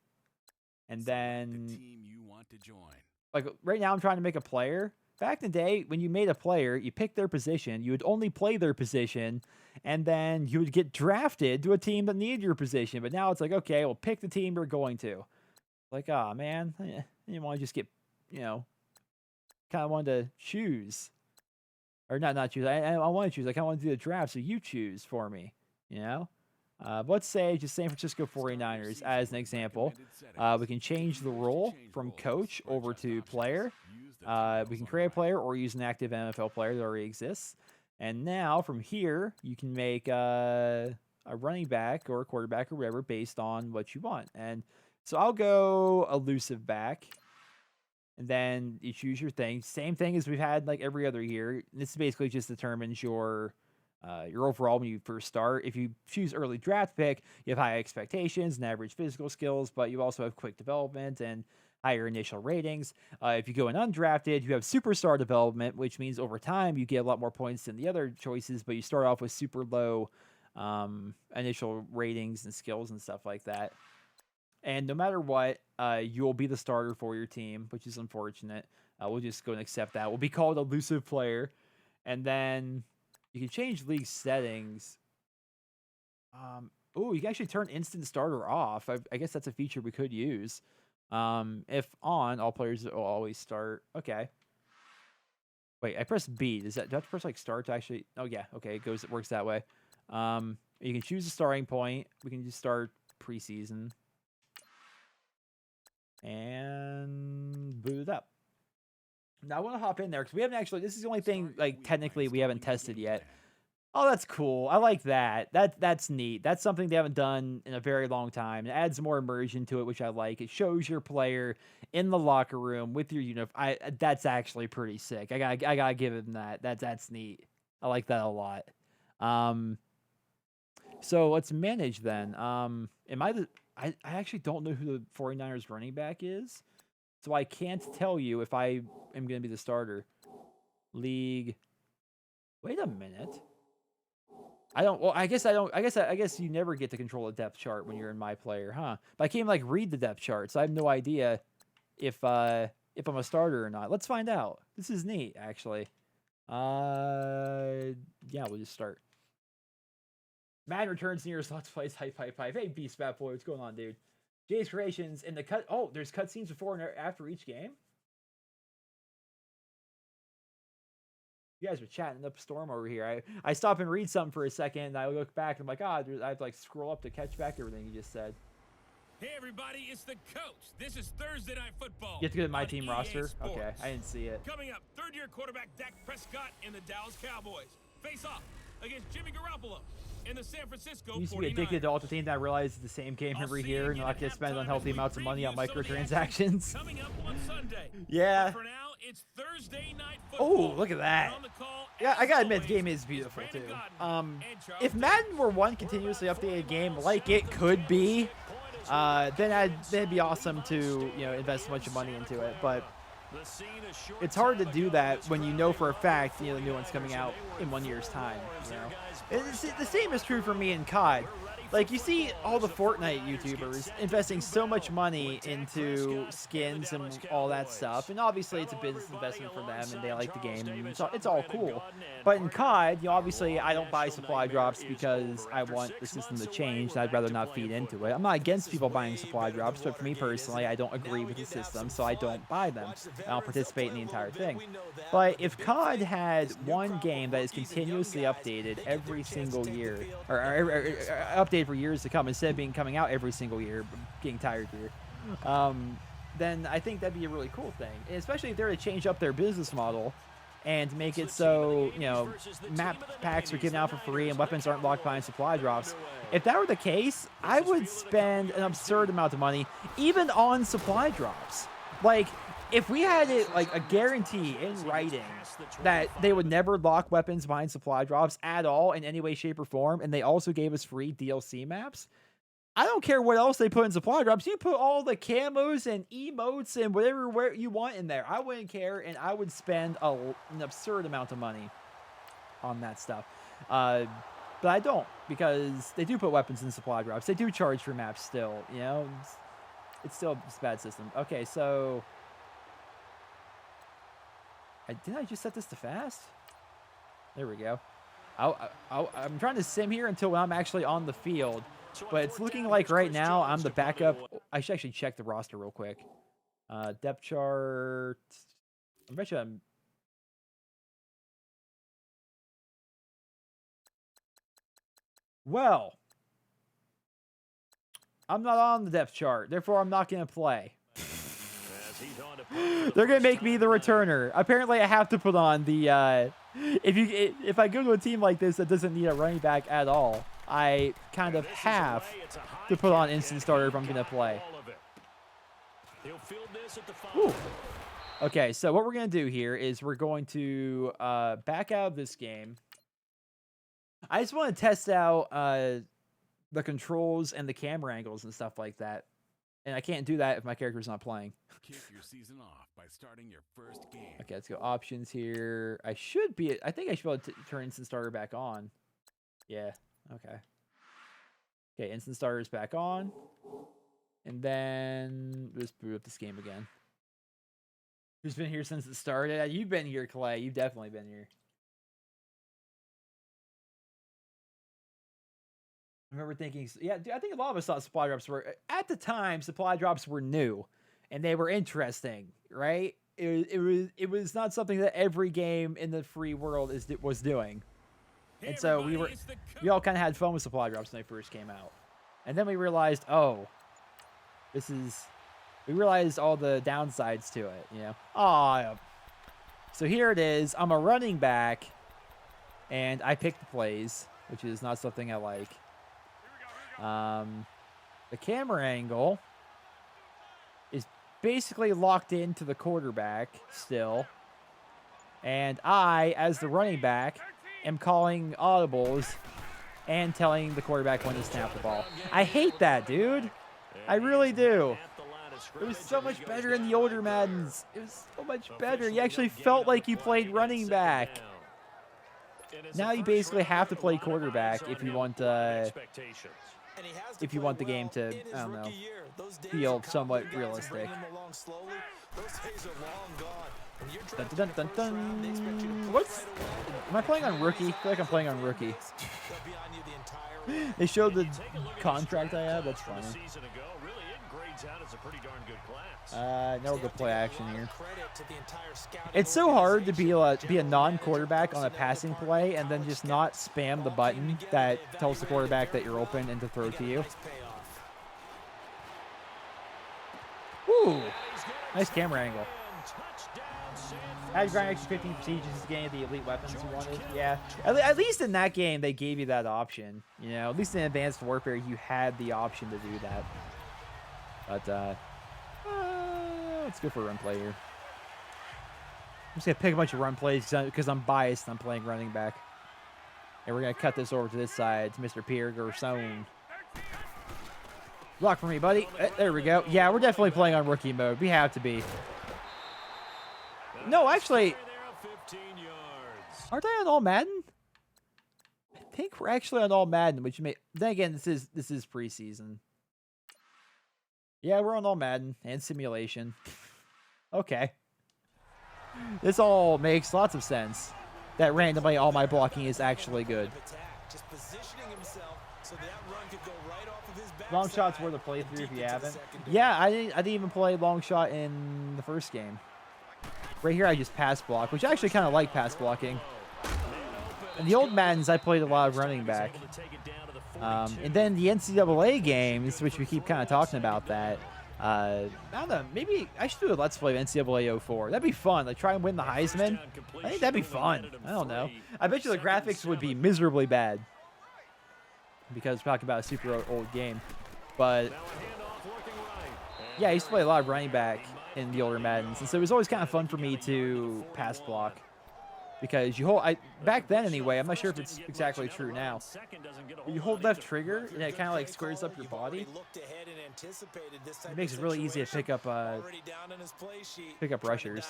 A: and then
F: the team you want to join.
A: Like right now, I'm trying to make a player. Back in the day, when you made a player, you picked their position. You would only play their position, and then you would get drafted to a team that needed your position. But now it's like, okay, well, pick the team you're going to. Like, oh man, I didn't want to just get, kind of wanted to choose, or not choose. I want to choose. Like, I want to do the draft, so you choose for me. Let's say just San Francisco 49ers as an example. We can change the role from coach over to player. We can create a player or use an active NFL player that already exists. And now from here, you can make a running back or a quarterback or whatever based on what you want. And so I'll go elusive back, and then you choose your thing. Same thing as we've had like every other year. This basically just determines your overall when you first start. If you choose early draft pick, you have high expectations and average physical skills, but you also have quick development and higher initial ratings. If you go in undrafted, you have superstar development, which means over time you get a lot more points than the other choices, but you start off with super low initial ratings and skills and stuff like that. And no matter what, you'll be the starter for your team, which is unfortunate. We'll just go and accept that. We'll be called elusive player. And then you can change league settings. Oh, you can actually turn instant starter off. I guess that's a feature we could use. If on, all players will always start. Okay. Wait, I pressed B. Do I have to press like start to actually? Oh yeah. Okay, it works that way. You can choose a starting point. We can just start preseason. And boot it up. Now I want to hop in there because we haven't actually. This is the only thing like technically we haven't tested yet. Oh, that's cool. I like that. That's neat. That's something they haven't done in a very long time. It adds more immersion to it, which I like. It shows your player in the locker room with your uniform. That's actually pretty sick. I gotta give him that. That's neat. I like that a lot. So let's manage then. I actually don't know who the 49ers running back is. So I can't tell you if I am going to be the starter. League. Wait a minute. I guess you never get to control a depth chart when you're in my player, huh? But I can't like read the depth chart, so I have no idea if I'm a starter or not. Let's find out. This is neat, actually. Yeah, we'll just start. Madden returns near Let's Plays. Hype. Hey, Beast Bat Boy, what's going on, dude? Jay's Creations in the cut. Oh, there's cutscenes before and after each game. You guys are chatting up a storm over here. I stop and read something for a second, and I look back, and I'm like, I have to like scroll up to catch back everything you just said.
B: Hey everybody, it's the coach. This is Thursday Night Football.
A: You have to go to my team
B: EA
A: roster?
B: Sports.
A: Okay, I didn't see it.
B: Coming up, third-year quarterback Dak Prescott and the Dallas Cowboys face off against Jimmy Garoppolo in the San Francisco 49ers.
A: You used to be addicted to Ultimate Team, that I realized it's the same game every year, and not get spend unhealthy amounts of money on microtransactions.
B: Coming up on Sunday.
A: Yeah.
B: But for now, it's Thursday Night Football.
A: Oh, look at that.
B: On the call,
A: Yeah, I gotta admit, the
B: always,
A: game is beautiful too.
B: Godwin
A: If Madden were one continuously updated game like it could be, then it'd be awesome to invest a bunch of money into it. But it's hard to do that when you know for a fact the new one's coming out in 1 year's time. The same is true for me in COD. Like, you see all the Fortnite YouTubers investing so much money into skins and all that stuff, and obviously it's a business investment for them, and they like the game, and it's all cool. But in COD, obviously I don't buy supply drops because I want the system to change, and I'd rather not feed into it. I'm not against people buying supply drops, but for me personally, I don't agree with the system, so I don't buy them. I don't participate in the entire thing. But if COD had one game that is continuously updated every single year, or updated for years to come, instead of being coming out every single year, getting tired here, then I think that'd be a really cool thing. And especially if they're to change up their business model and make it so map packs are given out for free and weapons aren't locked behind supply drops. If that were the case, I would spend an absurd amount of money even on supply drops. Like, if we had it like a guarantee in writing that they would never lock weapons behind supply drops at all in any way, shape, or form, and they also gave us free DLC maps, I don't care what else they put in supply drops. You put all the camos and emotes and whatever you want in there. I wouldn't care, and I would spend an absurd amount of money on that stuff. But I don't, because they do put weapons in supply drops. They do charge for maps still. It's still a bad system. Okay, so didn't I just set this to fast? There we go. I'm trying to sim here until I'm actually on the field, but it's looking like right now I'm the backup. I should actually check the roster real quick. Depth chart. I bet you I'm. Well, I'm not on the depth chart, therefore I'm not going to play. They're gonna make me the returner. Apparently, I have to put on the. If I go to a team like this that doesn't need a running back at all, I kind of have to put on instant starter if I'm gonna play. Whew. Okay, so what we're gonna do here is we're going to back out of this game. I just want to test out the controls and the camera angles and stuff like that. And I can't do that if my character's not playing.
F: Kick your season off by starting your first game.
A: Okay, let's go options here. I think I should be able to turn instant starter back on. Yeah, okay. Okay, instant starter is back on. And then let's boot up this game again. Who's been here since it started? You've been here, Clay. You've definitely been here. I remember thinking, yeah, dude, I think a lot of us thought supply drops were, at the time, supply drops were new. And they were interesting, right? It was not something that every game in the free world was doing. And so we all kind of had fun with supply drops when they first came out. And then we realized, oh, we realized all the downsides to it, you know? Oh, so here it is. I'm a running back, and I pick the plays, which is not something I like. The camera angle is basically locked into the quarterback still. And I, as the running back, am calling audibles and telling the quarterback when to snap the ball. I hate that, dude. I really do. It was so much better in the older Maddens. It was so much better. You actually felt like you played running back. Now you basically have to play quarterback if you want the game to, I don't know, feel somewhat realistic. Dun, dun, dun, dun. Am I playing on rookie? I feel like I'm playing on rookie. They showed the contract I have. That's funny. No good play action here. It's so hard to be a non-quarterback on a passing play and then just not spam the button that tells the quarterback that you're open and to throw to you. Ooh, nice camera angle. Add grind extra 15 procedures to gain the elite weapons you wanted. Yeah, at least in that game they gave you that option. You know, at least in Advanced Warfare you had the option to do that. But let's go for a run play here. I'm just gonna pick a bunch of run plays because I'm biased and I'm playing running back. And we're gonna cut this over to this side to Mr. Pierre Gerson. Block for me, buddy. There we go. Yeah, we're definitely playing on rookie mode. We have to be. No, actually, aren't I on all Madden? I think we're actually on all Madden, which may. Then again, this is preseason. Yeah, we're on all Madden and simulation. Okay. This all makes lots of sense. That randomly all my blocking is actually good. Long shot's worth a playthrough if you haven't. Yeah, I didn't even play long shot in the first game. Right here, I just pass block, which I actually kind of like pass blocking. In the old Maddens, I played a lot of running back. And then the NCAA games, which we keep kind of talking about that. I don't know, maybe I should do a Let's Play of NCAA 04. That'd be fun. Like, try and win the Heisman. I think that'd be fun. I don't know. I bet you the graphics would be miserably bad. Because we're talking about a super old game. But, yeah, I used to play a lot of running back in the older Maddens. And so it was always kind of fun for me to pass block. Because you hold, back then anyway, I'm not sure if it's exactly true now. You hold left trigger and it kind of like squares up your body. It makes it really easy to pick up rushers.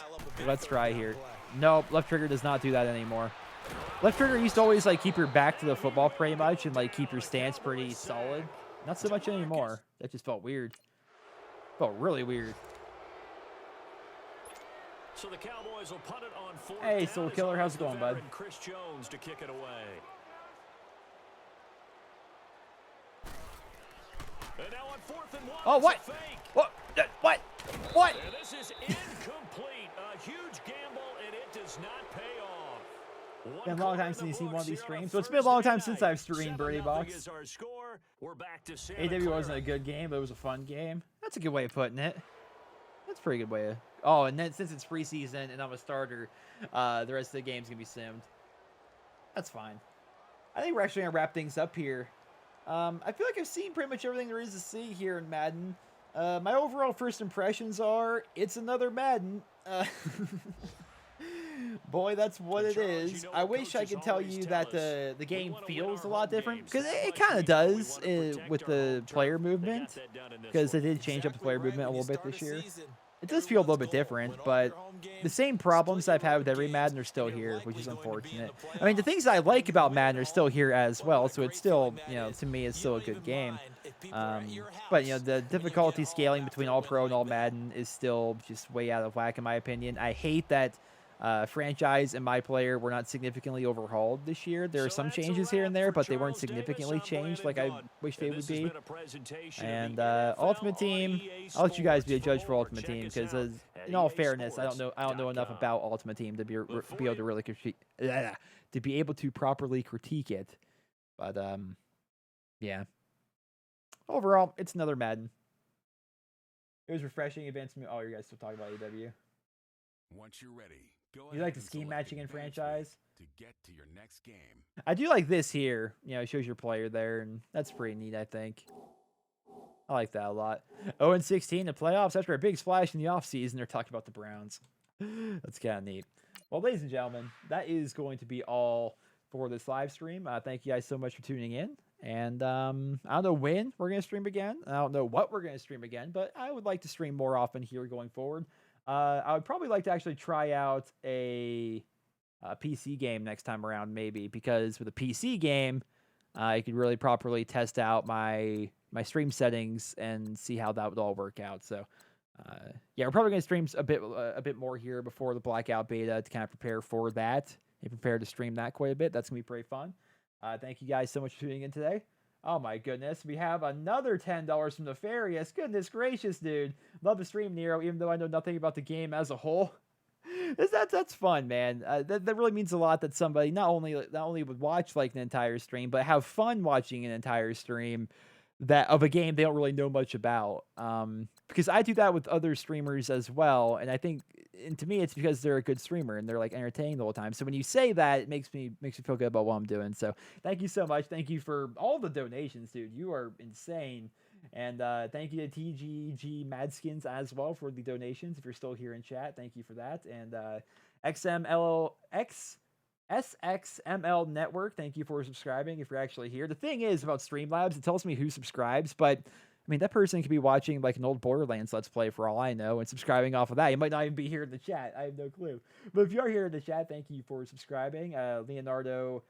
A: Let's try here. Nope, left trigger does not do that anymore. Left trigger used to always like keep your back to the football pretty much and like keep your stance pretty solid. Not so much anymore. That just felt weird. Felt really weird.
C: So the Cowboys will punt it on fourth.
A: Hey, Soul Killer, how's it going, bud?
C: Chris Jones to kick it away. And now on 4th and 1.
A: Oh, what? What? What? What?
C: And this is incomplete. A huge gamble, and it does not pay off.
A: It's been a long time since you've seen one of these streams. So it's been a long time since I've streamed Birdie Box. AW wasn't a good game, but it was a fun game. That's a good way of putting it. That's a pretty good way of... Oh, and then since it's preseason and I'm a starter, the rest of the game's going to be simmed. That's fine. I think we're actually going to wrap things up here. I feel like I've seen pretty much everything there is to see here in Madden. My overall first impressions are, it's another Madden. Boy, that's what
C: So,
A: it
C: Charles,
A: is.
C: you know
A: I
C: what
A: wish I
C: coaches
A: could tell
C: always
A: you
C: tell
A: that
C: us,
A: the
C: we
A: game
C: wanna win
A: feels a
C: our
A: lot
C: home
A: different,
C: games.
A: because
C: That
A: it
C: might
A: kind of
C: be how we
A: does
C: wanna protect
A: with
C: our
A: the
C: home
A: player
C: turf. They got
A: movement,
C: that done in this
A: because they
C: one.
A: did change up the player
E: Exactly right.
A: movement a
E: When you
A: little bit
E: start
A: this
E: a
A: year.
E: season,
A: It does feel a little
E: everyone's
A: bit
E: goal,
A: different,
E: win all
A: but
E: your home
A: the
E: games,
A: same
E: split
A: problems
E: your
A: I've had with
E: road
A: every
E: games,
A: Madden are still
E: and you're
A: here, which
E: likely
A: is
E: going to be in
A: unfortunate.
E: the
A: I mean, the
E: playoffs.
A: things I
E: And when
A: like
E: you
A: about
E: win at
A: Madden are still
E: home,
A: here as
E: boy,
A: well,
E: what a
A: so it's
E: great
A: still,
E: feeling that
A: you know,
E: is.
A: to me, it's
E: You
A: still a
E: don't
A: good
E: even
A: game.
E: mind if people are at your
A: But, you know,
E: house
A: the
E: when you get
A: difficulty
E: home
A: scaling
E: after
A: between
E: a
A: All
E: win
A: Pro and
E: like
A: All
E: that.
A: Madden is still just way out of whack, in my opinion. I hate that franchise and my player were not significantly overhauled this year. There are
C: So
A: some
C: that's a
A: changes here
C: wrap
A: and there,
C: for
A: but they weren't
C: Charles Davis.
A: significantly
C: I'm
A: changed
C: Brandon
A: like I
C: Gaudin,
A: wish they
C: and
A: would
C: this has
A: be.
C: been a presentation of
A: And
C: the NFL
A: Ultimate
C: on
A: Team,
C: EA
A: I'll let you guys
C: Sports.
A: be a
C: For
A: judge for
C: more,
A: Ultimate
C: check
A: Team,
C: us
A: because
C: out at
A: in all fairness, I don't know enough
C: easports.com.
A: about Ultimate Team to be able to really to be able to properly critique it. But yeah, overall, it's another Madden. It was refreshing. Advanced me. Oh, you guys still talking about AW?
F: Once you're ready, go
A: You
F: ahead
A: like the
F: and
A: scheme
F: select
A: matching in
F: Advanced
A: franchise?
F: to get to your next game.
A: I do like this here. You know, it shows your player there, and that's pretty neat, I think. I like that a lot. 0-16 in the playoffs after a big splash in the offseason. They're talking about the Browns. That's kind of neat. Well, ladies and gentlemen, that is going to be all for this live stream. Thank you guys so much for tuning in. And I don't know when we're going to stream again. I don't know what we're going to stream again, but I would like to stream more often here going forward. I would probably like to actually try out a PC game next time around, maybe, because with a PC game, I could really properly test out my stream settings and see how that would all work out. So, yeah, we're probably going to stream a bit more here before the Blackout Beta to kind of prepare for that and prepare to stream that quite a bit. That's going to be pretty fun. Thank you guys so much for tuning in today. Oh my goodness, we have another $10 from Nefarious. Goodness gracious, dude. Love the stream, Nero, even though I know nothing about the game as a whole. That's fun, man. That really means a lot that somebody not only would watch like an entire stream, but have fun watching an entire stream that of a game they don't really know much about. Because I do that with other streamers as well, and I think, and to me, it's because they're a good streamer and they're like entertaining the whole time. So when you say that, it makes me feel good about what I'm doing. So thank you so much. Thank you for all the donations, dude. You are insane. And thank you to TGG Madskins as well for the donations. If you're still here in chat, thank you for that. And SXML Network, thank you for subscribing if you're actually here. The thing is about Streamlabs, it tells me who subscribes, but I mean, that person could be watching like an old Borderlands Let's Play for all I know and subscribing off of that. You might not even be here in the chat. I have no clue. But if you are here in the chat, thank you for subscribing. Leonardo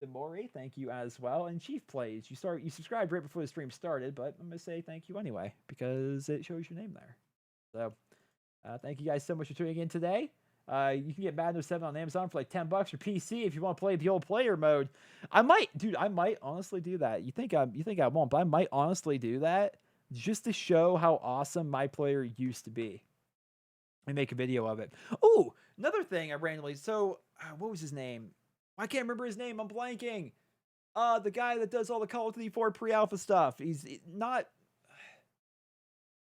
A: Demori, thank you as well. And Chief Plays, you subscribed right before the stream started, but I'm going to say thank you anyway because it shows your name there. So thank you guys so much for tuning in today. You can get Madden 07 on Amazon for like $10 for PC if you want to play the old player mode. I might honestly do that. You think I won't, but I might honestly do that just to show how awesome my player used to be and make a video of it. Oh, another thing I randomly. So what was his name? I can't remember his name. I'm blanking. The guy that does all the Call of Duty 4 pre-alpha stuff. He's not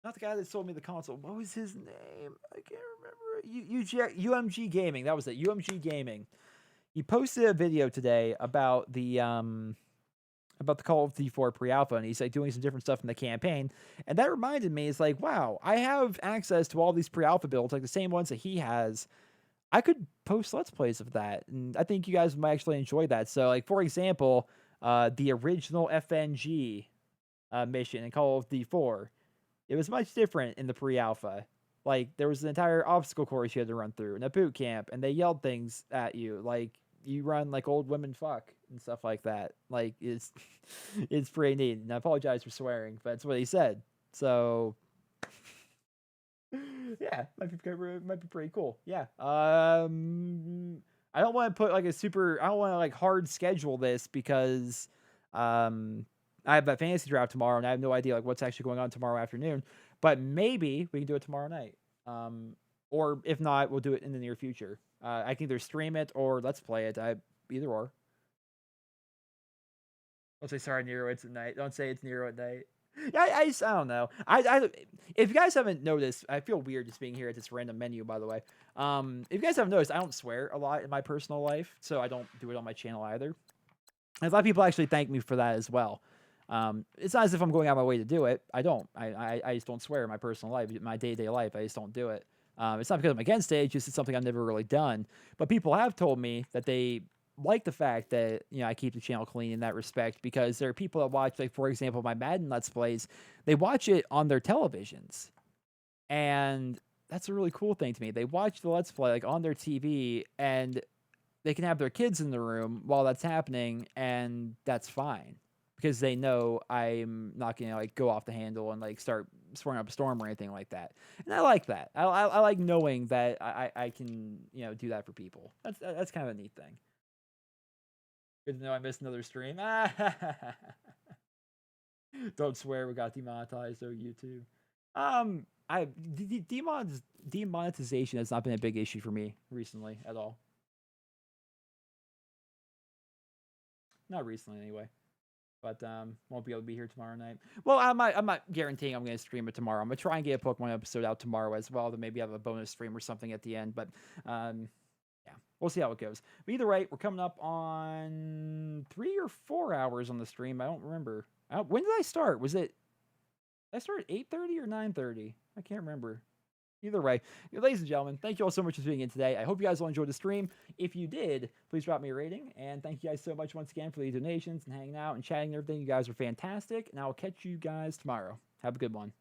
A: the guy that sold me the console. What was his name? I can't remember. UMG Gaming. That was it. UMG Gaming. He posted a video today about the Call of Duty 4 pre-alpha, and he's like doing some different stuff in the campaign. And that reminded me, it's like, wow, I have access to all these pre-alpha builds, like the same ones that he has. I could post Let's Plays of that, and I think you guys might actually enjoy that. So, like, for example, the original FNG mission in Call of Duty 4, it was much different in the pre-alpha. Like, there was an entire obstacle course you had to run through, and a boot camp, and they yelled things at you, like, you run like old women fuck, and stuff like that. Like, it's pretty neat, and I apologize for swearing, but that's what he said. So... yeah, might be pretty cool. Yeah. I don't want to put like I don't want to like hard schedule this because I have that fantasy draft tomorrow and I have no idea like what's actually going on tomorrow afternoon. But maybe we can do it tomorrow night. Or if not, we'll do it in the near future. I can either stream it or let's play it. Either or. Don't say sorry, Nero. It's at night. Don't say it's Nero at night. Yeah, I don't know. If you guys haven't noticed, I feel weird just being here at this random menu, by the way. If you guys haven't noticed, I don't swear a lot in my personal life, so I don't do it on my channel either. And a lot of people actually thank me for that as well. It's not as if I'm going out of my way to do it. I don't. I just don't swear in my personal life, my day-to-day life. I just don't do it. It's not because I'm against it, it's just something I've never really done. But people have told me that they like the fact that, I keep the channel clean in that respect, because there are people that watch, like, for example, my Madden Let's Plays, they watch it on their televisions. And that's a really cool thing to me. They watch the Let's Play, like, on their TV, and they can have their kids in the room while that's happening, and that's fine. Because they know I'm not going to, like, go off the handle and, like, start swearing up a storm or anything like that. And I like that. I like knowing that I can, do that for people. That's kind of a neat thing. Good to know I missed another stream. Don't swear, we got demonetized. Oh, YouTube. Demonetization has not been a big issue for me recently at all. Not recently, anyway. But won't be able to be here tomorrow night. Well, I'm not guaranteeing I'm going to stream it tomorrow. I'm going to try and get a Pokemon episode out tomorrow as well, to maybe have a bonus stream or something at the end. But yeah, we'll see how it goes. But either way, we're coming up on 3 or 4 hours on the stream. I don't remember. When did I start? Did I start at 8:30 or 9:30? I can't remember. Either way, ladies and gentlemen, thank you all so much for tuning in today. I hope you guys all enjoyed the stream. If you did, please drop me a rating. And thank you guys so much once again for the donations and hanging out and chatting and everything. You guys are fantastic. And I will catch you guys tomorrow. Have a good one.